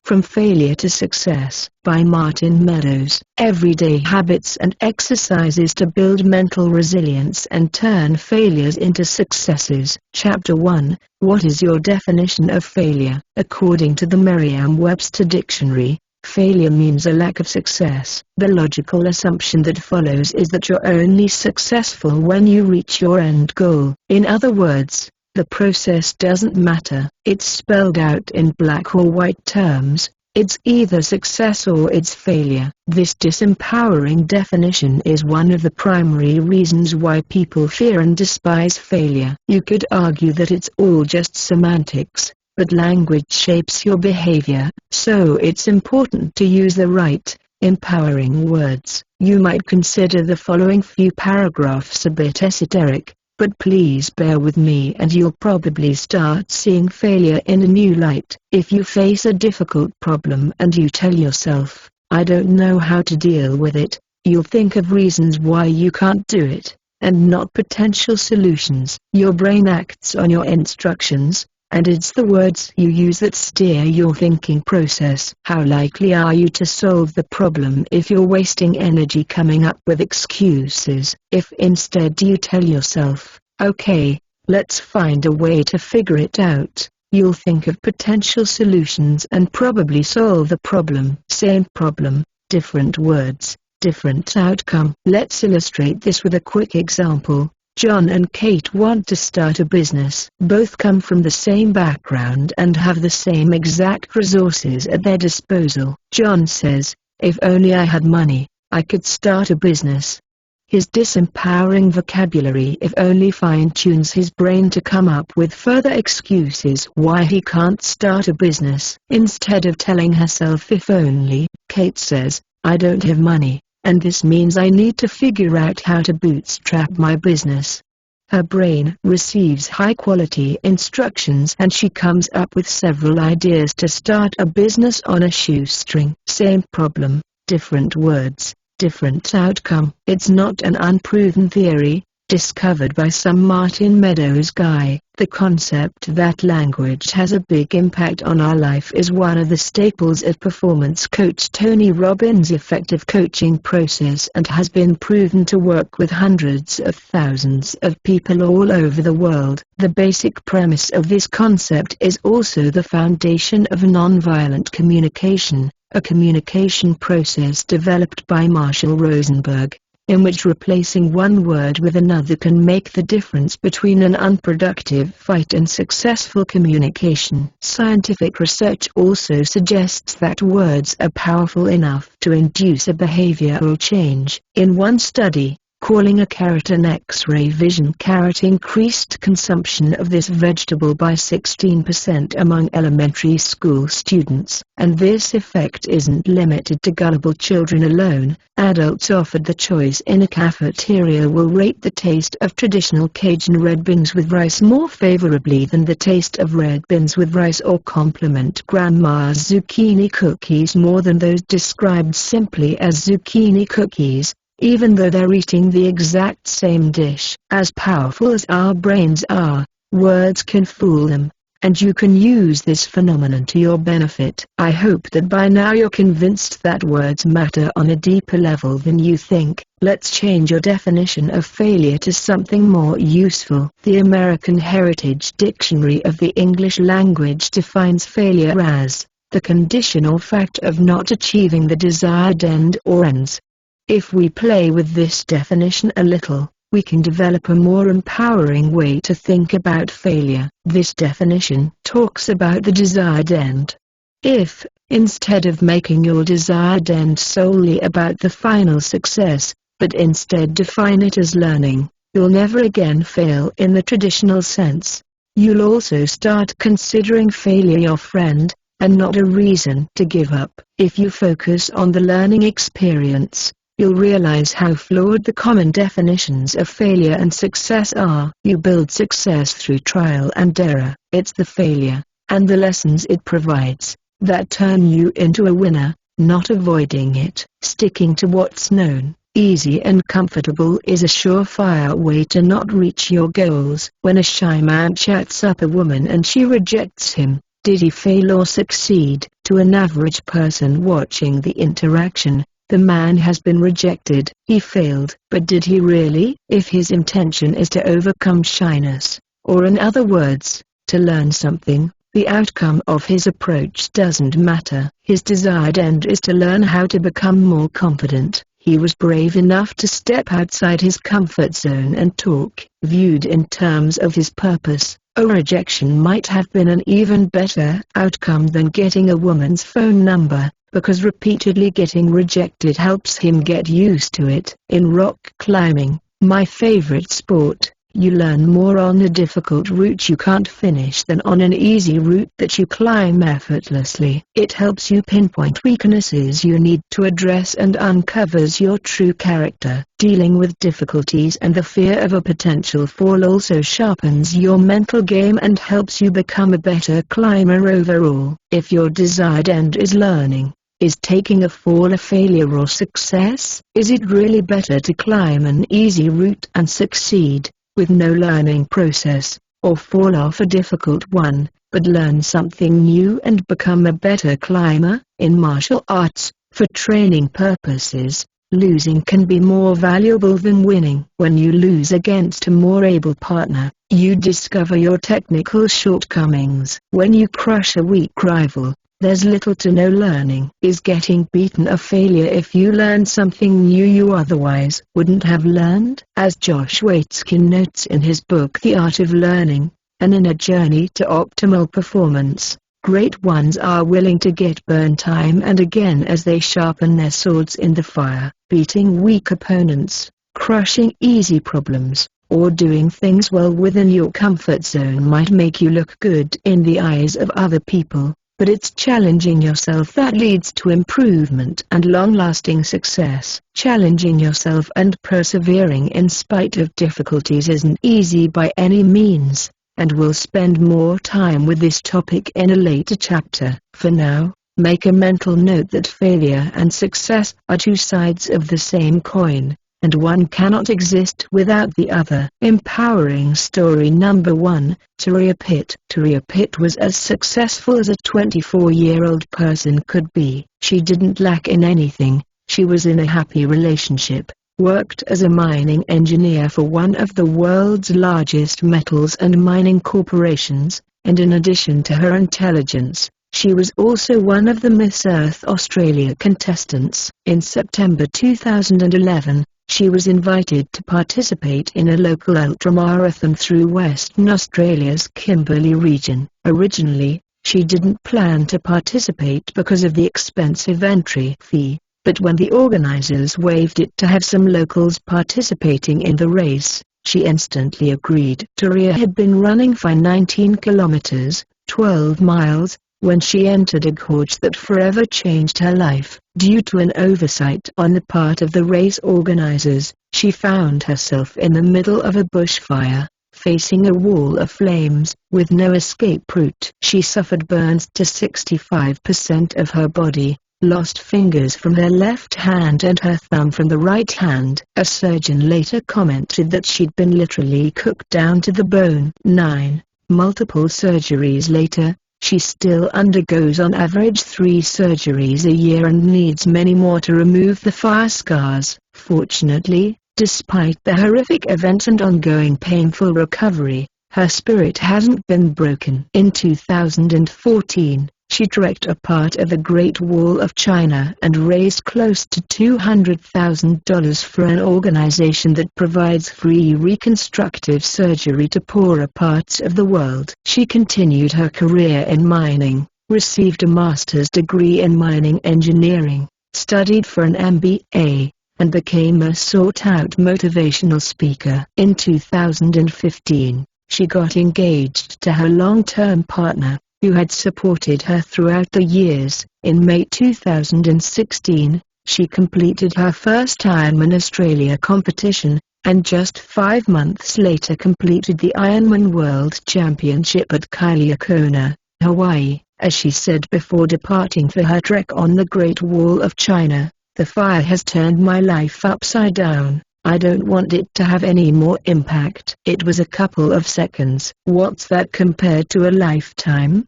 From Failure to Success by Martin Meadows. Everyday habits and exercises to build mental resilience and turn failures into successes. Chapter 1. What is your definition of failure? According to the Merriam-Webster Dictionary, failure means a lack of success. The logical assumption that follows is that you're only successful when you reach your end goal. In other words, the process doesn't matter. It's spelled out in black or white terms. It's either success or it's failure. This disempowering definition is one of the primary reasons why people fear and despise failure. You could argue that it's all just semantics, but language shapes your behavior, so it's important to use the right, empowering words. You might consider the following few paragraphs a bit esoteric, but please bear with me and you'll probably start seeing failure in a new light. If you face a difficult problem and you tell yourself, "I don't know how to deal with it," you'll think of reasons why you can't do it, and not potential solutions. Your brain acts on your instructions, and it's the words you use that steer your thinking process. How likely are you to solve the problem if you're wasting energy coming up with excuses? If instead you tell yourself, "Okay, let's find a way to figure it out," you'll think of potential solutions and probably solve the problem. Same problem, different words, different outcome. Let's illustrate this with a quick example. John and Kate want to start a business. Both come from the same background and have the same exact resources at their disposal. John says, "If only I had money, I could start a business." His disempowering vocabulary "if only" fine-tunes his brain to come up with further excuses why he can't start a business. Instead of telling herself "if only," Kate says, "I don't have money, and this means I need to figure out how to bootstrap my business." Her brain receives high-quality instructions and she comes up with several ideas to start a business on a shoestring. Same problem, different words, different outcome. It's not an unproven theory, discovered by some Martin Meadows guy. The concept that language has a big impact on our life is one of the staples of performance coach Tony Robbins' effective coaching process and has been proven to work with hundreds of thousands of people all over the world. The basic premise of this concept is also the foundation of nonviolent communication, a communication process developed by Marshall Rosenberg, in which replacing one word with another can make the difference between an unproductive fight and successful communication. Scientific research also suggests that words are powerful enough to induce a behavioral change. In one study, calling a carrot an X-ray vision carrot increased consumption of this vegetable by 16% among elementary school students. And this effect isn't limited to gullible children alone. Adults offered the choice in a cafeteria will rate the taste of traditional Cajun red beans with rice more favorably than the taste of red beans with rice, or compliment grandma's zucchini cookies more than those described simply as zucchini cookies, even though they're eating the exact same dish. As powerful as our brains are, words can fool them, and you can use this phenomenon to your benefit. I hope that by now you're convinced that words matter on a deeper level than you think. Let's change your definition of failure to something more useful. The American Heritage Dictionary of the English Language defines failure as the condition or fact of not achieving the desired end or ends. If we play with this definition a little, we can develop a more empowering way to think about failure. This definition talks about the desired end. If, instead of making your desired end solely about the final success, but instead define it as learning, you'll never again fail in the traditional sense. You'll also start considering failure your friend, and not a reason to give up. If you focus on the learning experience, you'll realize how flawed the common definitions of failure and success are. You build success through trial and error. It's the failure, and the lessons it provides, that turn you into a winner, not avoiding it. Sticking to what's known, easy and comfortable is a surefire way to not reach your goals. When a shy man chats up a woman and she rejects him, Did he fail or succeed? To an average person watching the interaction, the man has been rejected. He failed. But did he really? If his intention is to overcome shyness, or in other words, to learn something, the outcome of his approach doesn't matter. His desired end is to learn how to become more confident. He was brave enough to step outside his comfort zone and talk. Viewed in terms of his purpose, a rejection might have been an even better outcome than getting a woman's phone number, because repeatedly getting rejected helps him get used to it. In rock climbing, my favorite sport, you learn more on a difficult route you can't finish than on an easy route that you climb effortlessly. It helps you pinpoint weaknesses you need to address and uncovers your true character. Dealing with difficulties and the fear of a potential fall also sharpens your mental game and helps you become a better climber overall. If your desired end is learning, is taking a fall a failure or success? Is it really better to climb an easy route and succeed, with no learning process, or fall off a difficult one, but learn something new and become a better climber? In martial arts, for training purposes, losing can be more valuable than winning. When you lose against a more able partner, you discover your technical shortcomings. When you crush a weak rival, there's little to no learning. Is getting beaten a failure if you learn something new you otherwise wouldn't have learned? As Josh Waitzkin notes in his book The Art of Learning, an inner journey to optimal performance, great ones are willing to get burned time and again as they sharpen their swords in the fire. Beating weak opponents, crushing easy problems, or doing things well within your comfort zone might make you look good in the eyes of other people. But it's challenging yourself that leads to improvement and long-lasting success. Challenging yourself and persevering in spite of difficulties isn't easy by any means, and we'll spend more time with this topic in a later chapter. For now, make a mental note that failure and success are two sides of the same coin, and one cannot exist without the other. Empowering story number 1, Turia Pitt. Turia Pitt was as successful as a 24-year-old person could be. She didn't lack in anything, she was in a happy relationship, worked as a mining engineer for one of the world's largest metals and mining corporations, and in addition to her intelligence, she was also one of the Miss Earth Australia contestants. In September 2011, she was invited to participate in a local ultramarathon through Western Australia's Kimberley region. Originally, she didn't plan to participate because of the expensive entry fee, but when the organizers waived it to have some locals participating in the race, she instantly agreed. Turia had been running for 19 kilometers, 12 miles, when she entered a gorge that forever changed her life. Due to an oversight on the part of the race organizers, she found herself in the middle of a bushfire, facing a wall of flames, with no escape route. She suffered burns to 65% of her body, lost fingers from her left hand and her thumb from the right hand. A surgeon later commented that she'd been literally cooked down to the bone. 9. Multiple surgeries later, she still undergoes on average 3 surgeries a year and needs many more to remove the fire scars. Fortunately, despite the horrific events and ongoing painful recovery, her spirit hasn't been broken. In 2014, she trekked a part of the Great Wall of China and raised close to $200,000 for an organization that provides free reconstructive surgery to poorer parts of the world. She continued her career in mining, received a master's degree in mining engineering, studied for an MBA, and became a sought-out motivational speaker. In 2015, she got engaged to her long-term partner, who had supported her throughout the years. In May 2016, she completed her first Ironman Australia competition, and just 5 months later completed the Ironman World Championship at Kailua, Hawaii. As she said before departing for her trek on the Great Wall of China, "The fire has turned my life upside down. I don't want it to have any more impact." It was a couple of seconds. What's that compared to a lifetime?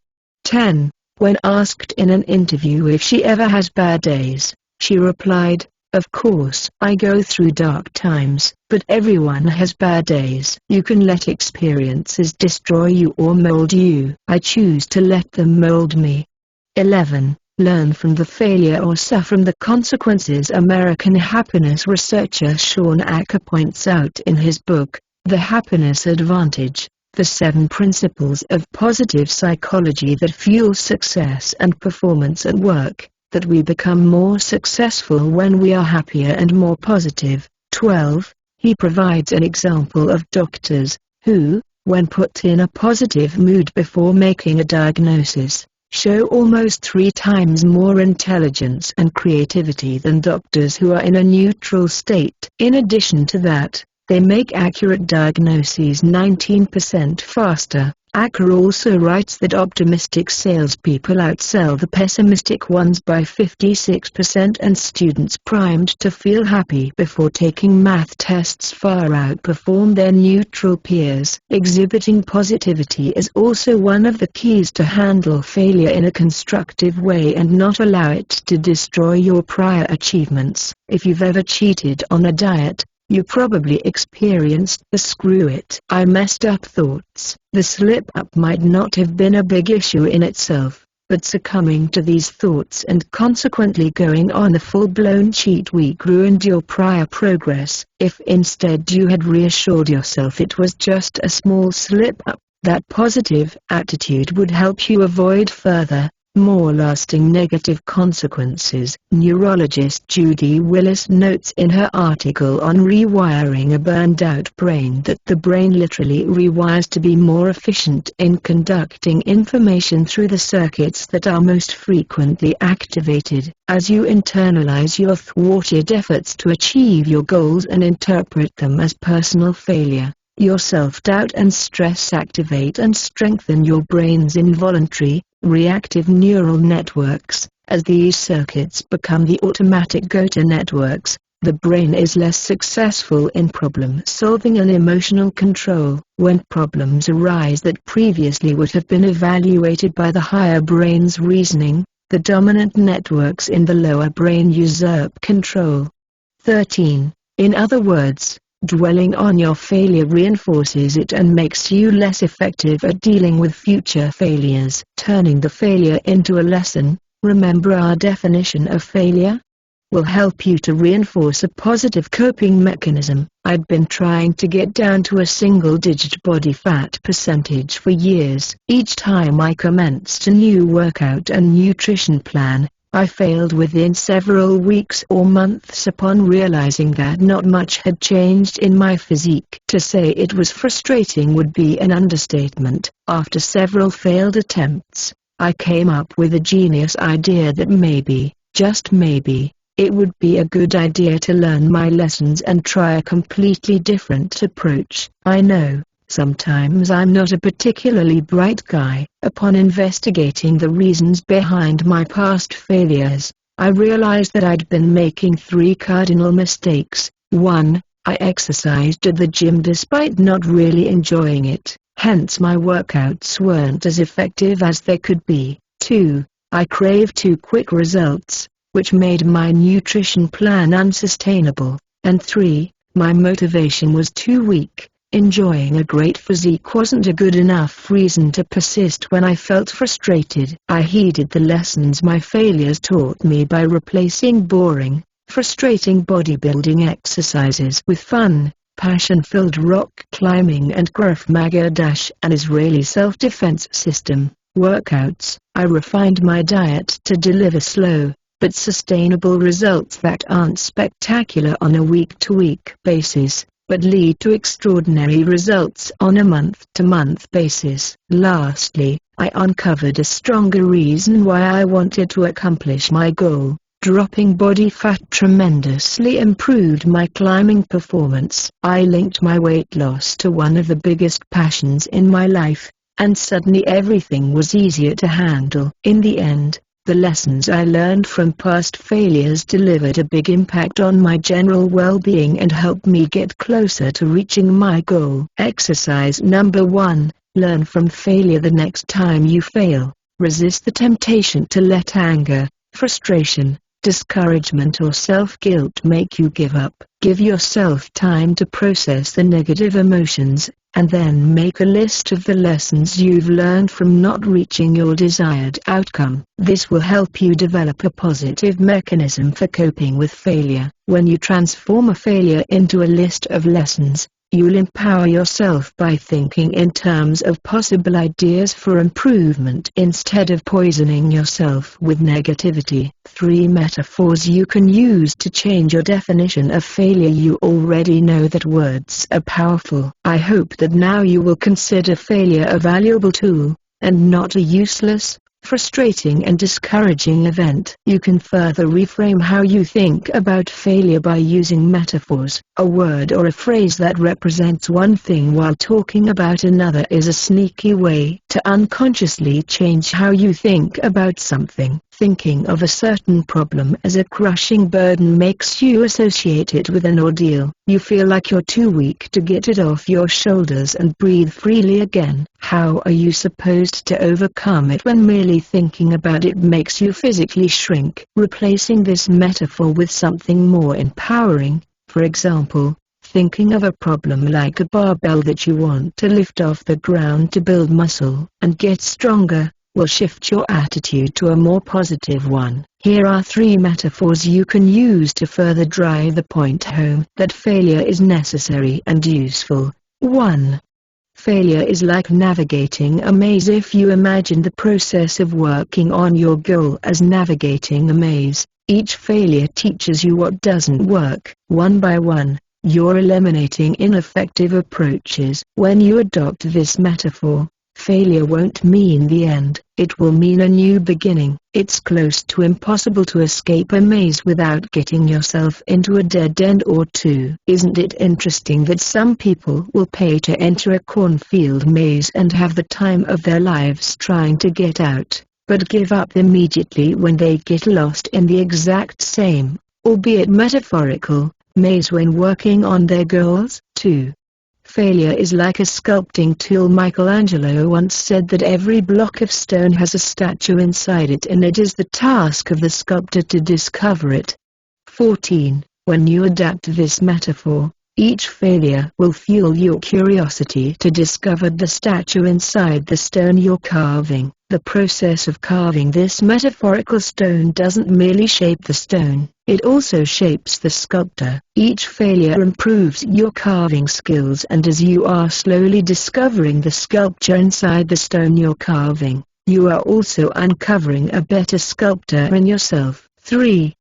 10. When asked in an interview if she ever has bad days, she replied, "Of course I go through dark times, but everyone has bad days. You can let experiences destroy you or mold you. I choose to let them mold me." 11. Learn from the failure or suffer from the consequences. American happiness researcher Sean Acker points out in his book, The Happiness Advantage, the 7 principles of positive psychology that fuel success and performance at work, that we become more successful when we are happier and more positive. 12. He provides an example of doctors, who, when put in a positive mood before making a diagnosis, show almost 3 times more intelligence and creativity than doctors who are in a neutral state. In addition to that, they make accurate diagnoses 19% faster. Acker also writes that optimistic salespeople outsell the pessimistic ones by 56%, and students primed to feel happy before taking math tests far outperform their neutral peers. Exhibiting positivity is also one of the keys to handle failure in a constructive way and not allow it to destroy your prior achievements. If you've ever cheated on a diet, you probably experienced the "screw it, I messed up" thoughts. The slip-up might not have been a big issue in itself, but succumbing to these thoughts and consequently going on a full-blown cheat week ruined your prior progress. If instead you had reassured yourself it was just a small slip-up, that positive attitude would help you avoid further, more lasting negative consequences. Neurologist Judy Willis notes in her article on rewiring a burned-out brain that the brain literally rewires to be more efficient in conducting information through the circuits that are most frequently activated. As you internalize your thwarted efforts to achieve your goals and interpret them as personal failure, your self-doubt and stress activate and strengthen your brain's involuntary, reactive neural networks. As these circuits become the automatic go-to networks, the brain is less successful in problem-solving and emotional control. When problems arise that previously would have been evaluated by the higher brain's reasoning, the dominant networks in the lower brain usurp control. 13. In other words, dwelling on your failure reinforces it and makes you less effective at dealing with future failures. Turning the failure into a lesson, remember our definition of failure? Will help you to reinforce a positive coping mechanism. I'd been trying to get down to a single-digit body fat percentage for years. Each time I commenced a new workout and nutrition plan, I failed within several weeks or months upon realizing that not much had changed in my physique. To say it was frustrating would be an understatement. After several failed attempts, I came up with a genius idea that maybe, just maybe, it would be a good idea to learn my lessons and try a completely different approach. I know, sometimes I'm not a particularly bright guy. Upon investigating the reasons behind my past failures, I realized that I'd been making 3 cardinal mistakes. 1. I exercised at the gym despite not really enjoying it, hence my workouts weren't as effective as they could be. 2. I craved too quick results, which made my nutrition plan unsustainable. And 3. My motivation was too weak. Enjoying a great physique wasn't a good enough reason to persist when I felt frustrated. I heeded the lessons my failures taught me by replacing boring, frustrating bodybuilding exercises with fun, passion-filled rock climbing and Krav Maga an Israeli self-defense system workouts. I refined my diet to deliver slow, but sustainable results that aren't spectacular on a week-to-week basis, but lead to extraordinary results on a month-to-month basis. Lastly, I uncovered a stronger reason why I wanted to accomplish my goal. Dropping body fat tremendously improved my climbing performance. I linked my weight loss to one of the biggest passions in my life, and suddenly everything was easier to handle. In the end, the lessons I learned from past failures delivered a big impact on my general well-being and helped me get closer to reaching my goal. Exercise number 1, learn from failure the next time you fail. Resist the temptation to let anger, frustration, discouragement or self-guilt make you give up. Give yourself time to process the negative emotions, and then make a list of the lessons you've learned from not reaching your desired outcome. This will help you develop a positive mechanism for coping with failure. When you transform a failure into a list of lessons, you'll empower yourself by thinking in terms of possible ideas for improvement instead of poisoning yourself with negativity. 3 metaphors you can use to change your definition of failure. You already know that words are powerful. I hope that now you will consider failure a valuable tool, and not a useless, frustrating and discouraging event. You can further reframe how you think about failure by using metaphors. A word or a phrase that represents one thing while talking about another is a sneaky way to unconsciously change how you think about something. Thinking of a certain problem as a crushing burden makes you associate it with an ordeal. You feel like you're too weak to get it off your shoulders and breathe freely again. How are you supposed to overcome it when merely thinking about it makes you physically shrink? Replacing this metaphor with something more empowering, for example, thinking of a problem like a barbell that you want to lift off the ground to build muscle and get stronger, will shift your attitude to a more positive one. Here are 3 metaphors you can use to further drive the point home that failure is necessary and useful. 1. Failure is like navigating a maze. If you imagine the process of working on your goal as navigating a maze, each failure teaches you what doesn't work. One by one, you're eliminating ineffective approaches. When you adopt this metaphor, failure won't mean the end, it will mean a new beginning. It's close to impossible to escape a maze without getting yourself into a dead end or two. Isn't it interesting that some people will pay to enter a cornfield maze and have the time of their lives trying to get out, but give up immediately when they get lost in the exact same, albeit metaphorical, maze when working on their goals? 2. Failure is like a sculpting tool. Michelangelo once said that every block of stone has a statue inside it, and it is the task of the sculptor to discover it. 14. When you adapt this metaphor, each failure will fuel your curiosity to discover the statue inside the stone you're carving. The process of carving this metaphorical stone doesn't merely shape the stone, it also shapes the sculptor. Each failure improves your carving skills, and as you are slowly discovering the sculpture inside the stone you're carving, you are also uncovering a better sculptor in yourself. 3.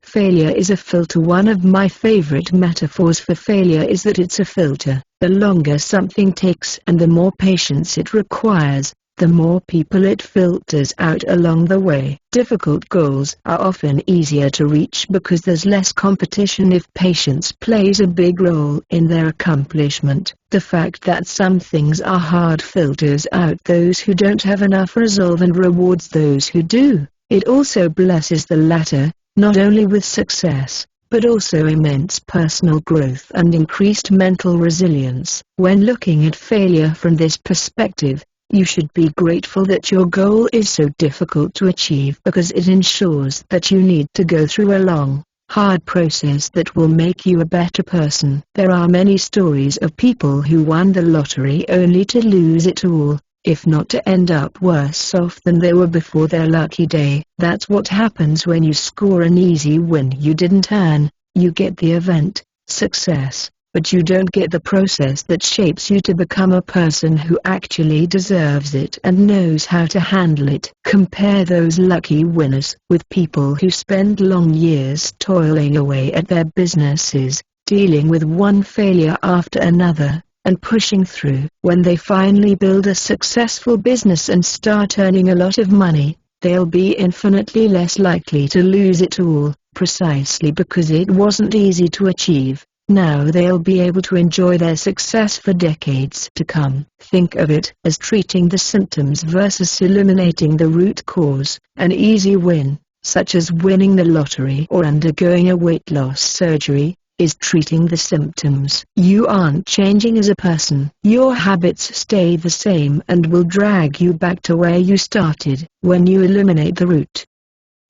Failure is a filter. One of my favorite metaphors for failure is that it's a filter. The longer something takes and the more patience it requires, the more people it filters out along the way. Difficult goals are often easier to reach because there's less competition if patience plays a big role in their accomplishment. The fact that some things are hard filters out those who don't have enough resolve and rewards those who do. It also blesses the latter, not only with success, but also immense personal growth and increased mental resilience. When looking at failure from this perspective, you should be grateful that your goal is so difficult to achieve, because it ensures that you need to go through a long, hard process that will make you a better person. There are many stories of people who won the lottery only to lose it all, if not to end up worse off than they were before their lucky day. That's what happens when you score an easy win you didn't earn. You get the event, success, but you don't get the process that shapes you to become a person who actually deserves it and knows how to handle it. Compare those lucky winners with people who spend long years toiling away at their businesses, dealing with one failure after another, and pushing through. When they finally build a successful business and start earning a lot of money, they'll be infinitely less likely to lose it all, precisely because it wasn't easy to achieve. Now they'll be able to enjoy their success for decades to come. Think of it as treating the symptoms versus eliminating the root cause. An easy win, such as winning the lottery or undergoing a weight loss surgery, is treating the symptoms. You aren't changing as a person. Your habits stay the same and will drag you back to where you started. When you eliminate the root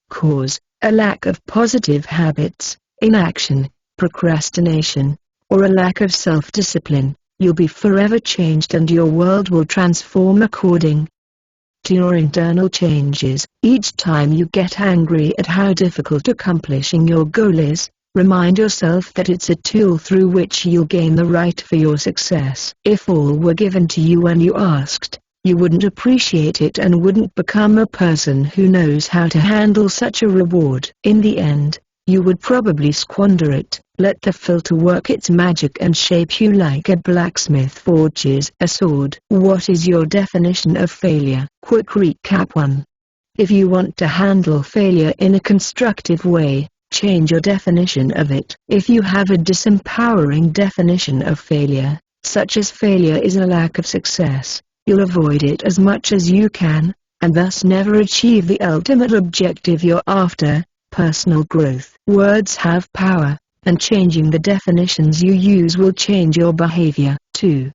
cause, a lack of positive habits, inaction, procrastination, or a lack of self-discipline, you'll be forever changed and your world will transform according to your internal changes. Each time you get angry at how difficult accomplishing your goal is, remind yourself that it's a tool through which you'll gain the right for your success. If all were given to you when you asked, you wouldn't appreciate it and wouldn't become a person who knows how to handle such a reward. In the end, you would probably squander it. Let the filter work its magic and shape you like a blacksmith forges a sword. What is your definition of failure? Quick recap 1. If you want to handle failure in a constructive way, change your definition of it. If you have a disempowering definition of failure, such as failure is a lack of success, you'll avoid it as much as you can, and thus never achieve the ultimate objective you're after, personal growth. Words have power, and changing the definitions you use will change your behavior. 2.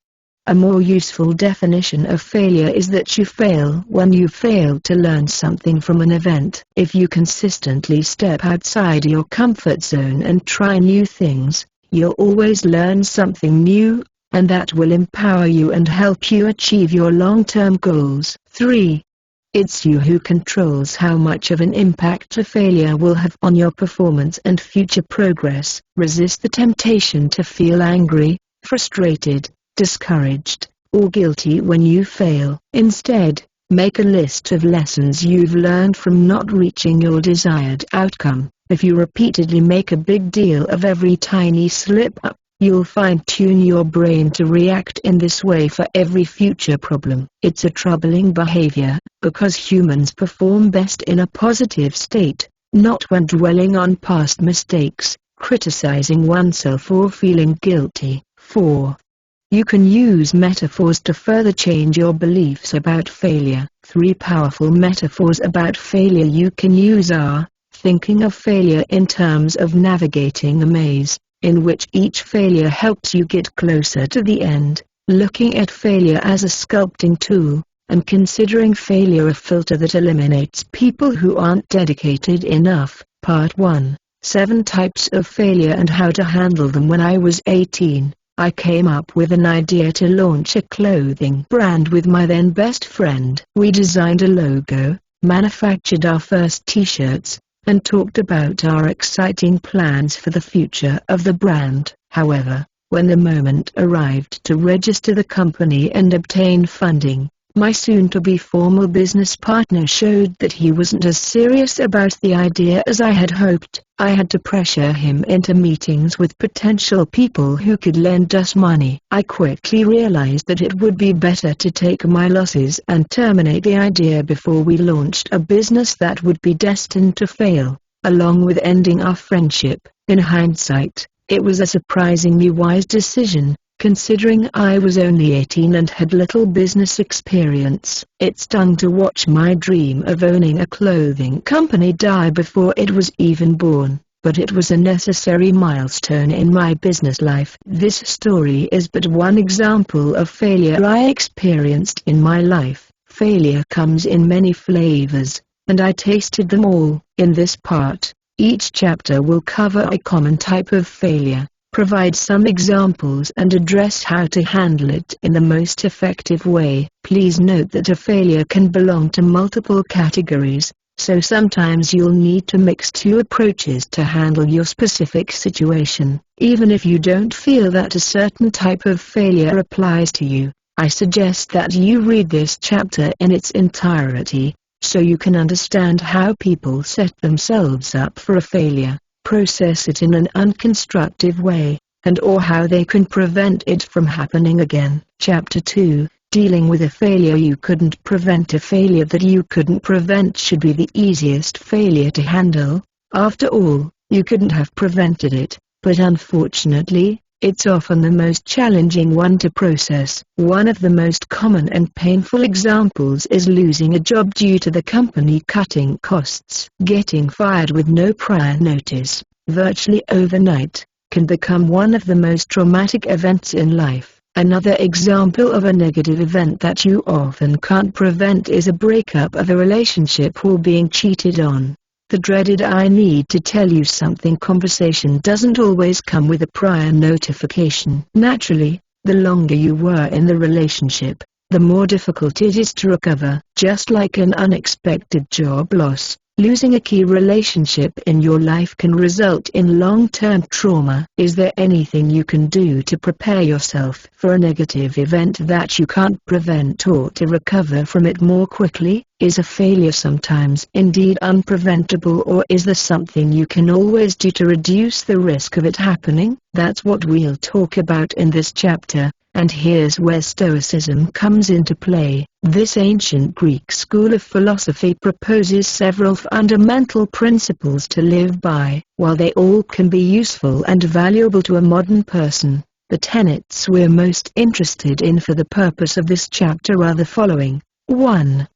A more useful definition of failure is that you fail when you fail to learn something from an event. If you consistently step outside your comfort zone and try new things, you'll always learn something new, and that will empower you and help you achieve your long-term goals. 3. It's you who controls how much of an impact a failure will have on your performance and future progress. Resist the temptation to feel angry, frustrated, discouraged, or guilty when you fail. Instead, make a list of lessons you've learned from not reaching your desired outcome. If you repeatedly make a big deal of every tiny slip-up, you'll fine-tune your brain to react in this way for every future problem. It's a troubling behavior, because humans perform best in a positive state, not when dwelling on past mistakes, criticizing oneself or feeling guilty. 4. You can use metaphors to further change your beliefs about failure. 3 powerful metaphors about failure you can use are: thinking of failure in terms of navigating a maze, in which each failure helps you get closer to the end, looking at failure as a sculpting tool, and considering failure a filter that eliminates people who aren't dedicated enough. Part 1: 7 Types of Failure and How to Handle Them. When I was 18, I came up with an idea to launch a clothing brand with my then best friend. We designed a logo, manufactured our first t-shirts, and talked about our exciting plans for the future of the brand. However, when the moment arrived to register the company and obtain funding, my soon-to-be formal business partner showed that he wasn't as serious about the idea as I had hoped. I had to pressure him into meetings with potential people who could lend us money. I quickly realized that it would be better to take my losses and terminate the idea before we launched a business that would be destined to fail, along with ending our friendship. In hindsight, it was a surprisingly wise decision, considering I was only 18 and had little business experience. It stung to watch my dream of owning a clothing company die before it was even born, but it was a necessary milestone in my business life. This story is but one example of failure I experienced in my life. Failure comes in many flavors, and I tasted them all. In this part, each chapter will cover a common type of failure, provide some examples and address how to handle it in the most effective way. Please note that a failure can belong to multiple categories, so sometimes you'll need to mix 2 approaches to handle your specific situation. Even if you don't feel that a certain type of failure applies to you, I suggest that you read this chapter in its entirety, so you can understand how people set themselves up for a failure, process it in an unconstructive way, and/or how they can prevent it from happening again. Chapter 2: Dealing with a failure you couldn't prevent. A failure that you couldn't prevent should be the easiest failure to handle. After all, you couldn't have prevented it, but unfortunately, it's often the most challenging one to process. One of the most common and painful examples is losing a job due to the company cutting costs. Getting fired with no prior notice, virtually overnight, can become one of the most traumatic events in life. Another example of a negative event that you often can't prevent is a breakup of a relationship or being cheated on. The dreaded "I need to tell you something" conversation doesn't always come with a prior notification. Naturally, the longer you were in the relationship, the more difficult it is to recover. Just like an unexpected job loss, losing a key relationship in your life can result in long-term trauma. Is there anything you can do to prepare yourself for a negative event that you can't prevent, or to recover from it more quickly? Is a failure sometimes indeed unpreventable, or is there something you can always do to reduce the risk of it happening? That's what we'll talk about in this chapter. And here's where Stoicism comes into play. This ancient Greek school of philosophy proposes several fundamental principles to live by. While they all can be useful and valuable to a modern person, the tenets we're most interested in for the purpose of this chapter are the following. 1.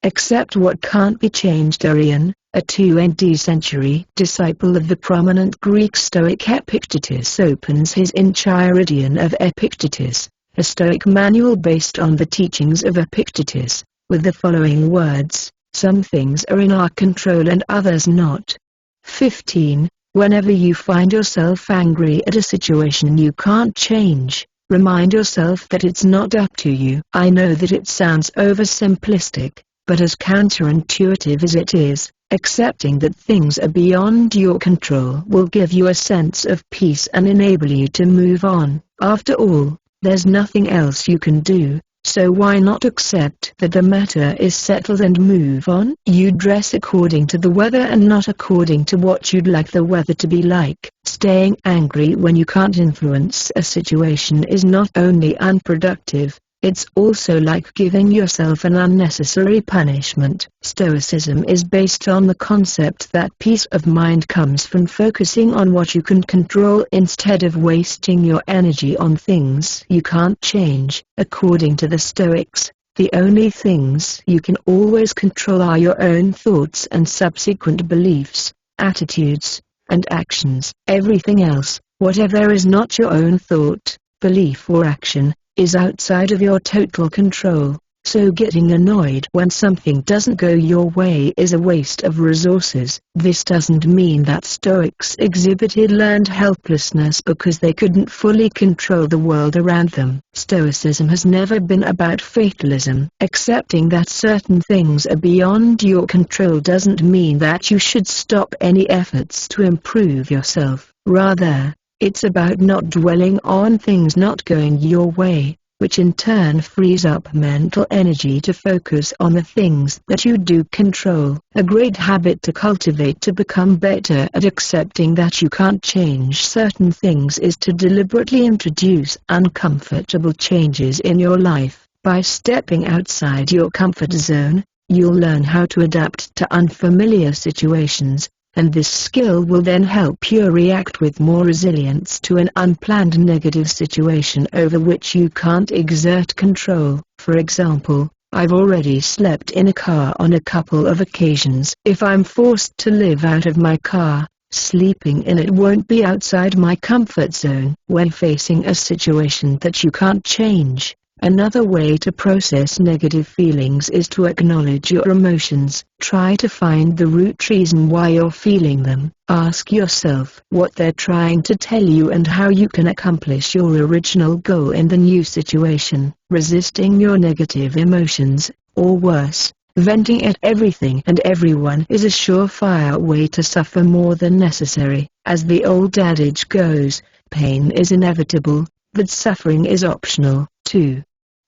Accept what can't be changed. Arian, a 2nd century disciple of the prominent Greek Stoic Epictetus, opens his Enchiridion of Epictetus, a Stoic manual based on the teachings of Epictetus, with the following words: some things are in our control and others not. 15. Whenever you find yourself angry at a situation you can't change, remind yourself that it's not up to you. I know that it sounds oversimplistic, but as counterintuitive as it is, accepting that things are beyond your control will give you a sense of peace and enable you to move on. After all, there's nothing else you can do, so why not accept that the matter is settled and move on? You dress according to the weather and not according to what you'd like the weather to be like. Staying angry when you can't influence a situation is not only unproductive, it's also like giving yourself an unnecessary punishment. Stoicism is based on the concept that peace of mind comes from focusing on what you can control instead of wasting your energy on things you can't change. According to the Stoics, the only things you can always control are your own thoughts and subsequent beliefs, attitudes, and actions. Everything else, whatever is not your own thought, belief or action, is outside of your total control, so getting annoyed when something doesn't go your way is a waste of resources. This doesn't mean that Stoics exhibited learned helplessness because they couldn't fully control the world around them. Stoicism has never been about fatalism. Accepting that certain things are beyond your control doesn't mean that you should stop any efforts to improve yourself. Rather, it's about not dwelling on things not going your way, which in turn frees up mental energy to focus on the things that you do control. A great habit to cultivate to become better at accepting that you can't change certain things is to deliberately introduce uncomfortable changes in your life. By stepping outside your comfort zone, you'll learn how to adapt to unfamiliar situations, and this skill will then help you react with more resilience to an unplanned negative situation over which you can't exert control. For example, I've already slept in a car on a couple of occasions. If I'm forced to live out of my car, sleeping in it won't be outside my comfort zone. When facing a situation that you can't change, another way to process negative feelings is to acknowledge your emotions. Try to find the root reason why you're feeling them. Ask yourself what they're trying to tell you and how you can accomplish your original goal in the new situation. Resisting your negative emotions, or worse, venting at everything and everyone, is a surefire way to suffer more than necessary. As the old adage goes, pain is inevitable, but suffering is optional. 2.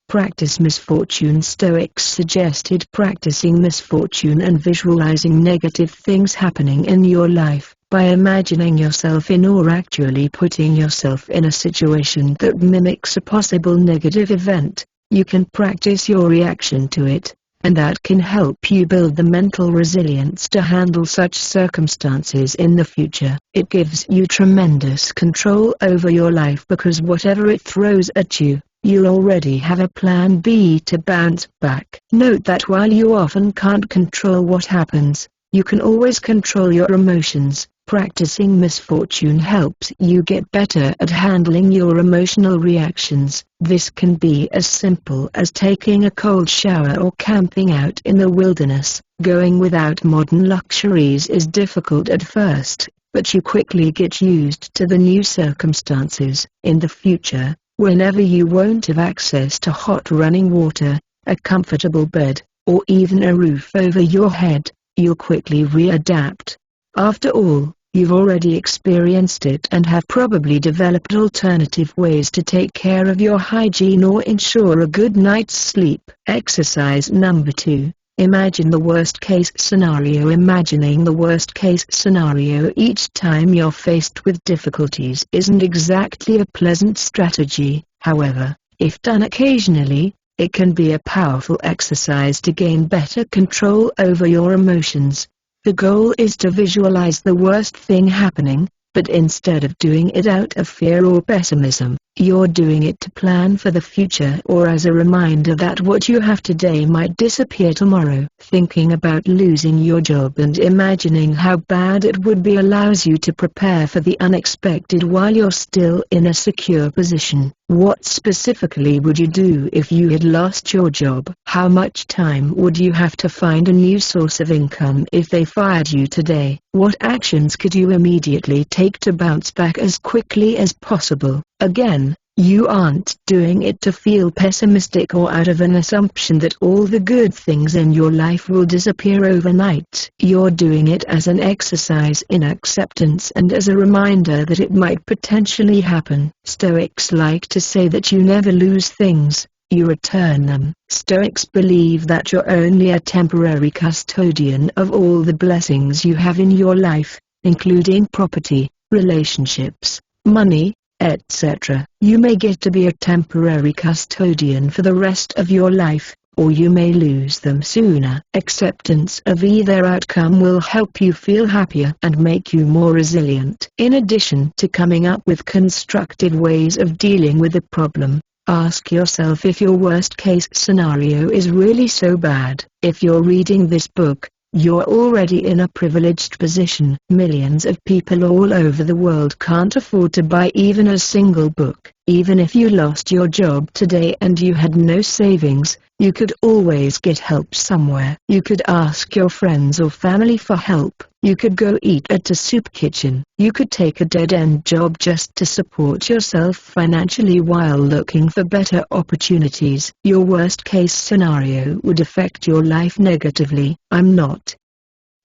Practice misfortune. Stoics suggested practicing misfortune and visualizing negative things happening in your life. By imagining yourself in or actually putting yourself in a situation that mimics a possible negative event, you can practice your reaction to it, and that can help you build the mental resilience to handle such circumstances in the future. It gives you tremendous control over your life because whatever it throws at you, you'll already have a plan B to bounce back. Note that while you often can't control what happens, You can always control your emotions. Practicing misfortune helps you get better at handling your emotional reactions. This can be as simple as taking a cold shower or camping out in the wilderness. Going without modern luxuries is difficult at first, but you quickly get used to the new circumstances. In the future, whenever you won't have access to hot running water, a comfortable bed, or even a roof over your head, you'll quickly readapt. After all, you've already experienced it and have probably developed alternative ways to take care of your hygiene or ensure a good night's sleep. Exercise number 2. Imagine the worst-case scenario. Imagining the worst-case scenario each time you're faced with difficulties isn't exactly a pleasant strategy. However, if done occasionally, it can be a powerful exercise to gain better control over your emotions. The goal is to visualize the worst thing happening, but instead of doing it out of fear or pessimism, you're doing it to plan for the future or as a reminder that what you have today might disappear tomorrow. Thinking about losing your job and imagining how bad it would be allows you to prepare for the unexpected while you're still in a secure position. What specifically would you do if you had lost your job? How much time would you have to find a new source of income if they fired you today? What actions could you immediately take to bounce back as quickly as possible? Again, you aren't doing it to feel pessimistic or out of an assumption that all the good things in your life will disappear overnight. You're doing it as an exercise in acceptance and as a reminder that it might potentially happen. Stoics like to say that you never lose things, you return them. Stoics believe that you're only a temporary custodian of all the blessings you have in your life, including property, relationships, money, etc. You may get to be a temporary custodian for the rest of your life, or you may lose them sooner. Acceptance of either outcome will help you feel happier and make you more resilient. In addition to coming up with constructive ways of dealing with a problem, ask yourself if your worst-case scenario is really so bad. If you're reading this book, you're already in a privileged position. Millions of people all over the world can't afford to buy even a single book. Even if you lost your job today and you had no savings, you could always get help somewhere. You could ask your friends or family for help. You could go eat at a soup kitchen. You could take a dead-end job just to support yourself financially while looking for better opportunities. Your worst-case scenario would affect your life negatively. I'm not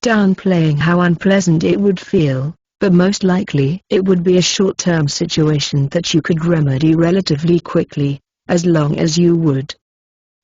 downplaying how unpleasant it would feel, but most likely it would be a short-term situation that you could remedy relatively quickly, as long as you would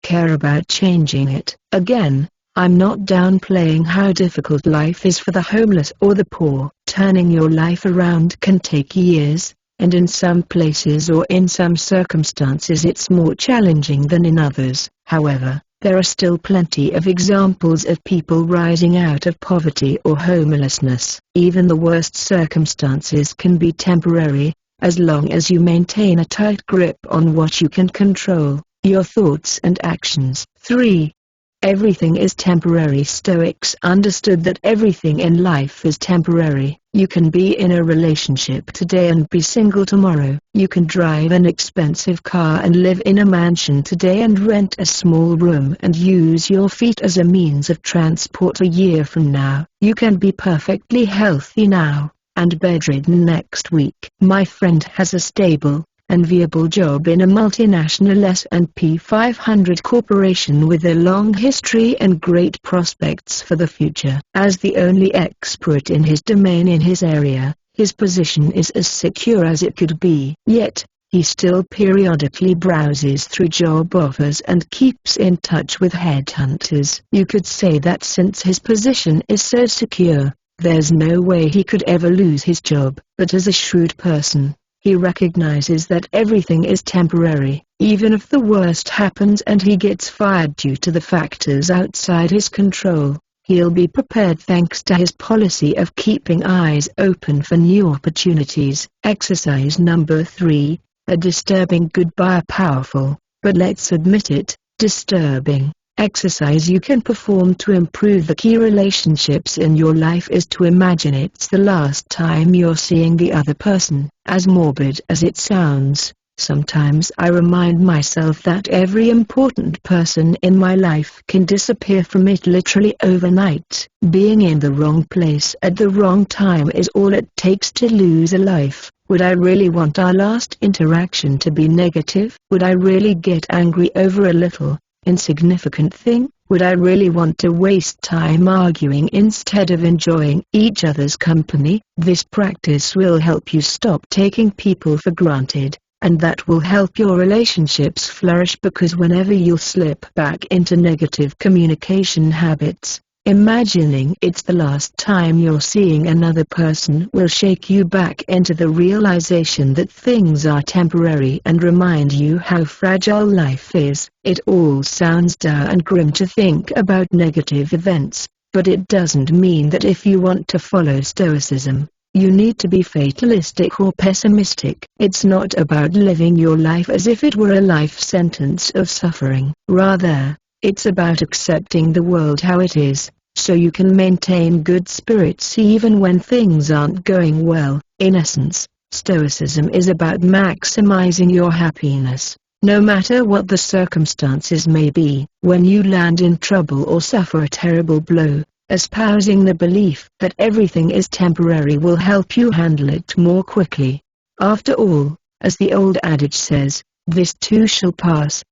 care about changing it. Again, I'm not downplaying how difficult life is for the homeless or the poor. Turning your life around can take years, and in some places or in some circumstances it's more challenging than in others. However, there are still plenty of examples of people rising out of poverty or homelessness. Even the worst circumstances can be temporary, as long as you maintain a tight grip on what you can control, your thoughts and actions. 3. Everything is temporary. Stoics understood that everything in life is temporary. You can be in a relationship today and be single tomorrow. You can drive an expensive car and live in a mansion today and rent a small room and use your feet as a means of transport a year from now. You can be perfectly healthy now, and bedridden next week. My friend has a stable, enviable job in a multinational S&P 500 corporation with a long history and great prospects for the future. As the only expert in his domain in his area, his position is as secure as it could be. Yet, he still periodically browses through job offers and keeps in touch with headhunters. You could say that since his position is so secure, there's no way he could ever lose his job. But as a shrewd person, he recognizes that everything is temporary. Even if the worst happens and he gets fired due to the factors outside his control, he'll be prepared thanks to his policy of keeping eyes open for new opportunities. Exercise number 3, a disturbing goodbye. Powerful, but let's admit it, disturbing. exercise you can perform to improve the key relationships in your life is to imagine it's the last time you're seeing the other person. As morbid as it sounds, sometimes I remind myself that every important person in my life can disappear from it literally overnight. Being in the wrong place at the wrong time is all it takes to lose a life. Would I really want our last interaction to be negative? Would I really get angry over a little, insignificant thing? Would I really want to waste time arguing instead of enjoying each other's company? This practice will help you stop taking people for granted, and that will help your relationships flourish, because whenever you'll slip back into negative communication habits, imagining it's the last time you're seeing another person will shake you back into the realization that things are temporary and remind you how fragile life is. It all sounds dour and grim to think about negative events, but it doesn't mean that if you want to follow Stoicism, you need to be fatalistic or pessimistic. It's not about living your life as if it were a life sentence of suffering. Rather, it's about accepting the world how it is, so you can maintain good spirits even when things aren't going well. In essence, Stoicism is about maximizing your happiness, no matter what the circumstances may be. When you land in trouble or suffer a terrible blow, espousing the belief that everything is temporary will help you handle it more quickly. After all, as the old adage says, this too shall pass.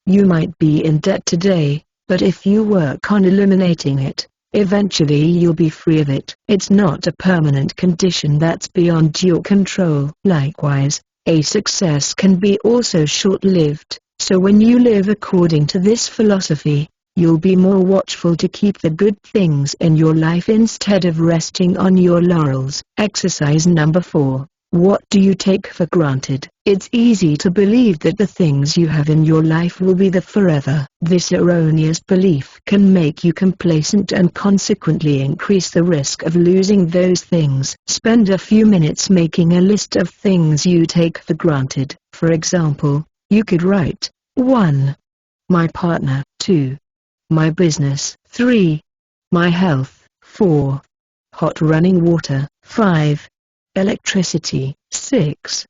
You might be in debt today, but if you work on eliminating it, eventually you'll be free of it. It's not a permanent condition that's beyond your control. Likewise, a success can be also short-lived, so when you live according to this philosophy, you'll be more watchful to keep the good things in your life instead of resting on your laurels. Exercise number 4. What do you take for granted? It's easy to believe that the things you have in your life will be there forever. This erroneous belief can make you complacent and consequently increase the risk of losing those things. Spend a few minutes making a list of things you take for granted. For example, you could write: 1. My partner. 2. My business. 3. My health. 4. Hot running water. 5. Electricity. 6.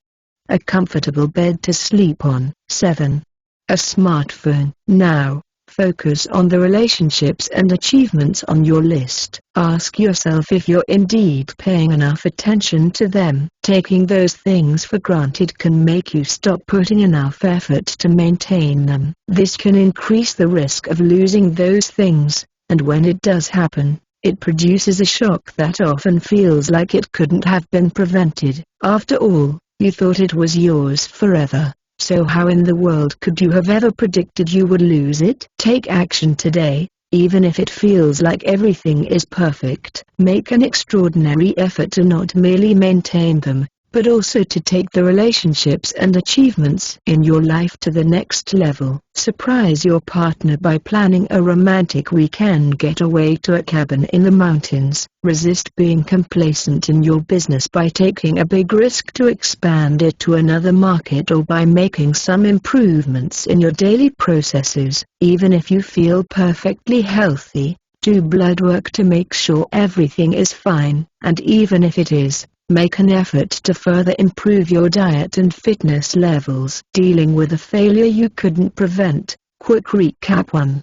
A comfortable bed to sleep on. 7. A smartphone. Now, focus on the relationships and achievements on your list. Ask yourself if you're indeed paying enough attention to them. Taking those things for granted can make you stop putting enough effort to maintain them. This can increase the risk of losing those things, and when it does happen, it produces a shock that often feels like it couldn't have been prevented. After all, you thought it was yours forever, so how in the world could you have ever predicted you would lose it? Take action today, even if it feels like everything is perfect. Make an extraordinary effort to not merely maintain them, but also to take the relationships and achievements in your life to the next level. Surprise your partner by planning a romantic weekend getaway to a cabin in the mountains. Resist being complacent in your business by taking a big risk to expand it to another market, or by making some improvements in your daily processes. Even if you feel perfectly healthy, do blood work to make sure everything is fine, and even if it is, make an effort to further improve your diet and fitness levels. Dealing with a failure you couldn't prevent. Quick recap. 1.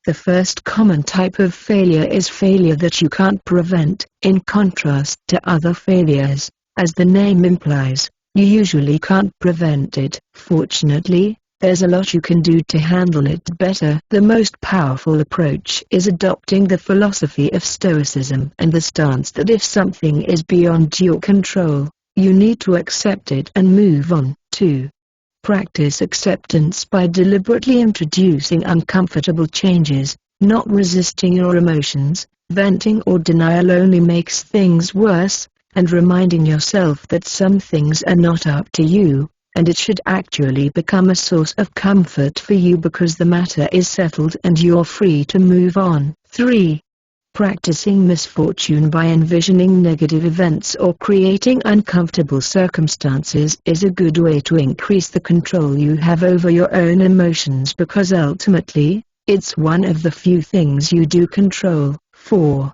The first common type of failure is failure that you can't prevent. In contrast to other failures, as the name implies, you usually can't prevent it. Fortunately, there's a lot you can do to handle it better. The most powerful approach is adopting the philosophy of Stoicism and the stance that if something is beyond your control, you need to accept it and move on. 2. Practice acceptance by deliberately introducing uncomfortable changes, not resisting your emotions. Venting or denial only makes things worse, and reminding yourself that some things are not up to you, and it should actually become a source of comfort for you because the matter is settled and you're free to move on. 3. Practicing misfortune by envisioning negative events or creating uncomfortable circumstances is a good way to increase the control you have over your own emotions, because ultimately, It's one of the few things you do control. 4.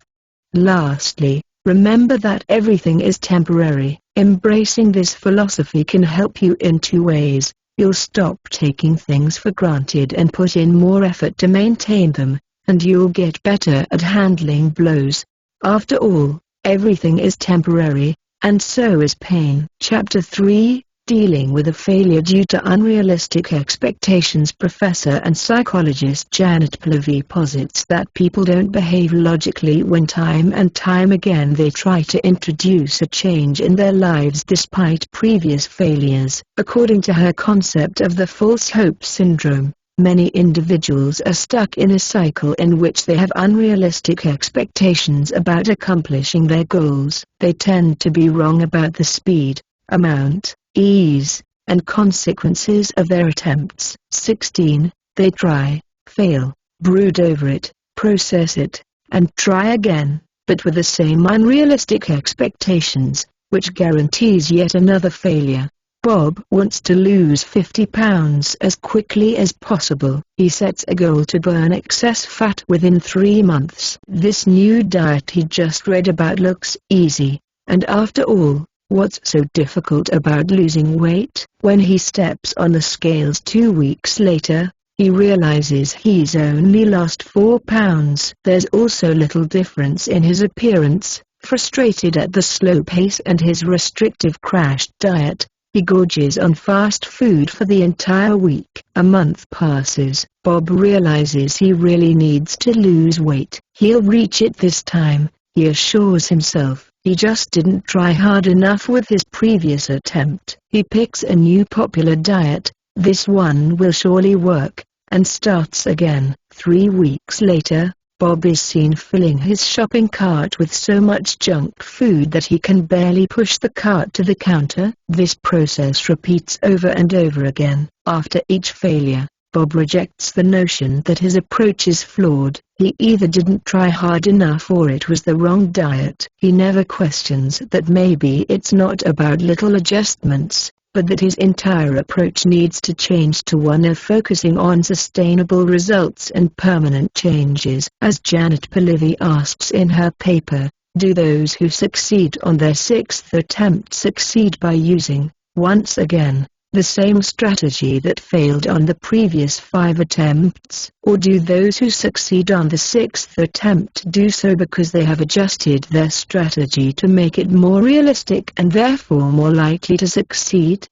Lastly, remember that everything is temporary. Embracing this philosophy can help you in two ways. You'll stop taking things for granted and put in more effort to maintain them, and you'll get better at handling blows. After all, everything is temporary, and so is pain. Chapter 3, Dealing with a Failure Due to Unrealistic Expectations. Professor and psychologist Janet Pallavi posits that people don't behave logically when time and time again they try to introduce a change in their lives despite previous failures. According to her concept of the false hope syndrome, many individuals are stuck in a cycle in which they have unrealistic expectations about accomplishing their goals. They tend to be wrong about the speed, amount, ease, and consequences of their attempts. 16. They try, fail, brood over it, process it, and try again, but with the same unrealistic expectations, which guarantees yet another failure. Bob wants to lose 50 pounds as quickly as possible. He sets a goal to burn excess fat within 3 months. This new diet he just read about looks easy, and after all, what's so difficult about losing weight? When he steps on the scales 2 weeks later, he realizes he's only lost 4 pounds. There's also little difference in his appearance. Frustrated at the slow pace and his restrictive crash diet, he gorges on fast food for the entire week. A month passes. Bob realizes he really needs to lose weight. He'll reach it this time, he assures himself. He just didn't try hard enough with his previous attempt. He picks a new popular diet, this one will surely work, and starts again. 3 weeks later, Bob is seen filling his shopping cart with so much junk food that he can barely push the cart to the counter. This process repeats over and over again. After each failure, Bob rejects the notion that his approach is flawed. He either didn't try hard enough or it was the wrong diet. He never questions that maybe it's not about little adjustments, but that his entire approach needs to change to one of focusing on sustainable results and permanent changes. As Janet Pallavi asks in her paper, do those who succeed on their 6th attempt succeed by using, once again, the same strategy that failed on the previous 5 attempts? Or do those who succeed on the 6th attempt do so because they have adjusted their strategy to make it more realistic and therefore more likely to succeed?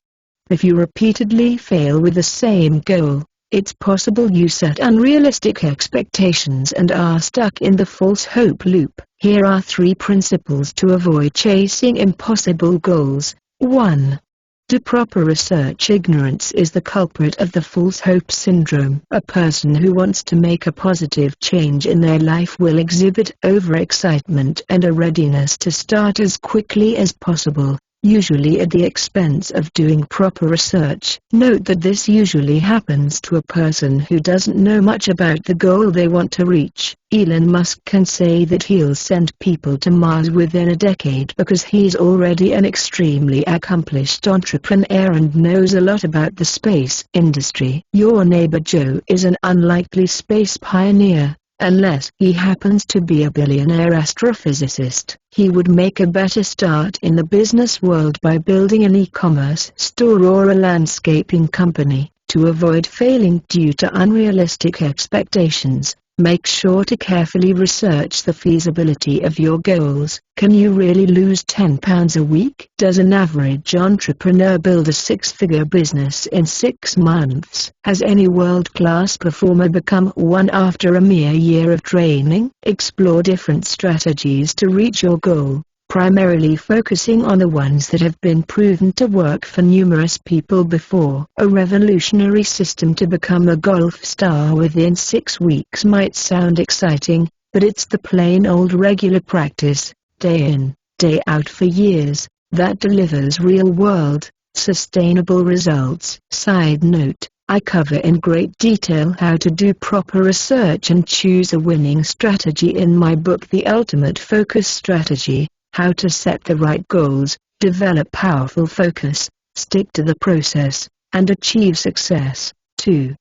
If you repeatedly fail with the same goal, it's possible you set unrealistic expectations and are stuck in the false hope loop. Here are 3 principles to avoid chasing impossible goals. 1. Do proper research. Ignorance is the culprit of the false hope syndrome. A person who wants to make a positive change in their life will exhibit overexcitement and a readiness to start as quickly as possible, usually at the expense of doing proper research. Note that this usually happens to a person who doesn't know much about the goal they want to reach. Elon Musk can say that he'll send people to Mars within a decade because he's already an extremely accomplished entrepreneur and knows a lot about the space industry. Your neighbor Joe is an unlikely space pioneer. Unless he happens to be a billionaire astrophysicist, he would make a better start in the business world by building an e-commerce store or a landscaping company. To avoid failing due to unrealistic expectations, make sure to carefully research the feasibility of your goals. Can you really lose 10 pounds a week? Does an average entrepreneur build a 6-figure business in 6 months? Has any world-class performer become one after a mere year of training? Explore different strategies to reach your goal, primarily focusing on the ones that have been proven to work for numerous people before. A revolutionary system to become a golf star within 6 weeks might sound exciting, but it's the plain old regular practice, day in, day out for years, that delivers real-world, sustainable results. Side note, I cover in great detail how to do proper research and choose a winning strategy in my book The Ultimate Focus Strategy. How to set the right goals, develop powerful focus, stick to the process, and achieve success. 2.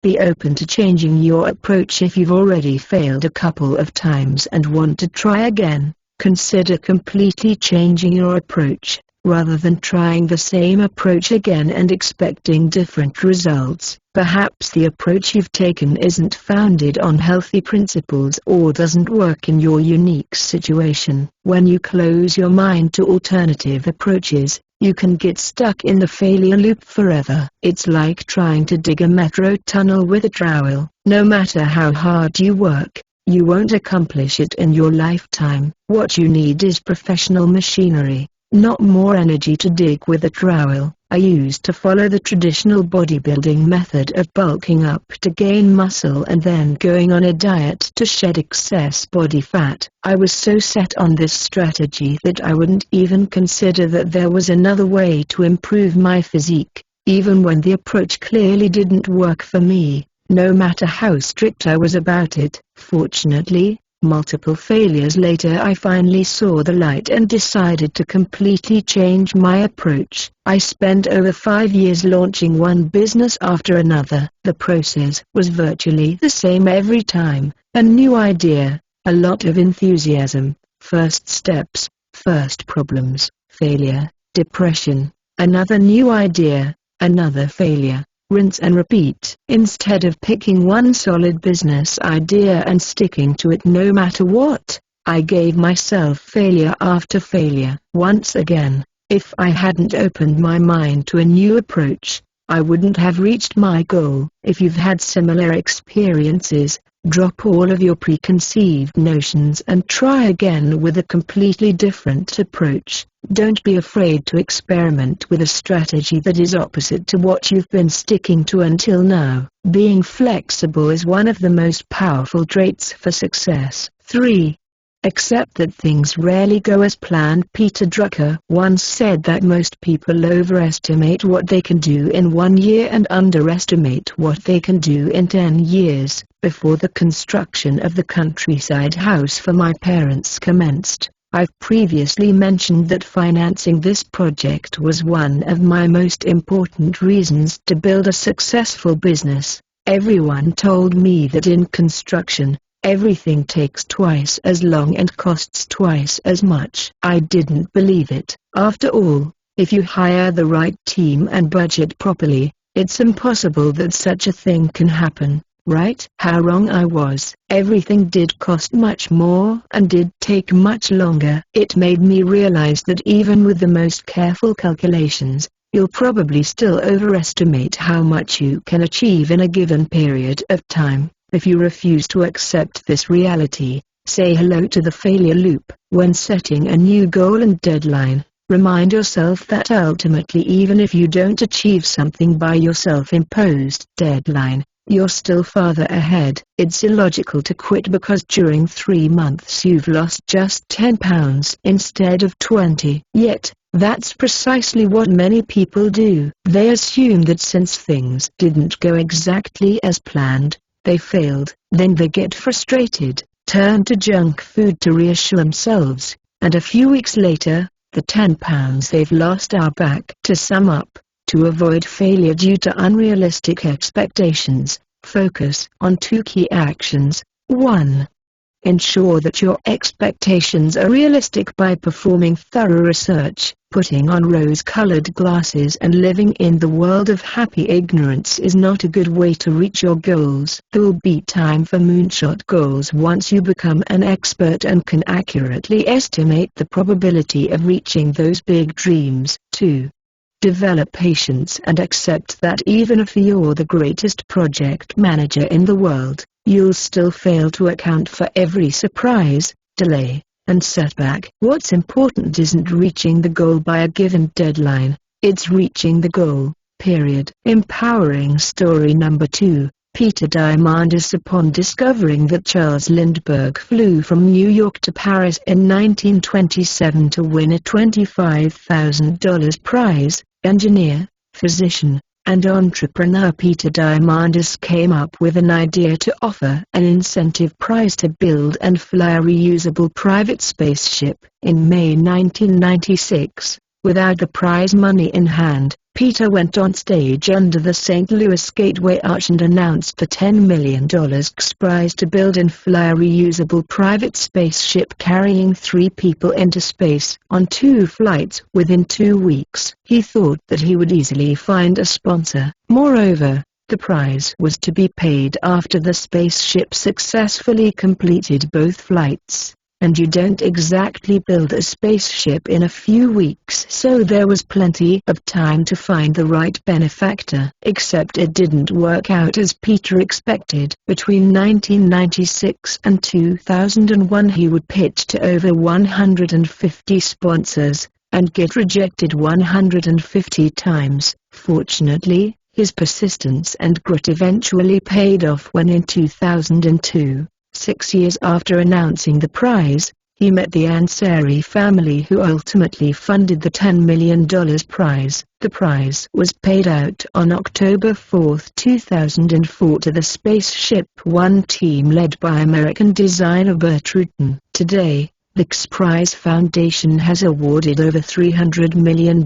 Be open to changing your approach if you've already failed a couple of times and want to try again. Consider completely changing your approach, rather than trying the same approach again and expecting different results. Perhaps the approach you've taken isn't founded on healthy principles or doesn't work in your unique situation. When you close your mind to alternative approaches, you can get stuck in the failure loop forever. It's like trying to dig a metro tunnel with a trowel. No matter how hard you work, you won't accomplish it in your lifetime. What you need is professional machinery, not more energy to dig with a trowel. I used to follow the traditional bodybuilding method of bulking up to gain muscle and then going on a diet to shed excess body fat. I was so set on this strategy that I wouldn't even consider that there was another way to improve my physique, even when the approach clearly didn't work for me, no matter how strict I was about it. Fortunately, multiple failures later I finally saw the light and decided to completely change my approach. I spent over 5 years launching one business after another. The process was virtually the same every time: a new idea, a lot of enthusiasm, first steps, first problems, failure, depression, another new idea, another failure. Rinse and repeat. Instead of picking one solid business idea and sticking to it no matter what, I gave myself failure after failure. Once again, if I hadn't opened my mind to a new approach, I wouldn't have reached my goal. If you've had similar experiences, drop all of your preconceived notions and try again with a completely different approach. Don't be afraid to experiment with a strategy that is opposite to what you've been sticking to until now. Being flexible is one of the most powerful traits for success. 3. Accept that things rarely go as planned. Peter Drucker once said that most people overestimate what they can do in 1 year and underestimate what they can do in 10 years. Before the construction of the countryside house for my parents commenced, I've previously mentioned that financing this project was one of my most important reasons to build a successful business. Everyone told me that in construction, everything takes twice as long and costs twice as much. I didn't believe it. After all, if you hire the right team and budget properly, it's impossible that such a thing can happen. Right? How wrong I was. Everything did cost much more and did take much longer. It made me realize that even with the most careful calculations, you'll probably still overestimate how much you can achieve in a given period of time. If you refuse to accept this reality, say hello to the failure loop. When setting a new goal and deadline, remind yourself that ultimately even if you don't achieve something by your self-imposed deadline, you're still farther ahead. It's illogical to quit because during 3 months you've lost just 10 pounds instead of 20. Yet, that's precisely what many people do. They assume that since things didn't go exactly as planned, they failed. Then they get frustrated, turn to junk food to reassure themselves, and a few weeks later, the 10 pounds they've lost are back. To sum up, to avoid failure due to unrealistic expectations, focus on 2 key actions. 1. Ensure that your expectations are realistic by performing thorough research. Putting on rose-colored glasses and living in the world of happy ignorance is not a good way to reach your goals. There'll be time for moonshot goals once you become an expert and can accurately estimate the probability of reaching those big dreams. 2. Develop patience and accept that even if you're the greatest project manager in the world, you'll still fail to account for every surprise, delay, and setback. What's important isn't reaching the goal by a given deadline, it's reaching the goal, period. Empowering story number 2. Peter Diamandis. Upon discovering that Charles Lindbergh flew from New York to Paris in 1927 to win a $25,000 prize, engineer, physician, and entrepreneur Peter Diamandis came up with an idea to offer an incentive prize to build and fly a reusable private spaceship. In May 1996, Without the prize money in hand, Peter went on stage under the St. Louis Gateway Arch and announced the $10 million prize to build and fly a reusable private spaceship carrying 3 people into space on 2 flights within 2 weeks. He thought that he would easily find a sponsor. Moreover, the prize was to be paid after the spaceship successfully completed both flights. And you don't exactly build a spaceship in a few weeks, so there was plenty of time to find the right benefactor. Except it didn't work out as Peter expected. Between 1996 and 2001 he would pitch to over 150 sponsors, and get rejected 150 times. Fortunately, his persistence and grit eventually paid off when in 2002, 6 years after announcing the prize, he met the Ansari family who ultimately funded the $10 million prize. The prize was paid out on October 4, 2004 to the Spaceship One team led by American designer Burt Rutan. Today, the X Prize Foundation has awarded over $300 million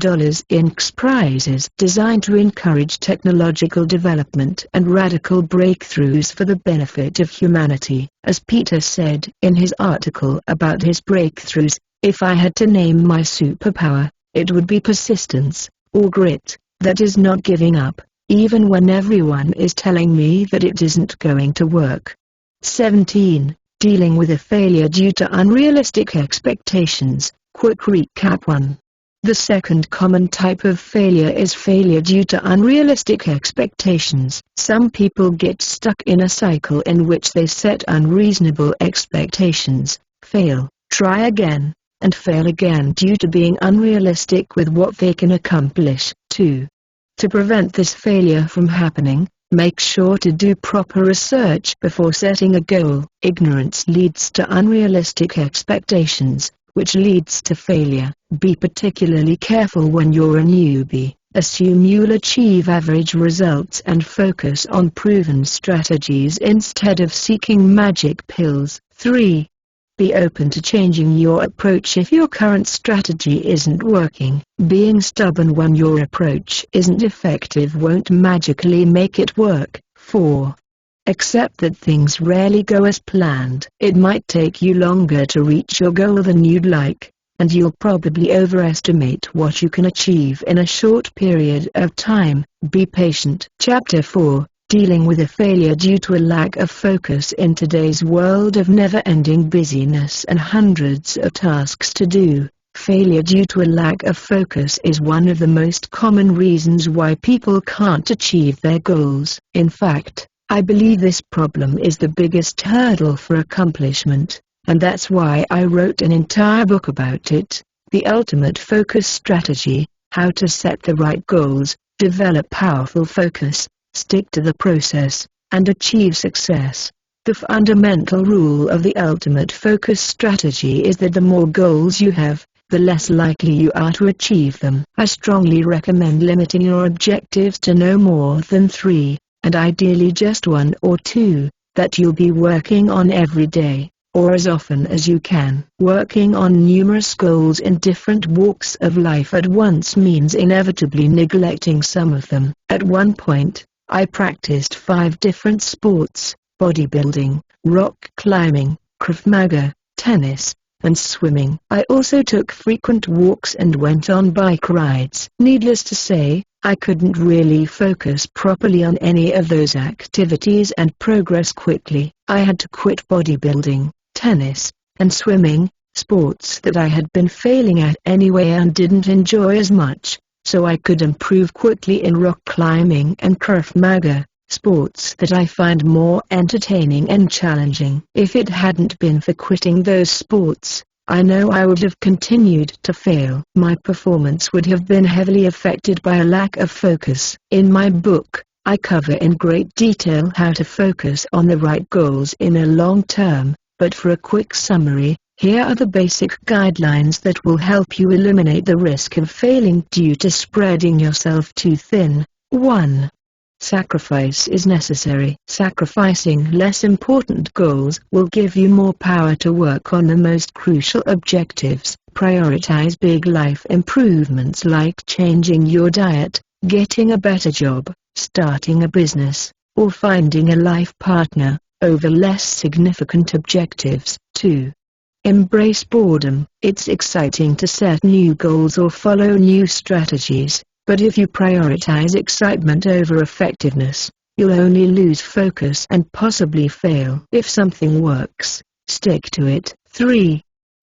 in X Prizes designed to encourage technological development and radical breakthroughs for the benefit of humanity. As Peter said in his article about his breakthroughs, "If I had to name my superpower, it would be persistence, or grit, that is not giving up, even when everyone is telling me that it isn't going to work." 17. Dealing with a failure due to unrealistic expectations. Quick recap 1. The second common type of failure is failure due to unrealistic expectations. Some people get stuck in a cycle in which they set unreasonable expectations, fail, try again, and fail again due to being unrealistic with what they can accomplish. 2. To prevent this failure from happening, make sure to do proper research before setting a goal. Ignorance leads to unrealistic expectations, which leads to failure. Be particularly careful when you're a newbie. Assume you'll achieve average results and focus on proven strategies instead of seeking magic pills. 3. Be open to changing your approach if your current strategy isn't working. Being stubborn when your approach isn't effective won't magically make it work. 4. Accept that things rarely go as planned. It might take you longer to reach your goal than you'd like, and you'll probably overestimate what you can achieve in a short period of time. Be patient. Chapter 4. Dealing with a failure due to a lack of focus. In today's world of never-ending busyness and hundreds of tasks to do, failure due to a lack of focus is one of the most common reasons why people can't achieve their goals. In fact, I believe this problem is the biggest hurdle for accomplishment, and that's why I wrote an entire book about it, The Ultimate Focus Strategy: How to Set the Right Goals, Develop Powerful Focus, Stick to the process, and achieve success. The fundamental rule of the ultimate focus strategy is that the more goals you have, the less likely you are to achieve them. I strongly recommend limiting your objectives to no more than 3, and ideally just 1 or 2, that you'll be working on every day, or as often as you can. Working on numerous goals in different walks of life at once means inevitably neglecting some of them. At one point, I practiced 5 different sports: bodybuilding, rock climbing, Krav Maga, tennis, and swimming. I also took frequent walks and went on bike rides. Needless to say, I couldn't really focus properly on any of those activities and progress quickly. I had to quit bodybuilding, tennis, and swimming, sports that I had been failing at anyway and didn't enjoy as much, so I could improve quickly in rock climbing and Krav Maga, sports that I find more entertaining and challenging. If it hadn't been for quitting those sports, I know I would have continued to fail. My performance would have been heavily affected by a lack of focus. In my book, I cover in great detail how to focus on the right goals in a long term, but for a quick summary, here are the basic guidelines that will help you eliminate the risk of failing due to spreading yourself too thin. 1. Sacrifice is necessary. Sacrificing less important goals will give you more power to work on the most crucial objectives. Prioritize big life improvements like changing your diet, getting a better job, starting a business, or finding a life partner, over less significant objectives. 2. Embrace boredom. It's exciting to set new goals or follow new strategies, but if you prioritize excitement over effectiveness, you'll only lose focus and possibly fail. If something works, stick to it. 3.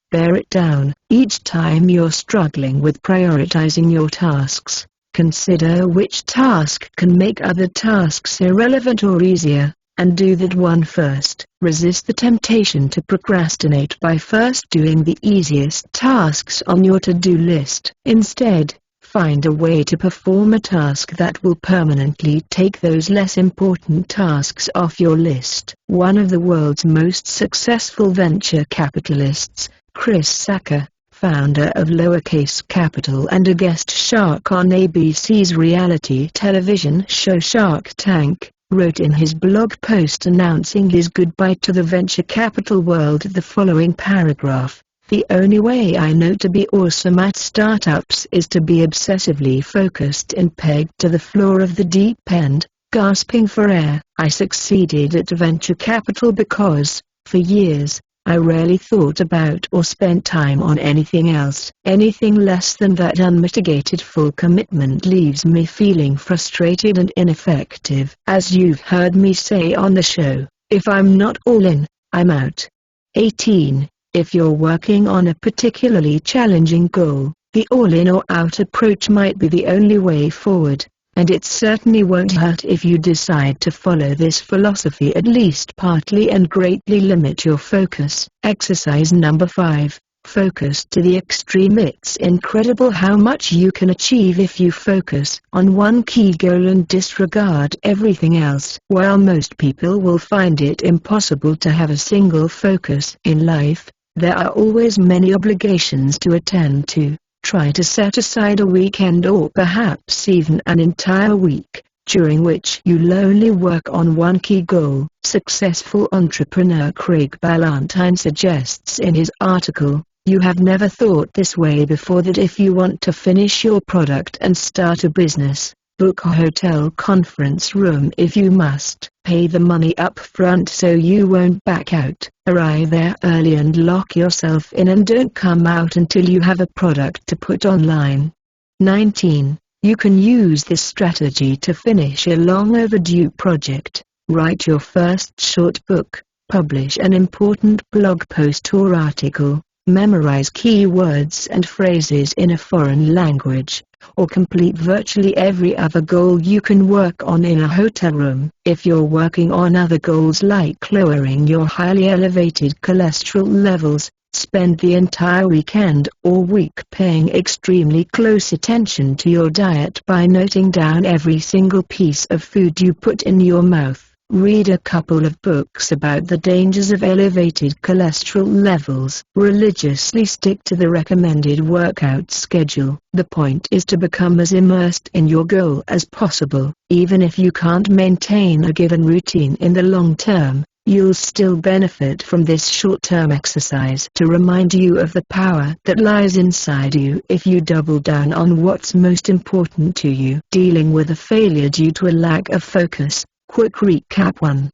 Bear it down. Each time you're struggling with prioritizing your tasks, consider which task can make other tasks irrelevant or easier, and do that one first. Resist the temptation to procrastinate by first doing the easiest tasks on your to-do list. Instead, find a way to perform a task that will permanently take those less important tasks off your list. One of the world's most successful venture capitalists, Chris Sacca, founder of Lowercase Capital and a guest shark on ABC's reality television show Shark Tank, wrote in his blog post announcing his goodbye to the venture capital world the following paragraph: "The only way I know to be awesome at startups is to be obsessively focused and pegged to the floor of the deep end, gasping for air. I succeeded at venture capital because, for years, I rarely thought about or spent time on anything else. Anything less than that unmitigated full commitment leaves me feeling frustrated and ineffective. As you've heard me say on the show, if I'm not all in, I'm out." 18. If you're working on a particularly challenging goal, the all-in or out approach might be the only way forward, and it certainly won't hurt if you decide to follow this philosophy at least partly and greatly limit your focus. Exercise number 5. Focus to the extreme. It's incredible how much you can achieve if you focus on one key goal and disregard everything else. While most people will find it impossible to have a single focus in life, there are always many obligations to attend to. Try to set aside a weekend or perhaps even an entire week, during which you'll only work on one key goal. Successful entrepreneur Craig Ballantyne suggests in his article, "You have never thought this way before, that if you want to finish your product and start a business, book a hotel conference room if you must, pay the money up front so you won't back out, arrive there early and lock yourself in, and don't come out until you have a product to put online." 19. You can use this strategy to finish a long overdue project. Write your first short book, publish an important blog post or article, memorize keywords and phrases in a foreign language, or complete virtually every other goal you can work on in a hotel room. If you're working on other goals like lowering your highly elevated cholesterol levels, spend the entire weekend or week paying extremely close attention to your diet by noting down every single piece of food you put in your mouth. Read a couple of books about the dangers of elevated cholesterol levels. Religiously stick to the recommended workout schedule. The point is to become as immersed in your goal as possible. Even if you can't maintain a given routine in the long term, you'll still benefit from this short-term exercise to remind you of the power that lies inside you if you double down on what's most important to you. Dealing with a failure due to a lack of focus. Quick recap. 1.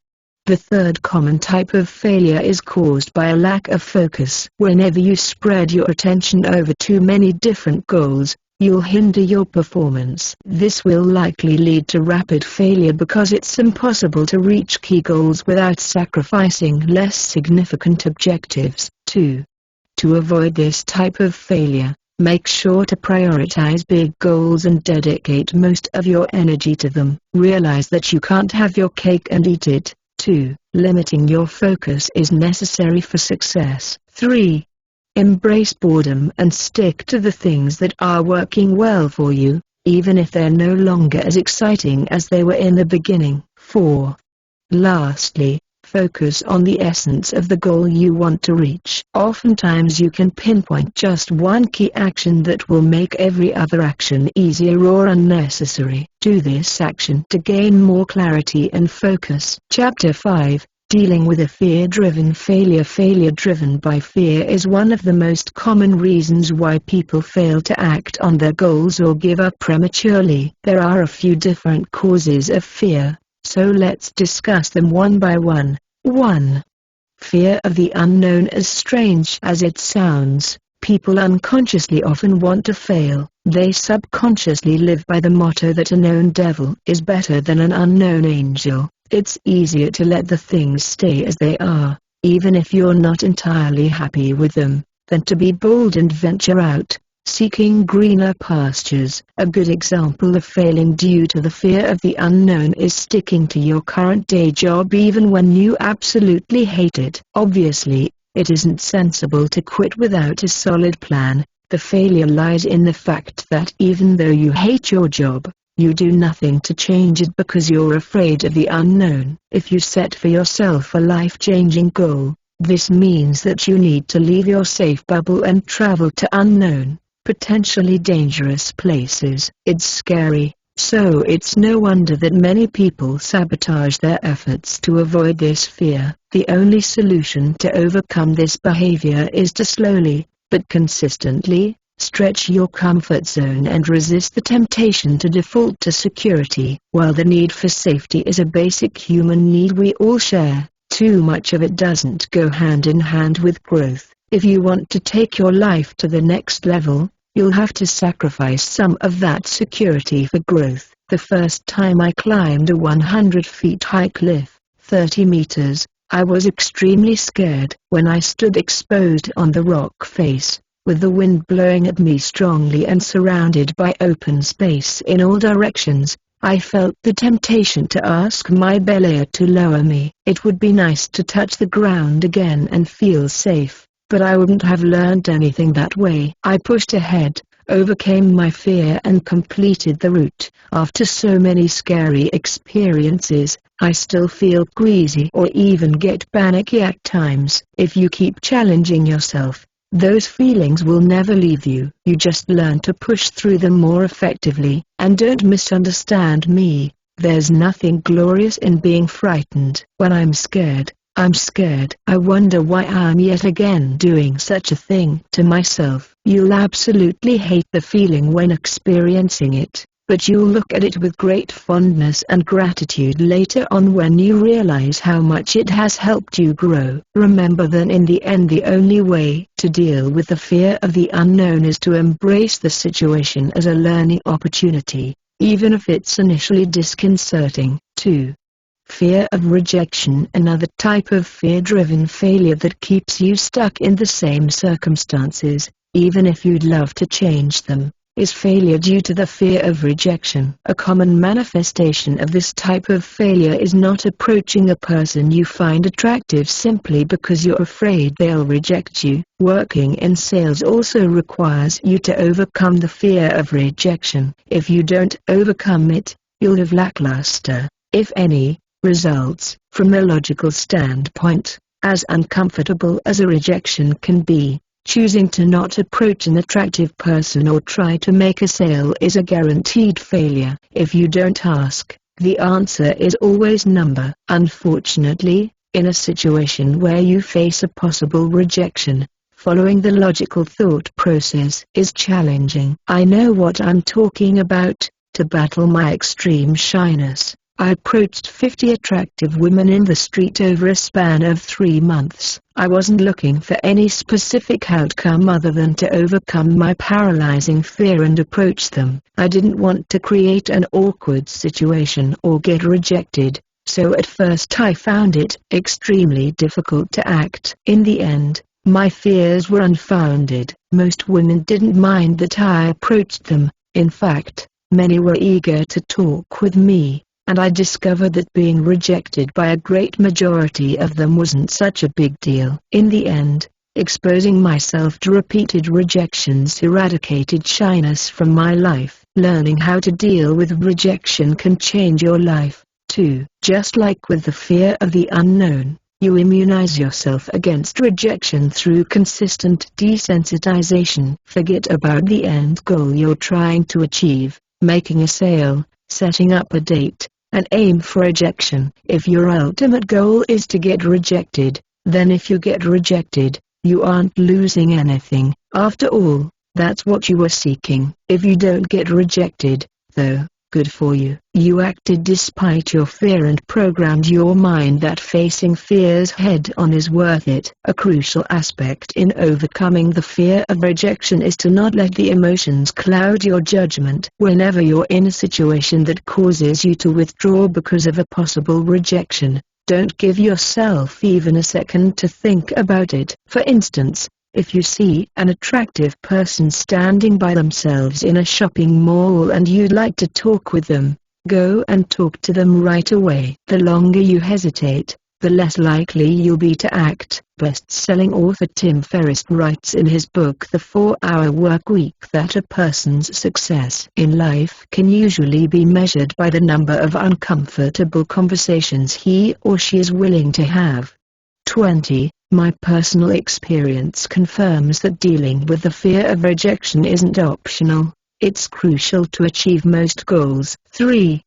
The third common type of failure is caused by a lack of focus. Whenever you spread your attention over too many different goals, you'll hinder your performance. This will likely lead to rapid failure because it's impossible to reach key goals without sacrificing less significant objectives. 2. To avoid this type of failure, make sure to prioritize big goals and dedicate most of your energy to them. Realize that you can't have your cake and eat it. 2. Limiting your focus is necessary for success. 3. Embrace boredom and stick to the things that are working well for you, even if they're no longer as exciting as they were in the beginning. 4. Lastly, Focus on the essence of the goal you want to reach. Oftentimes you can pinpoint just one key action that will make every other action easier or unnecessary. Do this action to gain more clarity and focus. Chapter 5. Dealing with a fear-driven failure. Failure driven by fear is one of the most common reasons why people fail to act on their goals or give up prematurely. There are a few different causes of fear, so let's discuss them one by one. 1. Fear of the unknown. As strange as it sounds, people unconsciously often want to fail. They subconsciously live by the motto that a known devil is better than an unknown angel. It's easier to let the things stay as they are, even if you're not entirely happy with them, than to be bold and venture out, seeking greener pastures. A good example of failing due to the fear of the unknown is sticking to your current day job even when you absolutely hate it. Obviously, it isn't sensible to quit without a solid plan. The failure lies in the fact that even though you hate your job, you do nothing to change it because you're afraid of the unknown. If you set for yourself a life-changing goal, this means that you need to leave your safe bubble and travel to unknown, potentially dangerous places. It's scary, so it's no wonder that many people sabotage their efforts to avoid this fear. The only solution to overcome this behavior is to slowly, but consistently, stretch your comfort zone and resist the temptation to default to security. While the need for safety is a basic human need we all share, too much of it doesn't go hand in hand with growth. If you want to take your life to the next level, you'll have to sacrifice some of that security for growth. The first time I climbed a 100-feet high cliff, 30 meters, I was extremely scared. When I stood exposed on the rock face, with the wind blowing at me strongly and surrounded by open space in all directions, I felt the temptation to ask my belayer to lower me. It would be nice to touch the ground again and feel safe, but I wouldn't have learned anything that way. I pushed ahead, overcame my fear and completed the route. After so many scary experiences, I still feel queasy or even get panicky at times. If you keep challenging yourself, those feelings will never leave you. You just learn to push through them more effectively. And don't misunderstand me, there's nothing glorious in being frightened. When I'm scared, I'm scared. I wonder why I'm yet again doing such a thing to myself. You'll absolutely hate the feeling when experiencing it, but you'll look at it with great fondness and gratitude later on when you realize how much it has helped you grow. Remember that in the end the only way to deal with the fear of the unknown is to embrace the situation as a learning opportunity, even if it's initially disconcerting. 2. Fear of rejection. Another type of fear-driven failure that keeps you stuck in the same circumstances, even if you'd love to change them, is failure due to the fear of rejection. A common manifestation of this type of failure is not approaching a person you find attractive simply because you're afraid they'll reject you. Working in sales also requires you to overcome the fear of rejection. If you don't overcome it, you'll have lackluster, if any, results. From a logical standpoint, as uncomfortable as a rejection can be, choosing to not approach an attractive person or try to make a sale is a guaranteed failure. If you don't ask, the answer is always number. Unfortunately, in a situation where you face a possible rejection, following the logical thought process is challenging. I know what I'm talking about. To battle my extreme shyness, I approached 50 attractive women in the street over a span of 3 months. I wasn't looking for any specific outcome other than to overcome my paralyzing fear and approach them. I didn't want to create an awkward situation or get rejected, so at first I found it extremely difficult to act. In the end, my fears were unfounded. Most women didn't mind that I approached them. In fact, many were eager to talk with me, and I discovered that being rejected by a great majority of them wasn't such a big deal. In the end, exposing myself to repeated rejections eradicated shyness from my life. Learning how to deal with rejection can change your life. 2. Just like with the fear of the unknown, you immunize yourself against rejection through consistent desensitization. Forget about the end goal you're trying to achieve, making a sale, setting up a date, and aim for rejection. If your ultimate goal is to get rejected, then if you get rejected, you aren't losing anything. After all, that's what you were seeking. If you don't get rejected, though, good for you. You acted despite your fear and programmed your mind that facing fears head-on is worth it. A crucial aspect in overcoming the fear of rejection is to not let the emotions cloud your judgment. Whenever you're in a situation that causes you to withdraw because of a possible rejection, don't give yourself even a second to think about it. For instance, if you see an attractive person standing by themselves in a shopping mall and you'd like to talk with them, go and talk to them right away. The longer you hesitate, the less likely you'll be to act. Best-selling author Tim Ferriss writes in his book The 4-Hour Workweek that a person's success in life can usually be measured by the number of uncomfortable conversations he or she is willing to have. 20. My personal experience confirms that dealing with the fear of rejection isn't optional, it's crucial to achieve most goals. 3.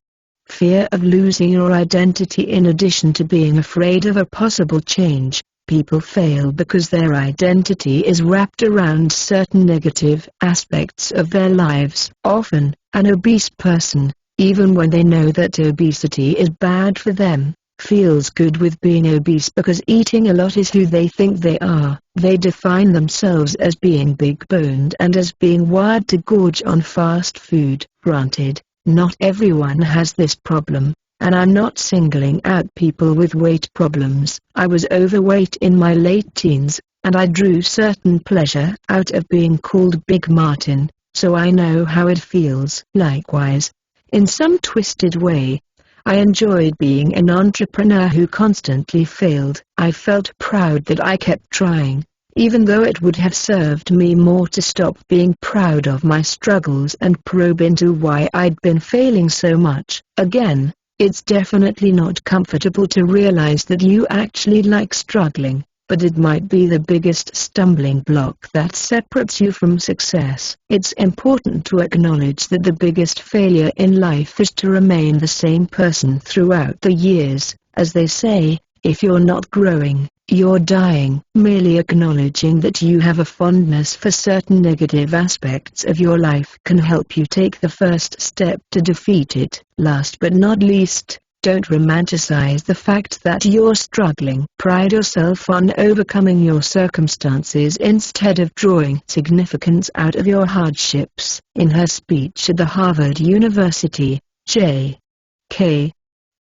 Fear of losing your identity. In addition to being afraid of a possible change, people fail because their identity is wrapped around certain negative aspects of their lives. Often, an obese person, even when they know that obesity is bad for them, feels good with being obese because eating a lot is who they think they are. They define themselves as being big-boned and as being wired to gorge on fast food. Granted, not everyone has this problem, and I'm not singling out people with weight problems. I was overweight in my late teens, and I drew certain pleasure out of being called Big Martin, so I know how it feels. Likewise, in some twisted way, I enjoyed being an entrepreneur who constantly failed. I felt proud that I kept trying, even though it would have served me more to stop being proud of my struggles and probe into why I'd been failing so much. Again, it's definitely not comfortable to realize that you actually like struggling, but it might be the biggest stumbling block that separates you from success. It's important to acknowledge that the biggest failure in life is to remain the same person throughout the years. As they say, if you're not growing, you're dying. Merely acknowledging that you have a fondness for certain negative aspects of your life can help you take the first step to defeat it. Last but not least, don't romanticize the fact that you're struggling. Pride yourself on overcoming your circumstances instead of drawing significance out of your hardships. In her speech at the Harvard University, J.K.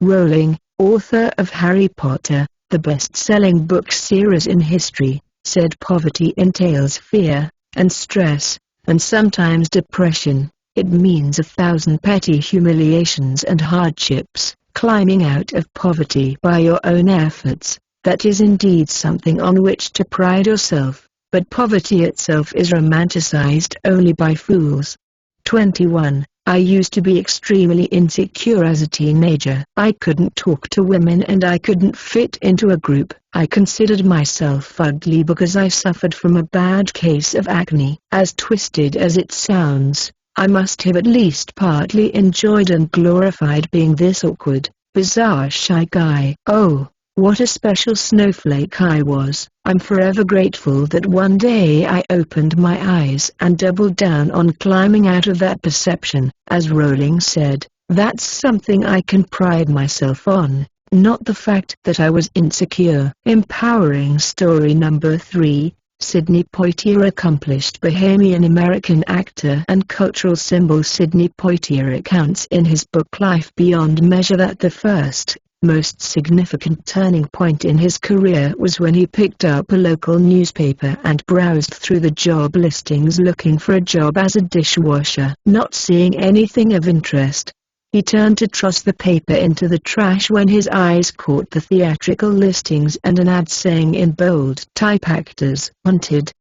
Rowling, author of Harry Potter, the best-selling book series in history, said poverty entails fear, and stress, and sometimes depression. It means 1,000 petty humiliations and hardships. Climbing out of poverty by your own efforts, that is indeed something on which to pride yourself, but poverty itself is romanticized only by fools. 21. I used to be extremely insecure as a teenager. I couldn't talk to women and I couldn't fit into a group. I considered myself ugly because I suffered from a bad case of acne. As twisted as it sounds, I must have at least partly enjoyed and glorified being this awkward, bizarre shy guy. Oh, what a special snowflake I was. I'm forever grateful that one day I opened my eyes and doubled down on climbing out of that perception. As Rowling said, that's something I can pride myself on, not the fact that I was insecure. Empowering story number 3. Sidney Poitier. Accomplished Bahamian-American actor and cultural symbol Sidney Poitier recounts in his book Life Beyond Measure that the first, most significant turning point in his career was when he picked up a local newspaper and browsed through the job listings looking for a job as a dishwasher. Not seeing anything of interest, he turned to toss the paper into the trash when his eyes caught the theatrical listings and an ad saying in bold type "Actors Wanted."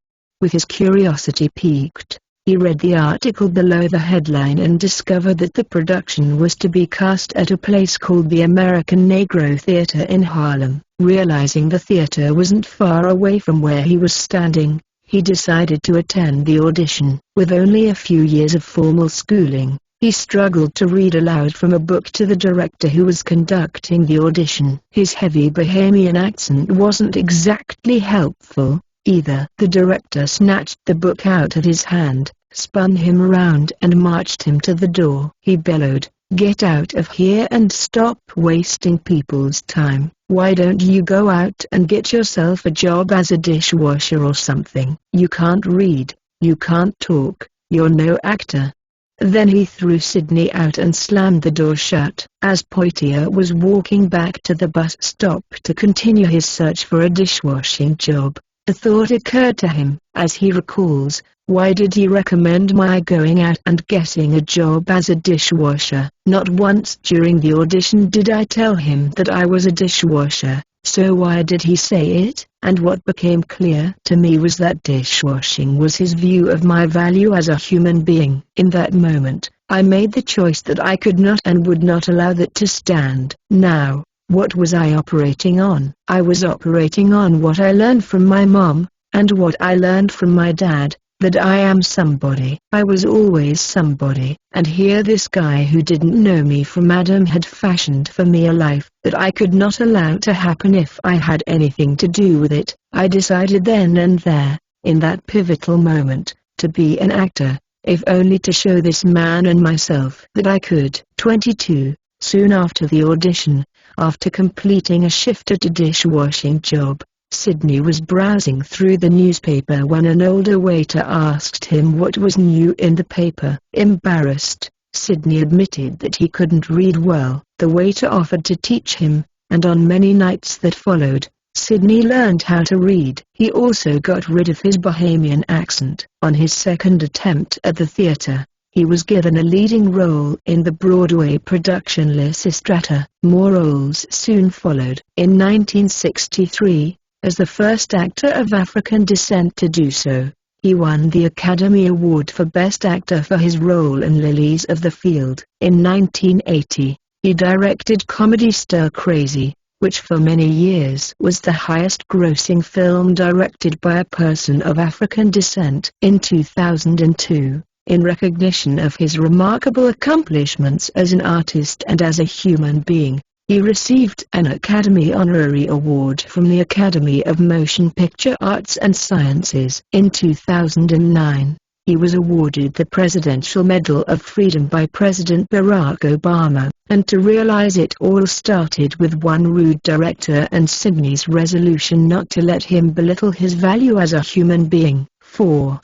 With his curiosity piqued, He read the article below the headline and discovered that the production was to be cast at a place called the American Negro Theater in Harlem. Realizing the theater wasn't far away from where he was standing, he decided to attend the audition. With only a few years of formal schooling, he struggled to read aloud from a book to the director who was conducting the audition. His heavy Bahamian accent wasn't exactly helpful, either. The director snatched the book out of his hand, spun him around and marched him to the door. He bellowed, "Get out of here and stop wasting people's time. Why don't you go out and get yourself a job as a dishwasher or something? You can't read, you can't talk, you're no actor." Then he threw Sydney out and slammed the door shut. As Poitier was walking back to the bus stop to continue his search for a dishwashing job, a thought occurred to him. As he recalls, why did he recommend my going out and getting a job as a dishwasher? Not once during the audition did I tell him that I was a dishwasher, so why did he say it? And what became clear to me was that dishwashing was his view of my value as a human being. In that moment, I made the choice that I could not and would not allow that to stand. Now, what was I operating on? I was operating on what I learned from my mom, and what I learned from my dad, that I am somebody. I was always somebody, and here this guy who didn't know me from Adam had fashioned for me a life that I could not allow to happen if I had anything to do with it. I decided then and there, in that pivotal moment, to be an actor, if only to show this man and myself that I could. 22. Soon after the audition, after completing a shift at a dishwashing job, Sydney was browsing through the newspaper when an older waiter asked him what was new in the paper. Embarrassed, Sydney admitted that he couldn't read well. The waiter offered to teach him, and on many nights that followed, Sydney learned how to read. He also got rid of his Bahamian accent. On his second attempt at the theater, he was given a leading role in the Broadway production Lysistrata. More roles soon followed. In 1963, as the first actor of African descent to do so, he won the Academy Award for Best Actor for his role in Lilies of the Field. In 1980, he directed comedy Stir Crazy, which for many years was the highest-grossing film directed by a person of African descent. In 2002, in recognition of his remarkable accomplishments as an artist and as a human being, he received an Academy Honorary Award from the Academy of Motion Picture Arts and Sciences. In 2009, he was awarded the Presidential Medal of Freedom by President Barack Obama, and to realize it all started with one rude director and Sydney's resolution not to let him belittle his value as a human being. 4.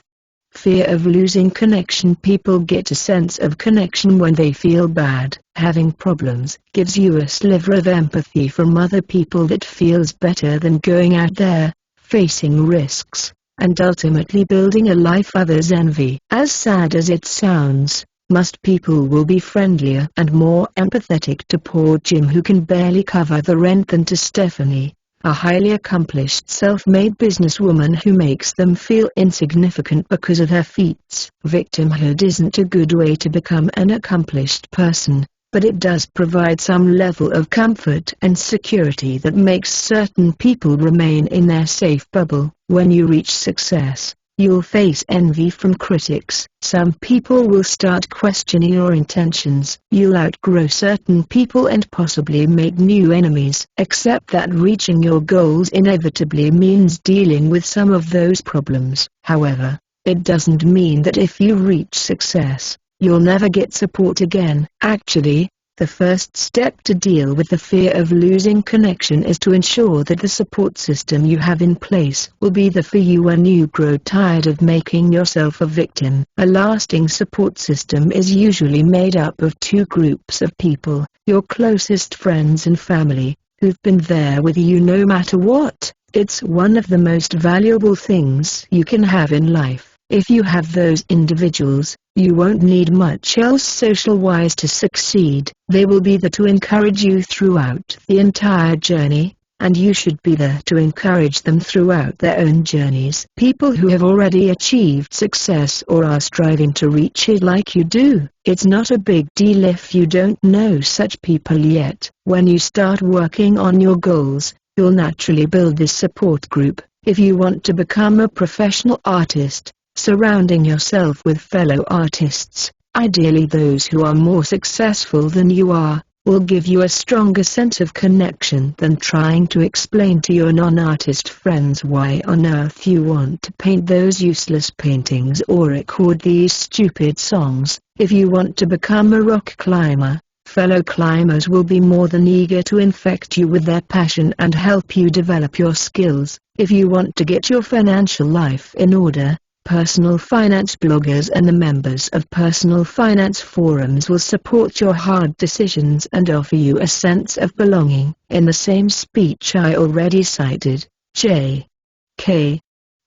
Fear of losing connection. People get a sense of connection when they feel bad. Having problems gives you a sliver of empathy from other people that feels better than going out there, facing risks, and ultimately building a life others envy. As sad as it sounds, most people will be friendlier and more empathetic to poor Jim who can barely cover the rent than to Stephanie, a highly accomplished self-made businesswoman who makes them feel insignificant because of her feats. Victimhood isn't a good way to become an accomplished person, but it does provide some level of comfort and security that makes certain people remain in their safe bubble. When you reach success, you'll face envy from critics. Some people will start questioning your intentions. You'll outgrow certain people and possibly make new enemies. Accept that reaching your goals inevitably means dealing with some of those problems. However, it doesn't mean that if you reach success, you'll never get support again. Actually, the first step to deal with the fear of losing connection is to ensure that the support system you have in place will be there for you when you grow tired of making yourself a victim. A lasting support system is usually made up of two groups of people: your closest friends and family, who've been there with you no matter what. It's one of the most valuable things you can have in life. If you have those individuals, you won't need much else social-wise to succeed. They will be there to encourage you throughout the entire journey, and you should be there to encourage them throughout their own journeys. People who have already achieved success or are striving to reach it like you do, it's not a big deal if you don't know such people yet. When you start working on your goals, you'll naturally build this support group. If you want to become a professional artist, surrounding yourself with fellow artists, ideally those who are more successful than you are, will give you a stronger sense of connection than trying to explain to your non-artist friends why on earth you want to paint those useless paintings or record these stupid songs. If you want to become a rock climber, fellow climbers will be more than eager to infect you with their passion and help you develop your skills. If you want to get your financial life in order, personal finance bloggers and the members of personal finance forums will support your hard decisions and offer you a sense of belonging. In the same speech I already cited, J.K.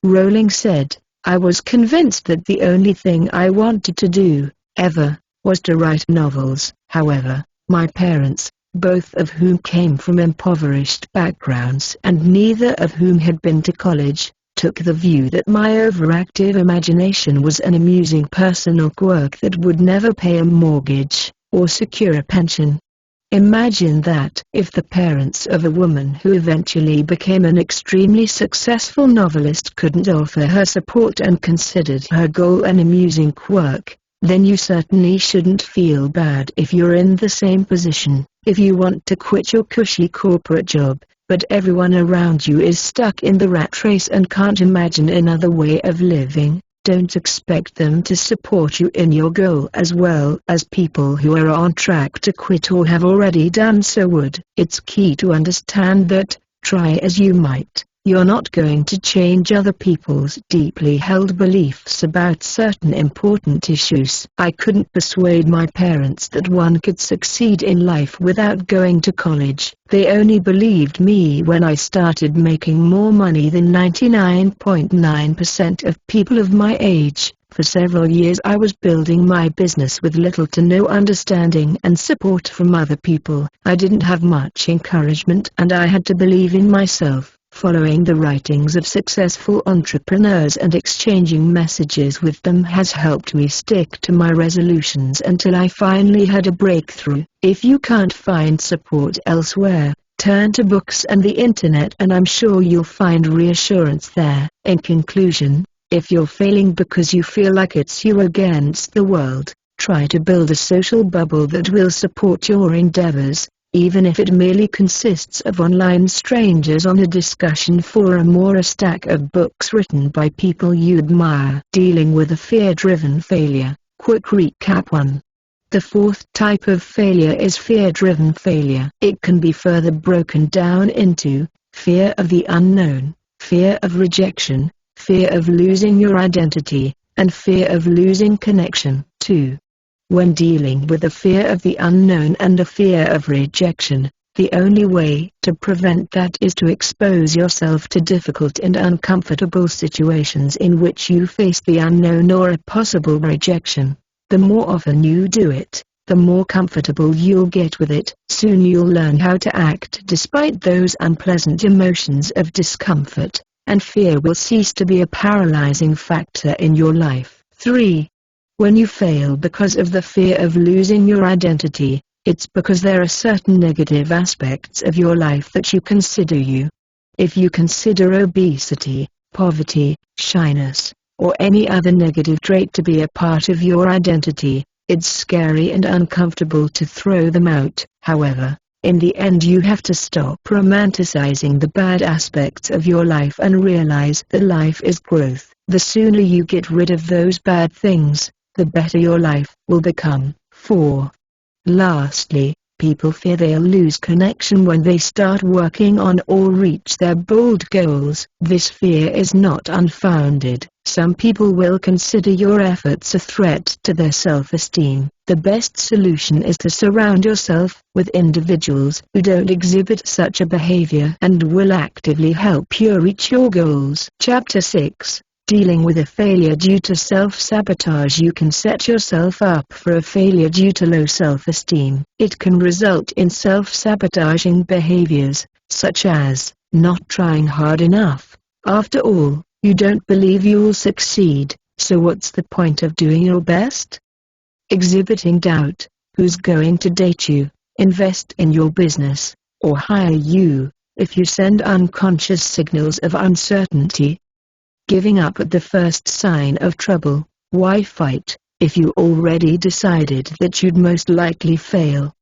Rowling said, "I was convinced that the only thing I wanted to do, ever, was to write novels." However, my parents, both of whom came from impoverished backgrounds and neither of whom had been to college, took the view that my overactive imagination was an amusing personal quirk that would never pay a mortgage, or secure a pension. Imagine that. If the parents of a woman who eventually became an extremely successful novelist couldn't offer her support and considered her goal an amusing quirk, then you certainly shouldn't feel bad if you're in the same position. If you want to quit your cushy corporate job, but everyone around you is stuck in the rat race and can't imagine another way of living, don't expect them to support you in your goal as well as people who are on track to quit or have already done so would. It's key to understand that, try as you might, you're not going to change other people's deeply held beliefs about certain important issues. I couldn't persuade my parents that one could succeed in life without going to college. They only believed me when I started making more money than 99.9% of people of my age. For several years I was building my business with little to no understanding and support from other people. I didn't have much encouragement and I had to believe in myself. Following the writings of successful entrepreneurs and exchanging messages with them has helped me stick to my resolutions until I finally had a breakthrough. If you can't find support elsewhere, turn to books and the internet and I'm sure you'll find reassurance there. In conclusion, if you're failing because you feel like it's you against the world, try to build a social bubble that will support your endeavors, even if it merely consists of online strangers on a discussion forum or a stack of books written by people you admire. Dealing with a fear-driven failure. Quick recap 1. The fourth type of failure is fear-driven failure. It can be further broken down into fear of the unknown, fear of rejection, fear of losing your identity, and fear of losing connection. 2. When dealing with the fear of the unknown and the fear of rejection, the only way to prevent that is to expose yourself to difficult and uncomfortable situations in which you face the unknown or a possible rejection. The more often you do it, the more comfortable you'll get with it. Soon you'll learn how to act despite those unpleasant emotions of discomfort, and fear will cease to be a paralyzing factor in your life. 3. When you fail because of the fear of losing your identity, it's because there are certain negative aspects of your life that you consider you. If you consider obesity, poverty, shyness, or any other negative trait to be a part of your identity, it's scary and uncomfortable to throw them out. However, in the end you have to stop romanticizing the bad aspects of your life and realize that life is growth. The sooner you get rid of those bad things, the better your life will become. 4. Lastly, people fear they'll lose connection when they start working on or reach their bold goals. This fear is not unfounded. Some people will consider your efforts a threat to their self-esteem. The best solution is to surround yourself with individuals who don't exhibit such a behavior and will actively help you reach your goals. Chapter 6. Dealing with a failure due to self-sabotage. You can set yourself up for a failure due to low self-esteem. It can result in self-sabotaging behaviors, such as, not trying hard enough. After all, you don't believe you will succeed, so what's the point of doing your best? Exhibiting doubt, who's going to date you, invest in your business, or hire you, if you send unconscious signals of uncertainty? Giving up at the first sign of trouble, why fight, if you already decided that you'd most likely fail?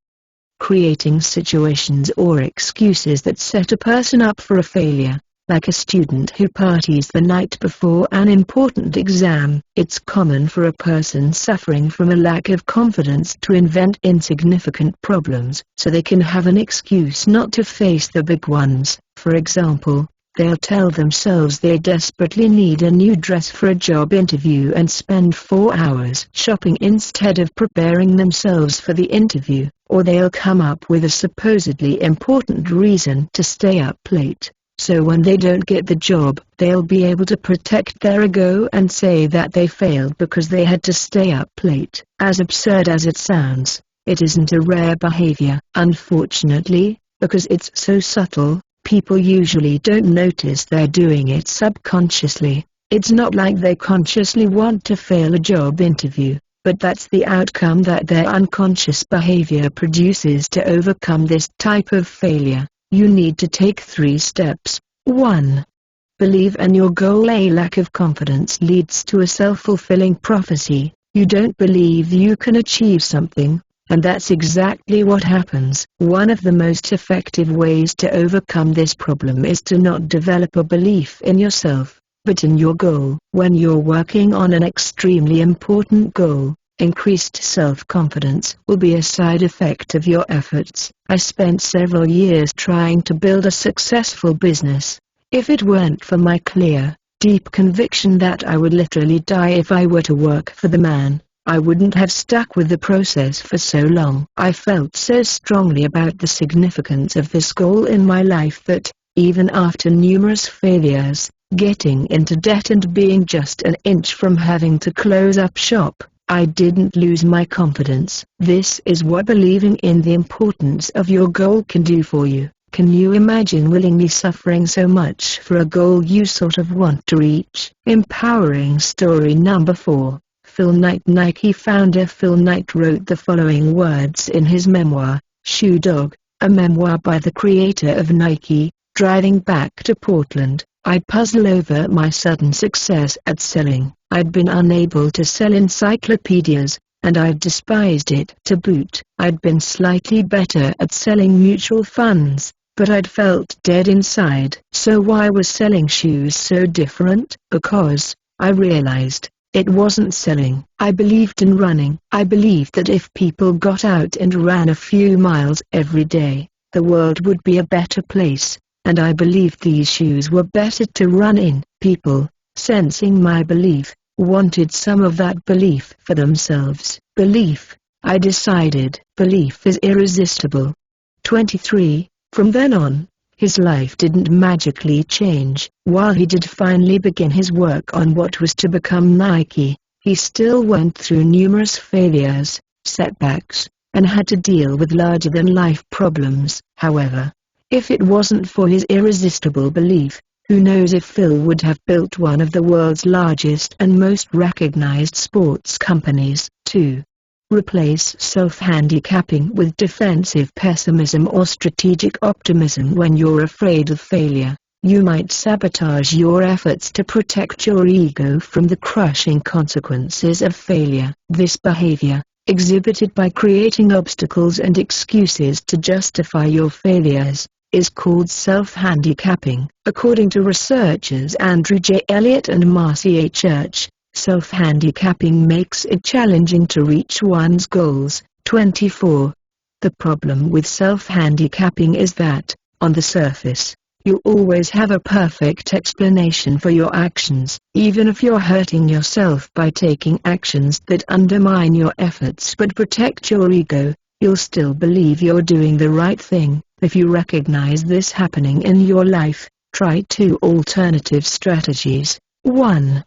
Creating situations or excuses that set a person up for a failure, like a student who parties the night before an important exam. It's common for a person suffering from a lack of confidence to invent insignificant problems so they can have an excuse not to face the big ones. For example, they'll tell themselves they desperately need a new dress for a job interview and spend 4 hours shopping instead of preparing themselves for the interview, or they'll come up with a supposedly important reason to stay up late. So when they don't get the job, they'll be able to protect their ego and say that they failed because they had to stay up late. As absurd as it sounds, it isn't a rare behavior. Unfortunately, because it's so subtle, people usually don't notice they're doing it subconsciously. It's not like they consciously want to fail a job interview, but that's the outcome that their unconscious behavior produces. To overcome this type of failure, you need to take 3 steps. 1. Believe in your goal. A lack of confidence leads to a self-fulfilling prophecy. You don't believe you can achieve something, and that's exactly what happens. One of the most effective ways to overcome this problem is to not develop a belief in yourself, but in your goal. When you're working on an extremely important goal, increased self-confidence will be a side effect of your efforts. I spent several years trying to build a successful business. If it weren't for my clear, deep conviction that I would literally die if I were to work for the man, I wouldn't have stuck with the process for so long. I felt so strongly about the significance of this goal in my life that, even after numerous failures, getting into debt and being just an inch from having to close up shop, I didn't lose my confidence. This is what believing in the importance of your goal can do for you. Can you imagine willingly suffering so much for a goal you sort of want to reach? Empowering story number 4. Phil Knight. Nike founder Phil Knight wrote the following words in his memoir, Shoe Dog, a memoir by the creator of Nike. Driving back to Portland, I'd puzzle over my sudden success at selling. I'd been unable to sell encyclopedias, and I'd despised it to boot. I'd been slightly better at selling mutual funds, but I'd felt dead inside. So why was selling shoes so different? Because, I realized, it wasn't selling. I believed in running. I believed that if people got out and ran a few miles every day, the world would be a better place, and I believed these shoes were better to run in. People, sensing my belief, wanted some of that belief for themselves. Belief, I decided. Belief is irresistible. 23. From then on, his life didn't magically change. While he did finally begin his work on what was to become Nike, he still went through numerous failures, setbacks, and had to deal with larger-than-life problems. However, if it wasn't for his irresistible belief, who knows if Phil would have built one of the world's largest and most recognized sports companies. 2. Replace self-handicapping with defensive pessimism or strategic optimism. When you're afraid of failure, you might sabotage your efforts to protect your ego from the crushing consequences of failure. This behavior, exhibited by creating obstacles and excuses to justify your failures, is called self-handicapping. According to researchers Andrew J. Elliott and Marcy A. Church, self-handicapping makes it challenging to reach one's goals. 24. The problem with self-handicapping is that, on the surface, you always have a perfect explanation for your actions. Even if you're hurting yourself by taking actions that undermine your efforts but protect your ego, you'll still believe you're doing the right thing. If you recognize this happening in your life, try 2 alternative strategies. 1.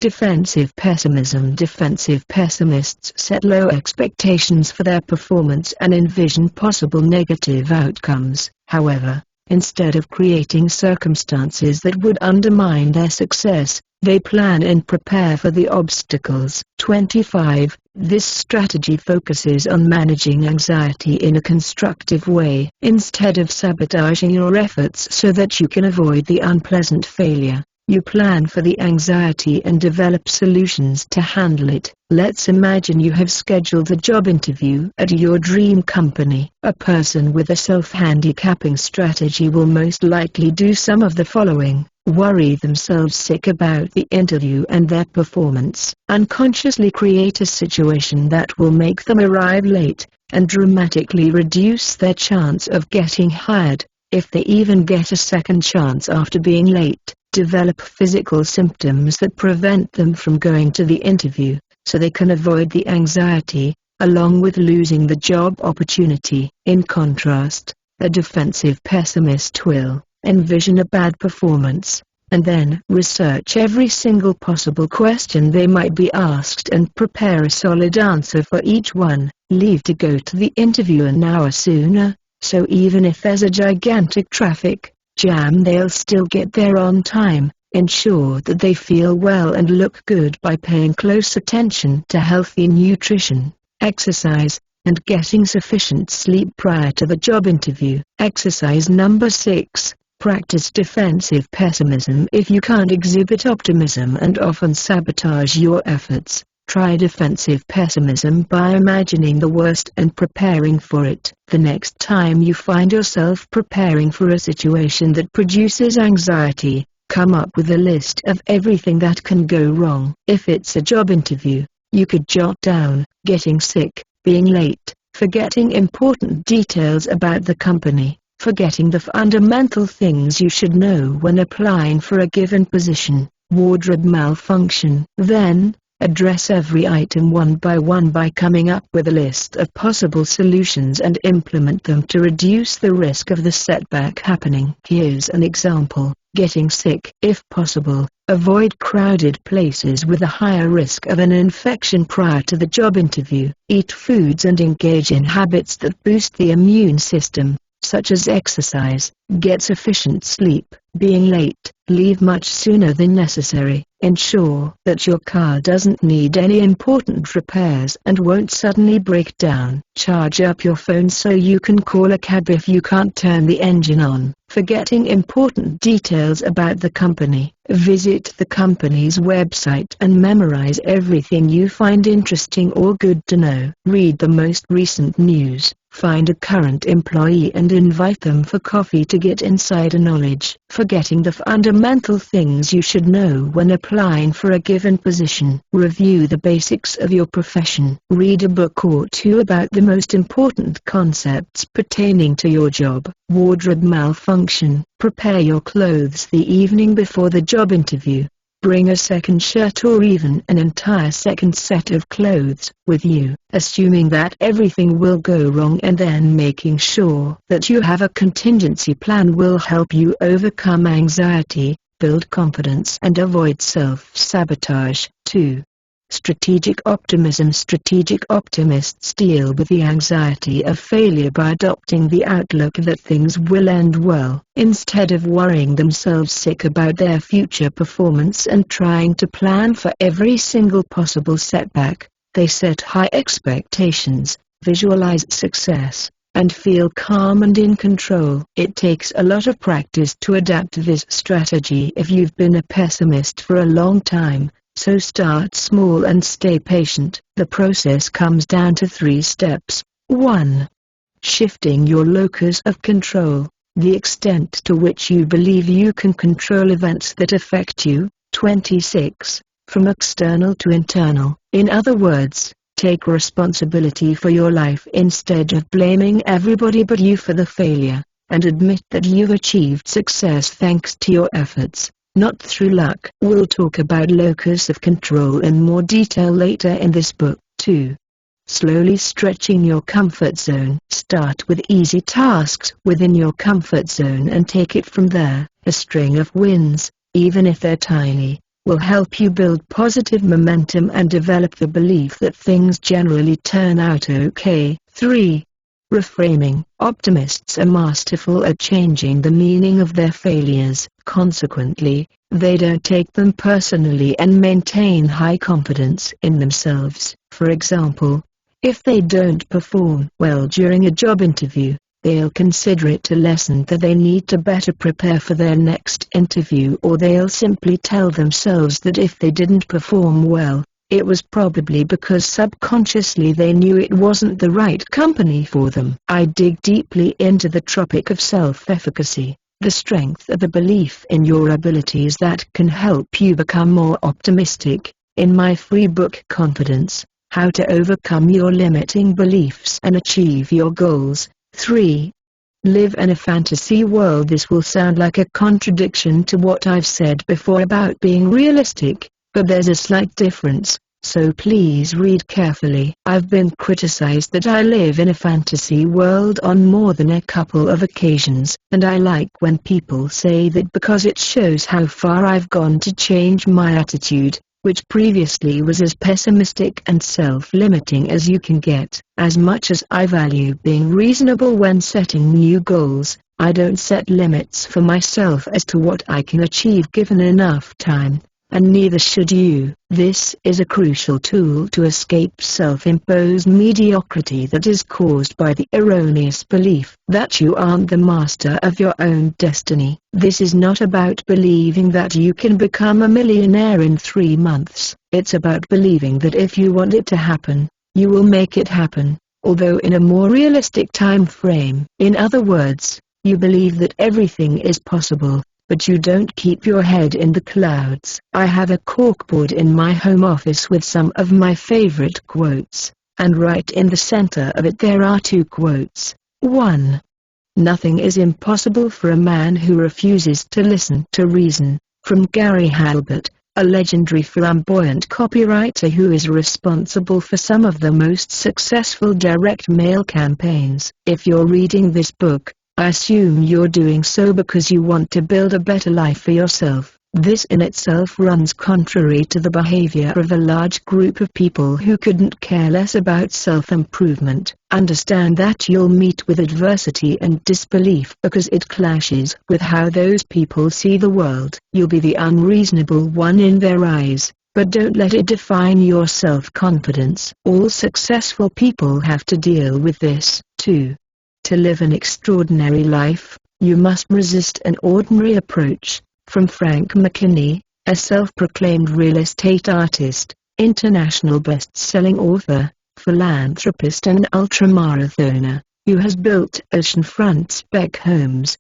Defensive pessimism. Defensive pessimists set low expectations for their performance and envision possible negative outcomes. However, Instead of creating circumstances that would undermine their success, they plan and prepare for the obstacles. 25. This strategy focuses on managing anxiety in a constructive way. Instead of sabotaging your efforts so that you can avoid the unpleasant failure, you plan for the anxiety and develop solutions to handle it. Let's imagine you have scheduled a job interview at your dream company. A person with a self-handicapping strategy will most likely do some of the following: worry themselves sick about the interview and their performance, unconsciously create a situation that will make them arrive late, and dramatically reduce their chance of getting hired, if they even get a second chance after being late. Develop physical symptoms that prevent them from going to the interview, so they can avoid the anxiety, along with losing the job opportunity. In contrast, a defensive pessimist will envision a bad performance, and then research every single possible question they might be asked and prepare a solid answer for each one. Leave to go to the interview an hour sooner, so even if there's a gigantic traffic jam they'll still get there on time. Ensure that they feel well and look good by paying close attention to healthy nutrition, exercise, and getting sufficient sleep prior to the job interview. Exercise number 6. Practice defensive pessimism. If you can't exhibit optimism and often sabotage your efforts, try defensive pessimism by imagining the worst and preparing for it. The next time you find yourself preparing for a situation that produces anxiety, come up with a list of everything that can go wrong. If it's a job interview, you could jot down: getting sick, being late, forgetting important details about the company, forgetting the fundamental things you should know when applying for a given position, wardrobe malfunction. Then, address every item one by coming up with a list of possible solutions and implement them to reduce the risk of the setback happening. Here's an example: getting sick. If possible, avoid crowded places with a higher risk of an infection prior to the job interview. Eat foods and engage in habits that boost the immune system, such as exercise. Get sufficient sleep. Being late, leave much sooner than necessary. Ensure that your car doesn't need any important repairs and won't suddenly break down. Charge up your phone so you can call a cab if you can't turn the engine on. Forgetting important details about the company. Visit the company's website and memorize everything you find interesting or good to know. Read the most recent news. Find a current employee and invite them for coffee to get insider knowledge. Forgetting the fundamental things you should know when applying for a given position. Review the basics of your profession. Read a book or two about the most important concepts pertaining to your job. Wardrobe malfunction. Prepare your clothes the evening before the job interview. Bring a second shirt or even an entire second set of clothes with you, assuming that everything will go wrong, and then making sure that you have a contingency plan will help you overcome anxiety, build confidence and avoid self-sabotage. 2. Strategic optimism. Strategic optimists deal with the anxiety of failure by adopting the outlook that things will end well. Instead of worrying themselves sick about their future performance and trying to plan for every single possible setback, they set high expectations, visualize success, and feel calm and in control. It takes a lot of practice to adapt this strategy if you've been a pessimist for a long time. So start small and stay patient. The process comes down to 3 steps. 1. Shifting your locus of control, the extent to which you believe you can control events that affect you. 26. From external to internal. In other words, take responsibility for your life instead of blaming everybody but you for the failure, and admit that you've achieved success thanks to your efforts, not through luck. We'll talk about locus of control in more detail later in this book. 2. Slowly stretching your comfort zone. Start with easy tasks within your comfort zone and take it from there. A string of wins, even if they're tiny, will help you build positive momentum and develop the belief that things generally turn out okay. 3. Reframing. Optimists are masterful at changing the meaning of their failures. Consequently, they don't take them personally and maintain high confidence in themselves. For example, if they don't perform well during a job interview, they'll consider it a lesson that they need to better prepare for their next interview, or they'll simply tell themselves that if they didn't perform well, it was probably because subconsciously they knew it wasn't the right company for them. I dig deeply into the topic of self-efficacy, the strength of the belief in your abilities that can help you become more optimistic, in my free book Confidence, How to Overcome Your Limiting Beliefs and Achieve Your Goals. 3. Live in a fantasy world. This will sound like a contradiction to what I've said before about being realistic, but there's a slight difference, so please read carefully. I've been criticized that I live in a fantasy world on more than a couple of occasions, and I like when people say that because it shows how far I've gone to change my attitude, which previously was as pessimistic and self-limiting as you can get. As much as I value being reasonable when setting new goals, I don't set limits for myself as to what I can achieve given enough time, and neither should you. This is a crucial tool to escape self-imposed mediocrity that is caused by the erroneous belief that you aren't the master of your own destiny. This is not about believing that you can become a millionaire in 3 months. It's about believing that if you want it to happen, you will make it happen, although in a more realistic time frame. In other words, you believe that everything is possible, but you don't keep your head in the clouds. I have a corkboard in my home office with some of my favorite quotes, and right in the center of it there are 2 quotes. 1. Nothing is impossible for a man who refuses to listen to reason, from Gary Halbert, a legendary flamboyant copywriter who is responsible for some of the most successful direct mail campaigns. If you're reading this book, I assume you're doing so because you want to build a better life for yourself. This in itself runs contrary to the behavior of a large group of people who couldn't care less about self-improvement. Understand that you'll meet with adversity and disbelief because it clashes with how those people see the world. You'll be the unreasonable one in their eyes, but don't let it define your self-confidence. All successful people have to deal with this, too. To live an extraordinary life, you must resist an ordinary approach. From Frank McKinney, a self-proclaimed real estate artist, international best-selling author, philanthropist and ultramarathoner, who has built oceanfront spec homes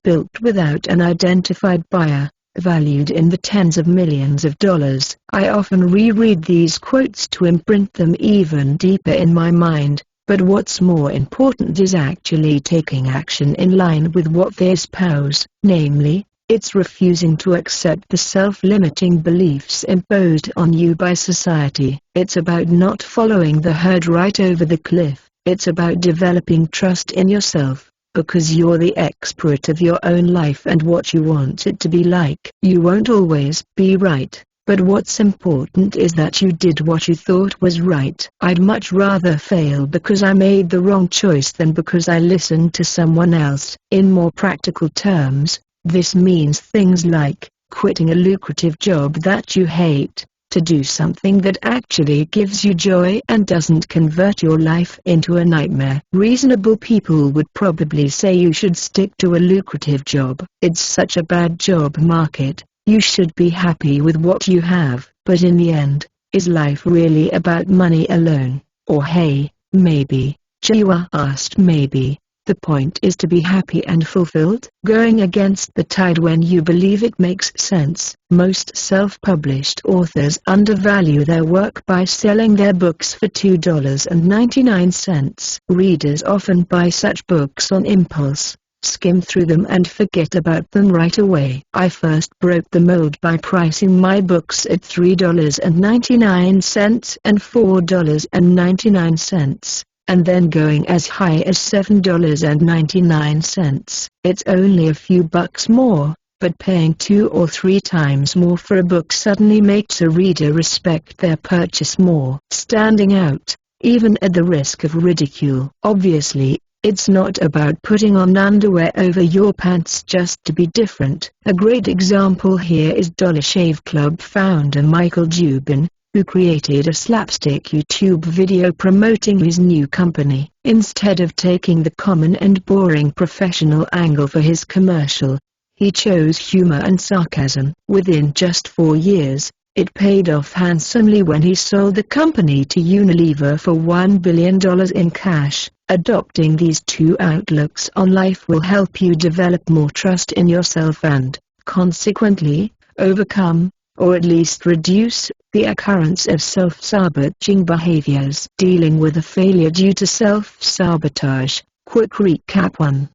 built without an identified buyer, valued in the tens of millions of dollars. I often reread these quotes to imprint them even deeper in my mind. But what's more important is actually taking action in line with what they espouse, namely, it's refusing to accept the self-limiting beliefs imposed on you by society. It's about not following the herd right over the cliff. It's about developing trust in yourself, because you're the expert of your own life and what you want it to be like. You won't always be right, but what's important is that you did what you thought was right. I'd much rather fail because I made the wrong choice than because I listened to someone else. In more practical terms, this means things like quitting a lucrative job that you hate, to do something that actually gives you joy and doesn't convert your life into a nightmare. Reasonable people would probably say you should stick to a lucrative job. It's such a bad job market. You should be happy with what you have. But in the end, is life really about money alone? Or hey, maybe, Jiwa asked maybe, the point is to be happy and fulfilled? Going against the tide when you believe it makes sense. Most self-published authors undervalue their work by selling their books for $2.99. Readers often buy such books on impulse, skim through them and forget about them right away. I first broke the mold by pricing my books at $3.99 and $4.99, and then going as high as $7.99. It's only a few bucks more, but paying 2 or 3 times more for a book suddenly makes a reader respect their purchase more. Standing out, even at the risk of ridicule. Obviously, it's not about putting on underwear over your pants just to be different. A great example here is Dollar Shave Club founder Michael Dubin, who created a slapstick YouTube video promoting his new company. Instead of taking the common and boring professional angle for his commercial, he chose humor and sarcasm. Within just 4 years, it paid off handsomely when he sold the company to Unilever for $1 billion in cash. Adopting these two outlooks on life will help you develop more trust in yourself and, consequently, overcome, or at least reduce, the occurrence of self-sabotaging behaviors. Dealing with a failure due to self-sabotage. Quick recap 1.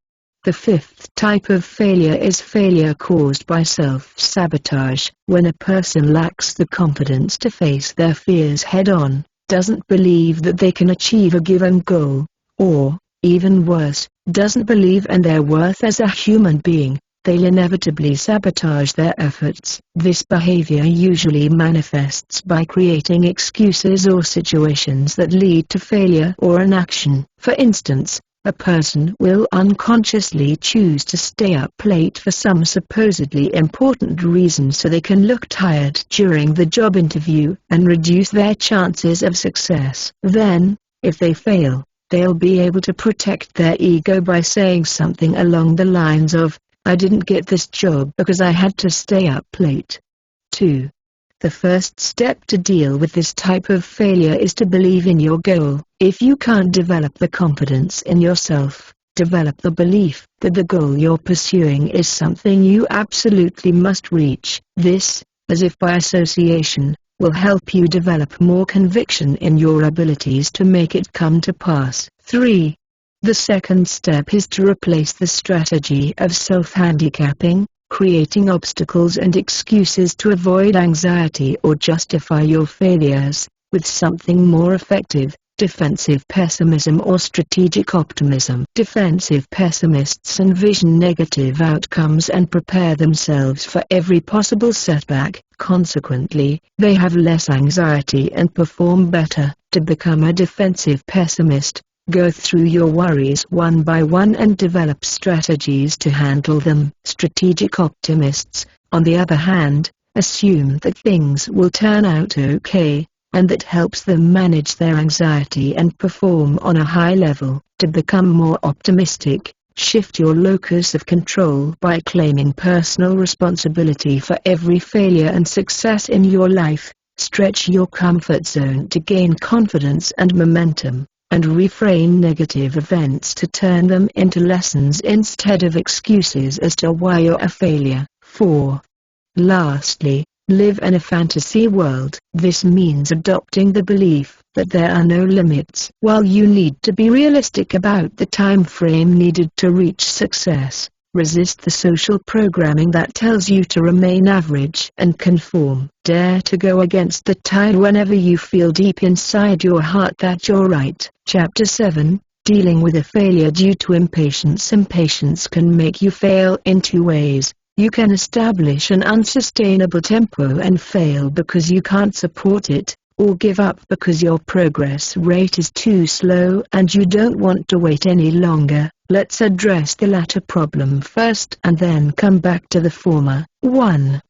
The fifth type of failure is failure caused by self-sabotage. When a person lacks the confidence to face their fears head-on, doesn't believe that they can achieve a given goal, or, even worse, doesn't believe in their worth as a human being, they'll inevitably sabotage their efforts. This behavior usually manifests by creating excuses or situations that lead to failure or inaction. For instance, a person will unconsciously choose to stay up late for some supposedly important reason so they can look tired during the job interview and reduce their chances of success. Then, if they fail, they'll be able to protect their ego by saying something along the lines of, "I didn't get this job because I had to stay up late." 2. The first step to deal with this type of failure is to believe in your goal. If you can't develop the confidence in yourself, develop the belief that the goal you're pursuing is something you absolutely must reach. This, as if by association, will help you develop more conviction in your abilities to make it come to pass. 3. The second step is to replace the strategy of self-handicapping, creating obstacles and excuses to avoid anxiety or justify your failures, with something more effective: defensive pessimism or strategic optimism. Defensive pessimists envision negative outcomes and prepare themselves for every possible setback. Consequently, they have less anxiety and perform better. To become a defensive pessimist, go through your worries one by one and develop strategies to handle them. Strategic optimists, on the other hand, assume that things will turn out okay, and that helps them manage their anxiety and perform on a high level. To become more optimistic, shift your locus of control by claiming personal responsibility for every failure and success in your life. Stretch your comfort zone to gain confidence and momentum, and reframe negative events to turn them into lessons instead of excuses as to why you're a failure. 4. Lastly, live in a fantasy world. This means adopting the belief that there are no limits. While you need to be realistic about the time frame needed to reach success, resist the social programming that tells you to remain average and conform. Dare to go against the tide whenever you feel deep inside your heart that you're right. Chapter 7, Dealing with a Failure Due to Impatience. Impatience can make you fail in two ways. You can establish an unsustainable tempo and fail because you can't support it, or give up because your progress rate is too slow and you don't want to wait any longer. Let's address the latter problem first and then come back to the former. 1.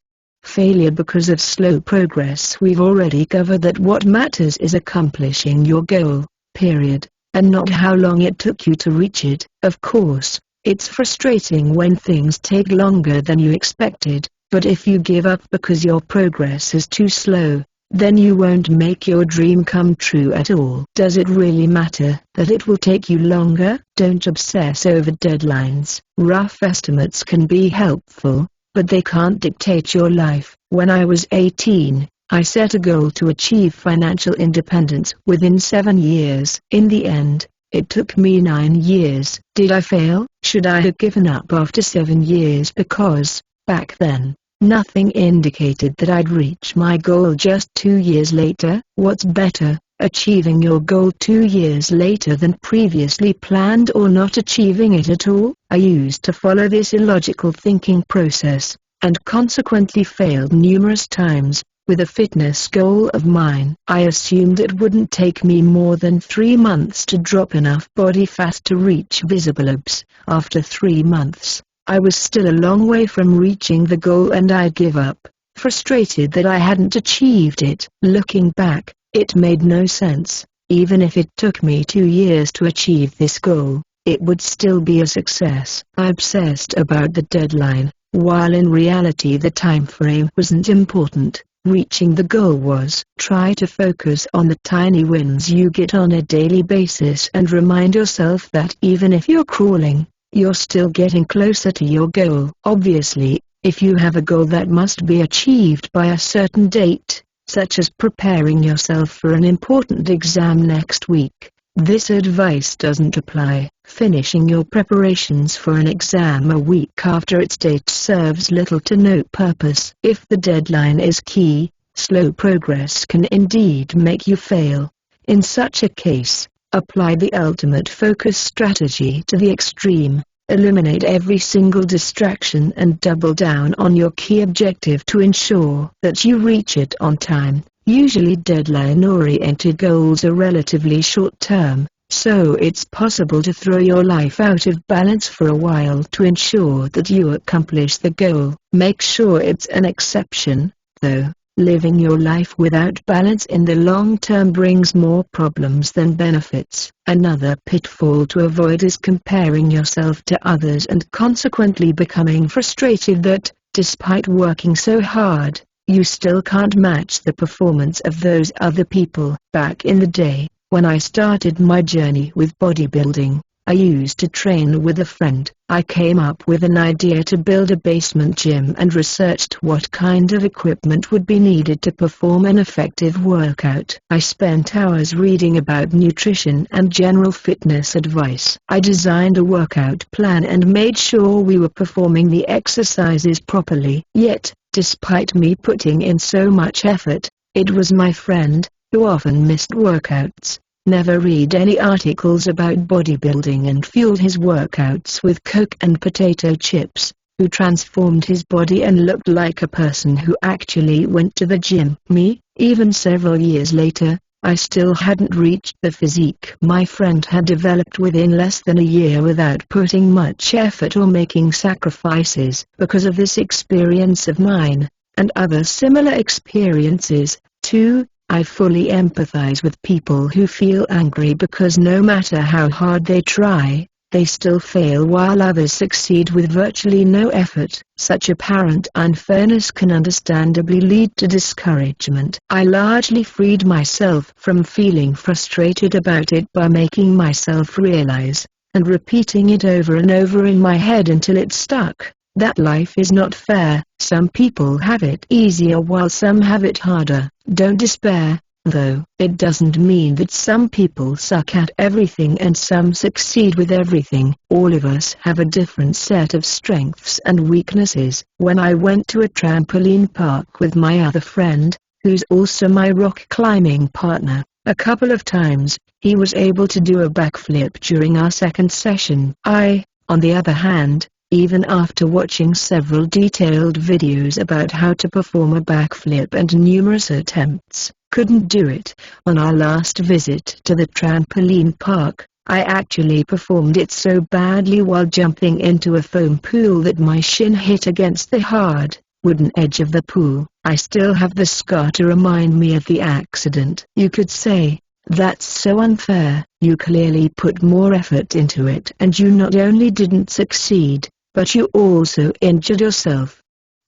Failure because of slow progress. We've already covered that what matters is accomplishing your goal, period, and not how long it took you to reach it. Of course, it's frustrating when things take longer than you expected, but if you give up because your progress is too slow, then you won't make your dream come true at all. Does it really matter that it will take you longer? Don't obsess over deadlines. Rough estimates can be helpful, but they can't dictate your life. When I was 18, I set a goal to achieve financial independence within 7 years. In the end, it took me 9 years. Did I fail? Should I have given up after 7 years because, back then, nothing indicated that I'd reach my goal just 2 years later? What's better, achieving your goal 2 years later than previously planned, or not achieving it at all? I used to follow this illogical thinking process, and consequently failed numerous times, with a fitness goal of mine. I assumed it wouldn't take me more than 3 months to drop enough body fat to reach visible abs. After 3 months, I was still a long way from reaching the goal and I'd give up, frustrated that I hadn't achieved it. Looking back, it made no sense. Even if it took me 2 years to achieve this goal, it would still be a success. I obsessed about the deadline, while in reality the time frame wasn't important. Reaching the goal was. Try to focus on the tiny wins you get on a daily basis and remind yourself that even if you're crawling, you're still getting closer to your goal. Obviously, if you have a goal that must be achieved by a certain date, such as preparing yourself for an important exam next week, this advice doesn't apply. Finishing your preparations for an exam a week after its date serves little to no purpose. If the deadline is key, slow progress can indeed make you fail. In such a case, apply the ultimate focus strategy to the extreme. Eliminate every single distraction and double down on your key objective to ensure that you reach it on time. Usually deadline-oriented goals are relatively short-term, so it's possible to throw your life out of balance for a while to ensure that you accomplish the goal. Make sure it's an exception, though. Living your life without balance in the long term brings more problems than benefits. Another pitfall to avoid is comparing yourself to others and consequently becoming frustrated that, despite working so hard, you still can't match the performance of those other people. Back in the day, when I started my journey with bodybuilding, I used to train with a friend. I came up with an idea to build a basement gym and researched what kind of equipment would be needed to perform an effective workout. I spent hours reading about nutrition and general fitness advice. I designed a workout plan and made sure we were performing the exercises properly. Yet, despite me putting in so much effort, it was my friend, who often missed workouts, never read any articles about bodybuilding and fueled his workouts with Coke and potato chips, who transformed his body and looked like a person who actually went to the gym. Me, even several years later, I still hadn't reached the physique my friend had developed within less than a year without putting much effort or making sacrifices. Because of this experience of mine, and other similar experiences, too, I fully empathize with people who feel angry because no matter how hard they try, they still fail while others succeed with virtually no effort. Such apparent unfairness can understandably lead to discouragement. I largely freed myself from feeling frustrated about it by making myself realize, and repeating it over and over in my head until it stuck, that life is not fair. Some people have it easier while some have it harder. Don't despair, though. It doesn't mean that some people suck at everything and some succeed with everything. All of us have a different set of strengths and weaknesses. When I went to a trampoline park with my other friend, who's also my rock climbing partner, a couple of times, he was able to do a backflip during our second session. I, on the other hand, even after watching several detailed videos about how to perform a backflip and numerous attempts, couldn't do it. On our last visit to the trampoline park, I actually performed it so badly while jumping into a foam pool that my shin hit against the hard, wooden edge of the pool. I still have the scar to remind me of the accident. You could say, "That's so unfair." You clearly put more effort into it and you not only didn't succeed, but you also injured yourself.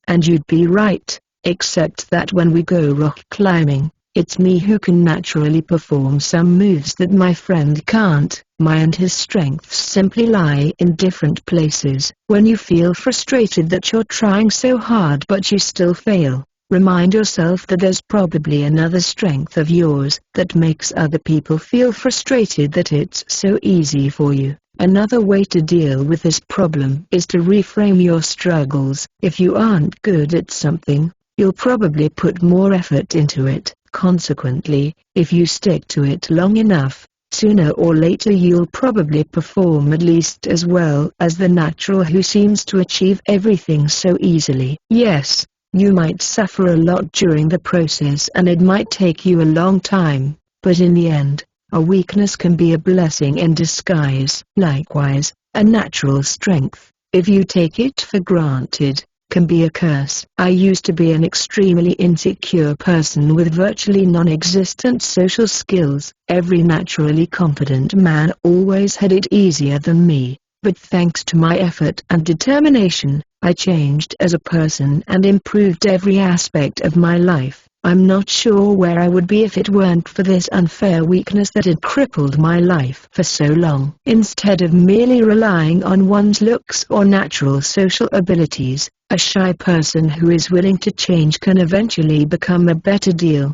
And you'd be right, except that when we go rock climbing, it's me who can naturally perform some moves that my friend can't. My and his strengths simply lie in different places. When you feel frustrated that you're trying so hard but you still fail, remind yourself that there's probably another strength of yours that makes other people feel frustrated that it's so easy for you. Another way to deal with this problem is to reframe your struggles. If you aren't good at something, you'll probably put more effort into it. Consequently, if you stick to it long enough, sooner or later you'll probably perform at least as well as the natural who seems to achieve everything so easily. Yes, You might suffer a lot during the process and it might take you a long time, but in the end, a weakness can be a blessing in disguise. Likewise, a natural strength, if you take it for granted, can be a curse. I used to be an extremely insecure person with virtually non-existent social skills. Every naturally confident man always had it easier than me, but thanks to my effort and determination, I changed as a person and improved every aspect of my life. I'm not sure where I would be if it weren't for this unfair weakness that had crippled my life for so long. Instead of merely relying on one's looks or natural social abilities, a shy person who is willing to change can eventually become a better deal.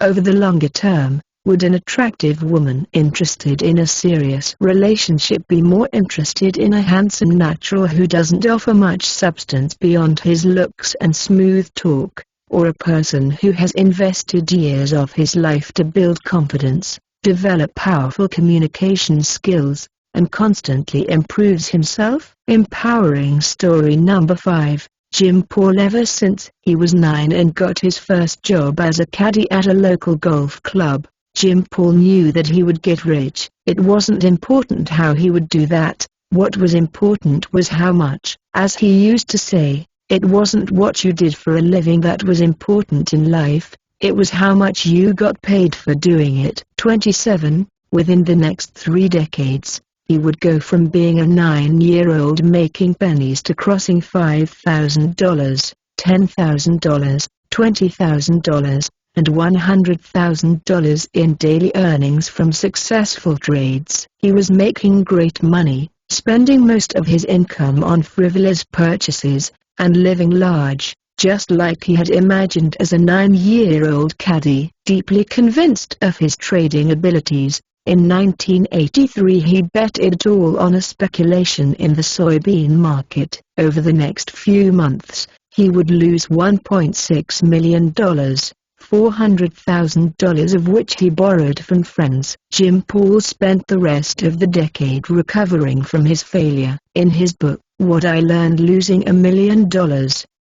Over the longer term, would an attractive woman interested in a serious relationship be more interested in a handsome natural who doesn't offer much substance beyond his looks and smooth talk, or a person who has invested years of his life to build confidence, develop powerful communication skills, and constantly improves himself? Empowering story number 5. Jim Paul. Ever since he was 9 and got his first job as a caddy at a local golf club, Jim Paul knew that he would get rich. It wasn't important how he would do that, what was important was how much. As he used to say, it wasn't what you did for a living that was important in life, it was how much you got paid for doing it. 27. Within the next 3 decades, he would go from being a 9-year-old making pennies to crossing $5,000, $10,000, $20,000, and $100,000 in daily earnings from successful trades. He was making great money, spending most of his income on frivolous purchases, and living large, just like he had imagined as a 9-year-old caddy. Deeply convinced of his trading abilities, in 1983 he bet it all on a speculation in the soybean market. Over the next few months, he would lose $1.6 million, $400,000 of which he borrowed from friends. Jim Paul spent the rest of the decade recovering from his failure. In his book, What I Learned Losing $1 Million,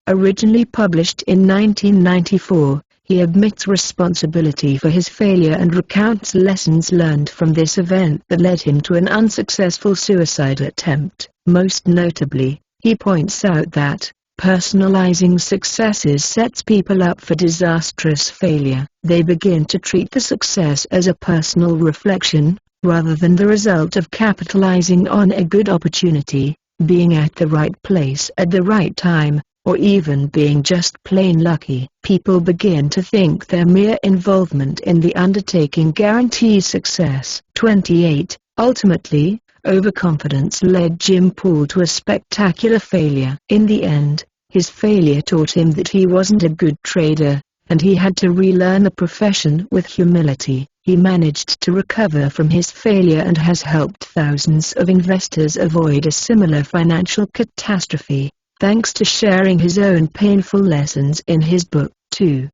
originally published in 1994, he admits responsibility for his failure and recounts lessons learned from this event that led him to an unsuccessful suicide attempt. Most notably, he points out that personalizing successes sets people up for disastrous failure. They begin to treat the success as a personal reflection, rather than the result of capitalizing on a good opportunity, being at the right place at the right time, or even being just plain lucky. People begin to think their mere involvement in the undertaking guarantees success. 28. Ultimately, overconfidence led Jim Paul to a spectacular failure. In the end, his failure taught him that he wasn't a good trader, and he had to relearn the profession with humility. He managed to recover from his failure and has helped thousands of investors avoid a similar financial catastrophe, thanks to sharing his own painful lessons in his book. 2.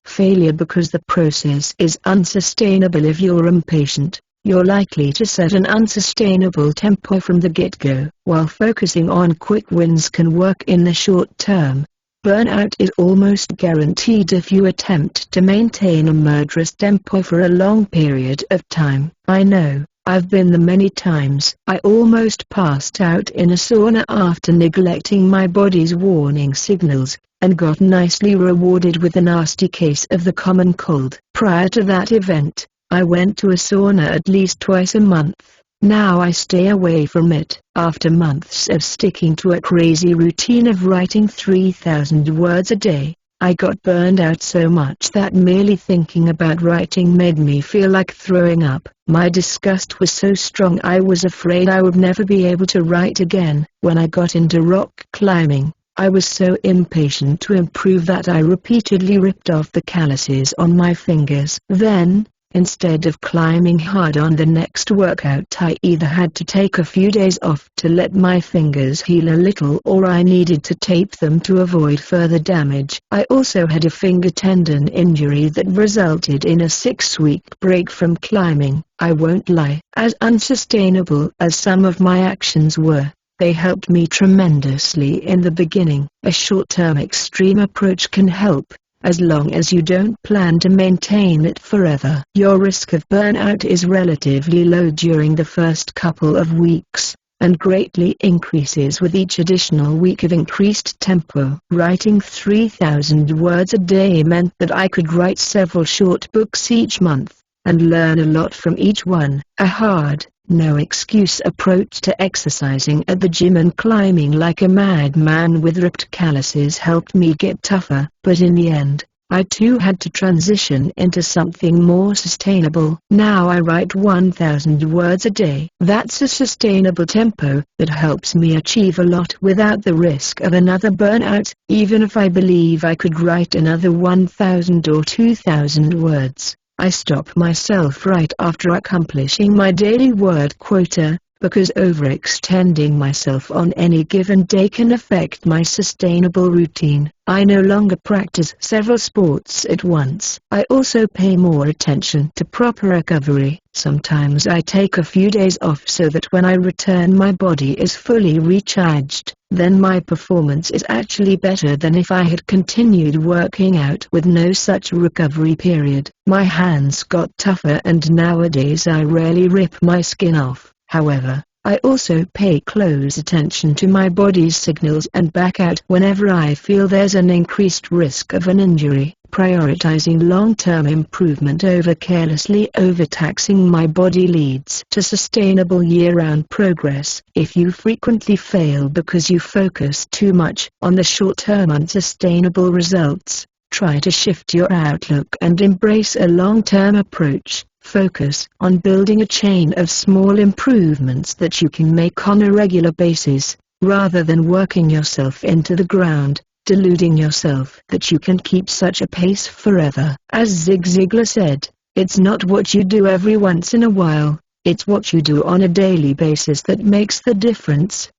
Failure. Because the process is unsustainable. If you're impatient, you're likely to set an unsustainable tempo from the get-go. While focusing on quick wins can work in the short term, burnout is almost guaranteed if you attempt to maintain a murderous tempo for a long period of time. I know, I've been there many times. I almost passed out in a sauna after neglecting my body's warning signals, and got nicely rewarded with a nasty case of the common cold. Prior to that event, I went to a sauna at least twice a month. Now I stay away from it. After months of sticking to a crazy routine of writing 3,000 words a day, I got burned out so much that merely thinking about writing made me feel like throwing up. My disgust was so strong I was afraid I would never be able to write again. When I got into rock climbing, I was so impatient to improve that I repeatedly ripped off the calluses on my fingers. Then, instead of climbing hard on the next workout, I either had to take a few days off to let my fingers heal a little, or I needed to tape them to avoid further damage. I also had a finger tendon injury that resulted in a 6-week break from climbing. I won't lie, as unsustainable as some of my actions were, They helped me tremendously in the beginning. A short-term extreme approach can help, as long as you don't plan to maintain it forever. Your risk of burnout is relatively low during the first couple of weeks, and greatly increases with each additional week of increased tempo. Writing 3,000 words a day meant that I could write several short books each month, and learn a lot from each one. A hard, no-excuse approach to exercising at the gym and climbing like a madman with ripped calluses helped me get tougher. But in the end, I too had to transition into something more sustainable. Now I write 1,000 words a day. That's a sustainable tempo that helps me achieve a lot without the risk of another burnout. Even if I believe I could write another 1,000 or 2,000 words, I stop myself right after accomplishing my daily word quota, because overextending myself on any given day can affect my sustainable routine. I no longer practice several sports at once. I also pay more attention to proper recovery. Sometimes I take a few days off so that when I return my body is fully recharged. Then my performance is actually better than if I had continued working out with no such recovery period. My hands got tougher and nowadays I rarely rip my skin off. However, I also pay close attention to my body's signals and back out whenever I feel there's an increased risk of an injury. Prioritizing long-term improvement over carelessly overtaxing my body leads to sustainable year-round progress. If you frequently fail because you focus too much on the short-term unsustainable results, try to shift your outlook and embrace a long-term approach. Focus on building a chain of small improvements that you can make on a regular basis, rather than working yourself into the ground, deluding yourself that you can keep such a pace forever. As Zig Ziglar said, it's not what you do every once in a while, it's what you do on a daily basis that makes the difference.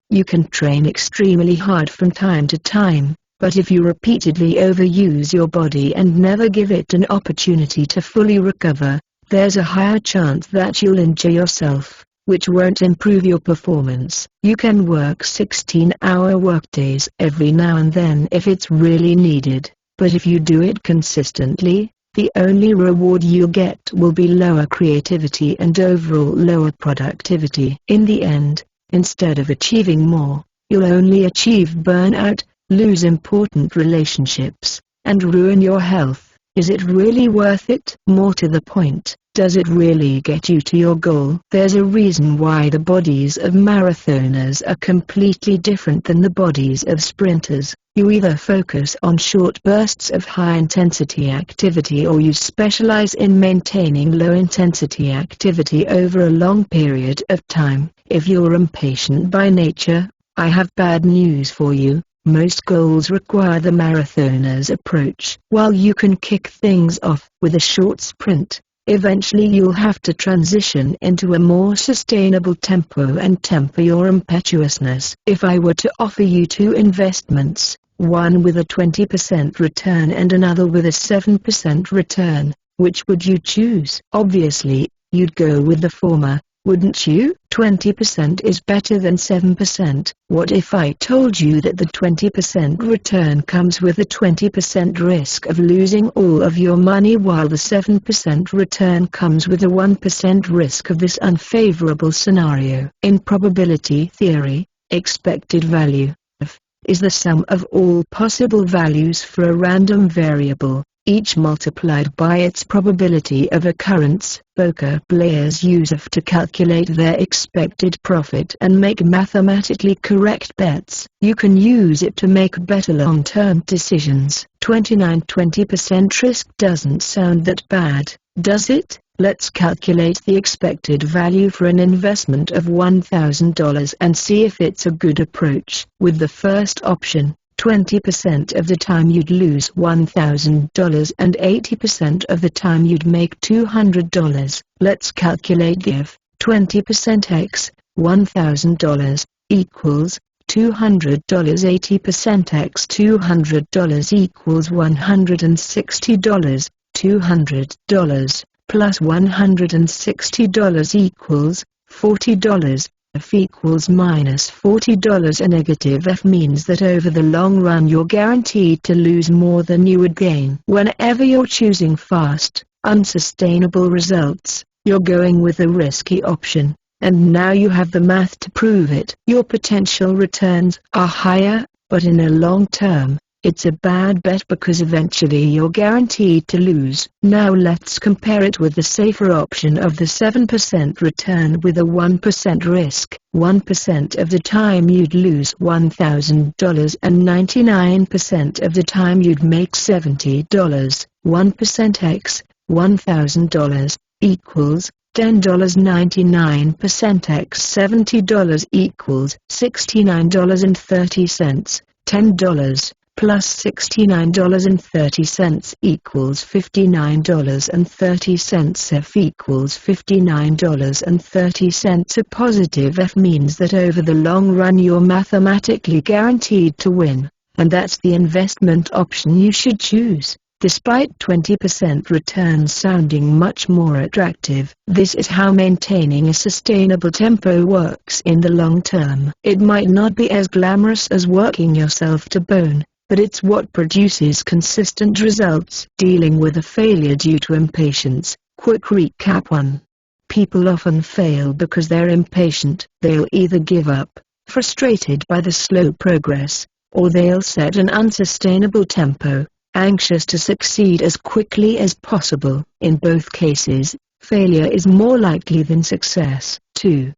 You can train extremely hard from time to time, but if you repeatedly overuse your body and never give it an opportunity to fully recover, there's a higher chance that you'll injure yourself, which won't improve your performance. You can work 16-hour workdays every now and then if it's really needed, but if you do it consistently, the only reward you'll get will be lower creativity and overall lower productivity. In the end, instead of achieving more, you'll only achieve burnout, lose important relationships, and ruin your health. Is it really worth it? More to the point, does it really get you to your goal? There's a reason why the bodies of marathoners are completely different than the bodies of sprinters. You either focus on short bursts of high-intensity activity or you specialize in maintaining low-intensity activity over a long period of time. If you're impatient by nature, I have bad news for you. Most goals require the marathoner's approach. While you can kick things off with a short sprint, eventually you'll have to transition into a more sustainable tempo and temper your impetuousness. If I were to offer you two investments, one with a 20% return and another with a 7% return, which would you choose? Obviously, you'd go with the former, wouldn't you? 20% is better than 7%. What if I told you that the 20% return comes with a 20% risk of losing all of your money while the 7% return comes with a 1% risk of this unfavorable scenario? In probability theory, expected value f is the sum of all possible values for a random variable, each multiplied by its probability of occurrence. Poker players use f to calculate their expected profit and make mathematically correct bets. You can use it to make better long-term decisions. 20% risk doesn't sound that bad, does it? Let's calculate the expected value for an investment of $1,000 and see if it's a good approach. With the first option, 20% of the time you'd lose $1,000 and 80% of the time you'd make $200. Let's calculate the if 20% x $1,000 equals $200. 80% x $200 equals $160. $200 plus $160 equals $40. F equals -$40. A negative F means that over the long run you're guaranteed to lose more than you would gain. Whenever you're choosing fast, unsustainable results, you're going with a risky option, and now you have the math to prove it. Your potential returns are higher, but in a long term, it's a bad bet because eventually you're guaranteed to lose. Now let's compare it with the safer option of the 7% return with a 1% risk. 1% of the time you'd lose $1,000 and 99% of the time you'd make $70. 1% x $1,000 equals $10. 99% x $70 equals $69.30. $10 plus $69.30 equals $59.30. F equals $59.30. A positive F means that over the long run you're mathematically guaranteed to win, and that's the investment option you should choose. Despite 20% returns sounding much more attractive, this is how maintaining a sustainable tempo works in the long term. It might not be as glamorous as working yourself to bone, but it's what produces consistent results. Dealing with a failure due to impatience. Quick recap 1. People often fail because they're impatient. They'll either give up, frustrated by the slow progress, or they'll set an unsustainable tempo, anxious to succeed as quickly as possible. In both cases, failure is more likely than success. 2.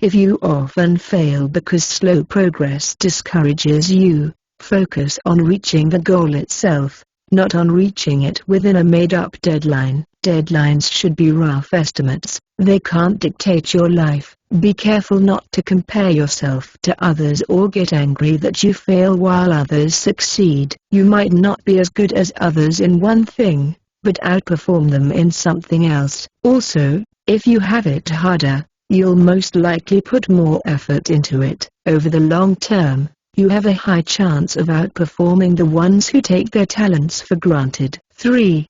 If you often fail because slow progress discourages you, focus on reaching the goal itself, not on reaching it within a made-up deadline. Deadlines should be rough estimates, they can't dictate your life. Be careful not to compare yourself to others or get angry that you fail while others succeed. You might not be as good as others in one thing, but outperform them in something else. Also, if you have it harder, you'll most likely put more effort into it. Over the long term, you have a high chance of outperforming the ones who take their talents for granted. 3.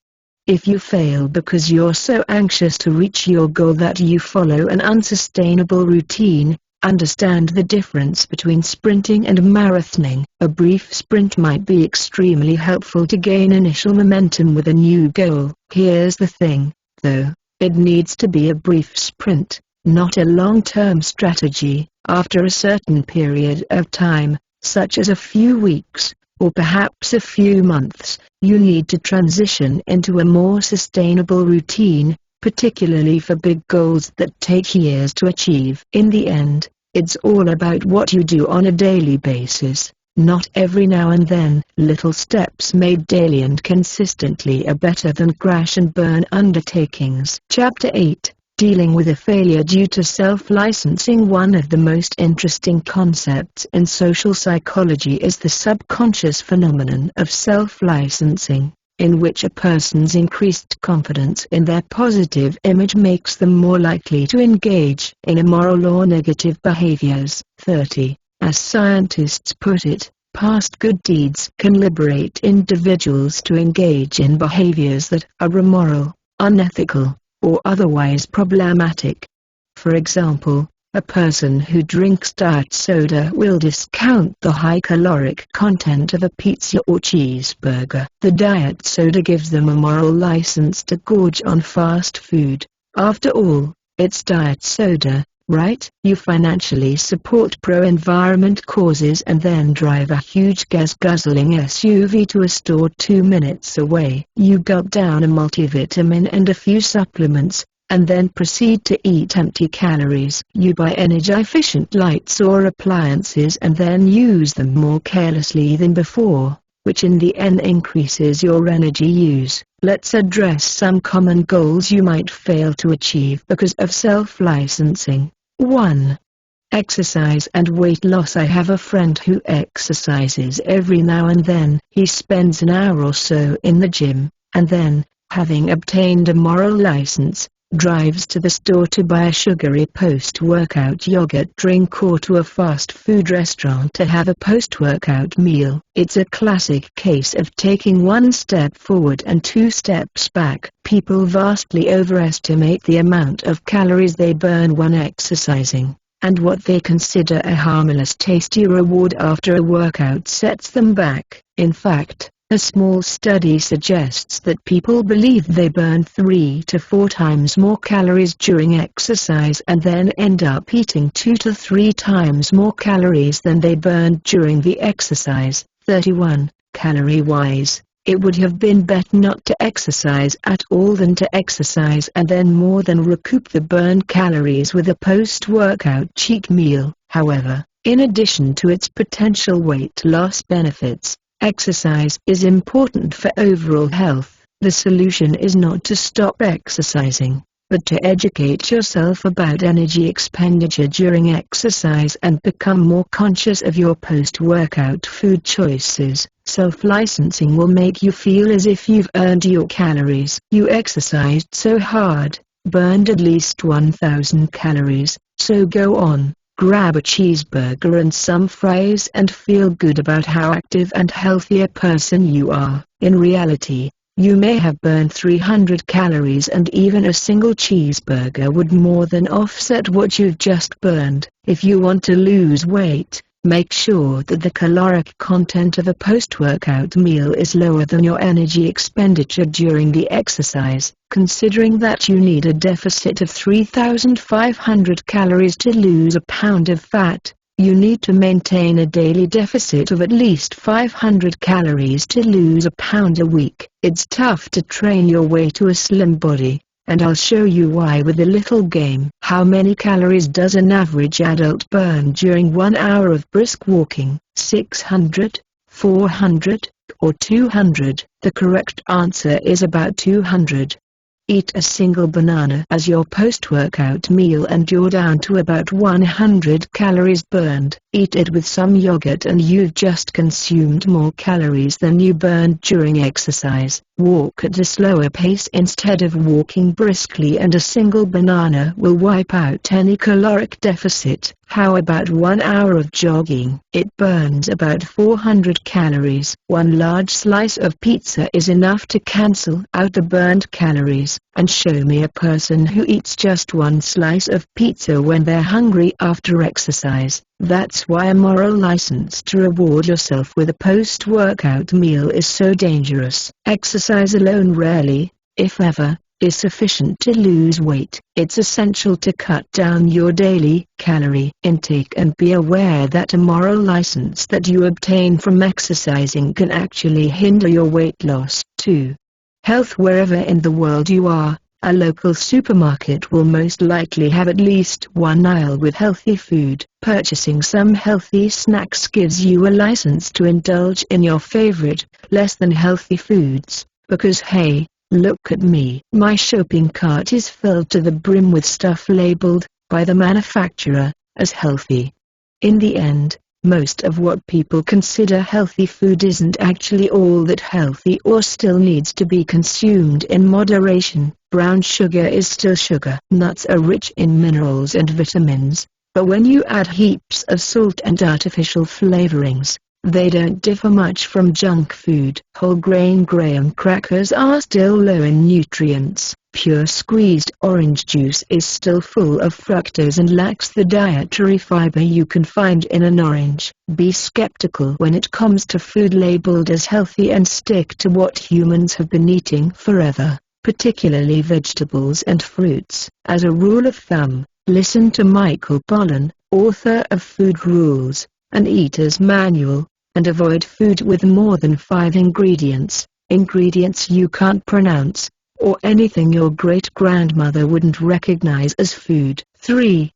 If you fail because you're so anxious to reach your goal that you follow an unsustainable routine, understand the difference between sprinting and marathoning. A brief sprint might be extremely helpful to gain initial momentum with a new goal. Here's the thing, though, it needs to be a brief sprint, not a long-term strategy. After a certain period of time, such as a few weeks, or perhaps a few months, you need to transition into a more sustainable routine, particularly for big goals that take years to achieve. In the end, it's all about what you do on a daily basis, not every now and then. Little steps made daily and consistently are better than crash and burn undertakings. Chapter 8. Dealing with a failure due to self-licensing. One of the most interesting concepts in social psychology is the subconscious phenomenon of self-licensing, in which a person's increased confidence in their positive image makes them more likely to engage in immoral or negative behaviors. 30. As scientists put it, past good deeds can liberate individuals to engage in behaviors that are immoral, unethical, or otherwise problematic. For example, a person who drinks diet soda will discount the high caloric content of a pizza or cheeseburger. The diet soda gives them a moral license to gorge on fast food. After all, it's diet soda, right? You financially support pro-environment causes and then drive a huge gas-guzzling SUV to a store 2 minutes away. You gulp down a multivitamin and a few supplements, and then proceed to eat empty calories. You buy energy-efficient lights or appliances and then use them more carelessly than before, which in the end increases your energy use. Let's address some common goals you might fail to achieve because of self-licensing. 1. Exercise and weight loss. I have a friend who exercises every now and then. He spends an hour or so in the gym, and then, having obtained a moral license, drives to the store to buy a sugary post-workout yogurt drink or to a fast food restaurant to have a post-workout meal. It's a classic case of taking one step forward and 2 steps back. People vastly overestimate the amount of calories they burn when exercising. and what they consider a harmless tasty reward after a workout sets them back. In fact, a small study suggests that people believe they burn 3 to 4 times more calories during exercise and then end up eating 2 to 3 times more calories than they burned during the exercise. 31. Calorie-wise, it would have been better not to exercise at all than to exercise and then more than recoup the burned calories with a post-workout cheat meal. However, in addition to its potential weight loss benefits, exercise is important for overall health. The solution is not to stop exercising, but to educate yourself about energy expenditure during exercise and become more conscious of your post-workout food choices. Self-licensing will make you feel as if you've earned your calories. You exercised so hard, burned at least 1,000 calories, so go on. Grab a cheeseburger and some fries and feel good about how active and healthy a person you are. In reality, you may have burned 300 calories and even a single cheeseburger would more than offset what you've just burned. If you want to lose weight, make sure that the caloric content of a post-workout meal is lower than your energy expenditure during the exercise. Considering that you need a deficit of 3,500 calories to lose a pound of fat, you need to maintain a daily deficit of at least 500 calories to lose a pound a week. It's tough to train your way to a slim body, and I'll show you why with a little game. How many calories does an average adult burn during 1 hour of brisk walking? 600, 400, or 200? The correct answer is about 200. Eat a single banana as your post-workout meal and you're down to about 100 calories burned. Eat it with some yogurt and you've just consumed more calories than you burned during exercise. Walk at a slower pace instead of walking briskly and a single banana will wipe out any caloric deficit. How about 1 hour of jogging? It burns about 400 calories. One large slice of pizza is enough to cancel out the burned calories. And show me a person who eats just one slice of pizza when they're hungry after exercise. That's why a moral license to reward yourself with a post-workout meal is so dangerous. Exercise alone rarely, if ever, is sufficient to lose weight. It's essential to cut down your daily calorie intake and be aware that a moral license that you obtain from exercising can actually hinder your weight loss. 2. Health. Wherever in the world you are, a local supermarket will most likely have at least one aisle with healthy food. Purchasing some healthy snacks gives you a license to indulge in your favorite, less than healthy foods, because hey, look at me. My shopping cart is filled to the brim with stuff labeled, by the manufacturer, as healthy. In the end, most of what people consider healthy food isn't actually all that healthy or still needs to be consumed in moderation. Brown sugar is still sugar. Nuts are rich in minerals and vitamins, but when you add heaps of salt and artificial flavorings, they don't differ much from junk food. Whole grain graham crackers are still low in nutrients. Pure squeezed orange juice is still full of fructose and lacks the dietary fiber you can find in an orange. Be skeptical when it comes to food labeled as healthy and stick to what humans have been eating forever, particularly vegetables and fruits. As a rule of thumb, listen to Michael Pollan, author of Food Rules, An Eater's Manual, and avoid food with more than 5 ingredients you can't pronounce, or anything your great-grandmother wouldn't recognize as food. 3.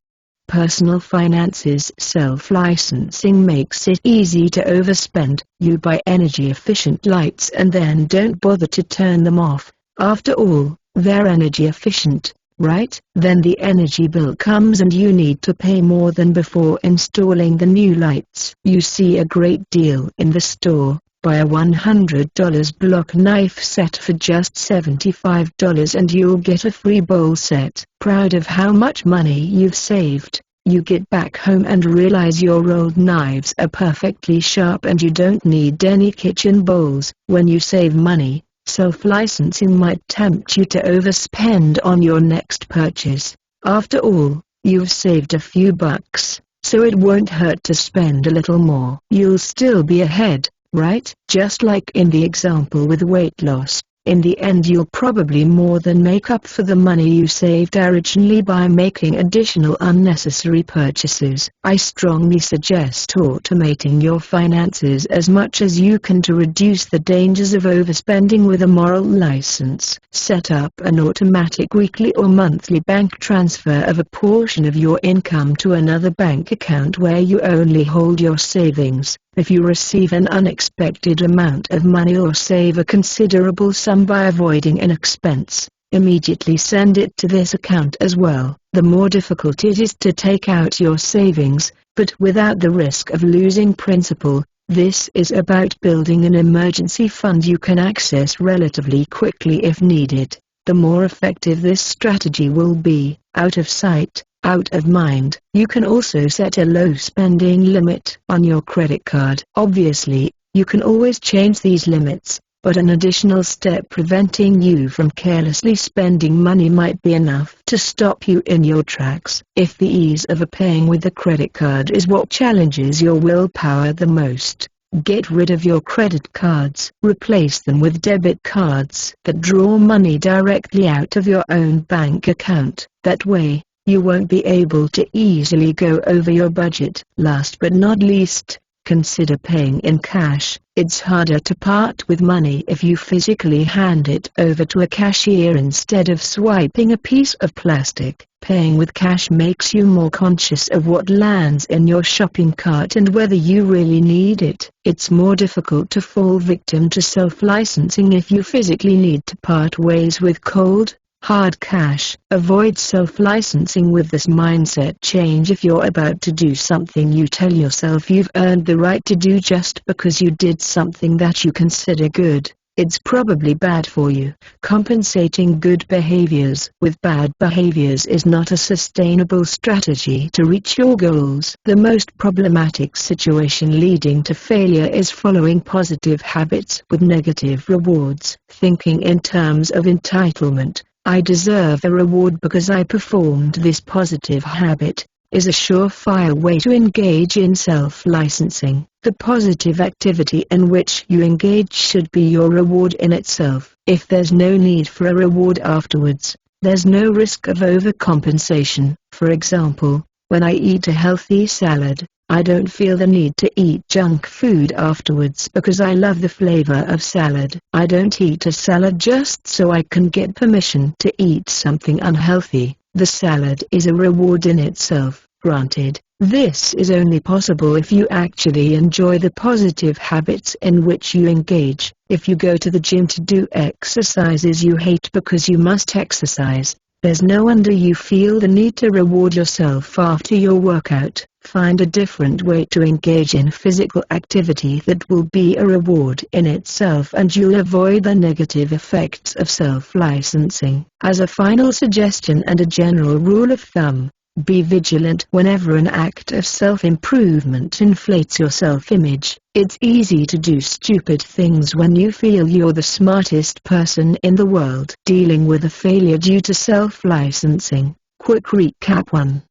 Personal finances. Self-licensing makes it easy to overspend. You buy energy-efficient lights and then don't bother to turn them off. After all, they're energy efficient, right? Then the energy bill comes and you need to pay more than before installing the new lights. You see a great deal in the store. Buy a $100 block knife set for just $75 and you'll get a free bowl set. Proud of how much money you've saved, you get back home and realize your old knives are perfectly sharp and you don't need any kitchen bowls. When you save money, self-licensing might tempt you to overspend on your next purchase. After all, You've saved a few bucks, so it won't hurt to spend a little more. You'll still be ahead, right? Just like in the example with weight loss. In the end you'll probably more than make up for the money you saved originally by making additional unnecessary purchases. I strongly suggest automating your finances as much as you can to reduce the dangers of overspending with a moral license. Set up an automatic weekly or monthly bank transfer of a portion of your income to another bank account where you only hold your savings. If you receive an unexpected amount of money or save a considerable sum by avoiding an expense, immediately send it to this account as well. The more difficult it is to take out your savings, but without the risk of losing principal, this is about building an emergency fund you can access relatively quickly if needed. The more effective this strategy will be, out of sight, out of mind. You can also set a low spending limit on your credit card. Obviously, you can always change these limits, but an additional step preventing you from carelessly spending money might be enough to stop you in your tracks. If the ease of paying with a credit card is what challenges your willpower the most, get rid of your credit cards. Replace them with debit cards that draw money directly out of your own bank account. That way, you won't be able to easily go over your budget. Last but not least, consider paying in cash. It's harder to part with money if you physically hand it over to a cashier instead of swiping a piece of plastic. Paying with cash makes you more conscious of what lands in your shopping cart and whether you really need it. It's more difficult to fall victim to self-licensing if you physically need to part ways with cold, hard cash. Avoid self-licensing with this mindset change if you're about to do something you tell yourself you've earned the right to do just because you did something that you consider good. It's probably bad for you. Compensating good behaviors with bad behaviors is not a sustainable strategy to reach your goals. The most problematic situation leading to failure is following positive habits with negative rewards. Thinking in terms of entitlement, I deserve a reward because I performed this positive habit, is a surefire way to engage in self-licensing. The positive activity in which you engage should be your reward in itself. If there's no need for a reward afterwards, there's no risk of overcompensation. For example, when I eat a healthy salad, I don't feel the need to eat junk food afterwards because I love the flavor of salad. I don't eat a salad just so I can get permission to eat something unhealthy. The salad is a reward in itself. Granted, this is only possible if you actually enjoy the positive habits in which you engage. If you go to the gym to do exercises you hate because you must exercise, there's no wonder you feel the need to reward yourself after your workout. Find a different way to engage in physical activity that will be a reward in itself and you'll avoid the negative effects of self-licensing. As a final suggestion and a general rule of thumb, be vigilant whenever an act of self-improvement inflates your self-image. It's easy to do stupid things when you feel you're the smartest person in the world. Dealing with a failure due to self-licensing. Quick recap 1.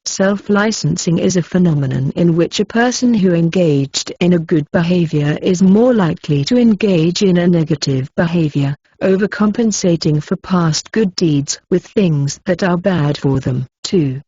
Self-licensing is a phenomenon in which a person who engaged in a good behavior is more likely to engage in a negative behavior, overcompensating for past good deeds with things that are bad for them. 2.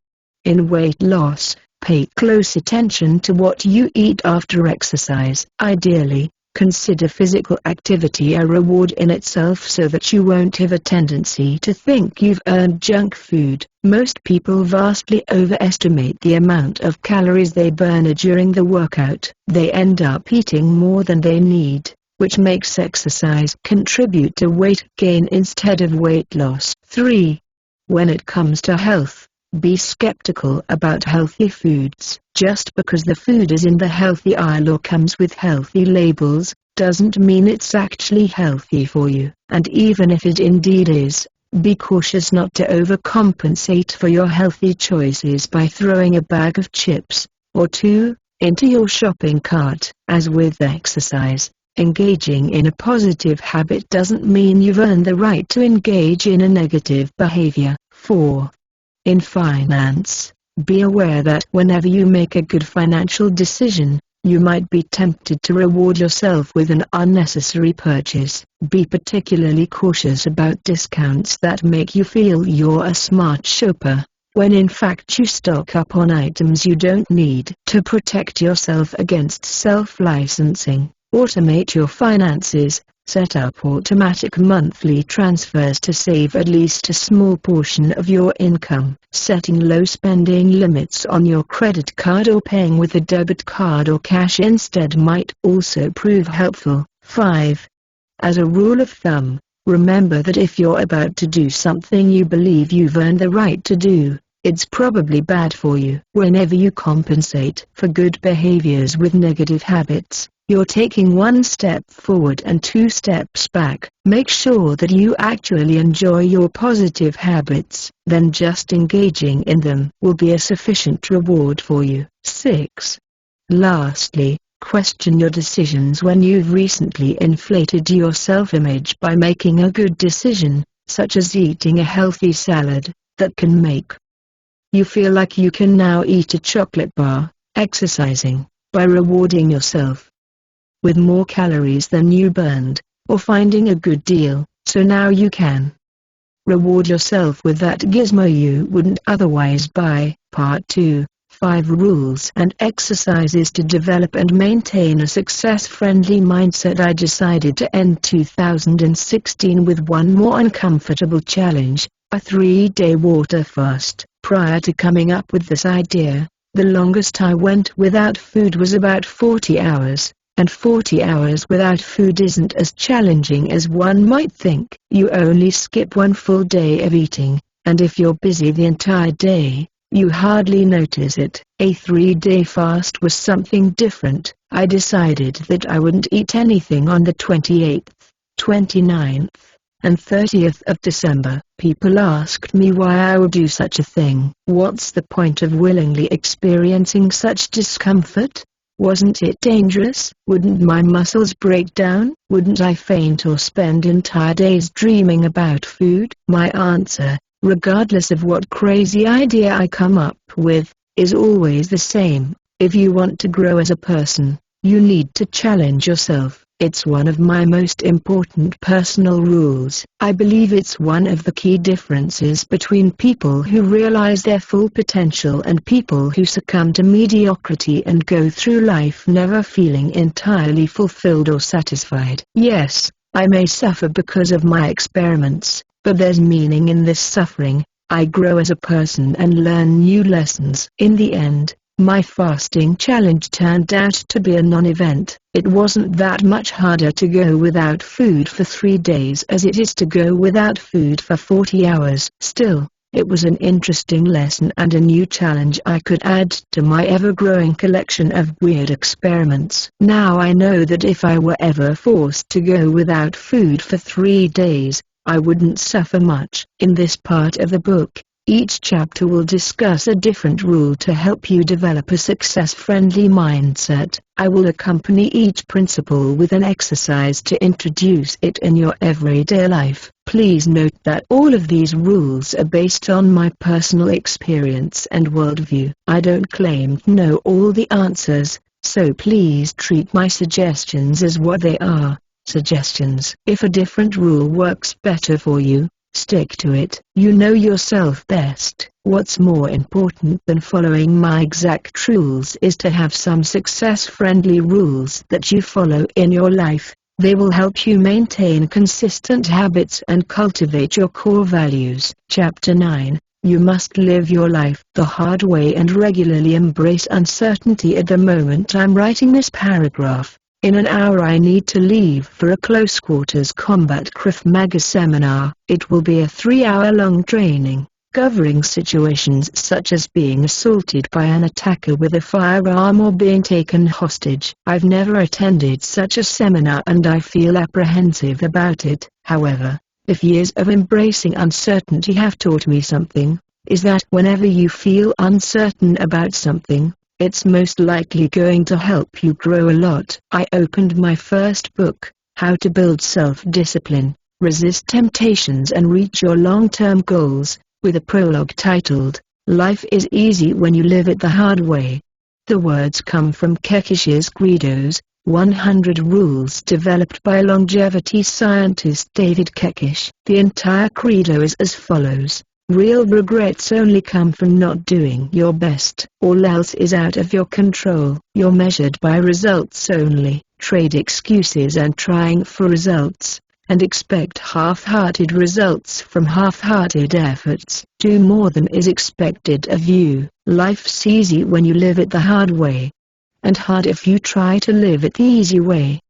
In weight loss, pay close attention to what you eat after exercise. Ideally, consider physical activity a reward in itself so that you won't have a tendency to think you've earned junk food. Most people vastly overestimate the amount of calories they burn during the workout. They end up eating more than they need, which makes exercise contribute to weight gain instead of weight loss. 3. When it comes to health, be skeptical about healthy foods. Just because the food is in the healthy aisle or comes with healthy labels, doesn't mean it's actually healthy for you. And even if it indeed is, be cautious not to overcompensate for your healthy choices by throwing a bag of chips, or two, into your shopping cart. As with exercise, engaging in a positive habit doesn't mean you've earned the right to engage in a negative behavior. 4. In finance, Be aware that whenever you make a good financial decision, you might be tempted to reward yourself with an unnecessary purchase. Be particularly cautious about discounts that make you feel you're a smart shopper, when in fact you stock up on items you don't need. To protect yourself against self-licensing, automate your finances. Set up automatic monthly transfers to save at least a small portion of your income. Setting low spending limits on your credit card or paying with a debit card or cash instead might also prove helpful. 5. As a rule of thumb, remember that if you're about to do something you believe you've earned the right to do, it's probably bad for you. Whenever you compensate for good behaviors with negative habits, you're taking one step forward and 2 steps back. Make sure that you actually enjoy your positive habits, then just engaging in them will be a sufficient reward for you. 6. Lastly, question your decisions when you've recently inflated your self-image by making a good decision, such as eating a healthy salad, that can make you feel like you can now eat a chocolate bar. Exercising, by rewarding yourself with more calories than you burned, or finding a good deal, so now you can reward yourself with that gizmo you wouldn't otherwise buy. Part 2, 5 Rules and Exercises to Develop and Maintain a Success-Friendly Mindset. I decided to end 2016 with one more uncomfortable challenge, a 3-day water fast. Prior to coming up with this idea, the longest I went without food was about 40 hours. And 40 hours without food isn't as challenging as one might think. You only skip one full day of eating, and if you're busy the entire day, you hardly notice it. A 3-day fast was something different. I decided that I wouldn't eat anything on the 28th, 29th, and 30th of December. People asked me why I would do such a thing. What's the point of willingly experiencing such discomfort? Wasn't it dangerous? Wouldn't my muscles break down? Wouldn't I faint or spend entire days dreaming about food? My answer, regardless of what crazy idea I come up with, is always the same. If you want to grow as a person, you need to challenge yourself. It's one of my most important personal rules. I believe it's one of the key differences between people who realize their full potential and people who succumb to mediocrity and go through life never feeling entirely fulfilled or satisfied. Yes, I may suffer because of my experiments, but there's meaning in this suffering. I grow as a person and learn new lessons. In the end, my fasting challenge turned out to be a non-event. It wasn't that much harder to go without food for 3 days as it is to go without food for 40 hours. Still, it was an interesting lesson and a new challenge I could add to my ever-growing collection of weird experiments. Now I know that if I were ever forced to go without food for 3 days, I wouldn't suffer much. In this part of the book, each chapter will discuss a different rule to help you develop a success-friendly mindset. I will accompany each principle with an exercise to introduce it in your everyday life. Please note that all of these rules are based on my personal experience and worldview. I don't claim to know all the answers, so please treat my suggestions as what they are, suggestions. If a different rule works better for you, stick to it. You know yourself best. What's more important than following my exact rules is to have some success-friendly rules that you follow in your life. They will help you maintain consistent habits and cultivate your core values. Chapter 9. You must live your life the hard way and regularly embrace uncertainty. At the moment I'm writing this paragraph, in an hour I need to leave for a close-quarters combat Krav Maga seminar. It will be a 3-hour-long training, covering situations such as being assaulted by an attacker with a firearm or being taken hostage. I've never attended such a seminar and I feel apprehensive about it. However, if years of embracing uncertainty have taught me something, is that whenever you feel uncertain about something, it's most likely going to help you grow a lot. I opened my first book, How to Build Self-Discipline, Resist Temptations and Reach Your Long-Term Goals, with a prologue titled, Life is easy when you live it the hard way. The words come from Kekish's Meadows, 100 Rules developed by longevity scientist David Kekish. The entire credo is as follows. Real regrets only come from not doing your best. All else is out of your control. You're measured by results only. Trade excuses and trying for results, and expect half-hearted results from half-hearted efforts. Do more than is expected of you. Life's easy when you live it the hard way, and hard if you try to live it the easy way.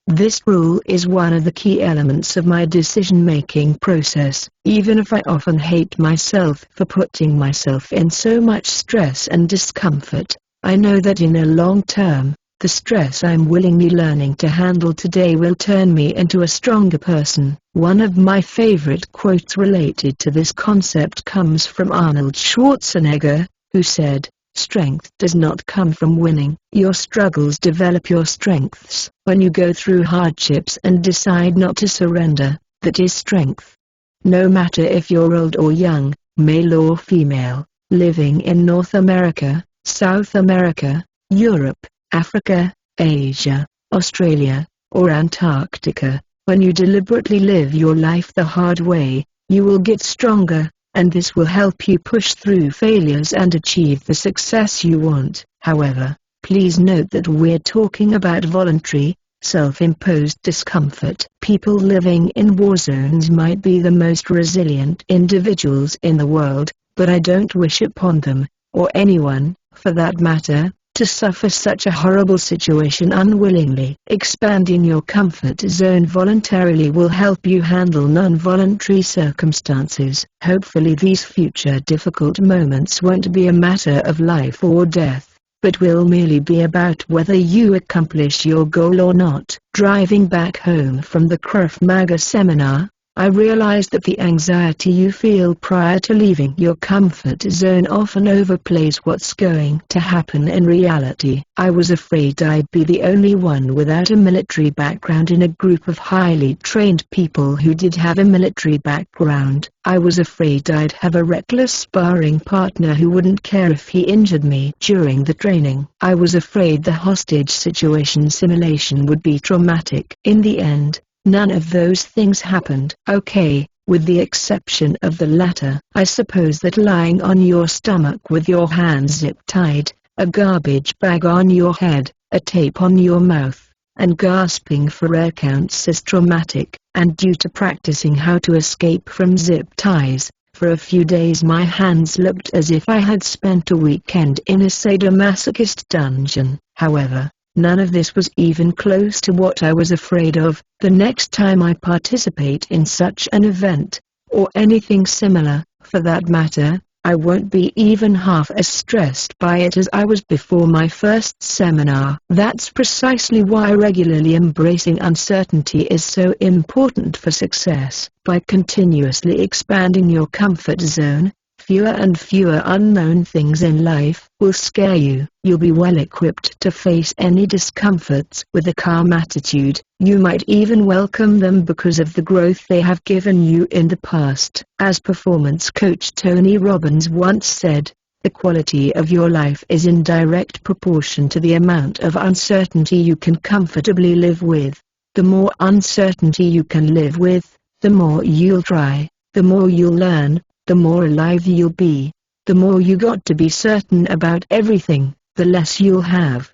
This rule is one of the key elements of my decision-making process. Even if I often hate myself for putting myself in so much stress and discomfort, I know that in the long term, the stress I'm willingly learning to handle today will turn me into a stronger person. One of my favorite quotes related to this concept comes from Arnold Schwarzenegger, who said, "Strength does not come from winning. Your struggles develop your strengths. When you go through hardships and decide not to surrender, that is strength." No matter if you're old or young, male or female, living in North America, South America, Europe, Africa, Asia, Australia, or Antarctica, when you deliberately live your life the hard way, you will get stronger, and this will help you push through failures and achieve the success you want. However, please note that we're talking about voluntary, self-imposed discomfort. People living in war zones might be the most resilient individuals in the world, but I don't wish upon them, or anyone, for that matter, to suffer such a horrible situation unwillingly. Expanding your comfort zone voluntarily will help you handle non-voluntary circumstances. Hopefully these future difficult moments won't be a matter of life or death, but will merely be about whether you accomplish your goal or not. Driving back home from the Krav Maga seminar, I realized that the anxiety you feel prior to leaving your comfort zone often overplays what's going to happen in reality. I was afraid I'd be the only one without a military background in a group of highly trained people who did have a military background. I was afraid I'd have a reckless sparring partner who wouldn't care if he injured me during the training. I was afraid the hostage situation simulation would be traumatic. In the end, none of those things happened. Okay, with the exception of the latter. I suppose that lying on your stomach with your hands zip-tied, a garbage bag on your head, a tape on your mouth, and gasping for air counts as traumatic. And due to practicing how to escape from zip ties, for a few days my hands looked as if I had spent a weekend in a sadomasochist dungeon. However, none of this was even close to what I was afraid of. The next time I participate in such an event, or anything similar, for that matter, I won't be even half as stressed by it as I was before my first seminar. That's precisely why regularly embracing uncertainty is so important for success. By continuously expanding your comfort zone, fewer and fewer unknown things in life will scare you. You'll be well equipped to face any discomforts with a calm attitude. You might even welcome them because of the growth they have given you in the past. As performance coach Tony Robbins once said, the quality of your life is in direct proportion to the amount of uncertainty you can comfortably live with. The more uncertainty you can live with, the more you'll try, the more you'll learn, the more alive you'll be. The more you got to be certain about everything, the less you'll have.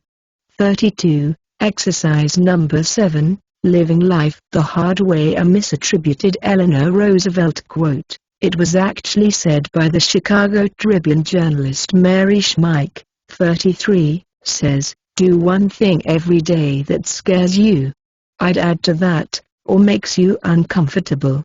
32. Exercise number 7, Living Life the Hard Way. A misattributed Eleanor Roosevelt quote. It was actually said by the Chicago Tribune journalist Mary Schmeich, 33, says, "Do one thing every day that scares you." I'd add to that, or makes you uncomfortable.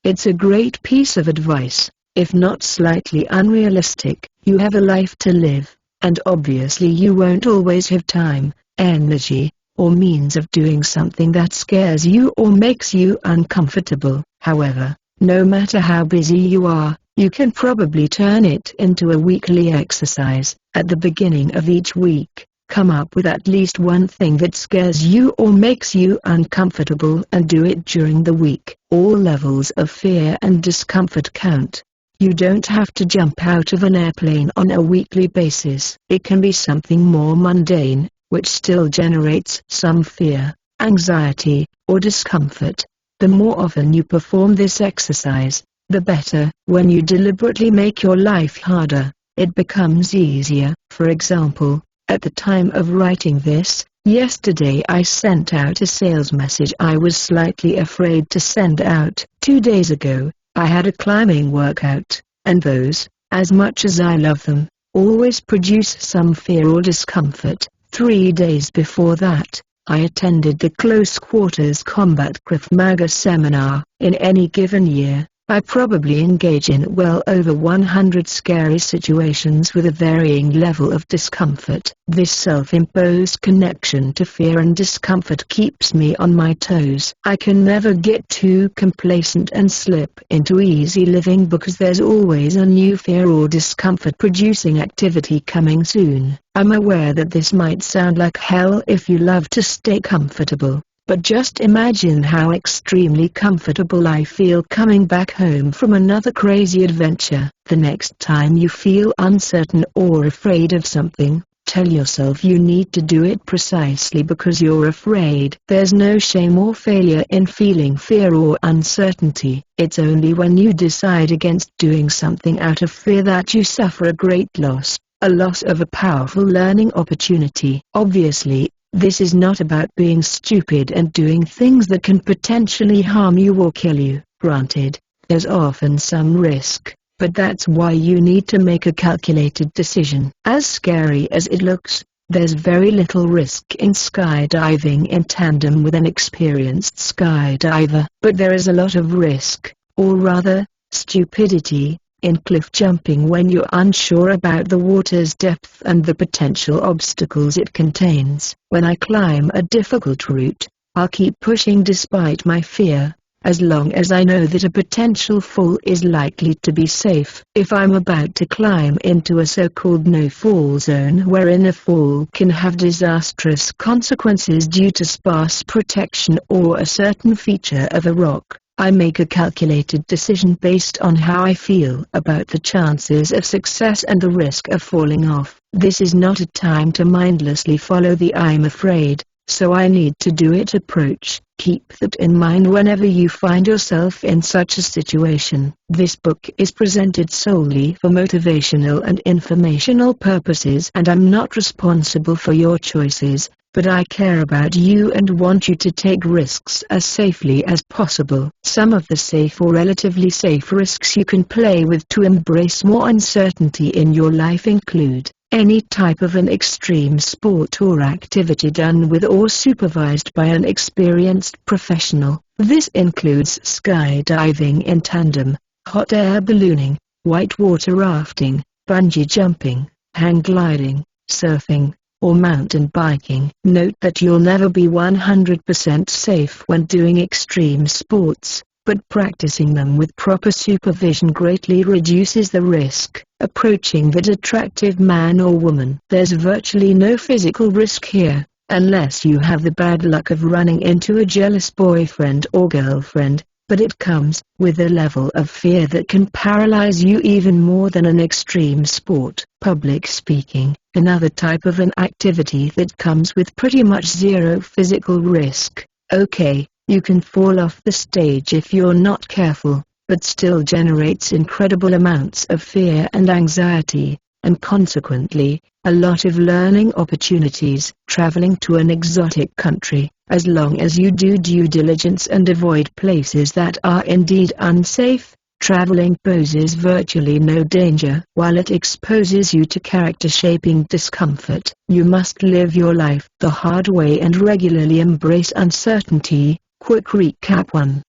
It's a great piece of advice. If not slightly unrealistic. You have a life to live, and obviously you won't always have time, energy, or means of doing something that scares you or makes you uncomfortable. However, no matter how busy you are, you can probably turn it into a weekly exercise. At the beginning of each week, come up with at least one thing that scares you or makes you uncomfortable and do it during the week. All levels of fear and discomfort count. You don't have to jump out of an airplane on a weekly basis. It can be something more mundane, which still generates some fear, anxiety, or discomfort. The more often you perform this exercise, the better. When you deliberately make your life harder, it becomes easier. For example, at the time of writing this, yesterday I sent out a sales message I was slightly afraid to send out. 2 days ago, I had a climbing workout, and those, as much as I love them, always produce some fear or discomfort. 3 days before that, I attended the Close Quarters Combat Krav Maga seminar. In any given year, I probably engage in well over 100 scary situations with a varying level of discomfort. This self-imposed connection to fear and discomfort keeps me on my toes. I can never get too complacent and slip into easy living because there's always a new fear or discomfort-producing activity coming soon. I'm aware that this might sound like hell if you love to stay comfortable. But just imagine how extremely comfortable I feel coming back home from another crazy adventure. The next time you feel uncertain or afraid of something, tell yourself you need to do it precisely because you're afraid. There's no shame or failure in feeling fear or uncertainty. It's only when you decide against doing something out of fear that you suffer a great loss, a loss of a powerful learning opportunity. Obviously, this is not about being stupid and doing things that can potentially harm you or kill you. Granted, there's often some risk, but that's why you need to make a calculated decision. As scary as it looks, there's very little risk in skydiving in tandem with an experienced skydiver. But there is a lot of risk, or rather, stupidity, in cliff jumping when you're unsure about the water's depth and the potential obstacles it contains. When I climb a difficult route, I'll keep pushing despite my fear, as long as I know that a potential fall is likely to be safe. If I'm about to climb into a so-called no-fall zone wherein a fall can have disastrous consequences due to sparse protection or a certain feature of a rock, I make a calculated decision based on how I feel about the chances of success and the risk of falling off. This is not a time to mindlessly follow the "I'm afraid, so I need to do it" approach. Keep that in mind whenever you find yourself in such a situation. This book is presented solely for motivational and informational purposes, and I'm not responsible for your choices, but I care about you and want you to take risks as safely as possible. Some of the safe or relatively safe risks you can play with to embrace more uncertainty in your life include any type of an extreme sport or activity done with or supervised by an experienced professional. This includes skydiving in tandem, hot air ballooning, whitewater rafting, bungee jumping, hang gliding, surfing, or mountain biking. Note that you'll never be 100% safe when doing extreme sports, but practicing them with proper supervision greatly reduces the risk. Approaching that attractive man or woman. There's virtually no physical risk here, unless you have the bad luck of running into a jealous boyfriend or girlfriend, but it comes with a level of fear that can paralyze you even more than an extreme sport. Public speaking, another type of an activity that comes with pretty much zero physical risk. Okay, you can fall off the stage if you're not careful, but still generates incredible amounts of fear and anxiety, and consequently, a lot of learning opportunities. Traveling to an exotic country, as long as you do due diligence and avoid places that are indeed unsafe, traveling poses virtually no danger. While it exposes you to character-shaping discomfort, you must live your life the hard way and regularly embrace uncertainty. Quick recap 1.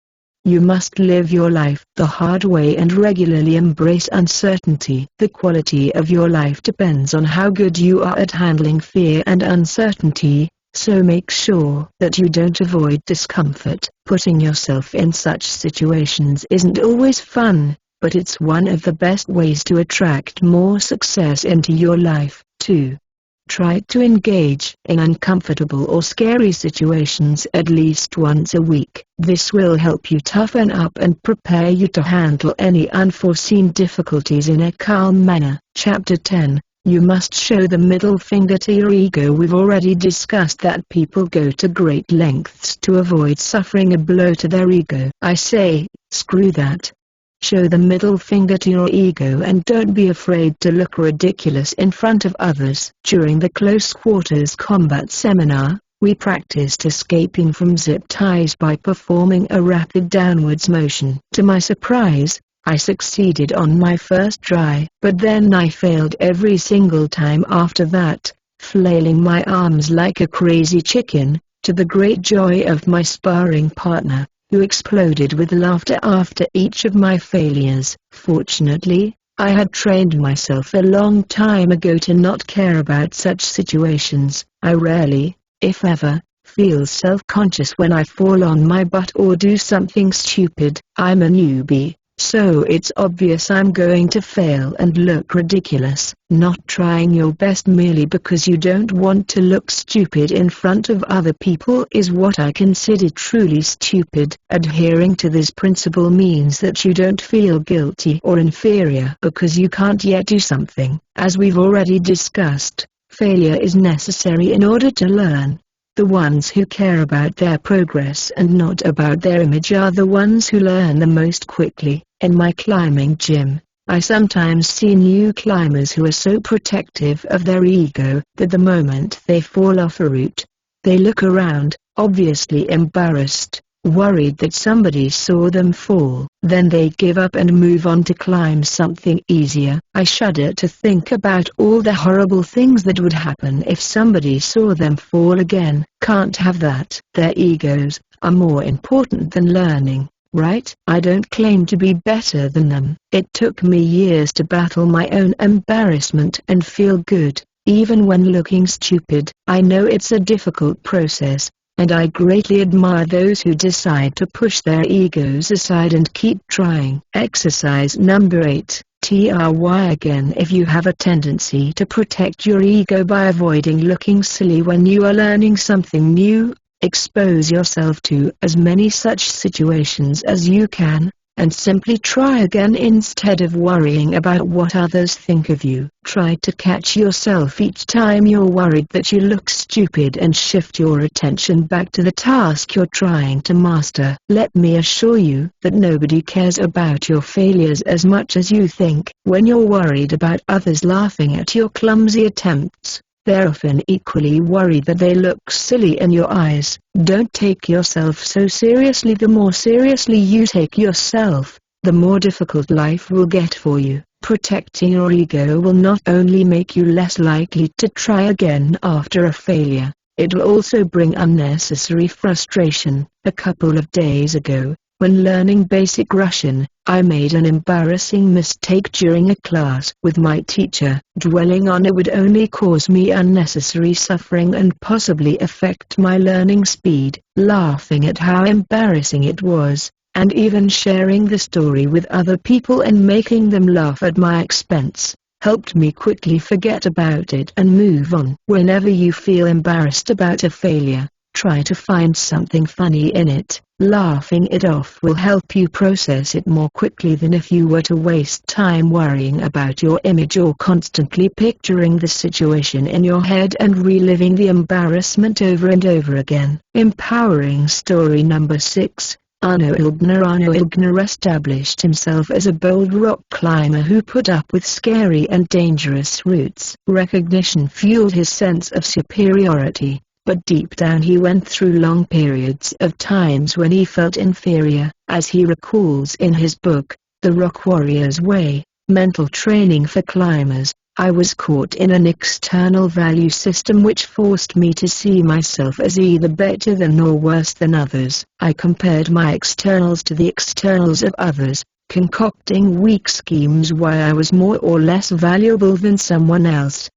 You must live your life the hard way and regularly embrace uncertainty. The quality of your life depends on how good you are at handling fear and uncertainty, so make sure that you don't avoid discomfort. Putting yourself in such situations isn't always fun, but it's one of the best ways to attract more success into your life. 2. Try to engage in uncomfortable or scary situations at least once a week. This will help you toughen up and prepare you to handle any unforeseen difficulties in a calm manner. Chapter 10. You must show the middle finger to your ego. We've already discussed that people go to great lengths to avoid suffering a blow to their ego. I say, screw that. Show the middle finger to your ego and don't be afraid to look ridiculous in front of others. During the close quarters combat seminar, we practiced escaping from zip ties by performing a rapid downwards motion. To my surprise, I succeeded on my first try, but then I failed every single time after that, flailing my arms like a crazy chicken, to the great joy of my sparring partner, who exploded with laughter after each of my failures. Fortunately, I had trained myself a long time ago to not care about such situations. I rarely, if ever, feel self-conscious when I fall on my butt or do something stupid. I'm a newbie, so it's obvious I'm going to fail and look ridiculous. Not trying your best merely because you don't want to look stupid in front of other people is what I consider truly stupid. Adhering to this principle means that you don't feel guilty or inferior because you can't yet do something. As we've already discussed, failure is necessary in order to learn. The ones who care about their progress and not about their image are the ones who learn the most quickly. In my climbing gym, I sometimes see new climbers who are so protective of their ego that the moment they fall off a route, they look around, obviously embarrassed, worried that somebody saw them fall. Then they give up and move on to climb something easier. I shudder to think about all the horrible things that would happen if somebody saw them fall again. Can't have that. Their egos are more important than learning. Right? I don't claim to be better than them. It took me years to battle my own embarrassment and feel good, even when looking stupid. I know it's a difficult process, and I greatly admire those who decide to push their egos aside and keep trying. Exercise number 8. Try again. If you have a tendency to protect your ego by avoiding looking silly when you are learning something new, expose yourself to as many such situations as you can, and simply try again instead of worrying about what others think of you. Try to catch yourself each time you're worried that you look stupid and shift your attention back to the task you're trying to master. Let me assure you that nobody cares about your failures as much as you think. When you're worried about others laughing at your clumsy attempts, they're often equally worried that they look silly in your eyes. Don't take yourself so seriously. The more seriously you take yourself, the more difficult life will get for you. Protecting your ego will not only make you less likely to try again after a failure, it will also bring unnecessary frustration. A couple of days ago, when learning basic Russian, I made an embarrassing mistake during a class with my teacher. Dwelling on it would only cause me unnecessary suffering and possibly affect my learning speed. Laughing at how embarrassing it was, and even sharing the story with other people and making them laugh at my expense, helped me quickly forget about it and move on. Whenever you feel embarrassed about a failure, try to find something funny in it. Laughing it off will help you process it more quickly than if you were to waste time worrying about your image or constantly picturing the situation in your head and reliving the embarrassment over and over again. Empowering story number 6. Arno Ilgner established himself as a bold rock climber who put up with scary and dangerous routes. Recognition fueled his sense of superiority, but deep down he went through long periods of times when he felt inferior. As he recalls in his book, The Rock Warrior's Way, Mental Training for Climbers, I was caught in an external value system which forced me to see myself as either better than or worse than others. I compared my externals to the externals of others, concocting weak schemes why I was more or less valuable than someone else.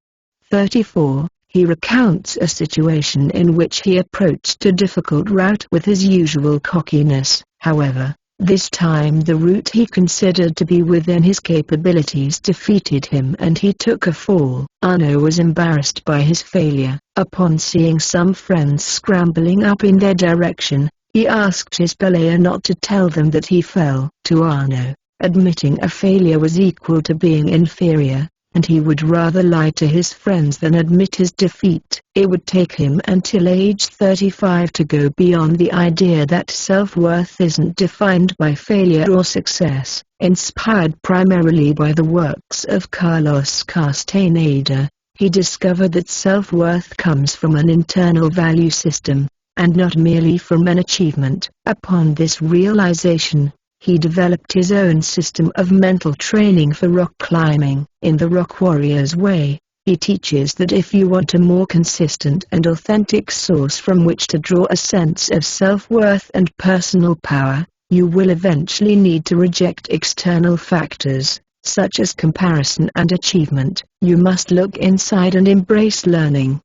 34. He recounts a situation in which he approached a difficult route with his usual cockiness. However, This time the route he considered to be within his capabilities defeated him and he took a fall. Arno was embarrassed by his failure. Upon seeing some friends scrambling up in their direction, he asked his belayer not to tell them that he fell. To Arno, admitting a failure was equal to being inferior, and he would rather lie to his friends than admit his defeat. It would take him until age 35 to go beyond the idea that self-worth isn't defined by failure or success. Inspired primarily by the works of Carlos Castaneda, he discovered that self-worth comes from an internal value system, and not merely from an achievement. Upon this realization, he developed his own system of mental training for rock climbing. In the Rock Warrior's Way, he teaches that if you want a more consistent and authentic source from which to draw a sense of self-worth and personal power, you will eventually need to reject external factors, such as comparison and achievement. You must look inside and embrace learning.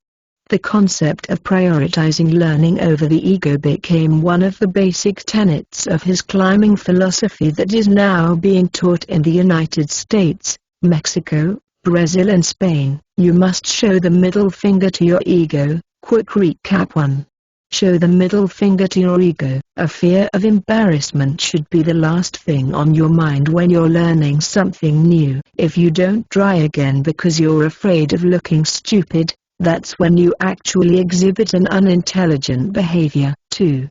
The concept of prioritizing learning over the ego became one of the basic tenets of his climbing philosophy that is now being taught in the United States, Mexico, Brazil and Spain. You must show the middle finger to your ego. Quick recap 1. Show the middle finger to your ego. A fear of embarrassment should be the last thing on your mind when you're learning something new. If you don't try again because you're afraid of looking stupid, that's when you actually exhibit an unintelligent behavior. 2.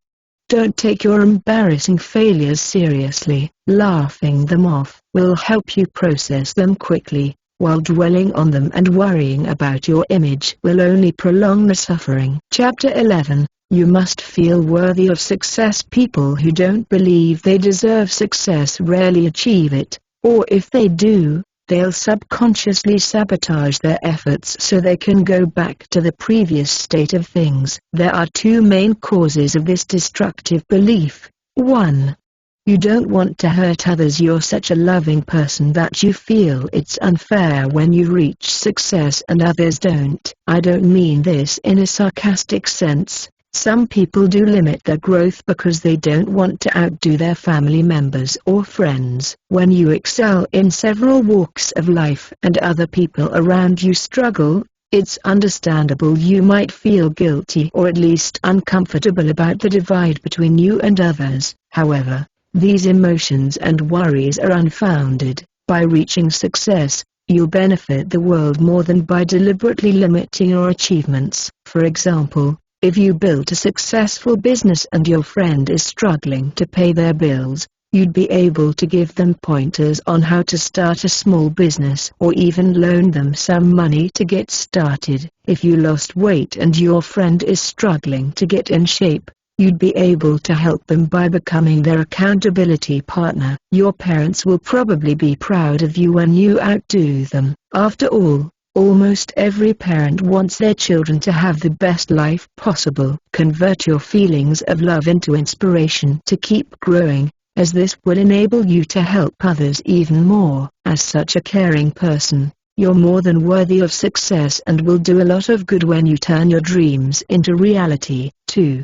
Don't take your embarrassing failures seriously. Laughing them off will help you process them quickly, while dwelling on them and worrying about your image will only prolong the suffering. Chapter 11. You must feel worthy of success. People who don't believe they deserve success rarely achieve it, or if they do, they'll subconsciously sabotage their efforts so they can go back to the previous state of things. There are two main causes of this destructive belief. 1. You don't want to hurt others. You're such a loving person that you feel it's unfair when you reach success and others don't. I don't mean this in a sarcastic sense. Some people do limit their growth because they don't want to outdo their family members or friends. When you excel in several walks of life and other people around you struggle, it's understandable you might feel guilty or at least uncomfortable about the divide between you and others. However, these emotions and worries are unfounded. By reaching success, you'll benefit the world more than by deliberately limiting your achievements. For example, if you built a successful business and your friend is struggling to pay their bills, you'd be able to give them pointers on how to start a small business or even loan them some money to get started. If you lost weight and your friend is struggling to get in shape, you'd be able to help them by becoming their accountability partner. Your parents will probably be proud of you when you outdo them. After all, almost every parent wants their children to have the best life possible. Convert your feelings of love into inspiration to keep growing, as this will enable you to help others even more. As such a caring person, you're more than worthy of success and will do a lot of good when you turn your dreams into reality. 2.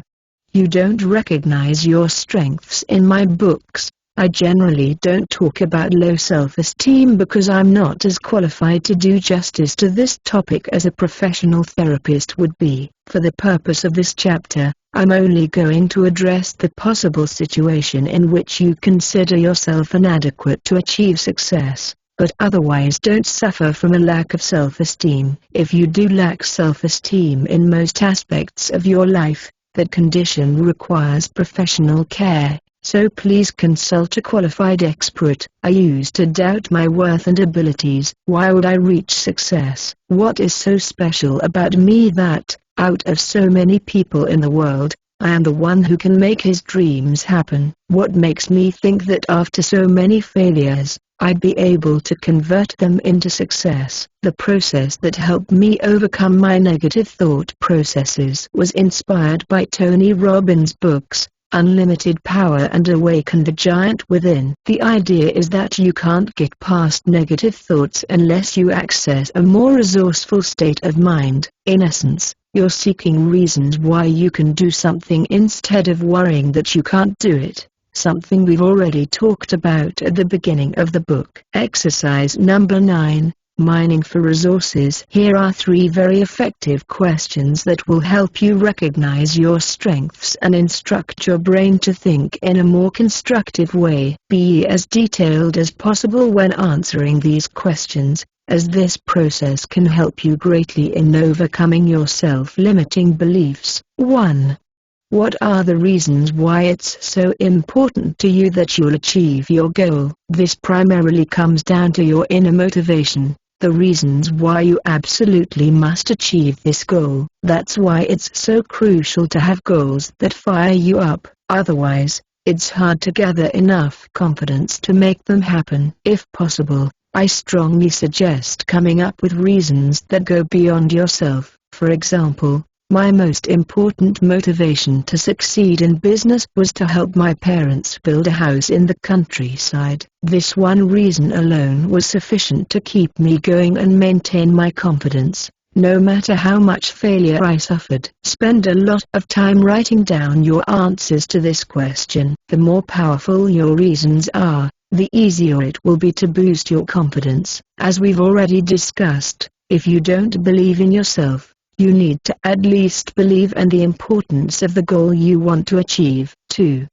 You don't recognize your strengths. In my books, I generally don't talk about low self-esteem because I'm not as qualified to do justice to this topic as a professional therapist would be. For the purpose of this chapter, I'm only going to address the possible situation in which you consider yourself inadequate to achieve success, but otherwise don't suffer from a lack of self-esteem. If you do lack self-esteem in most aspects of your life, that condition requires professional care. So please consult a qualified expert. I used to doubt my worth and abilities. Why would I reach success? What is so special about me that, out of so many people in the world, I am the one who can make his dreams happen? What makes me think that after so many failures, I'd be able to convert them into success? The process that helped me overcome my negative thought processes was inspired by Tony Robbins' books, Unlimited Power and Awaken the Giant Within. The idea is that you can't get past negative thoughts unless you access a more resourceful state of mind. In essence, you're seeking reasons why you can do something instead of worrying that you can't do it. something we've already talked about at the beginning of the book. Exercise number 9. Mining for resources. Here are 3 very effective questions that will help you recognize your strengths and instruct your brain to think in a more constructive way. Be as detailed as possible when answering these questions, as this process can help you greatly in overcoming your self-limiting beliefs. 1. What are the reasons why it's so important to you that you'll achieve your goal? This primarily comes down to your inner motivation, the reasons why you absolutely must achieve this goal. That's why it's so crucial to have goals that fire you up, otherwise, it's hard to gather enough confidence to make them happen. If possible, I strongly suggest coming up with reasons that go beyond yourself. For example, my most important motivation to succeed in business was to help my parents build a house in the countryside. This one reason alone was sufficient to keep me going and maintain my confidence, no matter how much failure I suffered. Spend a lot of time writing down your answers to this question. The more powerful your reasons are, the easier it will be to boost your confidence. As we've already discussed, if you don't believe in yourself, you need to at least believe in the importance of the goal you want to achieve. 2.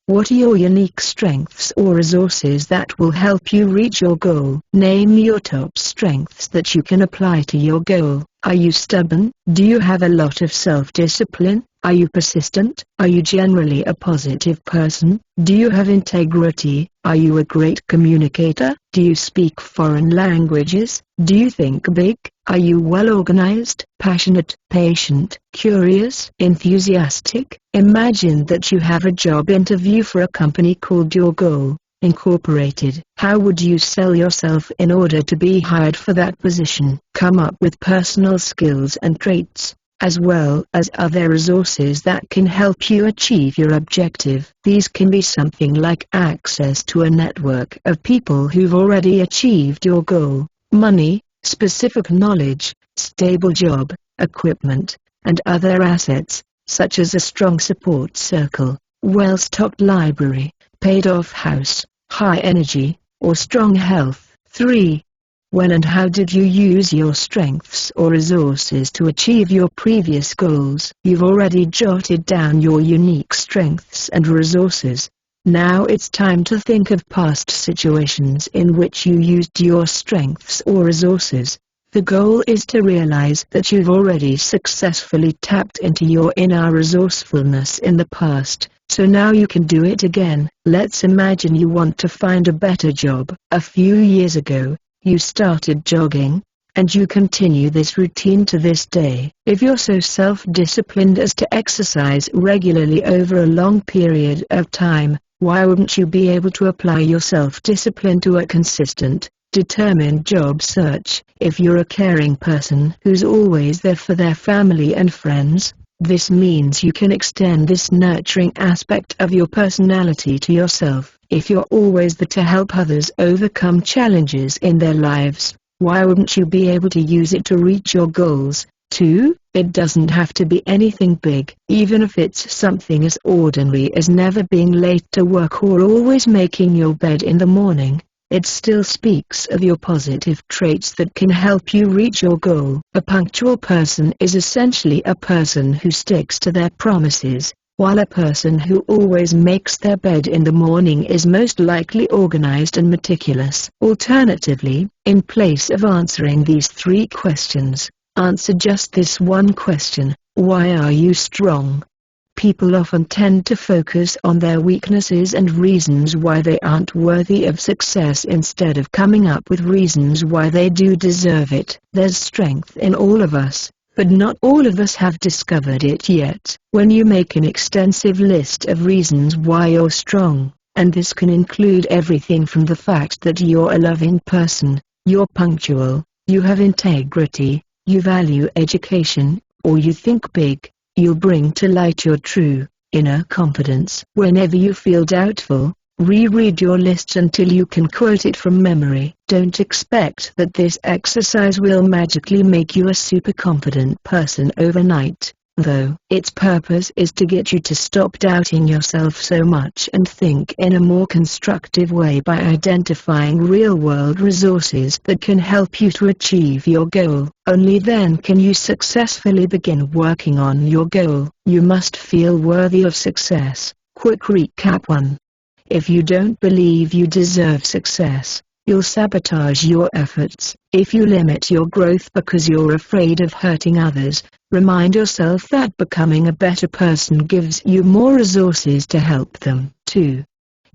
What are your unique strengths or resources that will help you reach your goal? Name your top strengths that you can apply to your goal. Are you stubborn? Do you have a lot of self-discipline? Are you persistent? Are you generally a positive person? Do you have integrity? Are you a great communicator? Do you speak foreign languages? Do you think big? Are you well organized, passionate, patient, curious, enthusiastic? Imagine that you have a job interview for a company called Your Goal, Incorporated. How would you sell yourself in order to be hired for that position? Come up with personal skills and traits, as well as other resources that can help you achieve your objective. These can be something like access to a network of people who've already achieved your goal, money, specific knowledge, stable job, equipment, and other assets, such as a strong support circle, well-stocked library, paid-off house, high energy, or strong health. 3. When and how did you use your strengths or resources to achieve your previous goals? You've already jotted down your unique strengths and resources. Now it's time to think of past situations in which you used your strengths or resources. The goal is to realize that you've already successfully tapped into your inner resourcefulness in the past, so now you can do it again. Let's imagine you want to find a better job. A few years ago, you started jogging, and you continue this routine to this day. If you're so self-disciplined as to exercise regularly over a long period of time, why wouldn't you be able to apply your self-discipline to a consistent, determined job search? If you're a caring person who's always there for their family and friends, this means you can extend this nurturing aspect of your personality to yourself. If you're always there to help others overcome challenges in their lives, why wouldn't you be able to use it to reach your goals? 2. It doesn't have to be anything big. Even if it's something as ordinary as never being late to work or always making your bed in the morning, it still speaks of your positive traits that can help you reach your goal. A punctual person is essentially a person who sticks to their promises, while a person who always makes their bed in the morning is most likely organized and meticulous. Alternatively, in place of answering these 3 questions, answer just this one question: why are you strong? People often tend to focus on their weaknesses and reasons why they aren't worthy of success instead of coming up with reasons why they do deserve it. There's strength in all of us, but not all of us have discovered it yet. When you make an extensive list of reasons why you're strong, and this can include everything from the fact that you're a loving person, you're punctual, you have integrity, you value education, or you think big, you'll bring to light your true, inner confidence. Whenever you feel doubtful, reread your list until you can quote it from memory. Don't expect that this exercise will magically make you a super confident person overnight. though. Its purpose is to get you to stop doubting yourself so much and think in a more constructive way by identifying real-world resources that can help you to achieve your goal. Only then can you successfully begin working on your goal. You must feel worthy of success. Quick recap 1. If you don't believe you deserve success, you'll sabotage your efforts. If you limit your growth because you're afraid of hurting others, remind yourself that becoming a better person gives you more resources to help them. 2.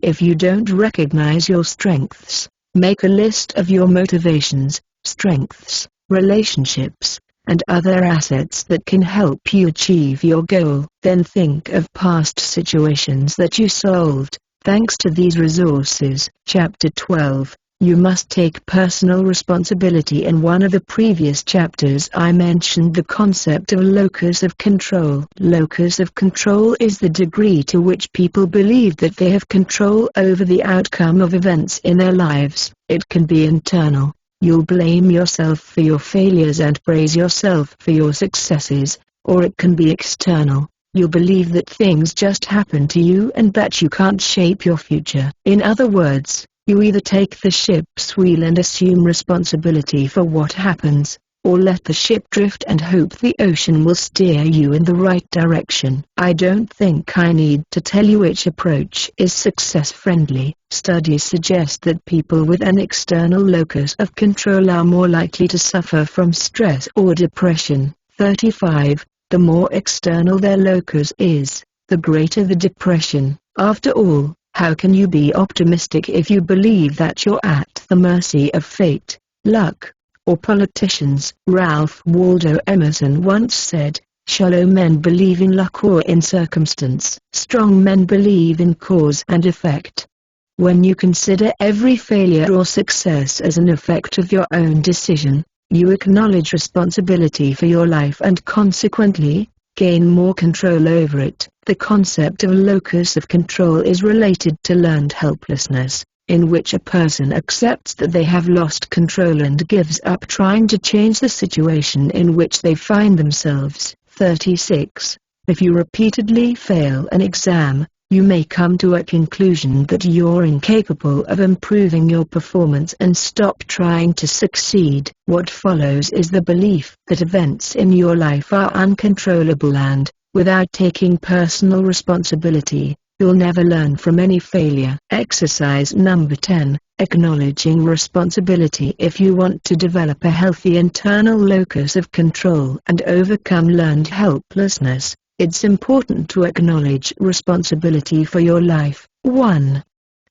If you don't recognize your strengths, make a list of your motivations, strengths, relationships, and other assets that can help you achieve your goal. Then think of past situations that you solved, thanks to these resources. Chapter 12. You must take personal responsibility. In one of the previous chapters I mentioned the concept of locus of control. Locus of control is the degree to which people believe that they have control over the outcome of events in their lives. It can be internal. You'll blame yourself for your failures and praise yourself for your successes, or it can be external. You'll believe that things just happen to you and that you can't shape your future. In other words, you either take the ship's wheel and assume responsibility for what happens, or let the ship drift and hope the ocean will steer you in the right direction. I don't think I need to tell you which approach is success-friendly. Studies suggest that people with an external locus of control are more likely to suffer from stress or depression. 35. The more external their locus is, the greater the depression. After all, how can you be optimistic if you believe that you're at the mercy of fate, luck, or politicians? Ralph Waldo Emerson once said, "Shallow men believe in luck or in circumstance. Strong men believe in cause and effect." When you consider every failure or success as an effect of your own decision, you acknowledge responsibility for your life and consequently, gain more control over it. The concept of locus of control is related to learned helplessness, in which a person accepts that they have lost control and gives up trying to change the situation in which they find themselves. 36. If you repeatedly fail an exam, you may come to a conclusion that you're incapable of improving your performance and stop trying to succeed. What follows is the belief that events in your life are uncontrollable and, without taking personal responsibility, you'll never learn from any failure. Exercise number 10. Acknowledging responsibility. If you want to develop a healthy internal locus of control and overcome learned helplessness, it's important to acknowledge responsibility for your life. 1.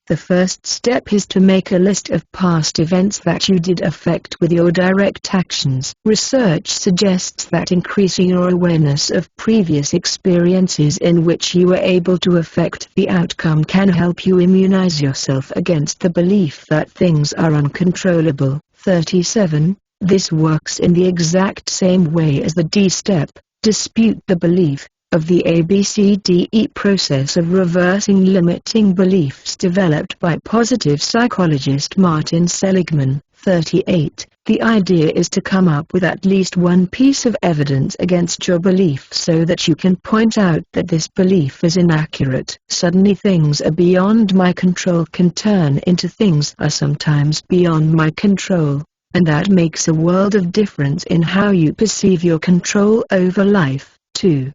The first step is to make a list of past events that you did affect with your direct actions. Research suggests that increasing your awareness of previous experiences in which you were able to affect the outcome can help you immunize yourself against the belief that things are uncontrollable. 37. This works in the exact same way as the D step, dispute the belief, of the ABCDE process of reversing limiting beliefs developed by positive psychologist Martin Seligman. 38. The idea is to come up with at least one piece of evidence against your belief so that you can point out that this belief is inaccurate. Suddenly things are beyond my control can turn into things are sometimes beyond my control, and that makes a world of difference in how you perceive your control over life. 2.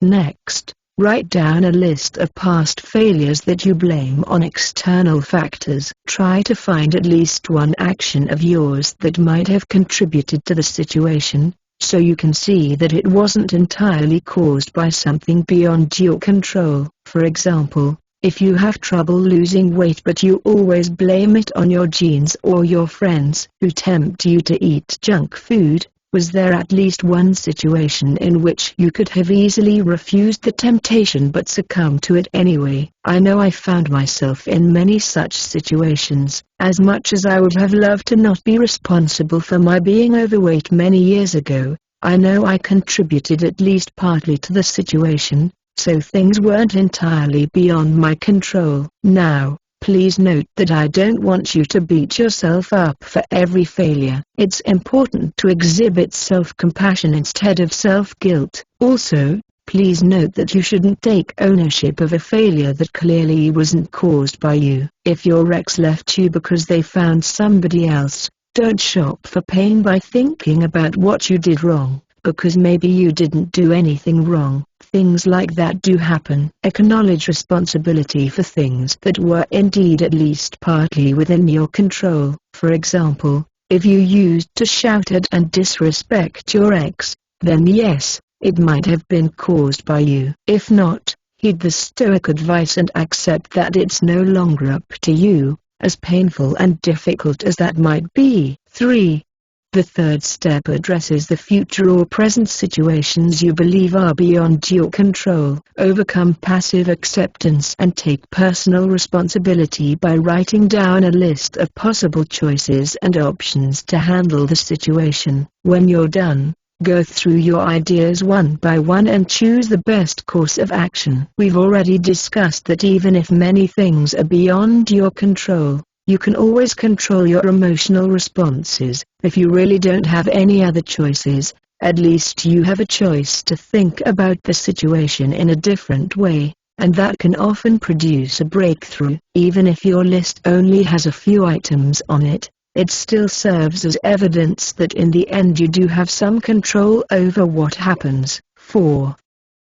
Next, write down a list of past failures that you blame on external factors. Try to find at least one action of yours that might have contributed to the situation, so you can see that it wasn't entirely caused by something beyond your control. For example, if you have trouble losing weight but you always blame it on your genes or your friends who tempt you to eat junk food, was there at least one situation in which you could have easily refused the temptation but succumbed to it anyway? I know I found myself in many such situations. As much as I would have loved to not be responsible for my being overweight many years ago, I know I contributed at least partly to the situation, so things weren't entirely beyond my control. Now, Please note that I don't want you to beat yourself up for every failure. It's important to exhibit self-compassion instead of self-guilt. Also, please note that you shouldn't take ownership of a failure that clearly wasn't caused by you. If your ex left you because they found somebody else, don't shop for pain by thinking about what you did wrong, because maybe you didn't do anything wrong. Things like that do happen. Acknowledge responsibility for things that were indeed at least partly within your control. For example, if you used to shout at and disrespect your ex, then yes, it might have been caused by you. If not, heed the Stoic advice and accept that it's no longer up to you, as painful and difficult as that might be. 3. The third step addresses the future or present situations you believe are beyond your control. Overcome passive acceptance and take personal responsibility by writing down a list of possible choices and options to handle the situation. When you're done, go through your ideas one by one and choose the best course of action. We've already discussed that even if many things are beyond your control, you can always control your emotional responses. If you really don't have any other choices, at least you have a choice to think about the situation in a different way, and that can often produce a breakthrough. Even if your list only has a few items on it, it still serves as evidence that in the end you do have some control over what happens. 4.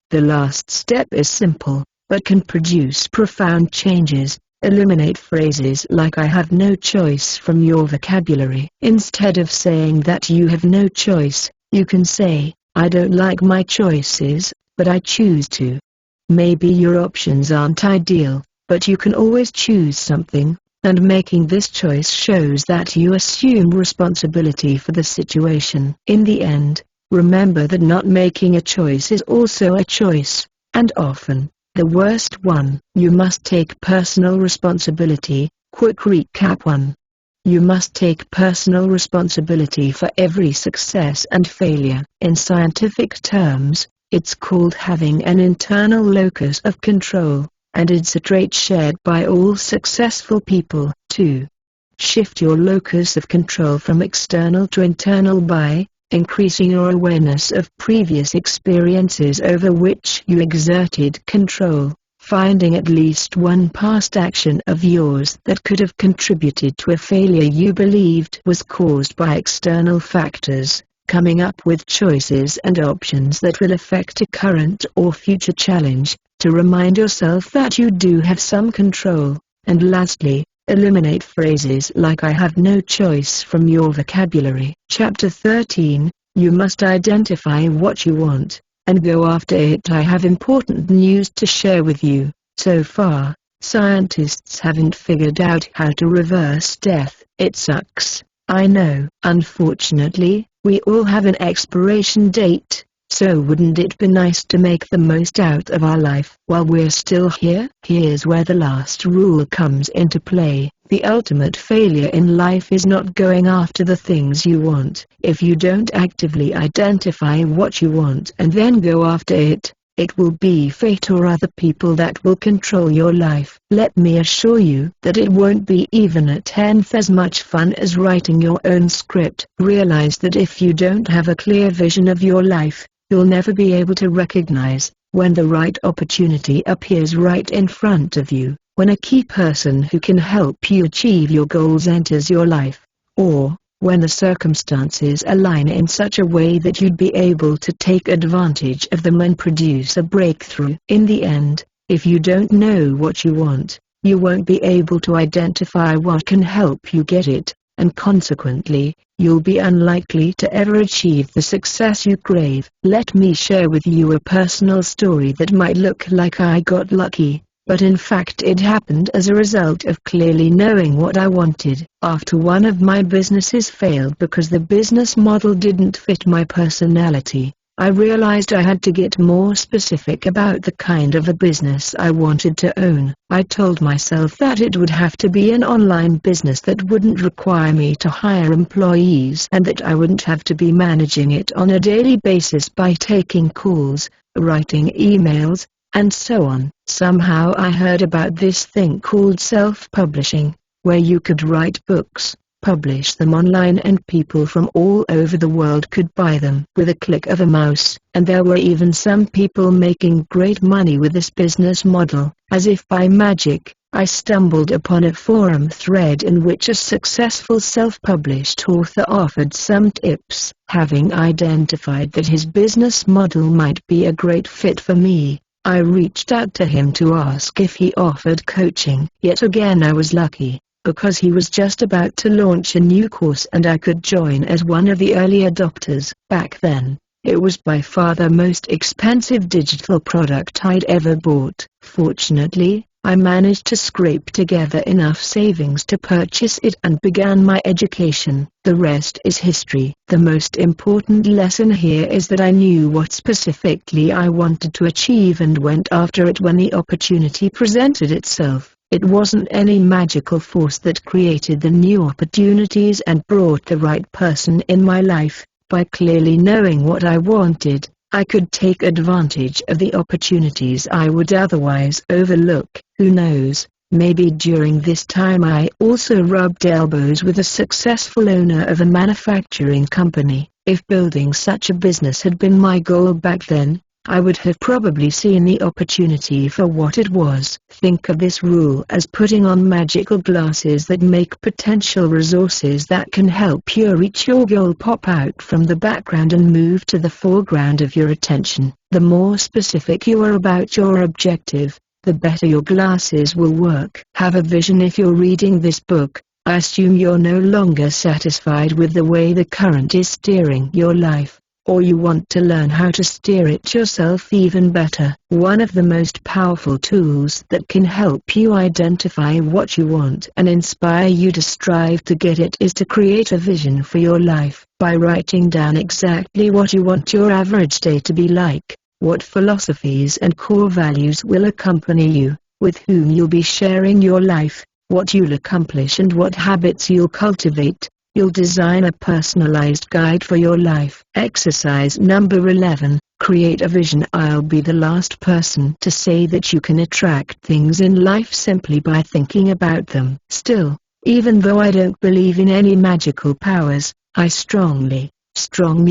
The last step is simple, but can produce profound changes. Eliminate phrases like "I have no choice" from your vocabulary. Instead of saying that you have no choice, you can say, "I don't like my choices, but I choose to." Maybe your options aren't ideal, but you can always choose something, and making this choice shows that you assume responsibility for the situation. In the end, remember that not making a choice is also a choice, and often the worst one. You must take personal responsibility. Quick recap. 1. You must take personal responsibility for every success and failure. In scientific terms, it's called having an internal locus of control, and it's a trait shared by all successful people. 2. Shift your locus of control from external to internal by increasing your awareness of previous experiences over which you exerted control, finding at least one past action of yours that could have contributed to a failure you believed was caused by external factors, coming up with choices and options that will affect a current or future challenge, to remind yourself that you do have some control. And lastly, eliminate phrases like "I have no choice" from your vocabulary. Chapter 13. You must identify what you want, and go after it. I have important news to share with you. So far, scientists haven't figured out how to reverse death. It sucks, I know. Unfortunately, we all have an expiration date. So wouldn't it be nice to make the most out of our life while we're still here? Here's where the last rule comes into play. The ultimate failure in life is not going after the things you want. If you don't actively identify what you want and then go after it, it will be fate or other people that will control your life. Let me assure you that it won't be even a tenth as much fun as writing your own script. Realize that if you don't have a clear vision of your life, you'll never be able to recognize when the right opportunity appears right in front of you, when a key person who can help you achieve your goals enters your life, or when the circumstances align in such a way that you'd be able to take advantage of them and produce a breakthrough. In the end, if you don't know what you want, you won't be able to identify what can help you get it, and consequently, you'll be unlikely to ever achieve the success you crave. Let me share with you a personal story that might look like I got lucky, but in fact it happened as a result of clearly knowing what I wanted. After one of my businesses failed because the business model didn't fit my personality, I realized I had to get more specific about the kind of a business I wanted to own. I told myself that it would have to be an online business that wouldn't require me to hire employees and that I wouldn't have to be managing it on a daily basis by taking calls, writing emails, and so on. Somehow I heard about this thing called self-publishing, where you could write books, publish them online, and people from all over the world could buy them with a click of a mouse. And there were even some people making great money with this business model. As if by magic, I stumbled upon a forum thread in which a successful self-published author offered some tips. Having identified that his business model might be a great fit for me, I reached out to him to ask if he offered coaching. Yet again I was lucky, because he was just about to launch a new course and I could join as one of the early adopters. Back then, it was by far the most expensive digital product I'd ever bought. Fortunately, I managed to scrape together enough savings to purchase it and began my education. The rest is history. The most important lesson here is that I knew what specifically I wanted to achieve and went after it when the opportunity presented itself. It wasn't any magical force that created the new opportunities and brought the right person in my life. By clearly knowing what I wanted, I could take advantage of the opportunities I would otherwise overlook. Who knows, maybe during this time I also rubbed elbows with a successful owner of a manufacturing company. If building such a business had been my goal back then, I would have probably seen the opportunity for what it was. Think of this rule as putting on magical glasses that make potential resources that can help you reach your goal pop out from the background and move to the foreground of your attention. The more specific you are about your objective, the better your glasses will work. Have a vision. If you're reading this book, I assume you're no longer satisfied with the way the current is steering your life, or you want to learn how to steer it yourself even better. One of the most powerful tools that can help you identify what you want and inspire you to strive to get it is to create a vision for your life. By writing down exactly what you want your average day to be like, what philosophies and core values will accompany you, with whom you'll be sharing your life, what you'll accomplish and what habits you'll cultivate, you'll design a personalized guide for your life. Exercise number 11. Create a vision. I'll be the last person to say that you can attract things in life simply by thinking about them. Still, even though I don't believe in any magical powers, I strongly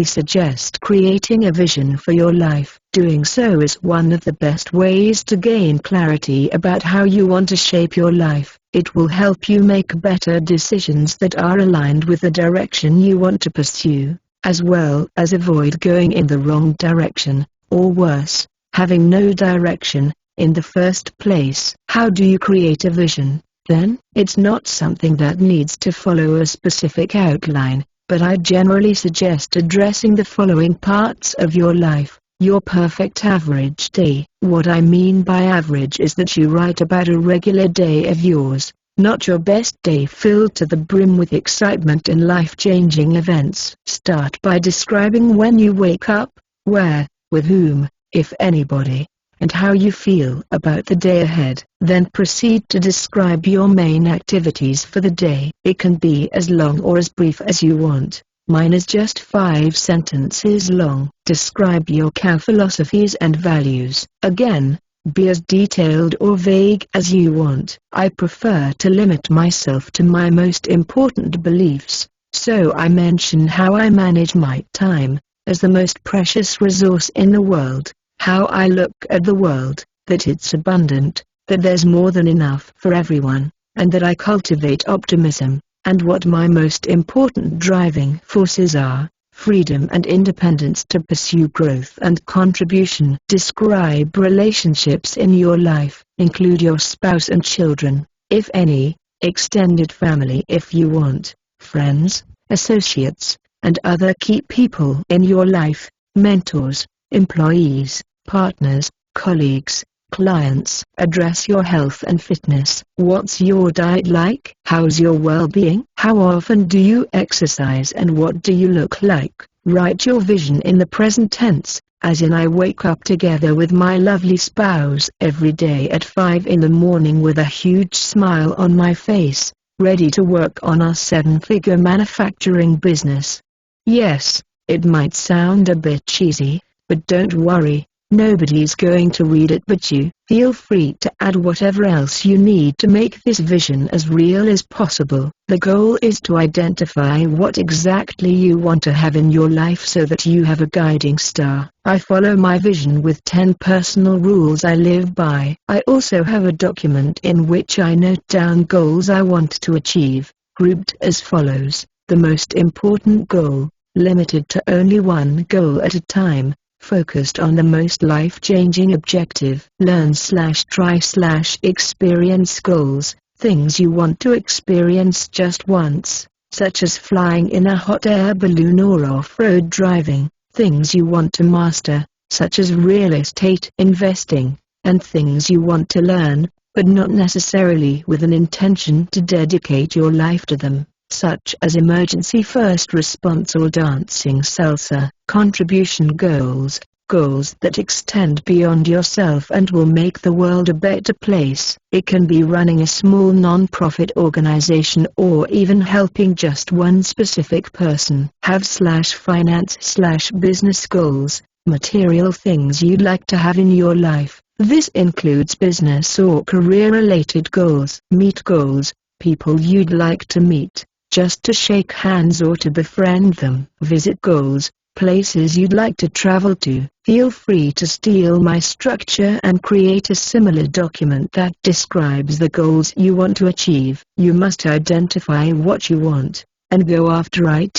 suggest creating a vision for your life. Doing so is one of the best ways to gain clarity about how you want to shape your life. It will help you make better decisions that are aligned with the direction you want to pursue, as well as avoid going in the wrong direction, or worse, having no direction in the first place. How do you create a vision, then? It's not something that needs to follow a specific outline, but I generally suggest addressing the following parts of your life. Your perfect average day. What I mean by average is that you write about a regular day of yours, not your best day filled to the brim with excitement and life-changing events. Start by describing when you wake up, where, with whom, if anybody, and how you feel about the day ahead. Then proceed to describe your main activities for the day. It can be as long or as brief as you want. Mine is just 5 sentences long. Describe your core philosophies and values. Again, be as detailed or vague as you want. I prefer to limit myself to my most important beliefs, so I mention how I manage my time, as the most precious resource in the world, how I look at the world, that it's abundant, that there's more than enough for everyone, and that I cultivate optimism, and what my most important driving forces are: freedom and independence to pursue growth and contribution. Describe relationships in your life. Include your spouse and children, if any, extended family if you want, friends, associates, and other key people in your life, mentors, employees, partners, colleagues, clients. Address your health and fitness. What's your diet like? How's your well-being? How often do you exercise and what do you look like? Write your vision in the present tense, as in I wake up together with my lovely spouse every day at 5 in the morning with a huge smile on my face, ready to work on our 7-figure manufacturing business. Yes, it might sound a bit cheesy, but don't worry. Nobody's going to read it but you. Feel free to add whatever else you need to make this vision as real as possible. The goal is to identify what exactly you want to have in your life so that you have a guiding star. I follow my vision with 10 personal rules I live by. I also have a document in which I note down goals I want to achieve, grouped as follows. The most important goal, limited to only one goal at a time, focused on the most life-changing objective. Learn/try/experience goals, things you want to experience just once, such as flying in a hot air balloon or off-road driving, things you want to master, such as real estate investing, and things you want to learn, but not necessarily with an intention to dedicate your life to them, such as emergency first response or dancing salsa. Contribution goals, goals that extend beyond yourself and will make the world a better place. It can be running a small non-profit organization or even helping just one specific person. Have/finance/business goals, material things you'd like to have in your life. This includes business or career-related goals. Meet goals, people you'd like to meet, just to shake hands or to befriend them. Visit goals, places you'd like to travel to. Feel free to steal my structure and create a similar document that describes the goals you want to achieve. You must identify what you want, and go after it.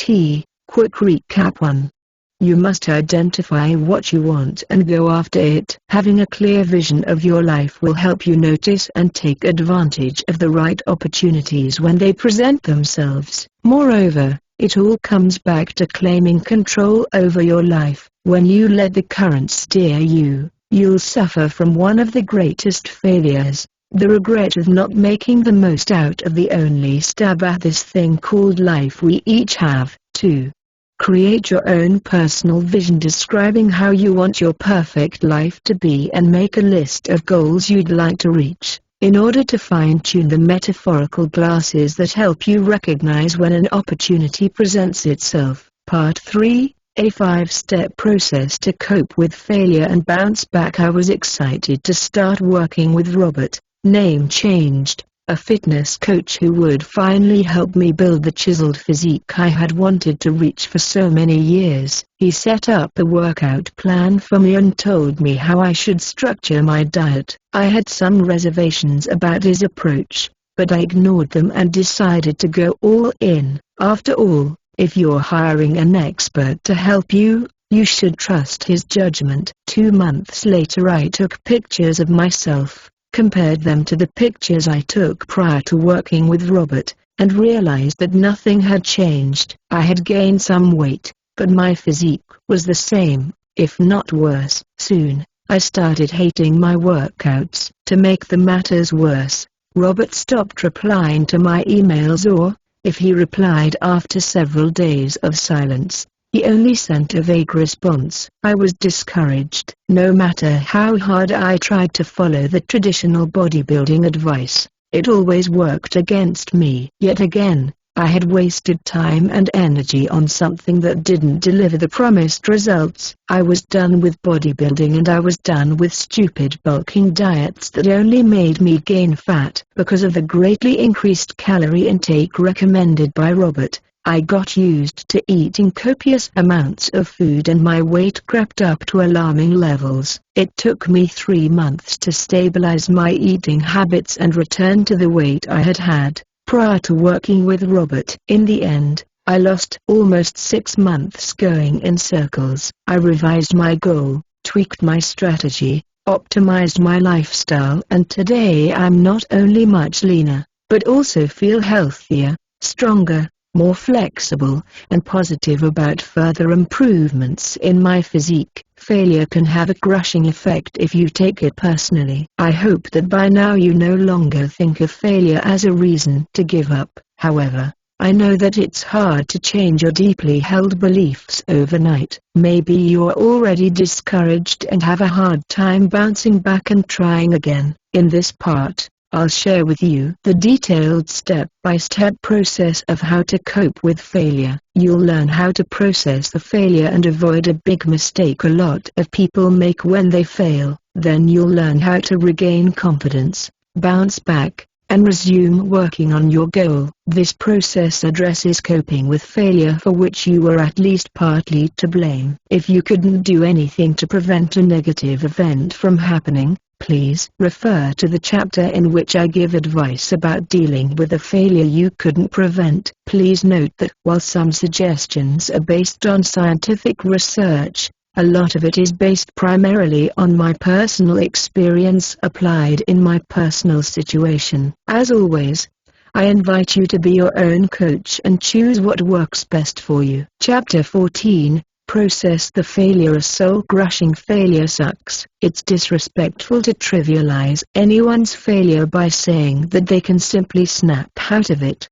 Quick recap 1. You must identify what you want and go after it. Having a clear vision of your life will help you notice and take advantage of the right opportunities when they present themselves. Moreover, it all comes back to claiming control over your life. When you let the current steer you, you'll suffer from one of the greatest failures, the regret of not making the most out of the only stab at this thing called life we each have. 2. Create your own personal vision describing how you want your perfect life to be and make a list of goals you'd like to reach, in order to fine-tune the metaphorical glasses that help you recognize when an opportunity presents itself. Part 3, a 5-step process to cope with failure and bounce back. I was excited to start working with Robert, name changed, a fitness coach who would finally help me build the chiseled physique I had wanted to reach for so many years. He set up a workout plan for me and told me how I should structure my diet. I had some reservations about his approach, but I ignored them and decided to go all in. After all, if you're hiring an expert to help you, you should trust his judgment. 2 months later I took pictures of myself, compared them to the pictures I took prior to working with Robert, and realized that nothing had changed. I had gained some weight, but my physique was the same, if not worse. Soon, I started hating my workouts. To make the matters worse, Robert stopped replying to my emails, or, if he replied after several days of silence, he only sent a vague response. I was discouraged. No matter how hard I tried to follow the traditional bodybuilding advice, it always worked against me. Yet again, I had wasted time and energy on something that didn't deliver the promised results. I was done with bodybuilding and I was done with stupid bulking diets that only made me gain fat. Because of the greatly increased calorie intake recommended by Robert, I got used to eating copious amounts of food and my weight crept up to alarming levels. It took me 3 months to stabilize my eating habits and return to the weight I had had prior to working with Robert. In the end, I lost almost 6 months going in circles. I revised my goal, tweaked my strategy, optimized my lifestyle, and today I'm not only much leaner, but also feel healthier, stronger, more flexible, and positive about further improvements in my physique. Failure can have a crushing effect if you take it personally. I hope that by now you no longer think of failure as a reason to give up. However, I know that it's hard to change your deeply held beliefs overnight. Maybe you're already discouraged and have a hard time bouncing back and trying again. In this part, I'll share with you the detailed step-by-step process of how to cope with failure. You'll learn how to process the failure and avoid a big mistake a lot of people make when they fail. Then you'll learn how to regain confidence, bounce back, and resume working on your goal. This process addresses coping with failure for which you were at least partly to blame. If you couldn't do anything to prevent a negative event from happening, please refer to the chapter in which I give advice about dealing with a failure you couldn't prevent. Please note that while some suggestions are based on scientific research, a lot of it is based primarily on my personal experience applied in my personal situation. As always, I invite you to be your own coach and choose what works best for you. Chapter 14. Process the failure. A soul-crushing failure sucks. It's disrespectful to trivialize anyone's failure by saying that they can simply snap out of it.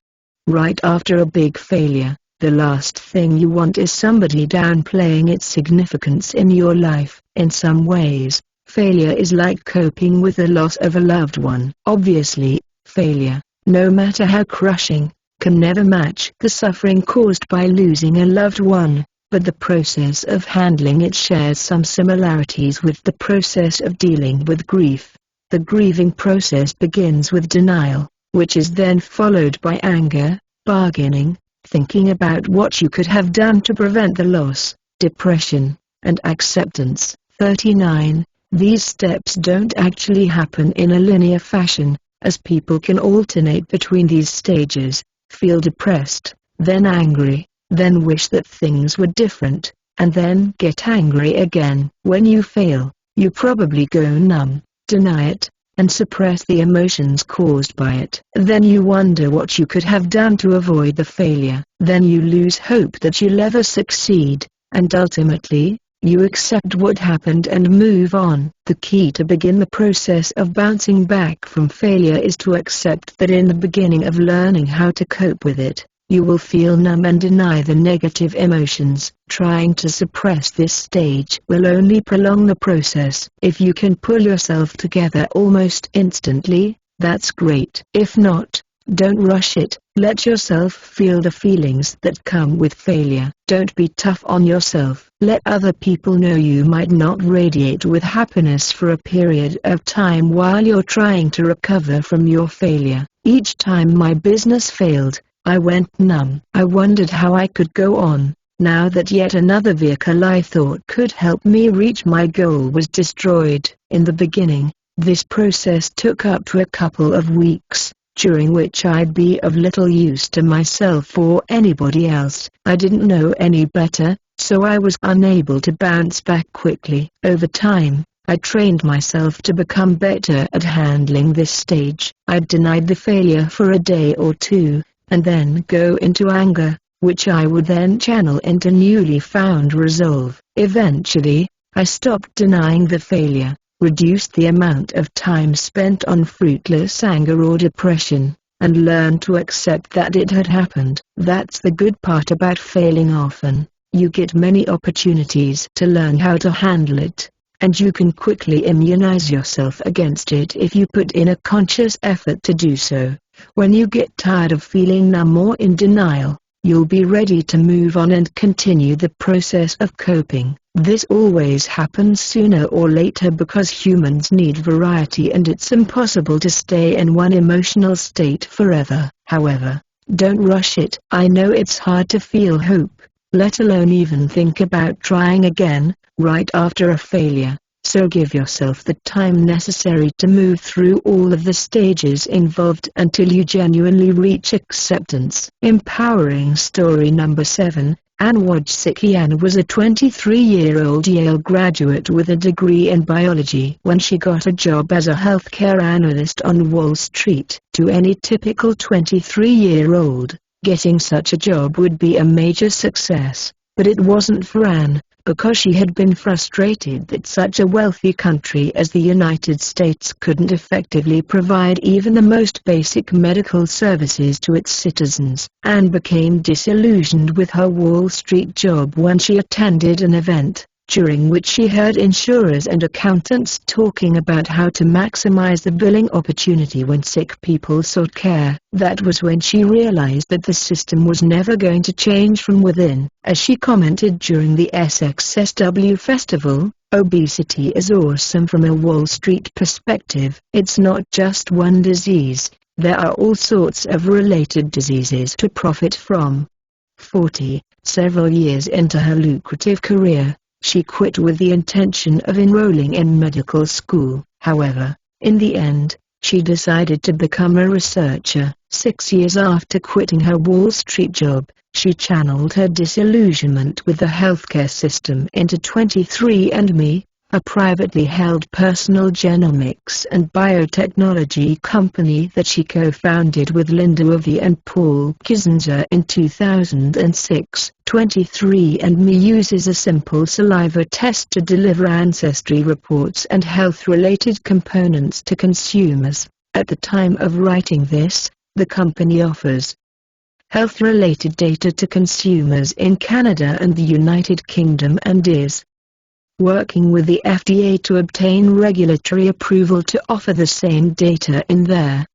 Right after a big failure, the last thing you want is somebody downplaying its significance in your life. In some ways, failure is like coping with the loss of a loved one. Obviously, failure, no matter how crushing, can never match the suffering caused by losing a loved one, but the process of handling it shares some similarities with the process of dealing with grief. The grieving process begins with denial, which is then followed by anger, bargaining, thinking about what you could have done to prevent the loss, depression, and acceptance. 39. These steps don't actually happen in a linear fashion, as people can alternate between these stages: feel depressed, then angry, then wish that things were different, and then get angry again. When you fail, you probably go numb, deny it, and suppress the emotions caused by it. Then you wonder what you could have done to avoid the failure. Then you lose hope that you'll ever succeed, and ultimately, you accept what happened and move on. The key to begin the process of bouncing back from failure is to accept that in the beginning of learning how to cope with it, you will feel numb and deny the negative emotions. Trying to suppress this stage will only prolong the process. If you can pull yourself together almost instantly, that's great. If not, don't rush it. Let yourself feel the feelings that come with failure. Don't be tough on yourself. Let other people know you might not radiate with happiness for a period of time while you're trying to recover from your failure. Each time my business failed, I went numb. I wondered how I could go on, now that yet another vehicle I thought could help me reach my goal was destroyed. In the beginning, this process took up to a couple of weeks, during which I'd be of little use to myself or anybody else. I didn't know any better, so I was unable to bounce back quickly. Over time, I trained myself to become better at handling this stage. I'd denied the failure for a day or two, and then go into anger, which I would then channel into newly found resolve. Eventually, I stopped denying the failure, reduced the amount of time spent on fruitless anger or depression, and learned to accept that it had happened. That's the good part about failing often. You get many opportunities to learn how to handle it, and you can quickly immunize yourself against it if you put in a conscious effort to do so. When you get tired of feeling numb or in denial, you'll be ready to move on and continue the process of coping. This always happens sooner or later because humans need variety and it's impossible to stay in one emotional state forever. However, don't rush it. I know it's hard to feel hope, let alone even think about trying again, right after a failure. So give yourself the time necessary to move through all of the stages involved until you genuinely reach acceptance. Empowering story number 7. Ann Wojcicki was a 23-year-old Yale graduate with a degree in biology when she got a job as a healthcare analyst on Wall Street. To any typical 23-year-old, getting such a job would be a major success, but it wasn't for Ann, because she had been frustrated that such a wealthy country as the United States couldn't effectively provide even the most basic medical services to its citizens. Ann became disillusioned with her Wall Street job when she attended an event, during which she heard insurers and accountants talking about how to maximize the billing opportunity when sick people sought care. That was when she realized that the system was never going to change from within. As she commented during the SXSW festival, obesity is awesome from a Wall Street perspective. It's not just one disease, there are all sorts of related diseases to profit from. 40. Several years into her lucrative career, she quit with the intention of enrolling in medical school. However, in the end, she decided to become a researcher. 6 years after quitting her Wall Street job, she channeled her disillusionment with the healthcare system into 23andMe, a privately held personal genomics and biotechnology company that she co-founded with Linda Ovey and Paul Kisenzer in 2006. 23andMe uses a simple saliva test to deliver ancestry reports and health-related components to consumers. At the time of writing this, the company offers health-related data to consumers in Canada and the United Kingdom and is working with the FDA to obtain regulatory approval to offer the same data in their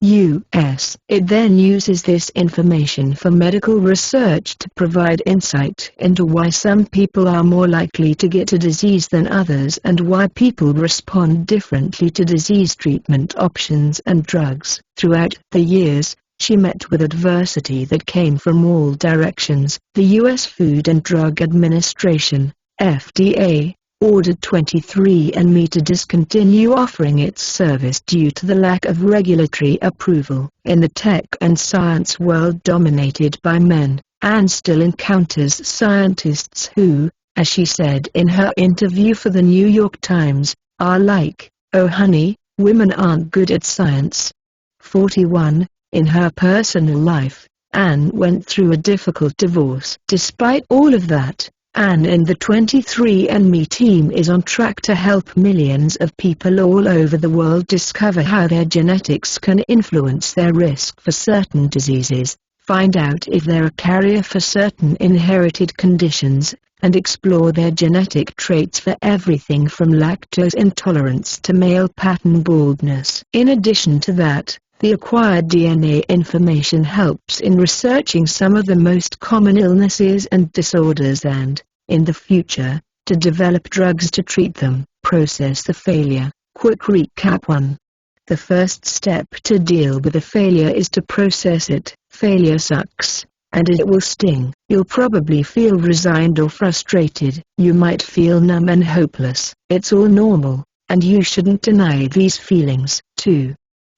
U.S. It then uses this information for medical research to provide insight into why some people are more likely to get a disease than others and why people respond differently to disease treatment options and drugs. Throughout the years, she met with adversity that came from all directions. The U.S. Food and Drug Administration, FDA, ordered 23andMe to discontinue offering its service due to the lack of regulatory approval. In the tech and science world dominated by men, Anne still encounters scientists who, as she said in her interview for the New York Times, are like, "Oh honey, women aren't good at science." 41. In her personal life, Anne went through a difficult divorce. Despite all of that, Anne and the 23andMe team is on track to help millions of people all over the world discover how their genetics can influence their risk for certain diseases, find out if they're a carrier for certain inherited conditions, and explore their genetic traits for everything from lactose intolerance to male pattern baldness. In addition to that, the acquired DNA information helps in researching some of the most common illnesses and disorders and, in the future, to develop drugs to treat them. Process the failure. Quick recap 1. The first step to deal with a failure is to process it. Failure sucks, and it will sting. You'll probably feel resigned or frustrated. You might feel numb and hopeless. It's all normal, and you shouldn't deny these feelings. 2.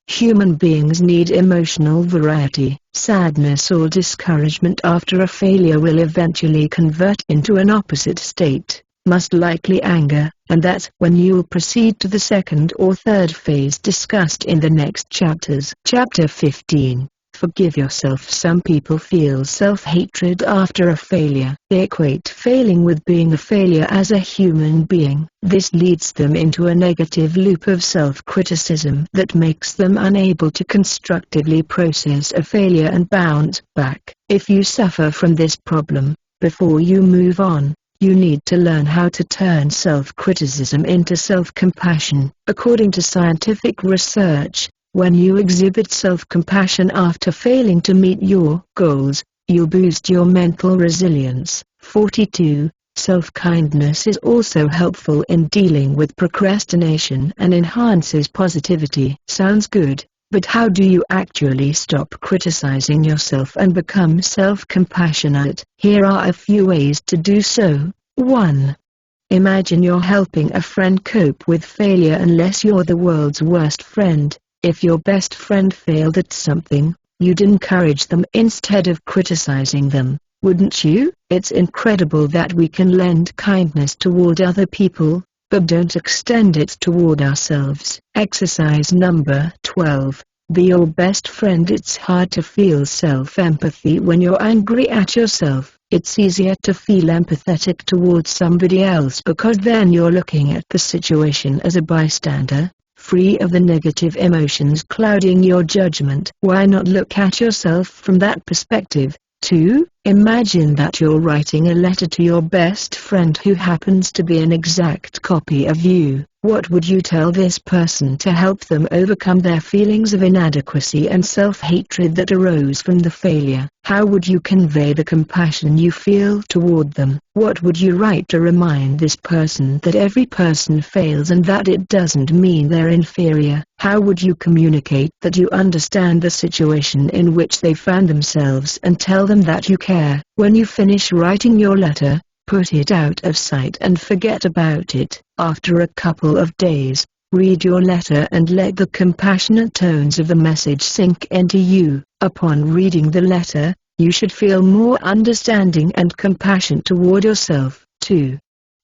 Human beings need emotional variety. Sadness or discouragement after a failure will eventually convert into an opposite state, most likely anger, and that's when you'll proceed to the second or third phase discussed in the next chapters. Chapter 15. Forgive yourself. Some people feel self-hatred after a failure. They equate failing with being a failure as a human being. This leads them into a negative loop of self-criticism that makes them unable to constructively process a failure and bounce back. If you suffer from this problem, before you move on, you need to learn how to turn self-criticism into self-compassion. According to scientific research, when you exhibit self-compassion after failing to meet your goals, you'll boost your mental resilience. 42. Self-kindness is also helpful in dealing with procrastination and enhances positivity. Sounds good, but how do you actually stop criticizing yourself and become self-compassionate? Here are a few ways to do so. 1. Imagine you're helping a friend cope with failure. Unless you're the world's worst friend, if your best friend failed at something, you'd encourage them instead of criticizing them, wouldn't you? It's incredible that we can lend kindness toward other people, but don't extend it toward ourselves. Exercise number 12. Be your best friend. It's hard to feel self-empathy when you're angry at yourself. It's easier to feel empathetic towards somebody else because then you're looking at the situation as a bystander, free of the negative emotions clouding your judgment. Why not look at yourself from that perspective? 2. Imagine that you're writing a letter to your best friend who happens to be an exact copy of you. What would you tell this person to help them overcome their feelings of inadequacy and self-hatred that arose from the failure? How would you convey the compassion you feel toward them? What would you write to remind this person that every person fails and that it doesn't mean they're inferior? How would you communicate that you understand the situation in which they found themselves and tell them that you care? When you finish writing your letter, put it out of sight and forget about it. After a couple of days, read your letter and let the compassionate tones of the message sink into you. Upon reading the letter, you should feel more understanding and compassion toward yourself. 2.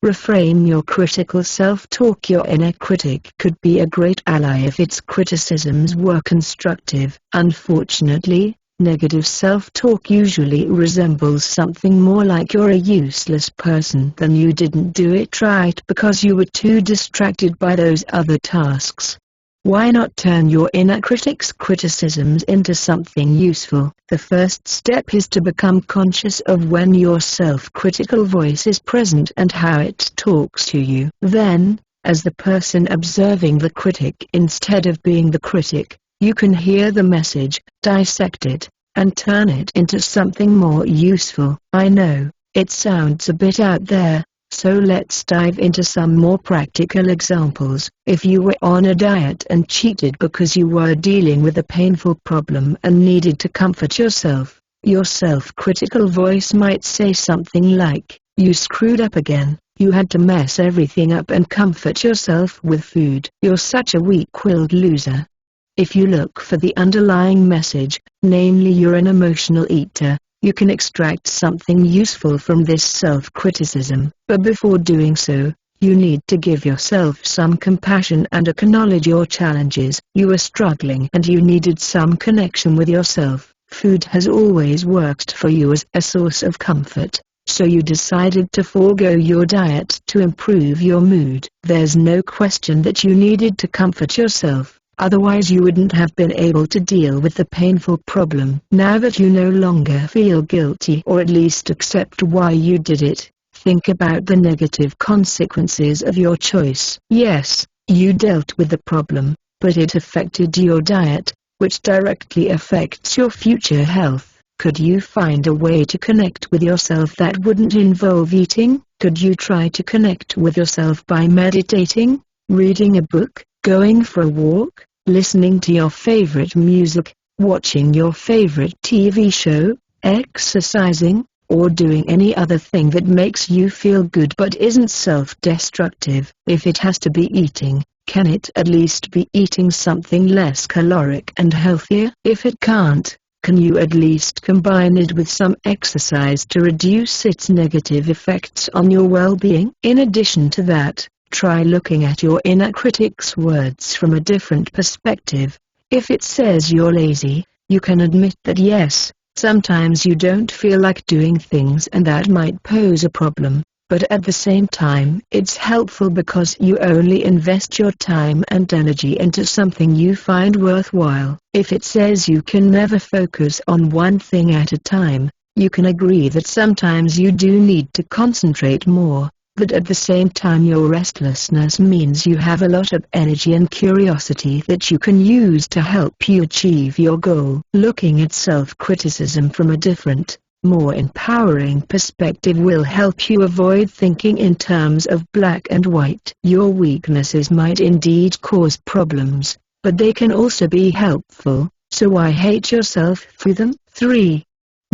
Reframe your critical self-talk. Your inner critic could be a great ally if its criticisms were constructive. Unfortunately, negative self-talk usually resembles something more like "you're a useless person" than "you didn't do it right because you were too distracted by those other tasks." Why not turn your inner critic's criticisms into something useful? The first step is to become conscious of when your self-critical voice is present and how it talks to you. Then, as the person observing the critic instead of being the critic, you can hear the message, dissect it, and turn it into something more useful. I know, it sounds a bit out there, so let's dive into some more practical examples. If you were on a diet and cheated because you were dealing with a painful problem and needed to comfort yourself, your self-critical voice might say something like, "You screwed up again. You had to mess everything up and comfort yourself with food. You're such a weak-willed loser." If you look for the underlying message, namely you're an emotional eater, you can extract something useful from this self-criticism. But before doing so, you need to give yourself some compassion and acknowledge your challenges. You were struggling and you needed some connection with yourself. Food has always worked for you as a source of comfort, so you decided to forego your diet to improve your mood. There's no question that you needed to comfort yourself. Otherwise you wouldn't have been able to deal with the painful problem. Now that you no longer feel guilty or at least accept why you did it, think about the negative consequences of your choice. Yes, you dealt with the problem, but it affected your diet, which directly affects your future health. Could you find a way to connect with yourself that wouldn't involve eating? Could you try to connect with yourself by meditating, reading a book, going for a walk, listening to your favorite music, watching your favorite TV show, exercising, or doing any other thing that makes you feel good but isn't self-destructive? If it has to be eating, can it at least be eating something less caloric and healthier? If it can't, can you at least combine it with some exercise to reduce its negative effects on your well-being? In addition to that, try looking at your inner critic's words from a different perspective. If it says you're lazy, you can admit that yes, sometimes you don't feel like doing things and that might pose a problem, but at the same time it's helpful because you only invest your time and energy into something you find worthwhile. If it says you can never focus on one thing at a time, you can agree that sometimes you do need to concentrate more. But at the same time your restlessness means you have a lot of energy and curiosity that you can use to help you achieve your goal. Looking at self-criticism from a different, more empowering perspective will help you avoid thinking in terms of black and white. Your weaknesses might indeed cause problems, but they can also be helpful, so why hate yourself for them? 3.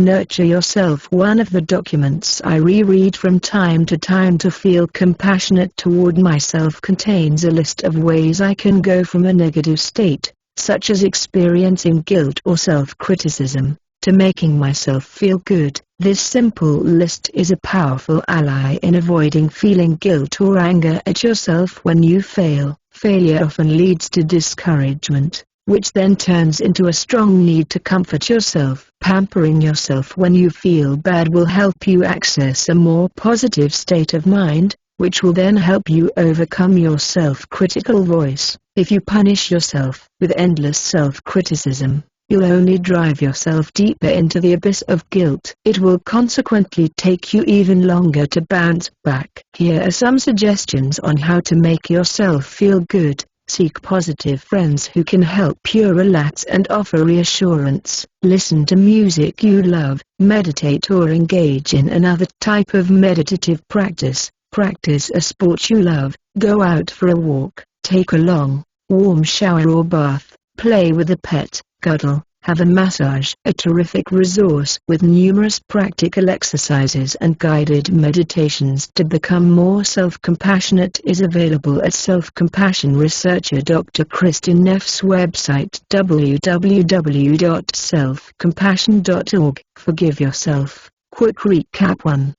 Nurture yourself. One of the documents I reread from time to time to feel compassionate toward myself contains a list of ways I can go from a negative state, such as experiencing guilt or self-criticism, to making myself feel good. This simple list is a powerful ally in avoiding feeling guilt or anger at yourself when you fail. Failure often leads to discouragement, which then turns into a strong need to comfort yourself. Pampering yourself when you feel bad will help you access a more positive state of mind, which will then help you overcome your self-critical voice. If you punish yourself with endless self-criticism, you'll only drive yourself deeper into the abyss of guilt. It will consequently take you even longer to bounce back. Here are some suggestions on how to make yourself feel good. Seek positive friends who can help you relax and offer reassurance. Listen to music you love. Meditate or engage in another type of meditative practice. Practice a sport you love. Go out for a walk. Take a long, warm shower or bath. Play with a pet. Cuddle. Have a massage. A terrific resource with numerous practical exercises and guided meditations to become more self-compassionate is available at self-compassion researcher Dr. Kristin Neff's website www.selfcompassion.org. Forgive yourself. Quick recap 1.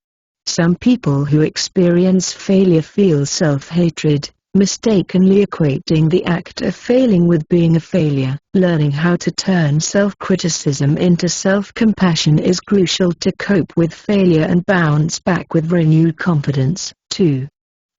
Some people who experience failure feel self-hatred, mistakenly equating the act of failing with being a failure. Learning how to turn self-criticism into self-compassion is crucial to cope with failure and bounce back with renewed confidence. 2.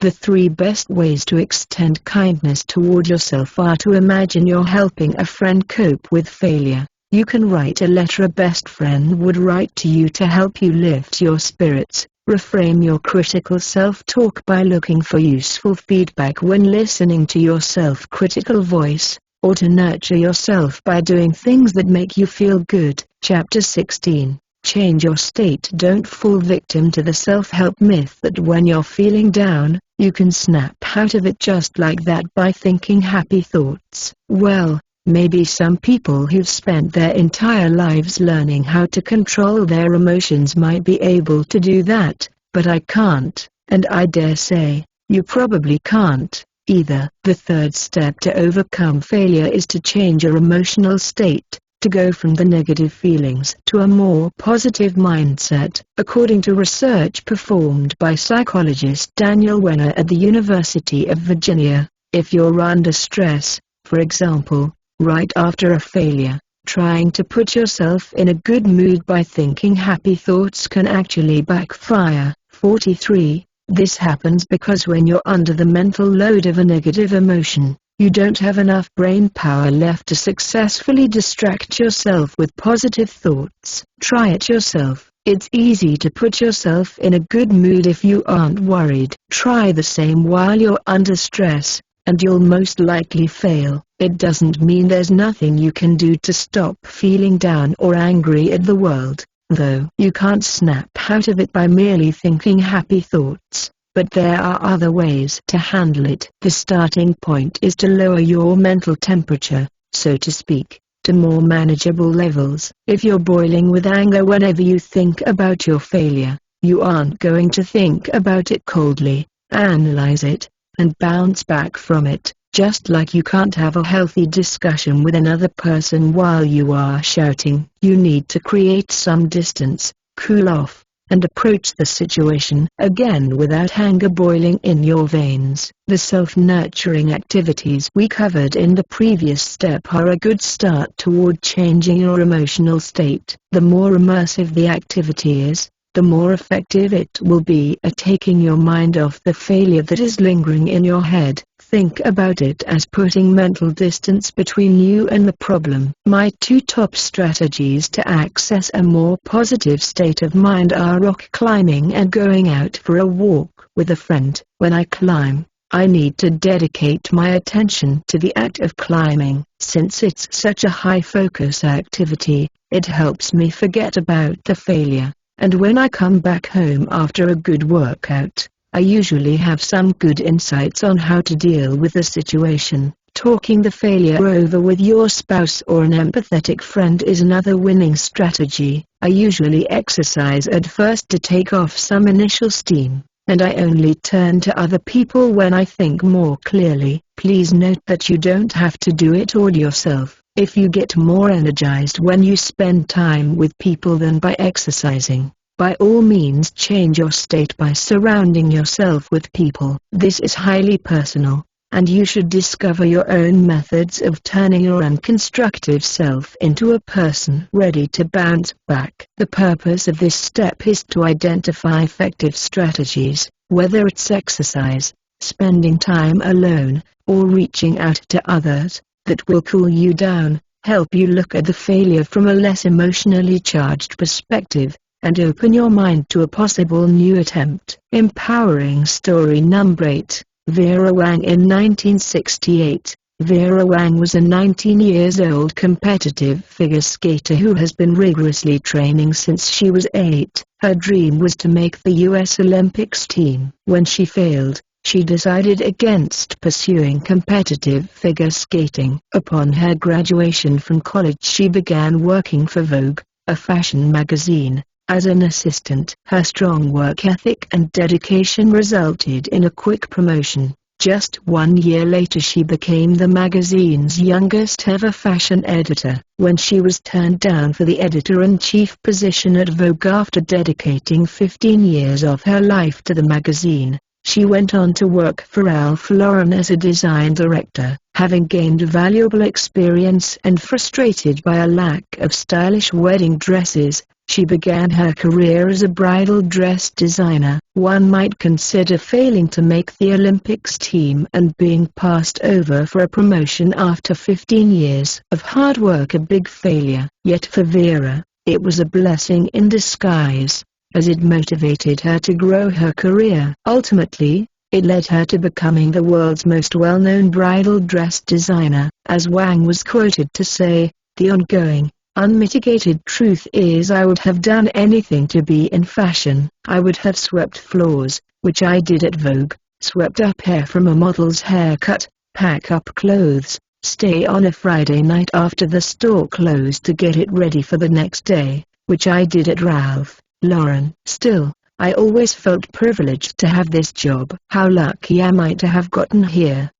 The 3 best ways to extend kindness toward yourself are to imagine you're helping a friend cope with failure. You can write a letter a best friend would write to you to help you lift your spirits. Reframe your critical self-talk by looking for useful feedback when listening to your self-critical voice, or to nurture yourself by doing things that make you feel good. Chapter 16. Change your state. Don't fall victim to the self-help myth that when you're feeling down, you can snap out of it just like that by thinking happy thoughts. Well, maybe some people who've spent their entire lives learning how to control their emotions might be able to do that, but I can't, and I dare say, you probably can't, either. The 3rd step to overcome failure is to change your emotional state, to go from the negative feelings to a more positive mindset. According to research performed by psychologist Daniel Wenner at the University of Virginia, if you're under stress, for example, right after a failure, trying to put yourself in a good mood by thinking happy thoughts can actually backfire. 43. This happens because when you're under the mental load of a negative emotion, you don't have enough brain power left to successfully distract yourself with positive thoughts. Try it yourself. It's easy to put yourself in a good mood if you aren't worried. Try the same while you're under stress, and you'll most likely fail. It doesn't mean there's nothing you can do to stop feeling down or angry at the world, though. You can't snap out of it by merely thinking happy thoughts, but there are other ways to handle it. The starting point is to lower your mental temperature, so to speak, to more manageable levels. If you're boiling with anger whenever you think about your failure, you aren't going to think about it coldly, analyze it, and bounce back from it. Just like you can't have a healthy discussion with another person while you are shouting. You need to create some distance, cool off, and approach the situation again without anger boiling in your veins. The self-nurturing activities we covered in the previous step are a good start toward changing your emotional state. The more immersive the activity is, the more effective it will be at taking your mind off the failure that is lingering in your head. Think about it as putting mental distance between you and the problem. My 2 top strategies to access a more positive state of mind are rock climbing and going out for a walk with a friend. When I climb, I need to dedicate my attention to the act of climbing. Since it's such a high-focus activity, it helps me forget about the failure. And when I come back home after a good workout, I usually have some good insights on how to deal with the situation. Talking the failure over with your spouse or an empathetic friend is another winning strategy. I usually exercise at first to take off some initial steam, and I only turn to other people when I think more clearly. Please note that you don't have to do it all yourself. If you get more energized when you spend time with people than by exercising, by all means change your state by surrounding yourself with people. This is highly personal, and you should discover your own methods of turning your unconstructive self into a person ready to bounce back. The purpose of this step is to identify effective strategies, whether it's exercise, spending time alone, or reaching out to others, that will cool you down, help you look at the failure from a less emotionally charged perspective, and open your mind to a possible new attempt. Empowering story number 8, Vera Wang. In 1968, Vera Wang was a 19-year-old competitive figure skater who has been rigorously training since she was 8. Her dream was to make the U.S. Olympics team. When she failed, she decided against pursuing competitive figure skating. Upon her graduation from college, she began working for Vogue, a fashion magazine, as an assistant. Her strong work ethic and dedication resulted in a quick promotion. Just 1 year later, she became the magazine's youngest ever fashion editor. When she was turned down for the editor-in-chief position at Vogue after dedicating 15 years of her life to the magazine, she went on to work for Ralph Lauren as a design director. Having gained valuable experience and frustrated by a lack of stylish wedding dresses, she began her career as a bridal dress designer. One might consider failing to make the Olympics team and being passed over for a promotion after 15 years of hard work a big failure. Yet for Vera, it was a blessing in disguise, as it motivated her to grow her career. Ultimately, it led her to becoming the world's most well-known bridal dress designer. As Wang was quoted to say, "The ongoing, unmitigated truth is I would have done anything to be in fashion. I would have swept floors, which I did at Vogue, swept up hair from a model's haircut, pack up clothes, stay on a Friday night after the store closed to get it ready for the next day, which I did at Ralph Lauren. Still, I always felt privileged to have this job. How lucky am I to have gotten here?"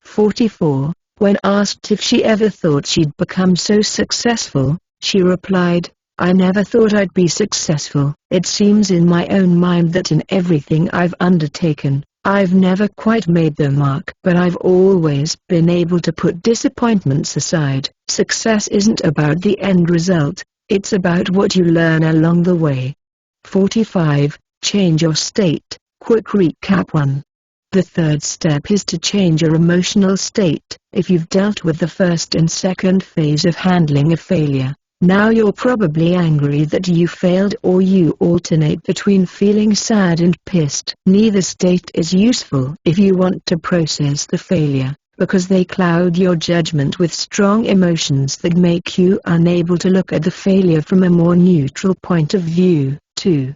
44. When asked if she ever thought she'd become so successful, she replied, "I never thought I'd be successful. It seems in my own mind that in everything I've undertaken, I've never quite made the mark. But I've always been able to put disappointments aside. Success isn't about the end result, it's about what you learn along the way." 45. Change your state. Quick recap. 1. The third step is to change your emotional state. If you've dealt with the first and second phase of handling a failure, now you're probably angry that you failed, or you alternate between feeling sad and pissed. Neither state is useful if you want to process the failure, because they cloud your judgment with strong emotions that make you unable to look at the failure from a more neutral point of view. 2.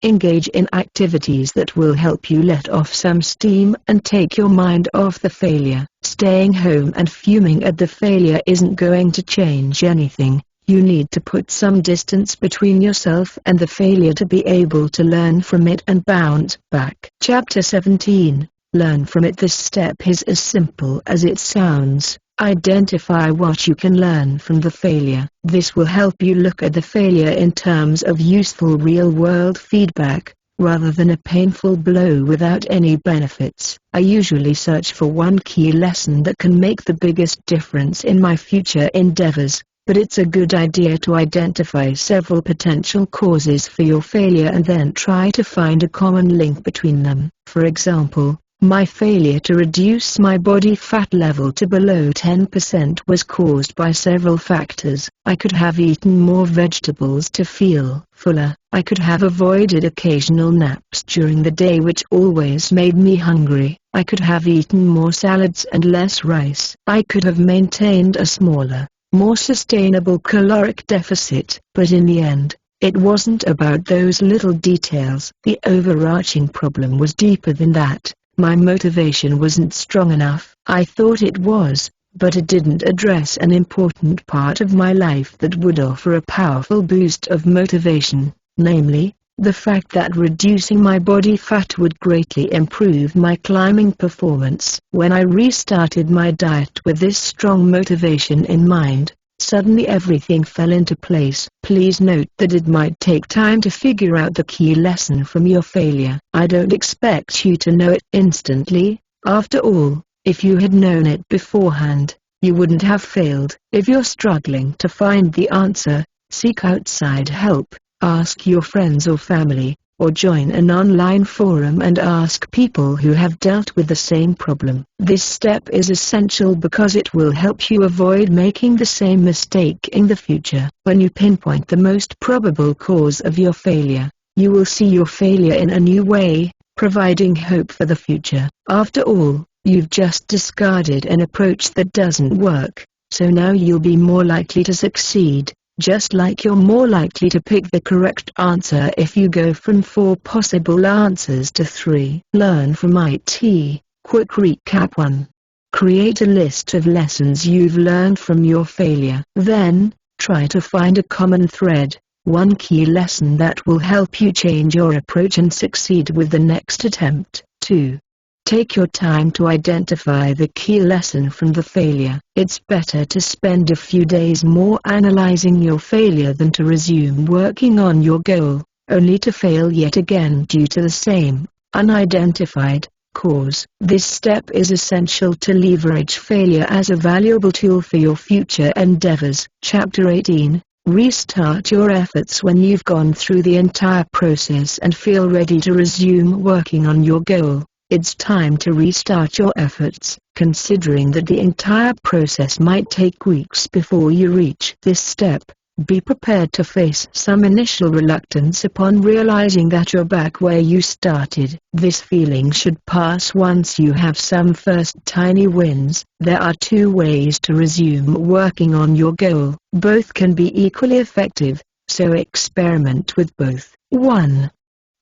Engage in activities that will help you let off some steam and take your mind off the failure. Staying home and fuming at the failure isn't going to change anything. You need to put some distance between yourself and the failure to be able to learn from it and bounce back. Chapter 17. Learn from it. This step is as simple as it sounds. Identify what you can learn from the failure. This will help you look at the failure in terms of useful real-world feedback, rather than a painful blow without any benefits. I usually search for one key lesson that can make the biggest difference in my future endeavors, but it's a good idea to identify several potential causes for your failure and then try to find a common link between them. For example, my failure to reduce my body fat level to below 10% was caused by several factors. I could have eaten more vegetables to feel fuller. I could have avoided occasional naps during the day, which always made me hungry. I could have eaten more salads and less rice. I could have maintained a smaller, more sustainable caloric deficit. But in the end, it wasn't about those little details. The overarching problem was deeper than that. My motivation wasn't strong enough. I thought it was, but it didn't address an important part of my life that would offer a powerful boost of motivation, namely, the fact that reducing my body fat would greatly improve my climbing performance. When I restarted my diet with this strong motivation in mind, suddenly everything fell into place. Please note that it might take time to figure out the key lesson from your failure. I don't expect you to know it instantly. After all, if you had known it beforehand, you wouldn't have failed. If you're struggling to find the answer, seek outside help. Ask your friends or family, or join an online forum and ask people who have dealt with the same problem. This step is essential because it will help you avoid making the same mistake in the future. When you pinpoint the most probable cause of your failure, you will see your failure in a new way, providing hope for the future. After all, you've just discarded an approach that doesn't work, so now you'll be more likely to succeed. Just like you're more likely to pick the correct answer if you go from 4 possible answers to 3. Learn from it. Quick recap 1. Create a list of lessons you've learned from your failure. Then, try to find a common thread, one key lesson that will help you change your approach and succeed with the next attempt. 2. Take your time to identify the key lesson from the failure. It's better to spend a few days more analyzing your failure than to resume working on your goal, only to fail yet again due to the same, unidentified, cause. This step is essential to leverage failure as a valuable tool for your future endeavors. Chapter 18. Restart your efforts. When you've gone through the entire process and feel ready to resume working on your goal, it's time to restart your efforts. Considering that the entire process might take weeks before you reach this step, be prepared to face some initial reluctance upon realizing that you're back where you started. This feeling should pass once you have some first tiny wins. There are 2 ways to resume working on your goal. Both can be equally effective, so experiment with both. 1.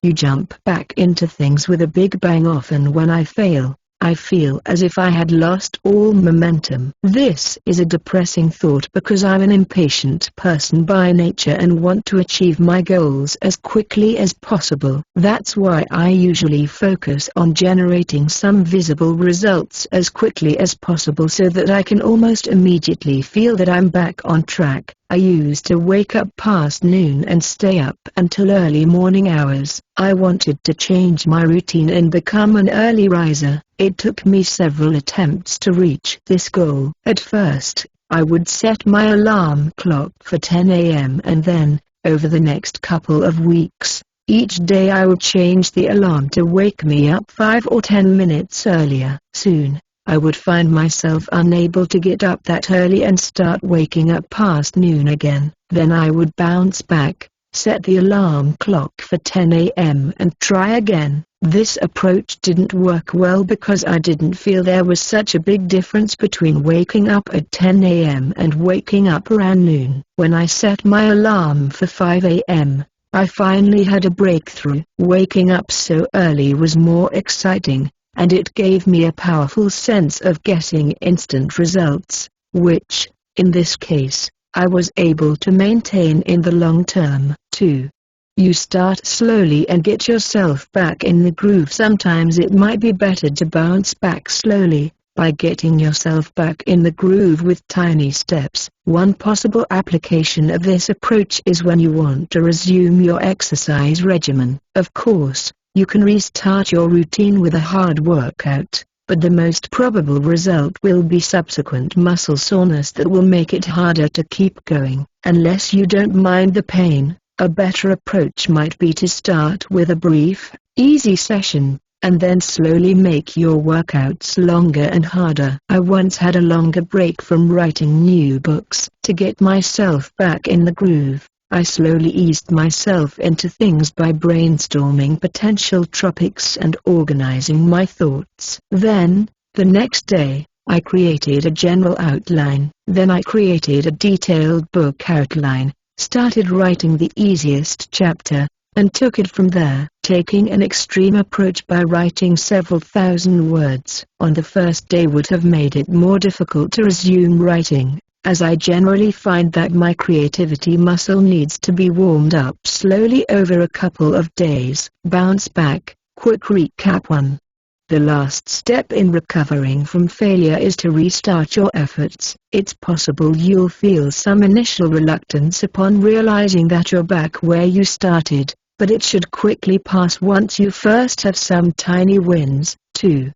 You jump back into things with a big bang. Often when I fail, I feel as if I had lost all momentum. This is a depressing thought because I'm an impatient person by nature and want to achieve my goals as quickly as possible. That's why I usually focus on generating some visible results as quickly as possible so that I can almost immediately feel that I'm back on track. I used to wake up past noon and stay up until early morning hours. I wanted to change my routine and become an early riser. It took me several attempts to reach this goal. At first, I would set my alarm clock for 10 a.m. and then, over the next couple of weeks, each day I would change the alarm to wake me up 5 or 10 minutes earlier. Soon, I would find myself unable to get up that early and start waking up past noon again. Then I would bounce back, set the alarm clock for 10 a.m. and try again. This approach didn't work well because I didn't feel there was such a big difference between waking up at 10 a.m. and waking up around noon. When I set my alarm for 5 a.m., I finally had a breakthrough. Waking up so early was more exciting, and it gave me a powerful sense of getting instant results, which, in this case, I was able to maintain in the long term. 2. You start slowly and get yourself back in the groove. Sometimes it might be better to bounce back slowly, by getting yourself back in the groove with tiny steps. One possible application of this approach is when you want to resume your exercise regimen. Of course, you can restart your routine with a hard workout, but the most probable result will be subsequent muscle soreness that will make it harder to keep going. Unless you don't mind the pain, a better approach might be to start with a brief, easy session, and then slowly make your workouts longer and harder. I once had a longer break from writing new books. To get myself back in the groove, I slowly eased myself into things by brainstorming potential topics and organizing my thoughts. Then, the next day, I created a general outline. Then I created a detailed book outline, started writing the easiest chapter, and took it from there, taking an extreme approach by writing several thousand words. On the first day would have made it more difficult to resume writing, as I generally find that my creativity muscle needs to be warmed up slowly over a couple of days. Bounce back. Quick recap 1. The last step in recovering from failure is to restart your efforts. It's possible you'll feel some initial reluctance upon realizing that you're back where you started, but it should quickly pass once you first have some tiny wins. 2.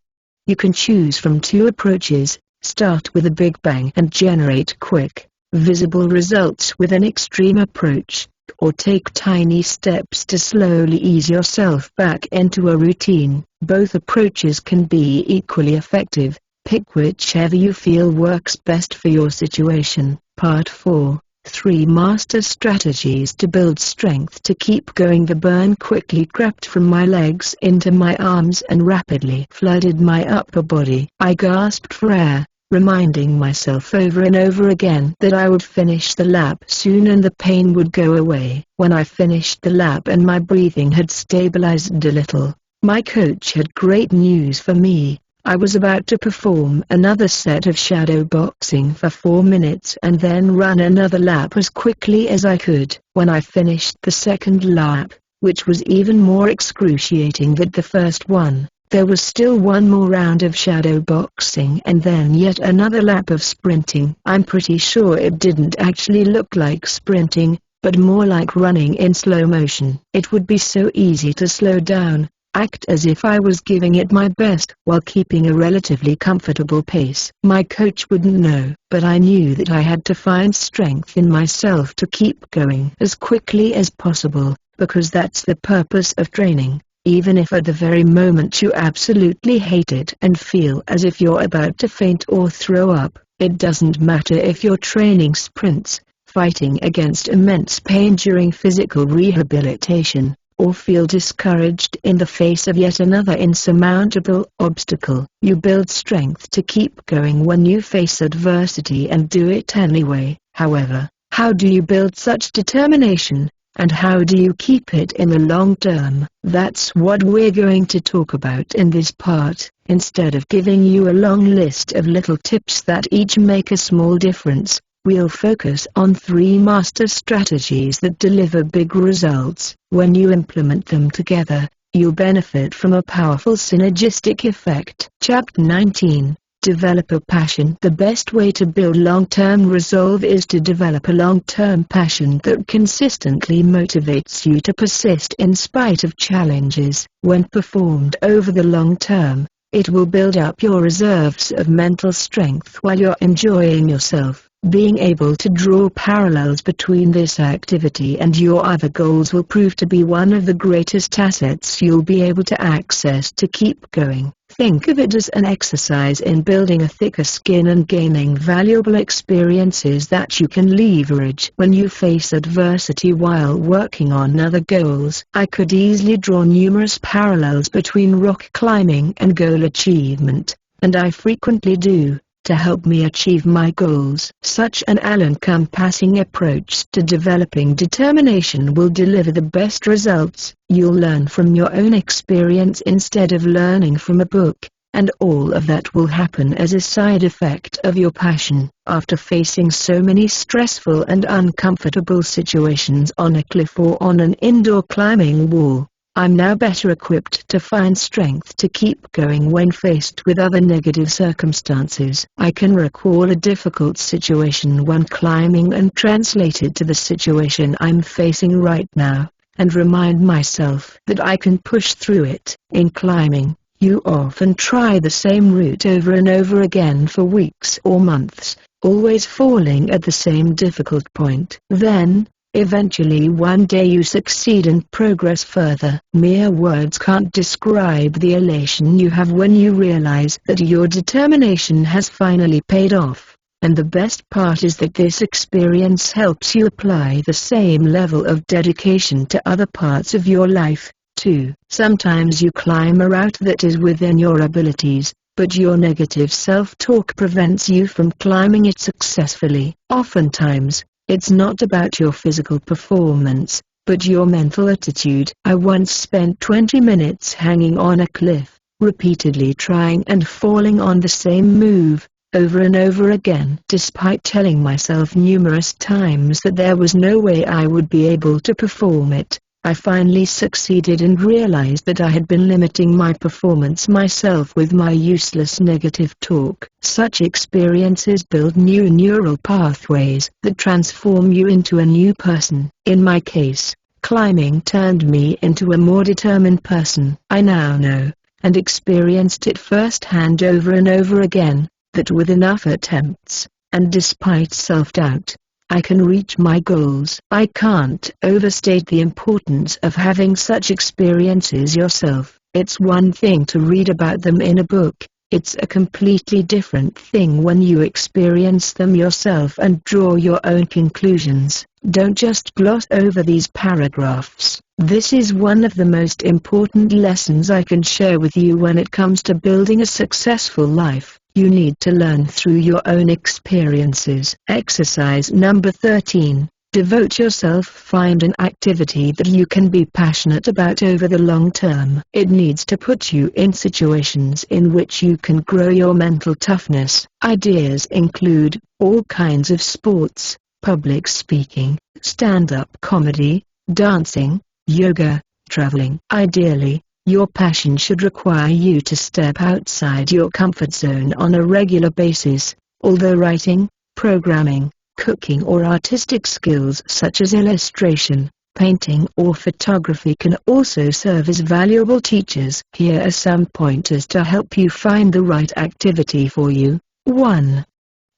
You can choose from 2 approaches. Start with a big bang and generate quick, visible results with an extreme approach, or take tiny steps to slowly ease yourself back into a routine. Both approaches can be equally effective. Pick whichever you feel works best for your situation. Part 4. 3 Master Strategies to Build Strength to Keep Going. The burn quickly crept from my legs into my arms and rapidly flooded my upper body. I gasped for air, reminding myself over and over again that I would finish the lap soon and the pain would go away. When I finished the lap and my breathing had stabilized a little, my coach had great news for me. I was about to perform another set of shadow boxing for 4 minutes and then run another lap as quickly as I could. When I finished the second lap, which was even more excruciating than the first one, there was still one more round of shadow boxing and then yet another lap of sprinting. I'm pretty sure it didn't actually look like sprinting, but more like running in slow motion. It would be so easy to slow down, act as if I was giving it my best while keeping a relatively comfortable pace. My coach wouldn't know, but I knew that I had to find strength in myself to keep going as quickly as possible, because that's the purpose of training. Even if at the very moment you absolutely hate it and feel as if you're about to faint or throw up, it doesn't matter if you're training sprints, fighting against immense pain during physical rehabilitation, or feel discouraged in the face of yet another insurmountable obstacle. You build strength to keep going when you face adversity and do it anyway. However, how do you build such determination, and how do you keep it in the long term? That's what we're going to talk about in this part. Instead of giving you a long list of little tips that each make a small difference, we'll focus on 3 master strategies that deliver big results. When you implement them together, you'll benefit from a powerful synergistic effect. Chapter 19. Develop a passion. The best way to build long-term resolve is to develop a long-term passion that consistently motivates you to persist in spite of challenges. When performed over the long term, it will build up your reserves of mental strength while you're enjoying yourself. Being able to draw parallels between this activity and your other goals will prove to be one of the greatest assets you'll be able to access to keep going. Think of it as an exercise in building a thicker skin and gaining valuable experiences that you can leverage when you face adversity while working on other goals. I could easily draw numerous parallels between rock climbing and goal achievement, and I frequently do, to help me achieve my goals. Such an all-encompassing approach to developing determination will deliver the best results. You'll learn from your own experience instead of learning from a book, and all of that will happen as a side effect of your passion. After facing so many stressful and uncomfortable situations on a cliff or on an indoor climbing wall, I'm now better equipped to find strength to keep going when faced with other negative circumstances. I can recall a difficult situation when climbing and translate it to the situation I'm facing right now, and remind myself that I can push through it. In climbing, you often try the same route over and over again for weeks or months, always falling at the same difficult point. Then, eventually one day you succeed and progress further. Mere words can't describe the elation you have when you realize that your determination has finally paid off. And the best part is that this experience helps you apply the same level of dedication to other parts of your life, too. Sometimes you climb a route that is within your abilities, but your negative self-talk prevents you from climbing it successfully. Oftentimes, it's not about your physical performance, but your mental attitude. I once spent 20 minutes hanging on a cliff, repeatedly trying and falling on the same move, over and over again. Despite telling myself numerous times that there was no way I would be able to perform it, I finally succeeded and realized that I had been limiting my performance myself with my useless negative talk. Such experiences build new neural pathways that transform you into a new person. In my case, climbing turned me into a more determined person. I now know, and experienced it firsthand over and over again, that with enough attempts, and despite self-doubt, I can reach my goals. I can't overstate the importance of having such experiences yourself. It's one thing to read about them in a book. It's a completely different thing when you experience them yourself and draw your own conclusions. Don't just gloss over these paragraphs. This is one of the most important lessons I can share with you when it comes to building a successful life. You need to learn through your own experiences. Exercise number 13. Devote yourself. Find an activity that you can be passionate about over the long term. It needs to put you in situations in which you can grow your mental toughness. Ideas include all kinds of sports, public speaking, stand-up comedy, dancing, yoga, traveling. Ideally, your passion should require you to step outside your comfort zone on a regular basis, although writing, programming, cooking or artistic skills such as illustration, painting or photography can also serve as valuable teachers. Here are some pointers to help you find the right activity for you. 1.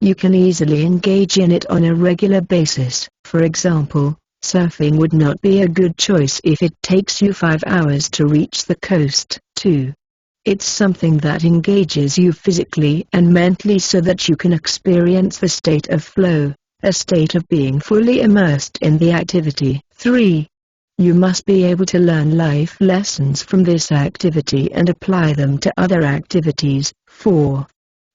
You can easily engage in it on a regular basis. For example, surfing would not be a good choice if it takes you 5 hours to reach the coast. 2. It's something that engages you physically and mentally so that you can experience the state of flow, a state of being fully immersed in the activity. 3. You must be able to learn life lessons from this activity and apply them to other activities. 4.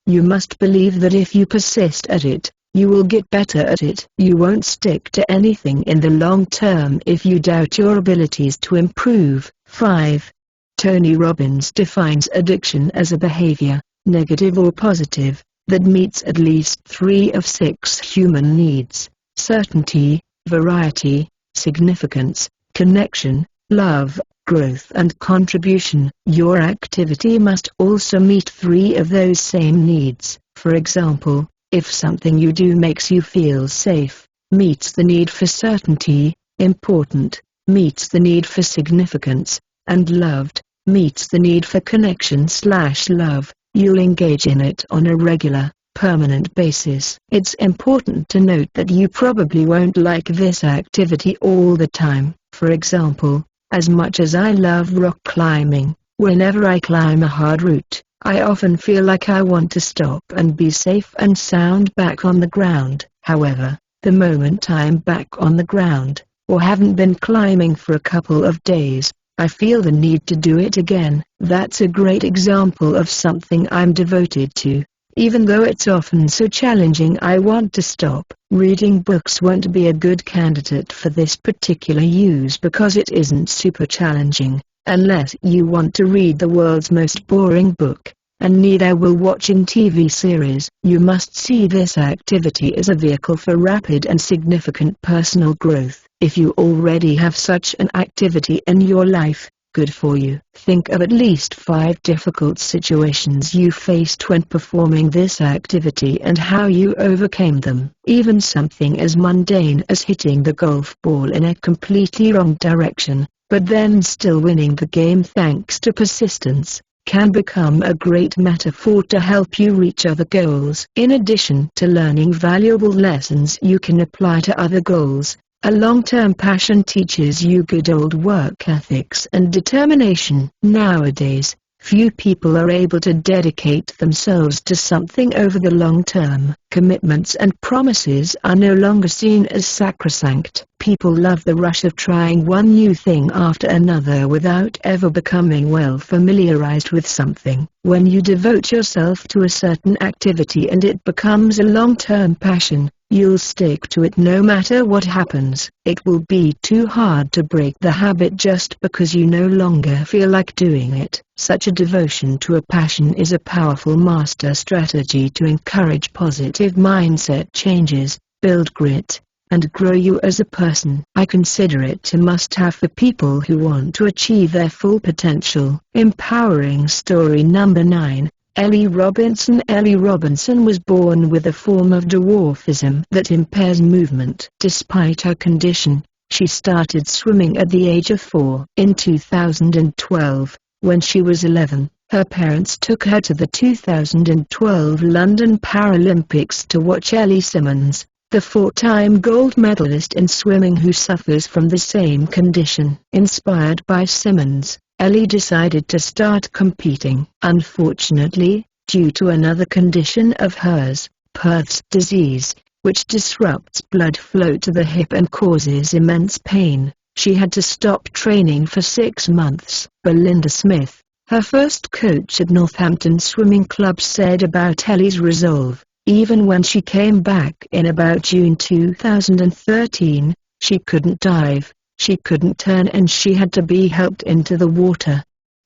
You must believe that if you persist at it, you will get better at it. You won't stick to anything in the long term if you doubt your abilities to improve. 5. Tony Robbins defines addiction as a behavior, negative or positive, that meets at least 3 of 6 human needs: certainty, variety, significance, connection, love, growth and contribution. Your activity must also meet 3 of those same needs. For example, if something you do makes you feel safe, meets the need for certainty, important, meets the need for significance, and loved, meets the need for connection/love, you'll engage in it on a regular, permanent basis. It's important to note that you probably won't like this activity all the time. For example, as much as I love rock climbing, whenever I climb a hard route, I often feel like I want to stop and be safe and sound back on the ground. However, the moment I'm back on the ground, or haven't been climbing for a couple of days, I feel the need to do it again. That's a great example of something I'm devoted to. Even though it's often so challenging, I want to stop. Reading books won't be a good candidate for this particular use because it isn't super challenging, unless you want to read the world's most boring book, and neither will watching TV series. You must see this activity as a vehicle for rapid and significant personal growth. If you already have such an activity in your life, good for you. Think of at least 5 difficult situations you faced when performing this activity and how you overcame them. Even something as mundane as hitting the golf ball in a completely wrong direction, but then still winning the game thanks to persistence, can become a great metaphor to help you reach other goals. In addition to learning valuable lessons you can apply to other goals, a long-term passion teaches you good old work ethics and determination. Nowadays, few people are able to dedicate themselves to something over the long term. Commitments and promises are no longer seen as sacrosanct. People love the rush of trying one new thing after another without ever becoming well familiarized with something. When you devote yourself to a certain activity and it becomes a long-term passion, you'll stick to it no matter what happens. It will be too hard to break the habit just because you no longer feel like doing it. Such a devotion to a passion is a powerful master strategy to encourage positive mindset changes, build grit, and grow you as a person. I consider it a must-have for people who want to achieve their full potential. Empowering story number 9. Ellie Robinson. Ellie Robinson was born with a form of dwarfism that impairs movement. Despite her condition, she started swimming at the age of 4. In 2012, when she was 11, her parents took her to the 2012 London Paralympics to watch Ellie Simmonds, the four-time gold medalist in swimming who suffers from the same condition. Inspired by Simmons, Ellie decided to start competing. Unfortunately, due to another condition of hers, Perth's disease, which disrupts blood flow to the hip and causes immense pain, she had to stop training for 6 months. Belinda Smith, her first coach at Northampton Swimming Club, said about Ellie's resolve, even when she came back in about June 2013, she couldn't dive, she couldn't turn, and she had to be helped into the water.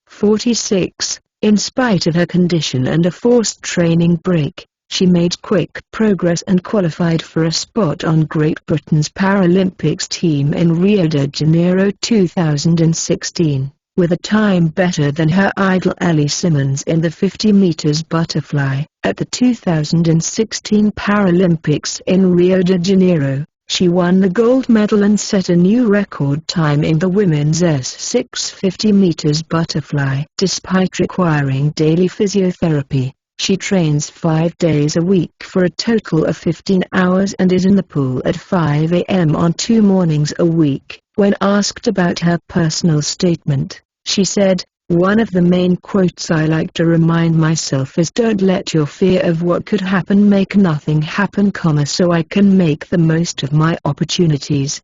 46. In spite of her condition and a forced training break, she made quick progress and qualified for a spot on Great Britain's Paralympics team in Rio de Janeiro 2016, with a time better than her idol Ellie Simmons in the 50 meters butterfly. At the 2016 Paralympics in Rio de Janeiro, she won the gold medal and set a new record time in the women's S6 50 meters butterfly. Despite requiring daily physiotherapy, she trains 5 days a week for a total of 15 hours and is in the pool at 5 a.m. on 2 mornings a week. When asked about her personal statement, she said, "One of the main quotes I like to remind myself is don't let your fear of what could happen make nothing happen, so I can make the most of my opportunities."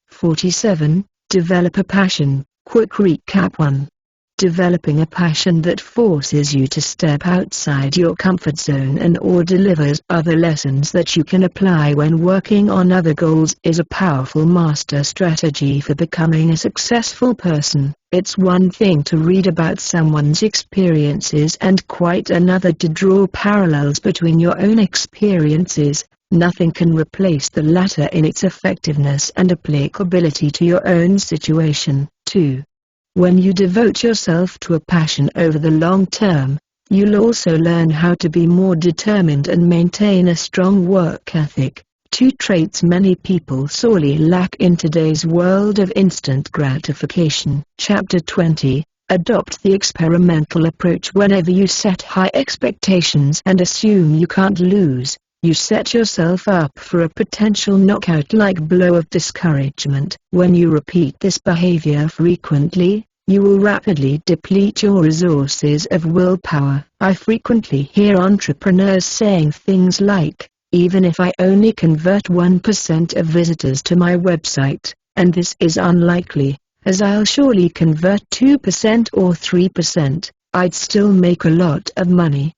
47. Develop a passion. Quick recap. 1. Developing a passion that forces you to step outside your comfort zone and/or delivers other lessons that you can apply when working on other goals is a powerful master strategy for becoming a successful person. It's one thing to read about someone's experiences and quite another to draw parallels between your own experiences. Nothing can replace the latter in its effectiveness and applicability to your own situation. 2. When you devote yourself to a passion over the long term, you'll also learn how to be more determined and maintain a strong work ethic, 2 traits many people sorely lack in today's world of instant gratification. Chapter 20. Adopt the experimental approach. Whenever you set high expectations and assume you can't lose, you set yourself up for a potential knockout-like blow of discouragement. When you repeat this behavior frequently, you will rapidly deplete your resources of willpower. I frequently hear entrepreneurs saying things like, "Even if I only convert 1% of visitors to my website, and this is unlikely, as I'll surely convert 2% or 3%, I'd still make a lot of money."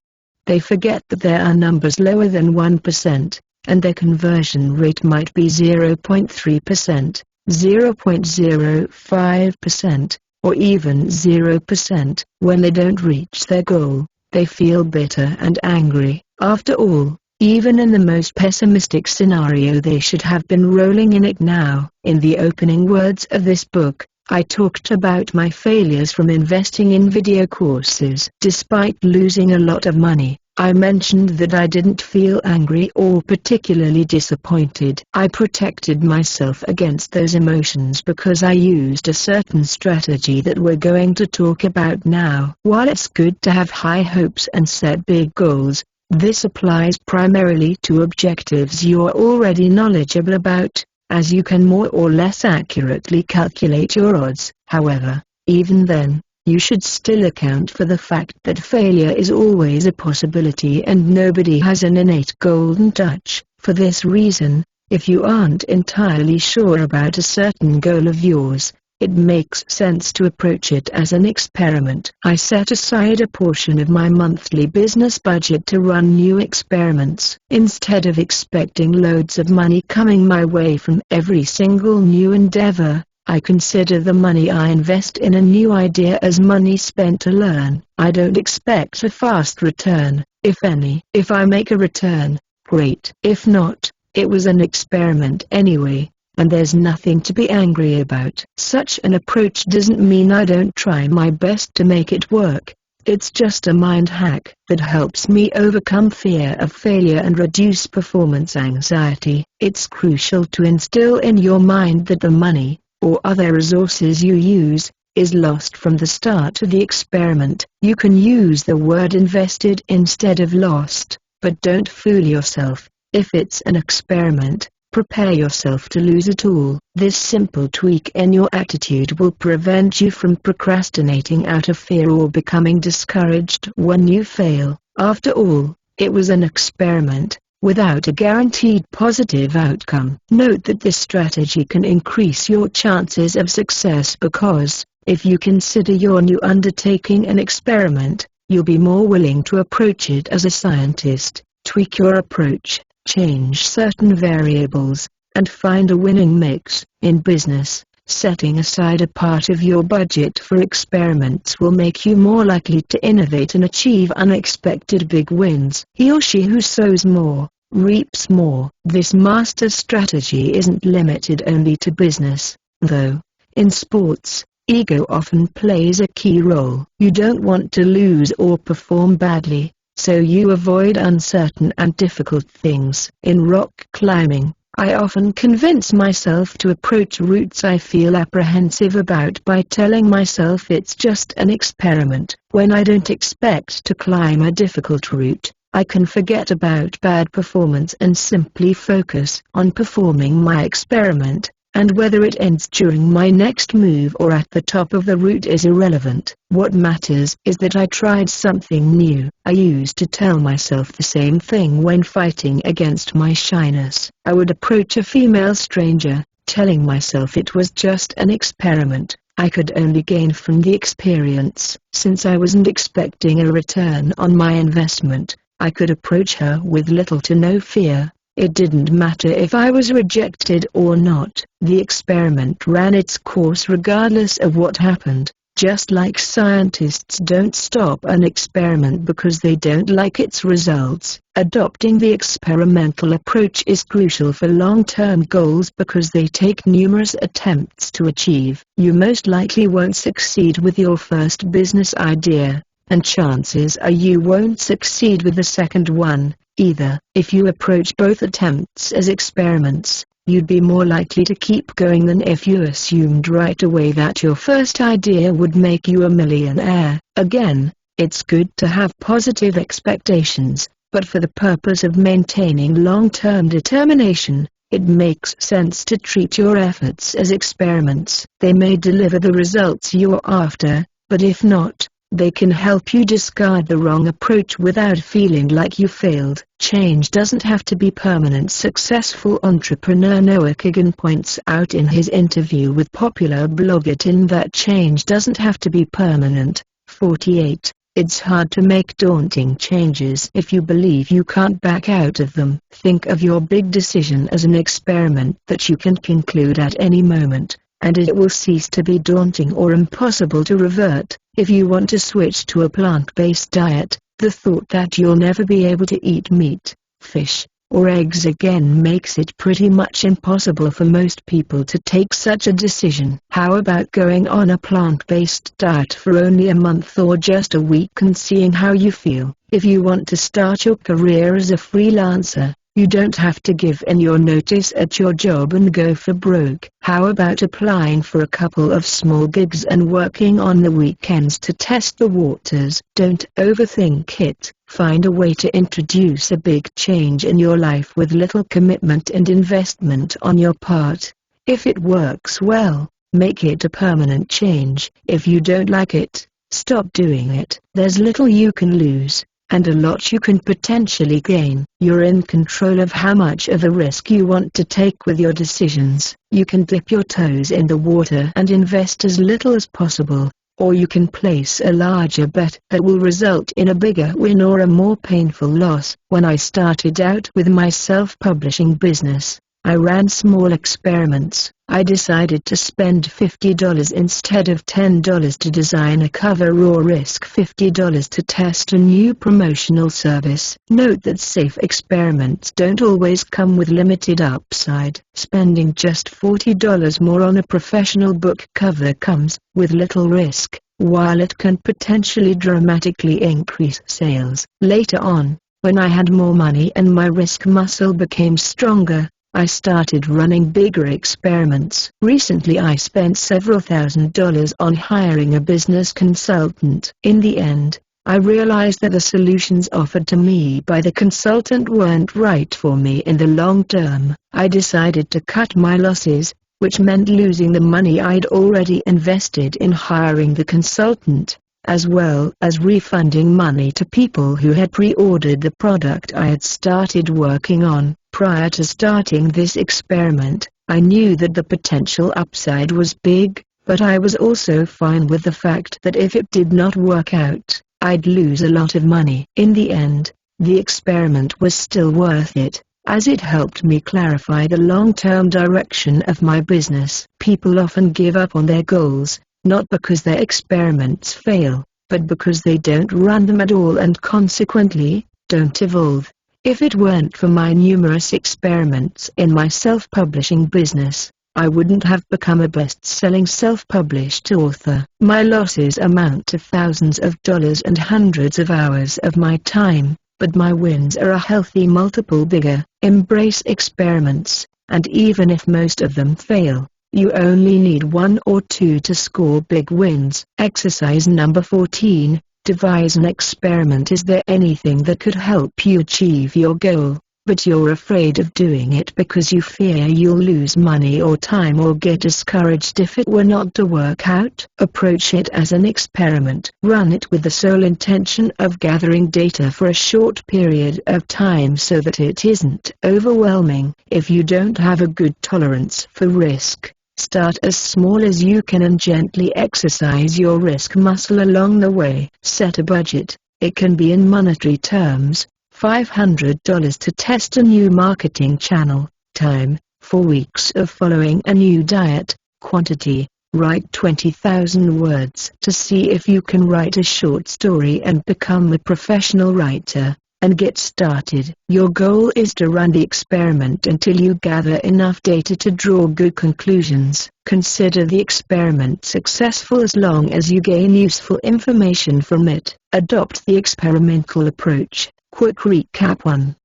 They forget that there are numbers lower than 1%, and their conversion rate might be 0.3%, 0.05%, or even 0%. When they don't reach their goal, they feel bitter and angry. After all, even in the most pessimistic scenario, they should have been rolling in it now. In the opening words of this book, I talked about my failures from investing in video courses. Despite losing a lot of money, I mentioned that I didn't feel angry or particularly disappointed. I protected myself against those emotions because I used a certain strategy that we're going to talk about now. While it's good to have high hopes and set big goals, this applies primarily to objectives you're already knowledgeable about, as you can more or less accurately calculate your odds. However, even then, you should still account for the fact that failure is always a possibility and nobody has an innate golden touch. For this reason, if you aren't entirely sure about a certain goal of yours, it makes sense to approach it as an experiment. I set aside a portion of my monthly business budget to run new experiments. Instead of expecting loads of money coming my way from every single new endeavor, I consider the money I invest in a new idea as money spent to learn. I don't expect a fast return, if any. If I make a return, great. If not, it was an experiment anyway, and there's nothing to be angry about. Such an approach doesn't mean I don't try my best to make it work. It's just a mind hack that helps me overcome fear of failure and reduce performance anxiety. It's crucial to instill in your mind that the money, or other resources you use, is lost from the start of the experiment. You can use the word invested instead of lost, but don't fool yourself. If it's an experiment, prepare yourself to lose it all. This simple tweak in your attitude will prevent you from procrastinating out of fear or becoming discouraged when you fail. After all, it was an experiment, without a guaranteed positive outcome. Note that this strategy can increase your chances of success because, if you consider your new undertaking an experiment, you'll be more willing to approach it as a scientist. Tweak your approach, change certain variables, and find a winning mix. In business, setting aside a part of your budget for experiments will make you more likely to innovate and achieve unexpected big wins. He or she who sows more, reaps more. This master strategy isn't limited only to business, though. In sports, ego often plays a key role. You don't want to lose or perform badly, so you avoid uncertain and difficult things. In rock climbing, I often convince myself to approach routes I feel apprehensive about by telling myself it's just an experiment. When I don't expect to climb a difficult route, I can forget about bad performance and simply focus on performing my experiment, and whether it ends during my next move or at the top of the route is irrelevant. What matters is that I tried something new. I used to tell myself the same thing when fighting against my shyness. I would approach a female stranger, telling myself it was just an experiment. I could only gain from the experience. Since I wasn't expecting a return on my investment, I could approach her with little to no fear. It didn't matter if I was rejected or not. The experiment ran its course regardless of what happened. Just like scientists don't stop an experiment because they don't like its results, adopting the experimental approach is crucial for long-term goals because they take numerous attempts to achieve. You most likely won't succeed with your first business idea, and chances are you won't succeed with the second one, either. If you approach both attempts as experiments, you'd be more likely to keep going than if you assumed right away that your first idea would make you a millionaire. Again, it's good to have positive expectations, but for the purpose of maintaining long-term determination, it makes sense to treat your efforts as experiments. They may deliver the results you're after, but if not, they can help you discard the wrong approach without feeling like you failed. Change doesn't have to be permanent. Successful entrepreneur Noah Kagan points out in his interview with popular blogger Tin that change doesn't have to be permanent. 48. It's hard to make daunting changes if you believe you can't back out of them. Think of your big decision as an experiment that you can conclude at any moment, and it will cease to be daunting or impossible to revert. If you want to switch to a plant-based diet, the thought that you'll never be able to eat meat, fish, or eggs again makes it pretty much impossible for most people to take such a decision. How about going on a plant-based diet for only a month or just a week and seeing how you feel? If you want to start your career as a freelancer, you don't have to give in your notice at your job and go for broke. How about applying for a couple of small gigs and working on the weekends to test the waters? Don't overthink it. Find a way to introduce a big change in your life with little commitment and investment on your part. If it works well, make it a permanent change. If you don't like it, stop doing it. There's little you can lose, and a lot you can potentially gain. You're in control of how much of a risk you want to take with your decisions. You can dip your toes in the water and invest as little as possible, or you can place a larger bet that will result in a bigger win or a more painful loss. When I started out with my self-publishing business, I ran small experiments. I decided to spend $50 instead of $10 to design a cover or risk $50 to test a new promotional service. Note that safe experiments don't always come with limited upside. Spending just $40 more on a professional book cover comes with little risk, while it can potentially dramatically increase sales. Later on, when I had more money and my risk muscle became stronger, I started running bigger experiments. Recently I spent several $1,000s on hiring a business consultant. In the end, I realized that the solutions offered to me by the consultant weren't right for me in the long term. I decided to cut my losses, which meant losing the money I'd already invested in hiring the consultant, as well as refunding money to people who had pre-ordered the product I had started working on. Prior to starting this experiment, I knew that the potential upside was big, but I was also fine with the fact that if it did not work out, I'd lose a lot of money. In the end, the experiment was still worth it, as it helped me clarify the long-term direction of my business. People often give up on their goals, not because their experiments fail, but because they don't run them at all and consequently, don't evolve. If it weren't for my numerous experiments in my self-publishing business, I wouldn't have become a best-selling self-published author. My losses amount to thousands of dollars and hundreds of hours of my time, but my wins are a healthy multiple bigger. Embrace experiments, and even if most of them fail, you only need 1 or 2 to score big wins. Exercise number 14. Devise an experiment. Is there anything that could help you achieve your goal, but you're afraid of doing it because you fear you'll lose money or time or get discouraged if it were not to work out? Approach it as an experiment. Run it with the sole intention of gathering data for a short period of time so that it isn't overwhelming. If you don't have a good tolerance for risk, start as small as you can and gently exercise your risk muscle along the way. Set a budget. It can be in monetary terms, $500 to test a new marketing channel. Time, 4 weeks of following a new diet. Quantity, write 20,000 words to see if you can write a short story and become a professional writer, and get started. Your goal is to run the experiment until you gather enough data to draw good conclusions. Consider the experiment successful as long as you gain useful information from it. Adopt the experimental approach. Quick recap. 1.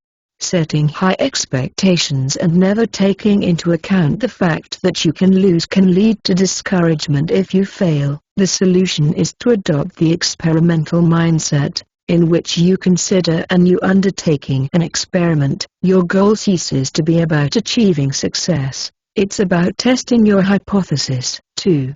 Setting high expectations and never taking into account the fact that you can lose can lead to discouragement if you fail. The solution is to adopt the experimental mindset, in which you consider a new undertaking an experiment. Your goal ceases to be about achieving success. It's about testing your hypothesis. 2.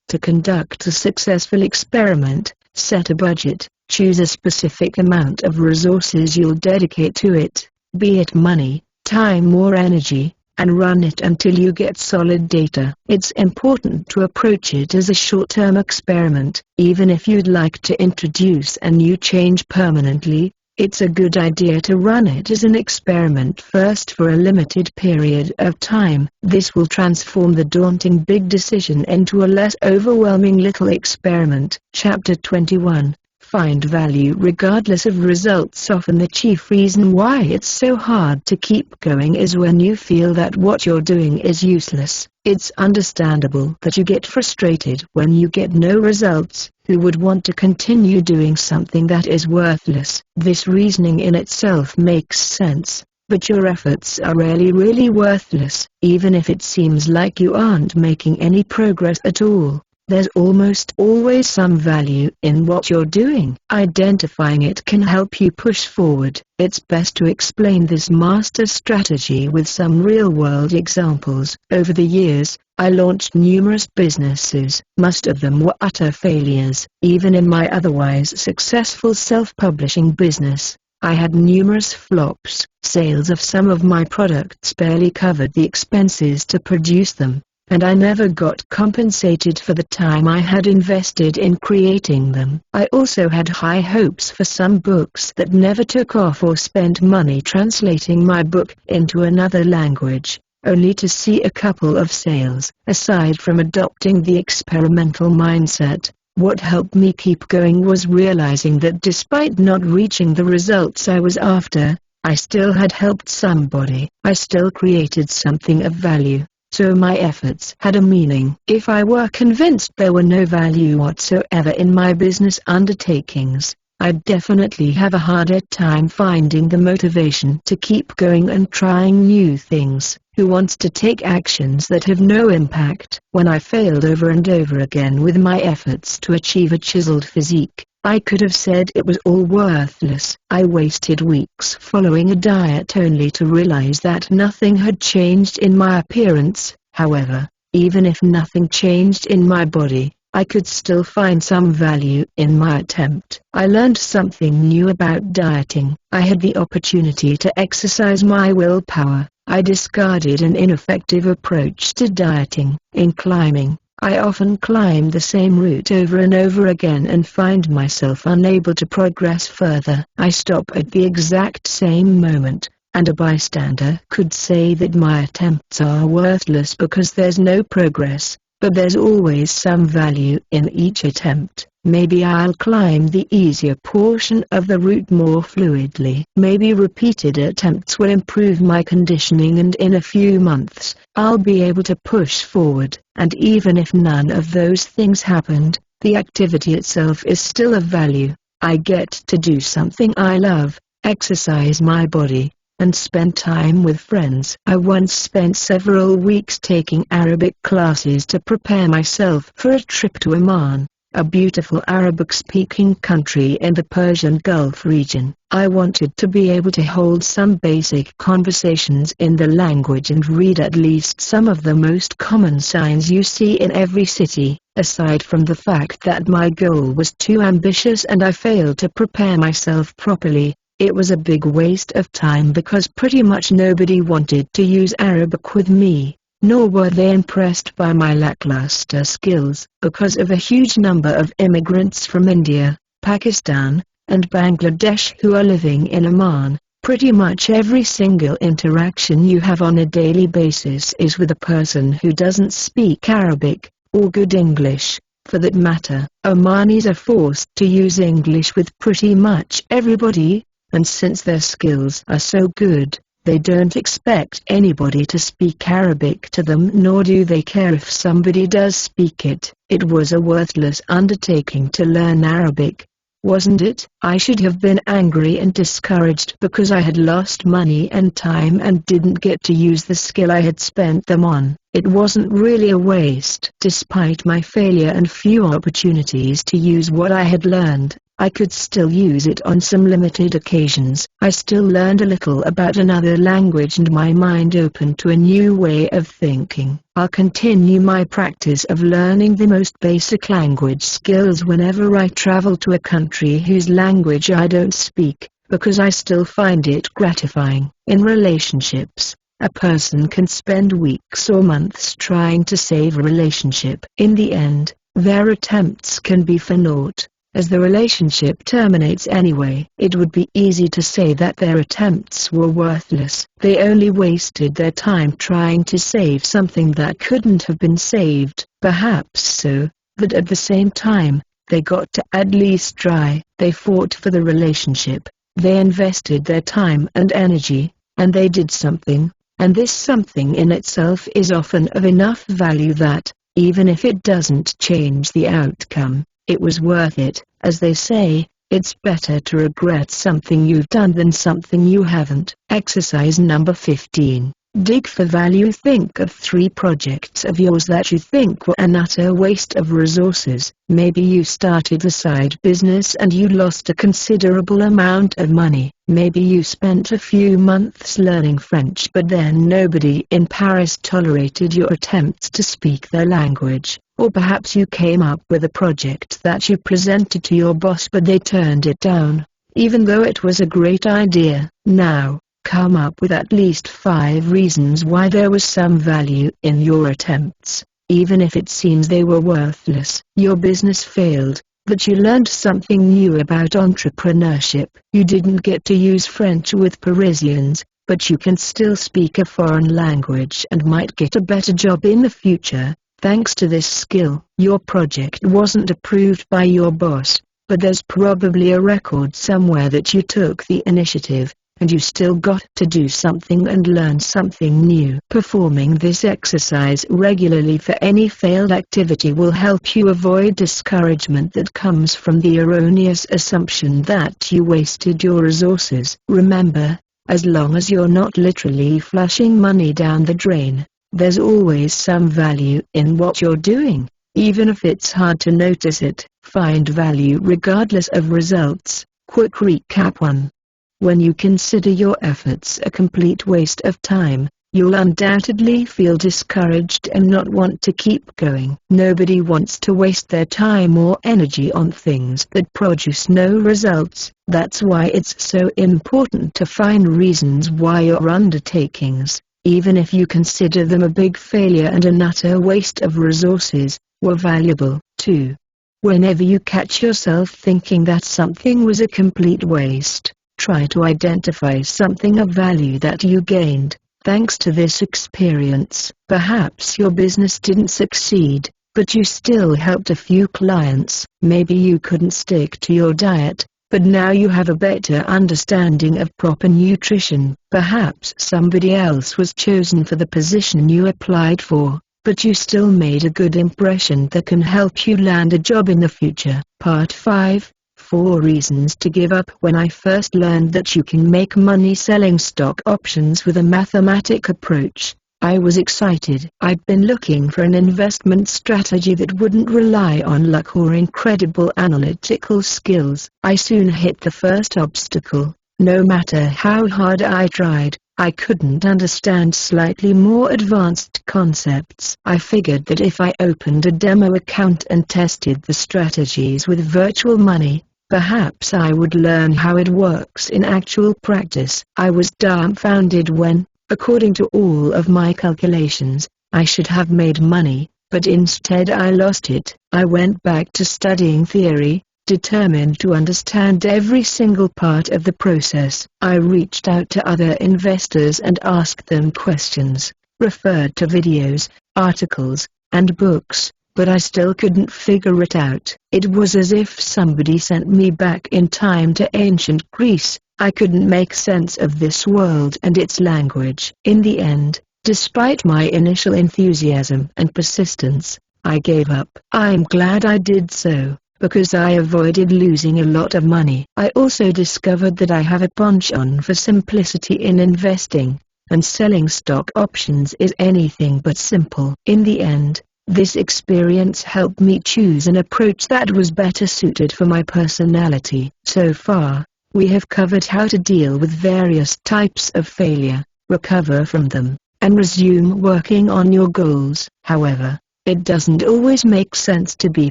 To conduct a successful experiment, set a budget. Choose a specific amount of resources you'll dedicate to it, be it money, time or energy, and run it until you get solid data. It's important to approach it as a short-term experiment. Even if you'd like to introduce a new change permanently, it's a good idea to run it as an experiment first for a limited period of time. This will transform the daunting big decision into a less overwhelming little experiment. Chapter 21. Find value regardless of results. Often the chief reason why it's so hard to keep going is when you feel that what you're doing is useless. It's understandable that you get frustrated when you get no results. Who would want to continue doing something that is worthless? This reasoning in itself makes sense, but your efforts are really worthless. Even if it seems like you aren't making any progress at all, there's almost always some value in what you're doing. Identifying it can help you push forward. It's best to explain this master strategy with some real-world examples. Over the years, I launched numerous businesses. Most of them were utter failures. Even in my otherwise successful self-publishing business, I had numerous flops. Sales of some of my products barely covered the expenses to produce them, and I never got compensated for the time I had invested in creating them. I also had high hopes for some books that never took off, or spent money translating my book into another language, only to see a couple of sales. Aside from adopting the experimental mindset, what helped me keep going was realizing that despite not reaching the results I was after, I still had helped somebody. I still created something of value. So my efforts had a meaning. If I were convinced there were no value whatsoever in my business undertakings, I'd definitely have a harder time finding the motivation to keep going and trying new things. Who wants to take actions that have no impact? When I failed over and over again with my efforts to achieve a chiseled physique, I could have said it was all worthless. I wasted weeks following a diet only to realize that nothing had changed in my appearance. However, even if nothing changed in my body, I could still find some value in my attempt. I learned something new about dieting. I had the opportunity to exercise my willpower. I discarded an ineffective approach to dieting. In climbing, I often climb the same route over and over again and find myself unable to progress further. I stop at the exact same moment, and a bystander could say that my attempts are worthless because there's no progress. But there's always some value in each attempt. Maybe I'll climb the easier portion of the route more fluidly. Maybe repeated attempts will improve my conditioning, and in a few months, I'll be able to push forward. And even if none of those things happened, the activity itself is still of value. I get to do something I love, exercise my body, and spend time with friends. I once spent several weeks taking Arabic classes to prepare myself for a trip to Oman, a beautiful Arabic-speaking country in the Persian Gulf region. I wanted to be able to hold some basic conversations in the language and read at least some of the most common signs you see in every city. Aside from the fact that my goal was too ambitious and I failed to prepare myself properly, it was a big waste of time because pretty much nobody wanted to use Arabic with me, nor were they impressed by my lackluster skills. Because of a huge number of immigrants from India, Pakistan, and Bangladesh who are living in Oman, pretty much every single interaction you have on a daily basis is with a person who doesn't speak Arabic, or good English. For that matter, Omanis are forced to use English with pretty much everybody. And since their skills are so good, they don't expect anybody to speak Arabic to them, nor do they care if somebody does speak it. It was a worthless undertaking to learn Arabic, wasn't it? I should have been angry and discouraged because I had lost money and time and didn't get to use the skill I had spent them on. It wasn't really a waste. Despite my failure and few opportunities to use what I had learned, I could still use it on some limited occasions. I still learned a little about another language and my mind opened to a new way of thinking. I'll continue my practice of learning the most basic language skills whenever I travel to a country whose language I don't speak, because I still find it gratifying. In relationships, a person can spend weeks or months trying to save a relationship. In the end, their attempts can be for naught, as the relationship terminates anyway. It would be easy to say that their attempts were worthless. They only wasted their time trying to save something that couldn't have been saved. Perhaps so, but at the same time, they got to at least try. They fought for the relationship, they invested their time and energy, and they did something, and this something in itself is often of enough value that, even if it doesn't change the outcome, it was worth it. As they say, it's better to regret something you've done than something you haven't. Exercise number 15. Dig for value. Think of 3 projects of yours that you think were an utter waste of resources. Maybe you started a side business and you lost a considerable amount of money. Maybe you spent a few months learning French, but then nobody in Paris tolerated your attempts to speak their language. Or perhaps you came up with a project that you presented to your boss, but they turned it down, even though it was a great idea. Now, come up with at least 5 reasons why there was some value in your attempts, even if it seems they were worthless. Your business failed, but you learned something new about entrepreneurship. You didn't get to use French with Parisians, but you can still speak a foreign language and might get a better job in the future, thanks to this skill. Your project wasn't approved by your boss, but there's probably a record somewhere that you took the initiative, and you still got to do something and learn something new. Performing this exercise regularly for any failed activity will help you avoid discouragement that comes from the erroneous assumption that you wasted your resources. Remember, as long as you're not literally flushing money down the drain, there's always some value in what you're doing, even if it's hard to notice it. Find value regardless of results. Quick recap 1. When you consider your efforts a complete waste of time, you'll undoubtedly feel discouraged and not want to keep going. Nobody wants to waste their time or energy on things that produce no results. That's why it's so important to find reasons why your undertakings, even if you consider them a big failure and an utter waste of resources, were valuable. 2. Whenever you catch yourself thinking that something was a complete waste, try to identify something of value that you gained. Thanks to this experience, perhaps your business didn't succeed, but you still helped a few clients. Maybe you couldn't stick to your diet, but now you have a better understanding of proper nutrition. Perhaps somebody else was chosen for the position you applied for, but you still made a good impression that can help you land a job in the future. Part 5. 4 reasons to give up. When I first learned that you can make money selling stock options with a mathematic approach, I was excited. I'd been looking for an investment strategy that wouldn't rely on luck or incredible analytical skills. I soon hit the first obstacle. No matter how hard I tried, I couldn't understand slightly more advanced concepts. I figured that if I opened a demo account and tested the strategies with virtual money, perhaps I would learn how it works in actual practice. I was dumbfounded when, according to all of my calculations, I should have made money, but instead I lost it. I went back to studying theory, determined to understand every single part of the process. I reached out to other investors and asked them questions, referred to videos, articles, and books, but I still couldn't figure it out. It was as if somebody sent me back in time to ancient Greece. I couldn't make sense of this world and its language. In the end, despite my initial enthusiasm and persistence, I gave up. I'm glad I did so, because I avoided losing a lot of money. I also discovered that I have a penchant for simplicity in investing, and selling stock options is anything but simple. In the end, this experience helped me choose an approach that was better suited for my personality. So far, we have covered how to deal with various types of failure, recover from them, and resume working on your goals. However, it doesn't always make sense to be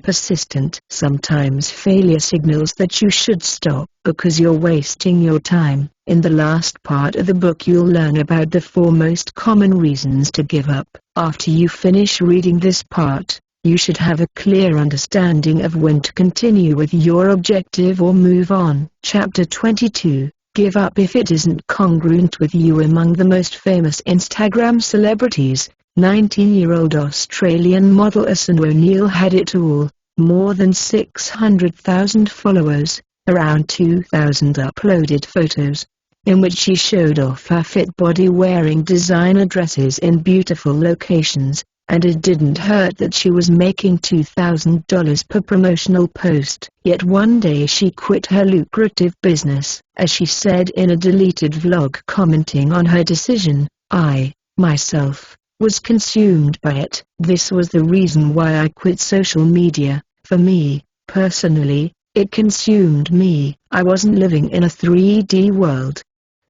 persistent. Sometimes failure signals that you should stop because you're wasting your time. In the last part of the book you'll learn about the 4 most common reasons to give up. After you finish reading this part, you should have a clear understanding of when to continue with your objective or move on. Chapter 22. Give up if it isn't congruent with you. Among the most famous Instagram celebrities, 19-year-old Australian model Alison O'Neill had it all: more than 600,000 followers, around 2,000 uploaded photos, in which she showed off her fit body wearing designer dresses in beautiful locations, and it didn't hurt that she was making $2,000 per promotional post. Yet one day she quit her lucrative business. As she said in a deleted vlog commenting on her decision, "I, myself, was consumed by it. This was the reason why I quit social media. For me, personally, it consumed me. I wasn't living in a 3D world."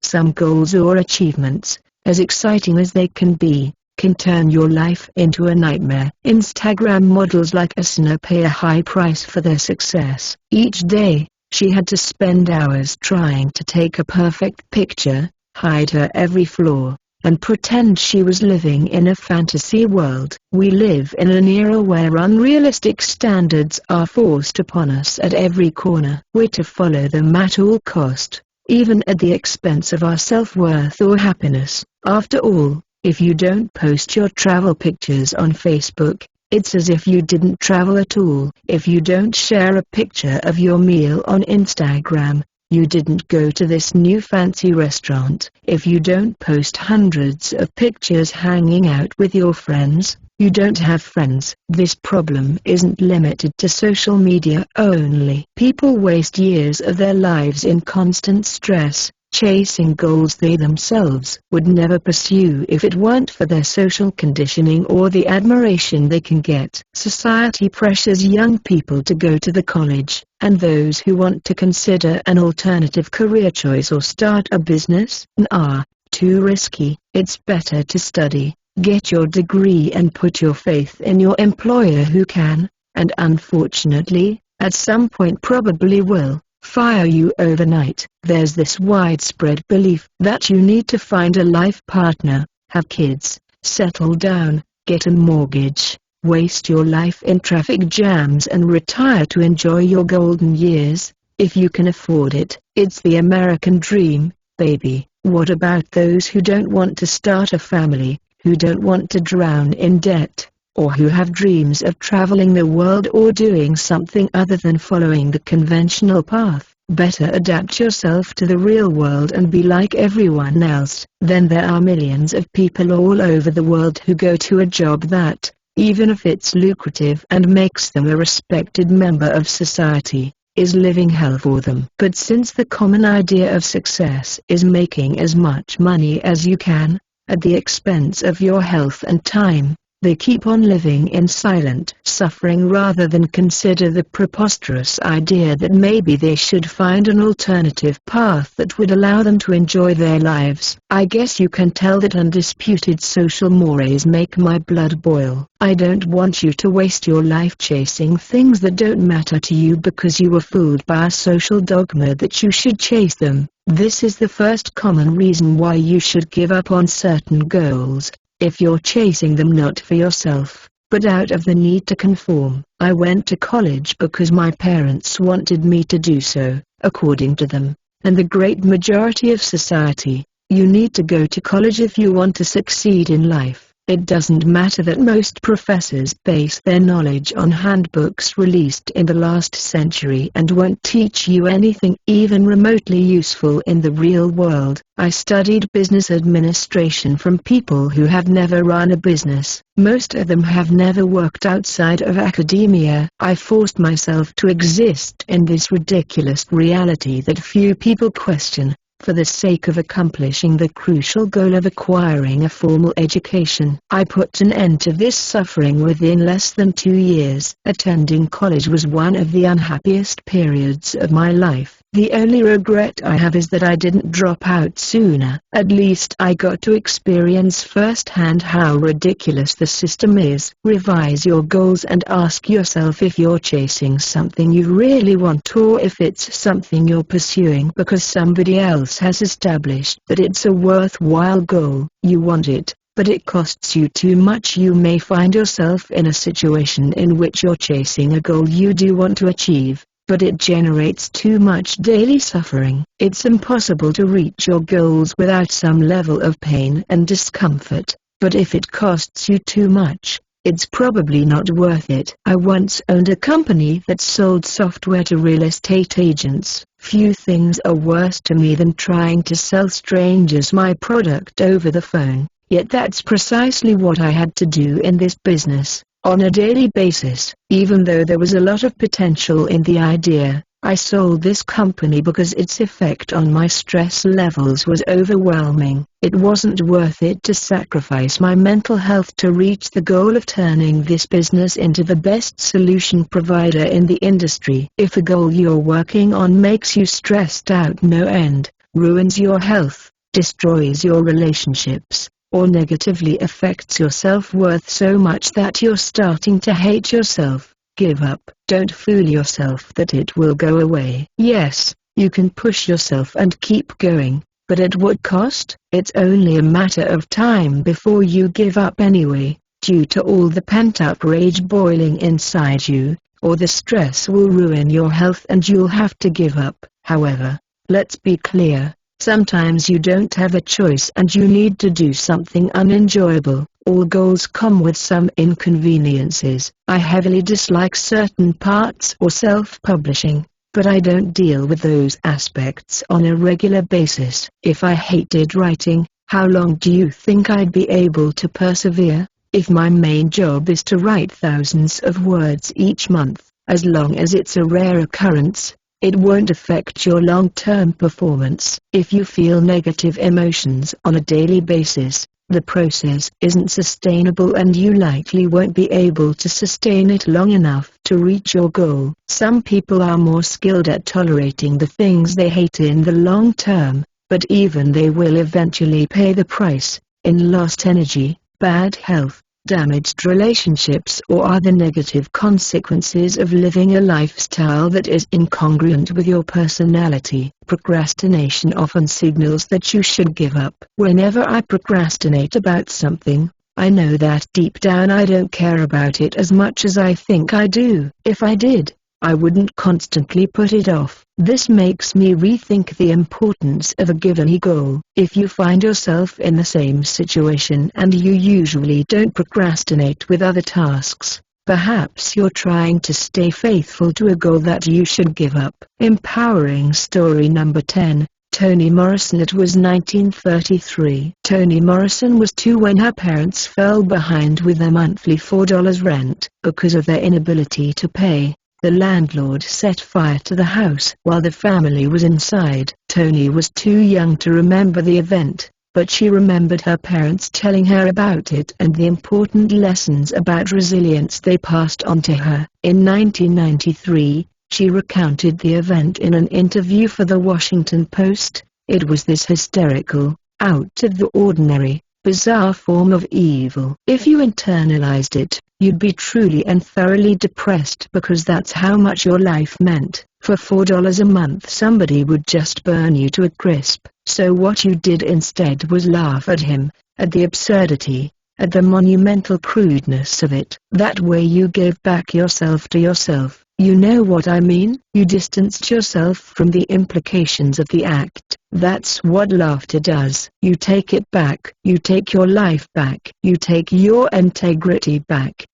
Some goals or achievements, as exciting as they can be, can turn your life into a nightmare. Instagram models like Alison pay a high price for their success. Each day, she had to spend hours trying to take a perfect picture, hide her every flaw, and pretend she was living in a fantasy world. We live in an era where unrealistic standards are forced upon us at every corner. We're to follow them at all cost, even at the expense of our self-worth or happiness. After all, if you don't post your travel pictures on Facebook, it's as if you didn't travel at all. If you don't share a picture of your meal on Instagram, you didn't go to this new fancy restaurant. If you don't post hundreds of pictures hanging out with your friends, you don't have friends. This problem isn't limited to social media only. People waste years of their lives in constant stress, chasing goals they themselves would never pursue if it weren't for their social conditioning or the admiration they can get. Society pressures young people to go to the college, and those who want to consider an alternative career choice or start a business are too risky. It's better to study, get your degree and put your faith in your employer who can, and unfortunately, at some point probably will, fire you overnight. There's this widespread belief that you need to find a life partner, have kids, settle down, get a mortgage, waste your life in traffic jams and retire to enjoy your golden years, if you can afford it. It's the American dream, baby. What about those who don't want to start a family, who don't want to drown in debt, or who have dreams of traveling the world or doing something other than following the conventional path? Better adapt yourself to the real world and be like everyone else. Then there are millions of people all over the world who go to a job that, even if it's lucrative and makes them a respected member of society, is living hell for them. But since the common idea of success is making as much money as you can, at the expense of your health and time, they keep on living in silent suffering rather than consider the preposterous idea that maybe they should find an alternative path that would allow them to enjoy their lives. I guess you can tell that undisputed social mores make my blood boil. I don't want you to waste your life chasing things that don't matter to you because you were fooled by a social dogma that you should chase them. This is the first common reason why you should give up on certain goals. If you're chasing them not for yourself, but out of the need to conform. I went to college because my parents wanted me to do so, according to them, and the great majority of society. You need to go to college if you want to succeed in life. It doesn't matter that most professors base their knowledge on handbooks released in the last century and won't teach you anything even remotely useful in the real world. I studied business administration from people who have never run a business. Most of them have never worked outside of academia. I forced myself to exist in this ridiculous reality that few people question, for the sake of accomplishing the crucial goal of acquiring a formal education. I put an end to this suffering within less than 2 years. Attending college was one of the unhappiest periods of my life. The only regret I have is that I didn't drop out sooner. At least I got to experience firsthand how ridiculous the system is. Revise your goals and ask yourself if you're chasing something you really want or if it's something you're pursuing because somebody else has established that it's a worthwhile goal. You want it, but it costs you too much. You may find yourself in a situation in which you're chasing a goal you do want to achieve, but it generates too much daily suffering. It's impossible to reach your goals without some level of pain and discomfort, but if it costs you too much, it's probably not worth it. I once owned a company that sold software to real estate agents. Few things are worse to me than trying to sell strangers my product over the phone, yet that's precisely what I had to do in this business. On a daily basis, even though there was a lot of potential in the idea, I sold this company because its effect on my stress levels was overwhelming. It wasn't worth it to sacrifice my mental health to reach the goal of turning this business into the best solution provider in the industry. If a goal you're working on makes you stressed out no end, ruins your health, destroys your relationships, or negatively affects your self-worth so much that you're starting to hate yourself, give up. Don't fool yourself that it will go away. Yes, you can push yourself and keep going, but at what cost? It's only a matter of time before you give up anyway, due to all the pent-up rage boiling inside you, or the stress will ruin your health and you'll have to give up. However, let's be clear. Sometimes you don't have a choice and you need to do something unenjoyable. All goals come with some inconveniences. I heavily dislike certain parts or self-publishing, but I don't deal with those aspects on a regular basis. If I hated writing, how long do you think I'd be able to persevere? If my main job is to write thousands of words each month, as long as it's a rare occurrence, It won't affect your long-term performance. If you feel negative emotions on a daily basis, the process isn't sustainable and you likely won't be able to sustain it long enough to reach your goal. Some people are more skilled at tolerating the things they hate in the long term, but even they will eventually pay the price, in lost energy, bad health, damaged relationships or other negative consequences of living a lifestyle that is incongruent with your personality. Procrastination often signals that you should give up. Whenever I procrastinate about something, I know that deep down I don't care about it as much as I think I do. If I did, I wouldn't constantly put it off. This makes me rethink the importance of a given goal. If you find yourself in the same situation and you usually don't procrastinate with other tasks, perhaps you're trying to stay faithful to a goal that you should give up. Empowering story number 10. Toni Morrison. It was 1933. Toni Morrison was 2 when her parents fell behind with their monthly $4 rent. Because of their inability to pay, the landlord set fire to the house while the family was inside. Toni was too young to remember the event, but she remembered her parents telling her about it and the important lessons about resilience they passed on to her. In 1993, she recounted the event in an interview for The Washington Post. It was this hysterical, out of the ordinary, bizarre form of evil. If you internalized it, you'd be truly and thoroughly depressed because that's how much your life meant. For $4 a month somebody would just burn you to a crisp. So what you did instead was laugh at him, at the absurdity, at the monumental crudeness of it. That way you gave back yourself to yourself. You know what I mean? You distanced yourself from the implications of the act. That's what laughter does. You take it back. You take your life back. You take your integrity back.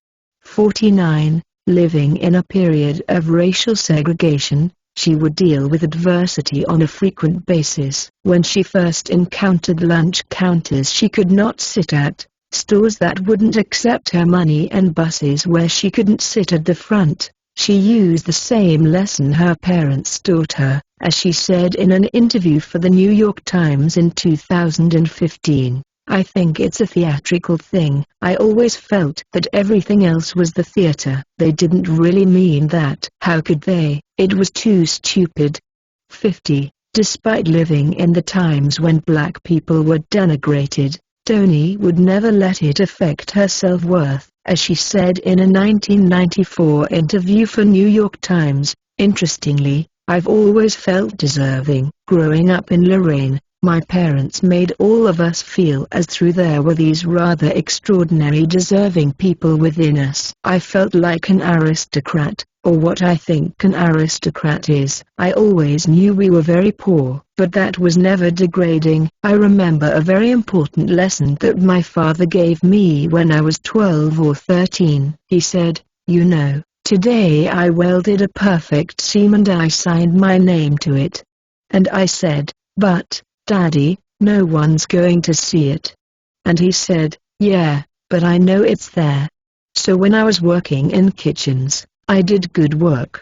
49. Living in a period of racial segregation, she would deal with adversity on a frequent basis. When she first encountered lunch counters she could not sit at, stores that wouldn't accept her money and buses where she couldn't sit at the front, she used the same lesson her parents taught her, as she said in an interview for the New York Times in 2015. I think it's a theatrical thing. I always felt that everything else was the theater. They didn't really mean that. How could they? It was too stupid. 50. Despite living in the times when black people were denigrated, Toni would never let it affect her self-worth, as she said in a 1994 interview for New York Times. Interestingly, I've always felt deserving. Growing up in Lorraine, my parents made all of us feel as though there were these rather extraordinary deserving people within us. I felt like an aristocrat, or what I think an aristocrat is. I always knew we were very poor, but that was never degrading. I remember a very important lesson that my father gave me when I was 12 or 13. He said, "You know, today I welded a perfect seam and I signed my name to it." And I said, "But, Daddy, no one's going to see it." And he said, "Yeah, but I know it's there." So when I was working in kitchens, I did good work.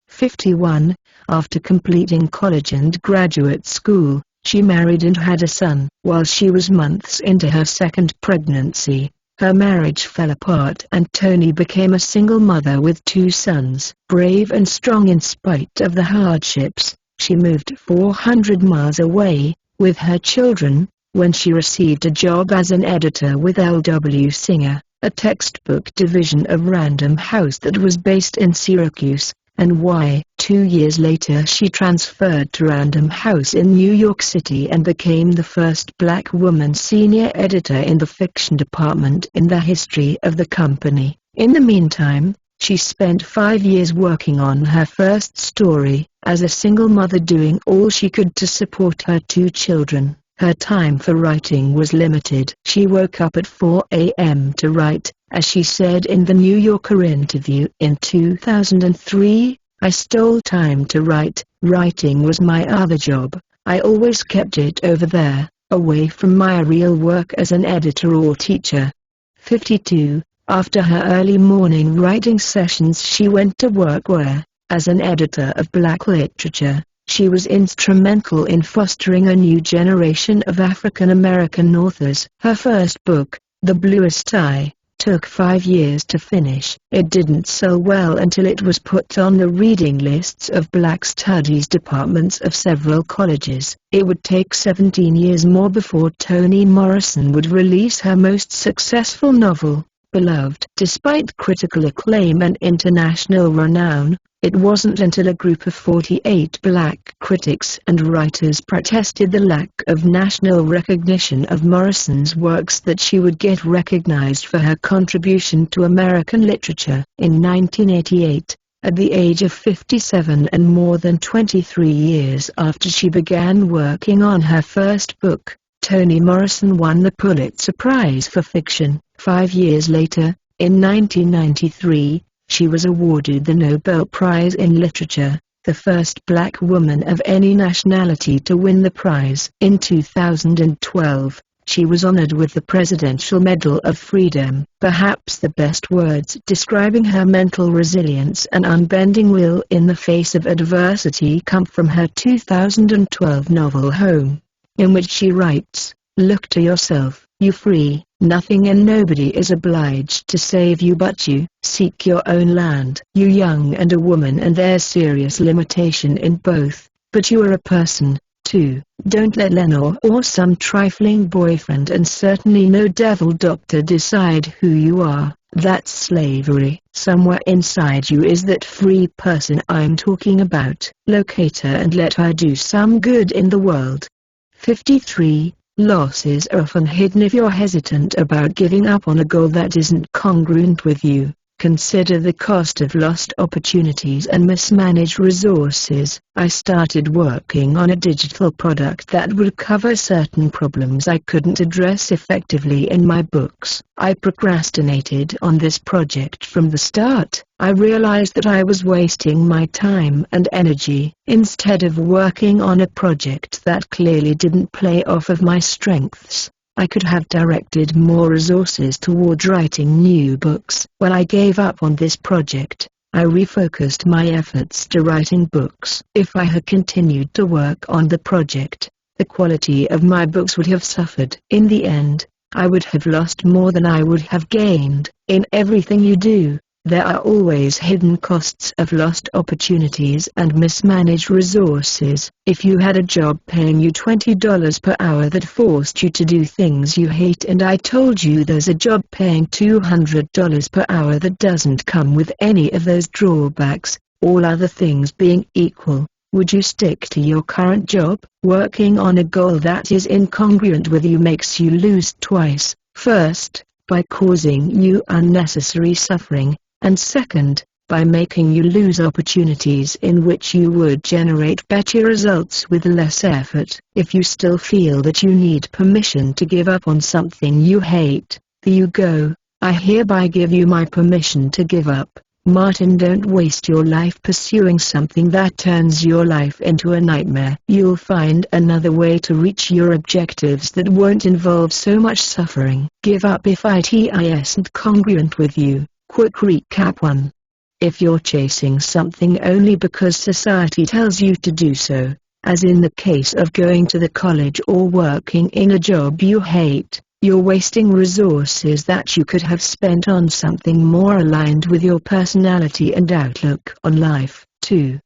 51. After completing college and graduate school, she married and had a son. While she was months into her second pregnancy, her marriage fell apart and Toni became a single mother with 2 sons. Brave and strong in spite of the hardships, she moved 400 miles away, with her children, when she received a job as an editor with L.W. Singer, a textbook division of Random House that was based in Syracuse, and why. 2 years later she transferred to Random House in New York City and became the first black woman senior editor in the fiction department in the history of the company. In the meantime, she spent 5 years working on her first story, as a single mother doing all she could to support her 2 children. Her time for writing was limited. She woke up at 4 a.m. to write, as she said in the New Yorker interview in 2003, "I stole time to write. Writing was my other job. I always kept it over there, away from my real work as an editor or teacher." 52. After her early morning writing sessions she went to work where, As an editor of black literature, she was instrumental in fostering a new generation of African American authors. Her first book, The Bluest Eye, took 5 years to finish. It didn't sell well until it was put on the reading lists of black studies departments of several colleges. It would take 17 years more before Toni Morrison would release her most successful novel, Beloved. Despite critical acclaim and international renown, it wasn't until a group of 48 black critics and writers protested the lack of national recognition of Morrison's works that she would get recognized for her contribution to American literature. In 1988, at the age of 57 and more than 23 years after she began working on her first book, Toni Morrison won the Pulitzer Prize for Fiction. 5 years later, in 1993, she was awarded the Nobel Prize in Literature, the first black woman of any nationality to win the prize. In 2012, she was honored with the Presidential Medal of Freedom. Perhaps the best words describing her mental resilience and unbending will in the face of adversity come from her 2012 novel Home, in which she writes, "Look to yourself, you free. Nothing and nobody is obliged to save you but you. Seek your own land. You young and a woman, and there's serious limitation in both, but you are a person, too. Don't let Lenore or some trifling boyfriend and certainly no devil doctor decide who you are. That's slavery. Somewhere inside you is that free person I'm talking about. Locate her and let her do some good in the world." 53. Losses are often hidden. If you're hesitant about giving up on a goal that isn't congruent with you, consider the cost of lost opportunities and mismanaged resources. I started working on a digital product that would cover certain problems I couldn't address effectively in my books. I procrastinated on this project from the start. I realized that I was wasting my time and energy. Instead of working on a project that clearly didn't play off of my strengths, I could have directed more resources toward writing new books. When I gave up on this project, I refocused my efforts to writing books. If I had continued to work on the project, the quality of my books would have suffered. In the end, I would have lost more than I would have gained. In everything you do, there are always hidden costs of lost opportunities and mismanaged resources. If you had a job paying you $20 per hour that forced you to do things you hate, and I told you there's a job paying $200 per hour that doesn't come with any of those drawbacks, all other things being equal, would you stick to your current job? Working on a goal that is incongruent with you makes you lose twice. First, by causing you unnecessary suffering, and second, by making you lose opportunities in which you would generate better results with less effort. If you still feel that you need permission to give up on something you hate, there you go. I hereby give you my permission to give up. Martin, don't waste your life pursuing something that turns your life into a nightmare. You'll find another way to reach your objectives that won't involve so much suffering. Give up if it isn't congruent with you. Quick recap 1. If you're chasing something only because society tells you to do so, as in the case of going to the college or working in a job you hate, you're wasting resources that you could have spent on something more aligned with your personality and outlook on life. 2.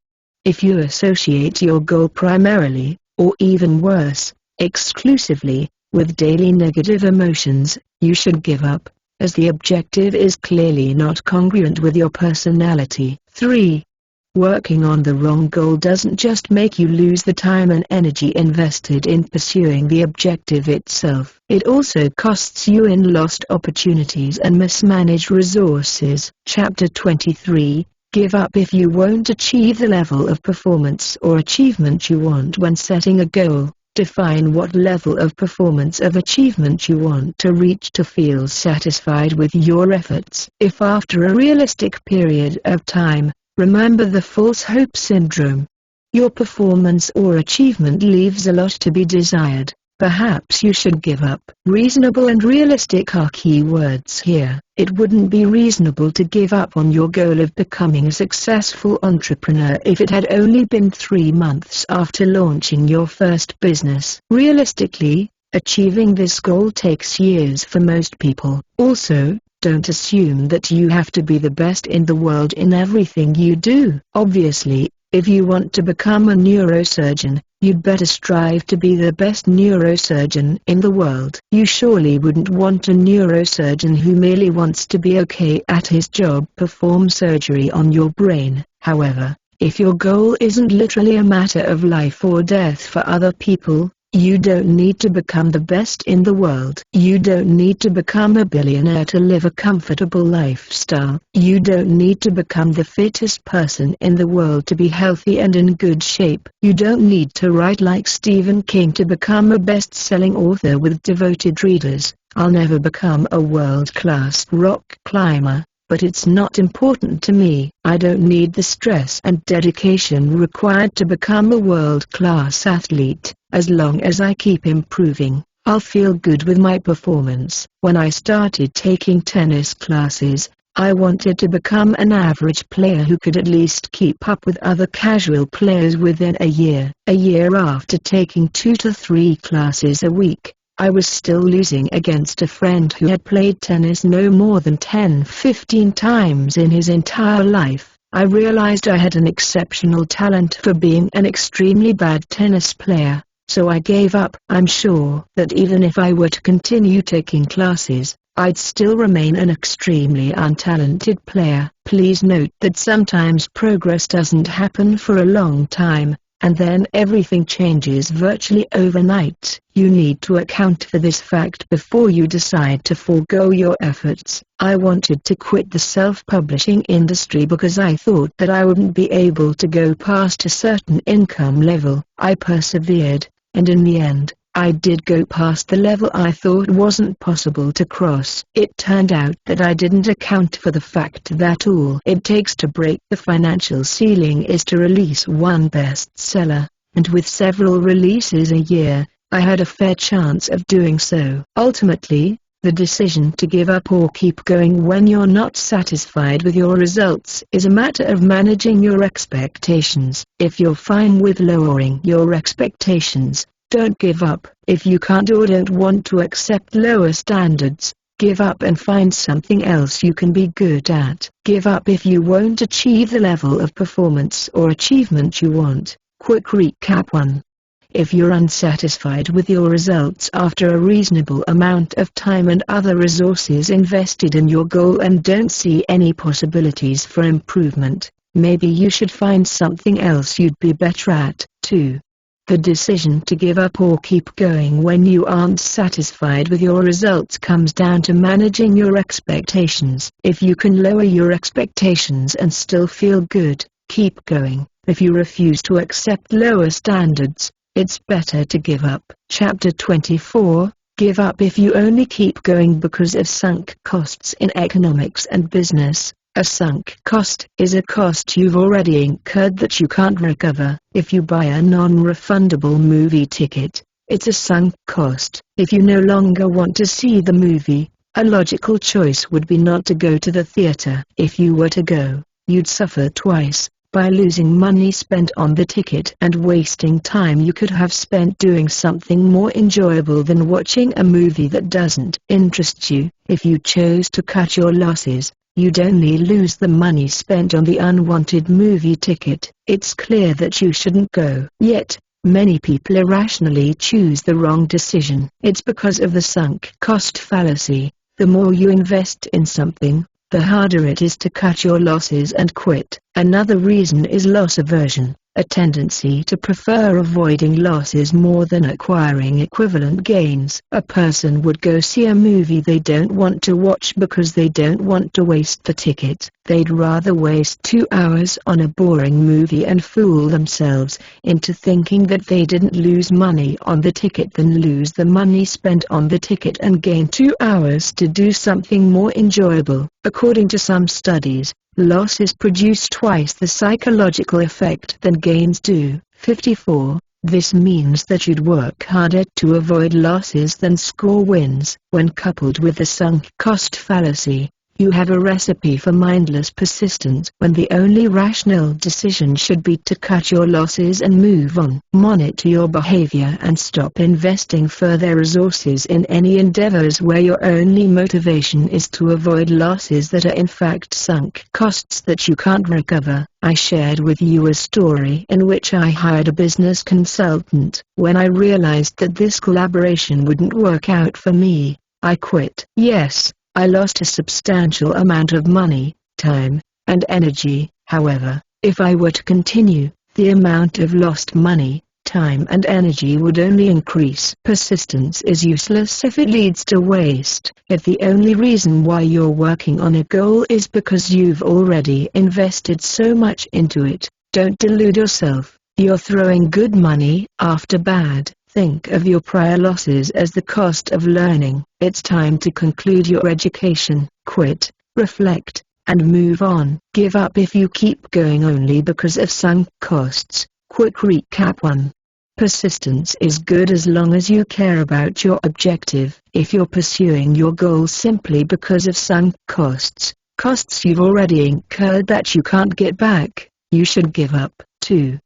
If you associate your goal primarily, or even worse, exclusively, with daily negative emotions, you should give up, as the objective is clearly not congruent with your personality. 3. Working on the wrong goal doesn't just make you lose the time and energy invested in pursuing the objective itself. It also costs you in lost opportunities and mismanaged resources. Chapter 23. Give up if you won't achieve the level of performance or achievement you want when setting a goal. Define what level of performance of achievement you want to reach to feel satisfied with your efforts. If after a realistic period of time, remember the false hope syndrome. Your performance or achievement leaves a lot to be desired. Perhaps you should give up. Reasonable and realistic are key words here. It wouldn't be reasonable to give up on your goal of becoming a successful entrepreneur if it had only been 3 months after launching your first business. Realistically, achieving this goal takes years for most people. Also, don't assume that you have to be the best in the world in everything you do. Obviously, if you want to become a neurosurgeon, you'd better strive to be the best neurosurgeon in the world. You surely wouldn't want a neurosurgeon who merely wants to be okay at his job perform surgery on your brain. However, if your goal isn't literally a matter of life or death for other people, you don't need to become the best in the world. You don't need to become a billionaire to live a comfortable lifestyle. You don't need to become the fittest person in the world to be healthy and in good shape. You don't need to write like Stephen King to become a best-selling author with devoted readers. I'll never become a world-class rock climber, but it's not important to me. I don't need the stress and dedication required to become a world-class athlete. As long as I keep improving, I'll feel good with my performance. When I started taking tennis classes, I wanted to become an average player who could at least keep up with other casual players within a year. A year after taking 2 to 3 classes a week, I was still losing against a friend who had played tennis no more than 10-15 times in his entire life. I realized I had an exceptional talent for being an extremely bad tennis player, so I gave up. I'm sure that even if I were to continue taking classes, I'd still remain an extremely untalented player. Please note that sometimes progress doesn't happen for a long time, and then everything changes virtually overnight. You need to account for this fact before you decide to forego your efforts. I wanted to quit the self-publishing industry because I thought that I wouldn't be able to go past a certain income level. I persevered, and in the end, I did go past the level I thought wasn't possible to cross. It turned out that I didn't account for the fact that all it takes to break the financial ceiling is to release one bestseller, and with several releases a year, I had a fair chance of doing so. Ultimately, the decision to give up or keep going when you're not satisfied with your results is a matter of managing your expectations. If you're fine with lowering your expectations, don't give up. If you can't or don't want to accept lower standards, give up and find something else you can be good at. Give up if you won't achieve the level of performance or achievement you want. Quick recap 1. If you're unsatisfied with your results after a reasonable amount of time and other resources invested in your goal and don't see any possibilities for improvement, maybe you should find something else you'd be better at. 2. The decision to give up or keep going when you aren't satisfied with your results comes down to managing your expectations. If you can lower your expectations and still feel good, keep going. If you refuse to accept lower standards, it's better to give up. Chapter 24. Give up if you only keep going because of sunk costs in economics and business. A sunk cost is a cost you've already incurred that you can't recover. If you buy a non-refundable movie ticket, it's a sunk cost. If you no longer want to see the movie, a logical choice would be not to go to the theater. If you were to go, you'd suffer twice, by losing money spent on the ticket and wasting time you could have spent doing something more enjoyable than watching a movie that doesn't interest you. If you chose to cut your losses, you'd only lose the money spent on the unwanted movie ticket. It's clear that you shouldn't go. Yet, many people irrationally choose the wrong decision. It's because of the sunk cost fallacy. The more you invest in something, the harder it is to cut your losses and quit. Another reason is loss aversion, a tendency to prefer avoiding losses more than acquiring equivalent gains. A person would go see a movie they don't want to watch because they don't want to waste the ticket. They'd rather waste 2 hours on a boring movie and fool themselves into thinking that they didn't lose money on the ticket than lose the money spent on the ticket and gain 2 hours to do something more enjoyable. According to some studies, losses produce twice the psychological effect than gains do. 54. This means that you'd work harder to avoid losses than score wins. When coupled with the sunk cost fallacy, you have a recipe for mindless persistence when the only rational decision should be to cut your losses and move on. Monitor your behavior and stop investing further resources in any endeavors where your only motivation is to avoid losses that are in fact sunk costs that you can't recover. I shared with you a story in which I hired a business consultant. When I realized that this collaboration wouldn't work out for me, I quit. Yes, I lost a substantial amount of money, time, and energy. However, if I were to continue, the amount of lost money, time and energy would only increase. Persistence is useless if it leads to waste. If the only reason why you're working on a goal is because you've already invested so much into it, don't delude yourself. You're throwing good money after bad. Think of your prior losses as the cost of learning. It's time to conclude your education, quit, reflect, and move on. Give up if you keep going only because of sunk costs. Quick recap 1. Persistence is good as long as you care about your objective. If you're pursuing your goal simply because of sunk costs you've already incurred that you can't get back, you should give up. 2.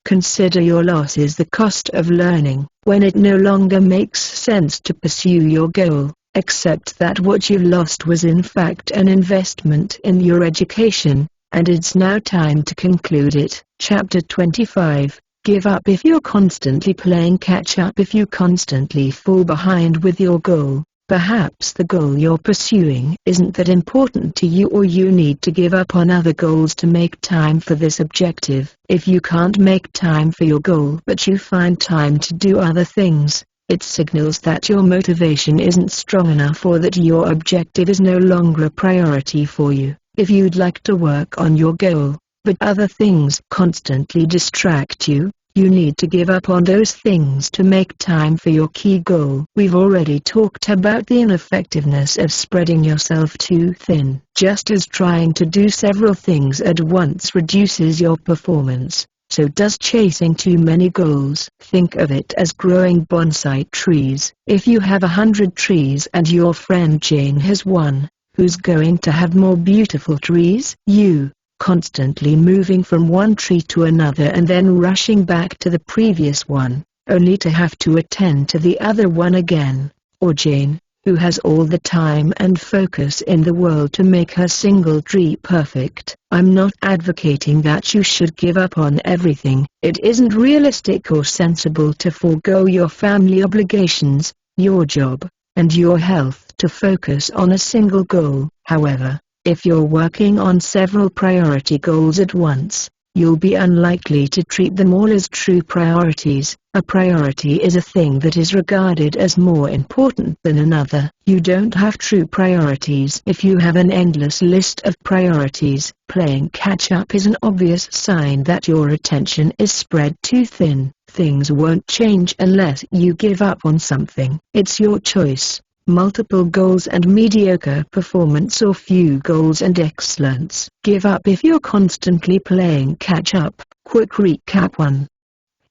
Consider your losses the cost of learning. When it no longer makes sense to pursue your goal, accept that what you lost was in fact an investment in your education, and it's now time to conclude it. Chapter 25. Give up if you're constantly playing catch-up. If you constantly fall behind with your goal, perhaps the goal you're pursuing isn't that important to you, or you need to give up on other goals to make time for this objective. If you can't make time for your goal but you find time to do other things, it signals that your motivation isn't strong enough or that your objective is no longer a priority for you. If you'd like to work on your goal, but other things constantly distract you, you need to give up on those things to make time for your key goal. We've already talked about the ineffectiveness of spreading yourself too thin. Just as trying to do several things at once reduces your performance, so does chasing too many goals. Think of it as growing bonsai trees. If you have 100 trees and your friend Jane has one, who's going to have more beautiful trees? You. Constantly moving from one tree to another and then rushing back to the previous one, only to have to attend to the other one again. Or Jane, who has all the time and focus in the world to make her single tree perfect. I'm not advocating that you should give up on everything. It isn't realistic or sensible to forego your family obligations, your job, and your health to focus on a single goal. However, if you're working on several priority goals at once, you'll be unlikely to treat them all as true priorities. A priority is a thing that is regarded as more important than another. You don't have true priorities if you have an endless list of priorities. Playing catch-up is an obvious sign that your attention is spread too thin. Things won't change unless you give up on something. It's your choice. Multiple goals and mediocre performance, or few goals and excellence. Give up if you're constantly playing catch-up. Quick recap 1.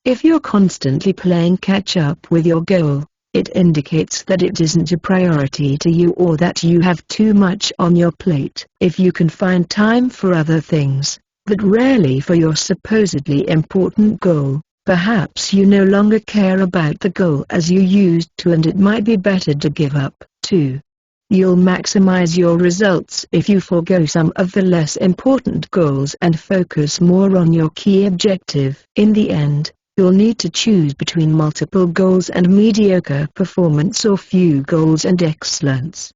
If you're constantly playing catch-up with your goal, it indicates that it isn't a priority to you or that you have too much on your plate. If you can find time for other things, but rarely for your supposedly important goal, perhaps you no longer care about the goal as you used to, and it might be better to give up. 2. You'll maximize your results if you forego some of the less important goals and focus more on your key objective. In the end, you'll need to choose between multiple goals and mediocre performance, or few goals and excellence.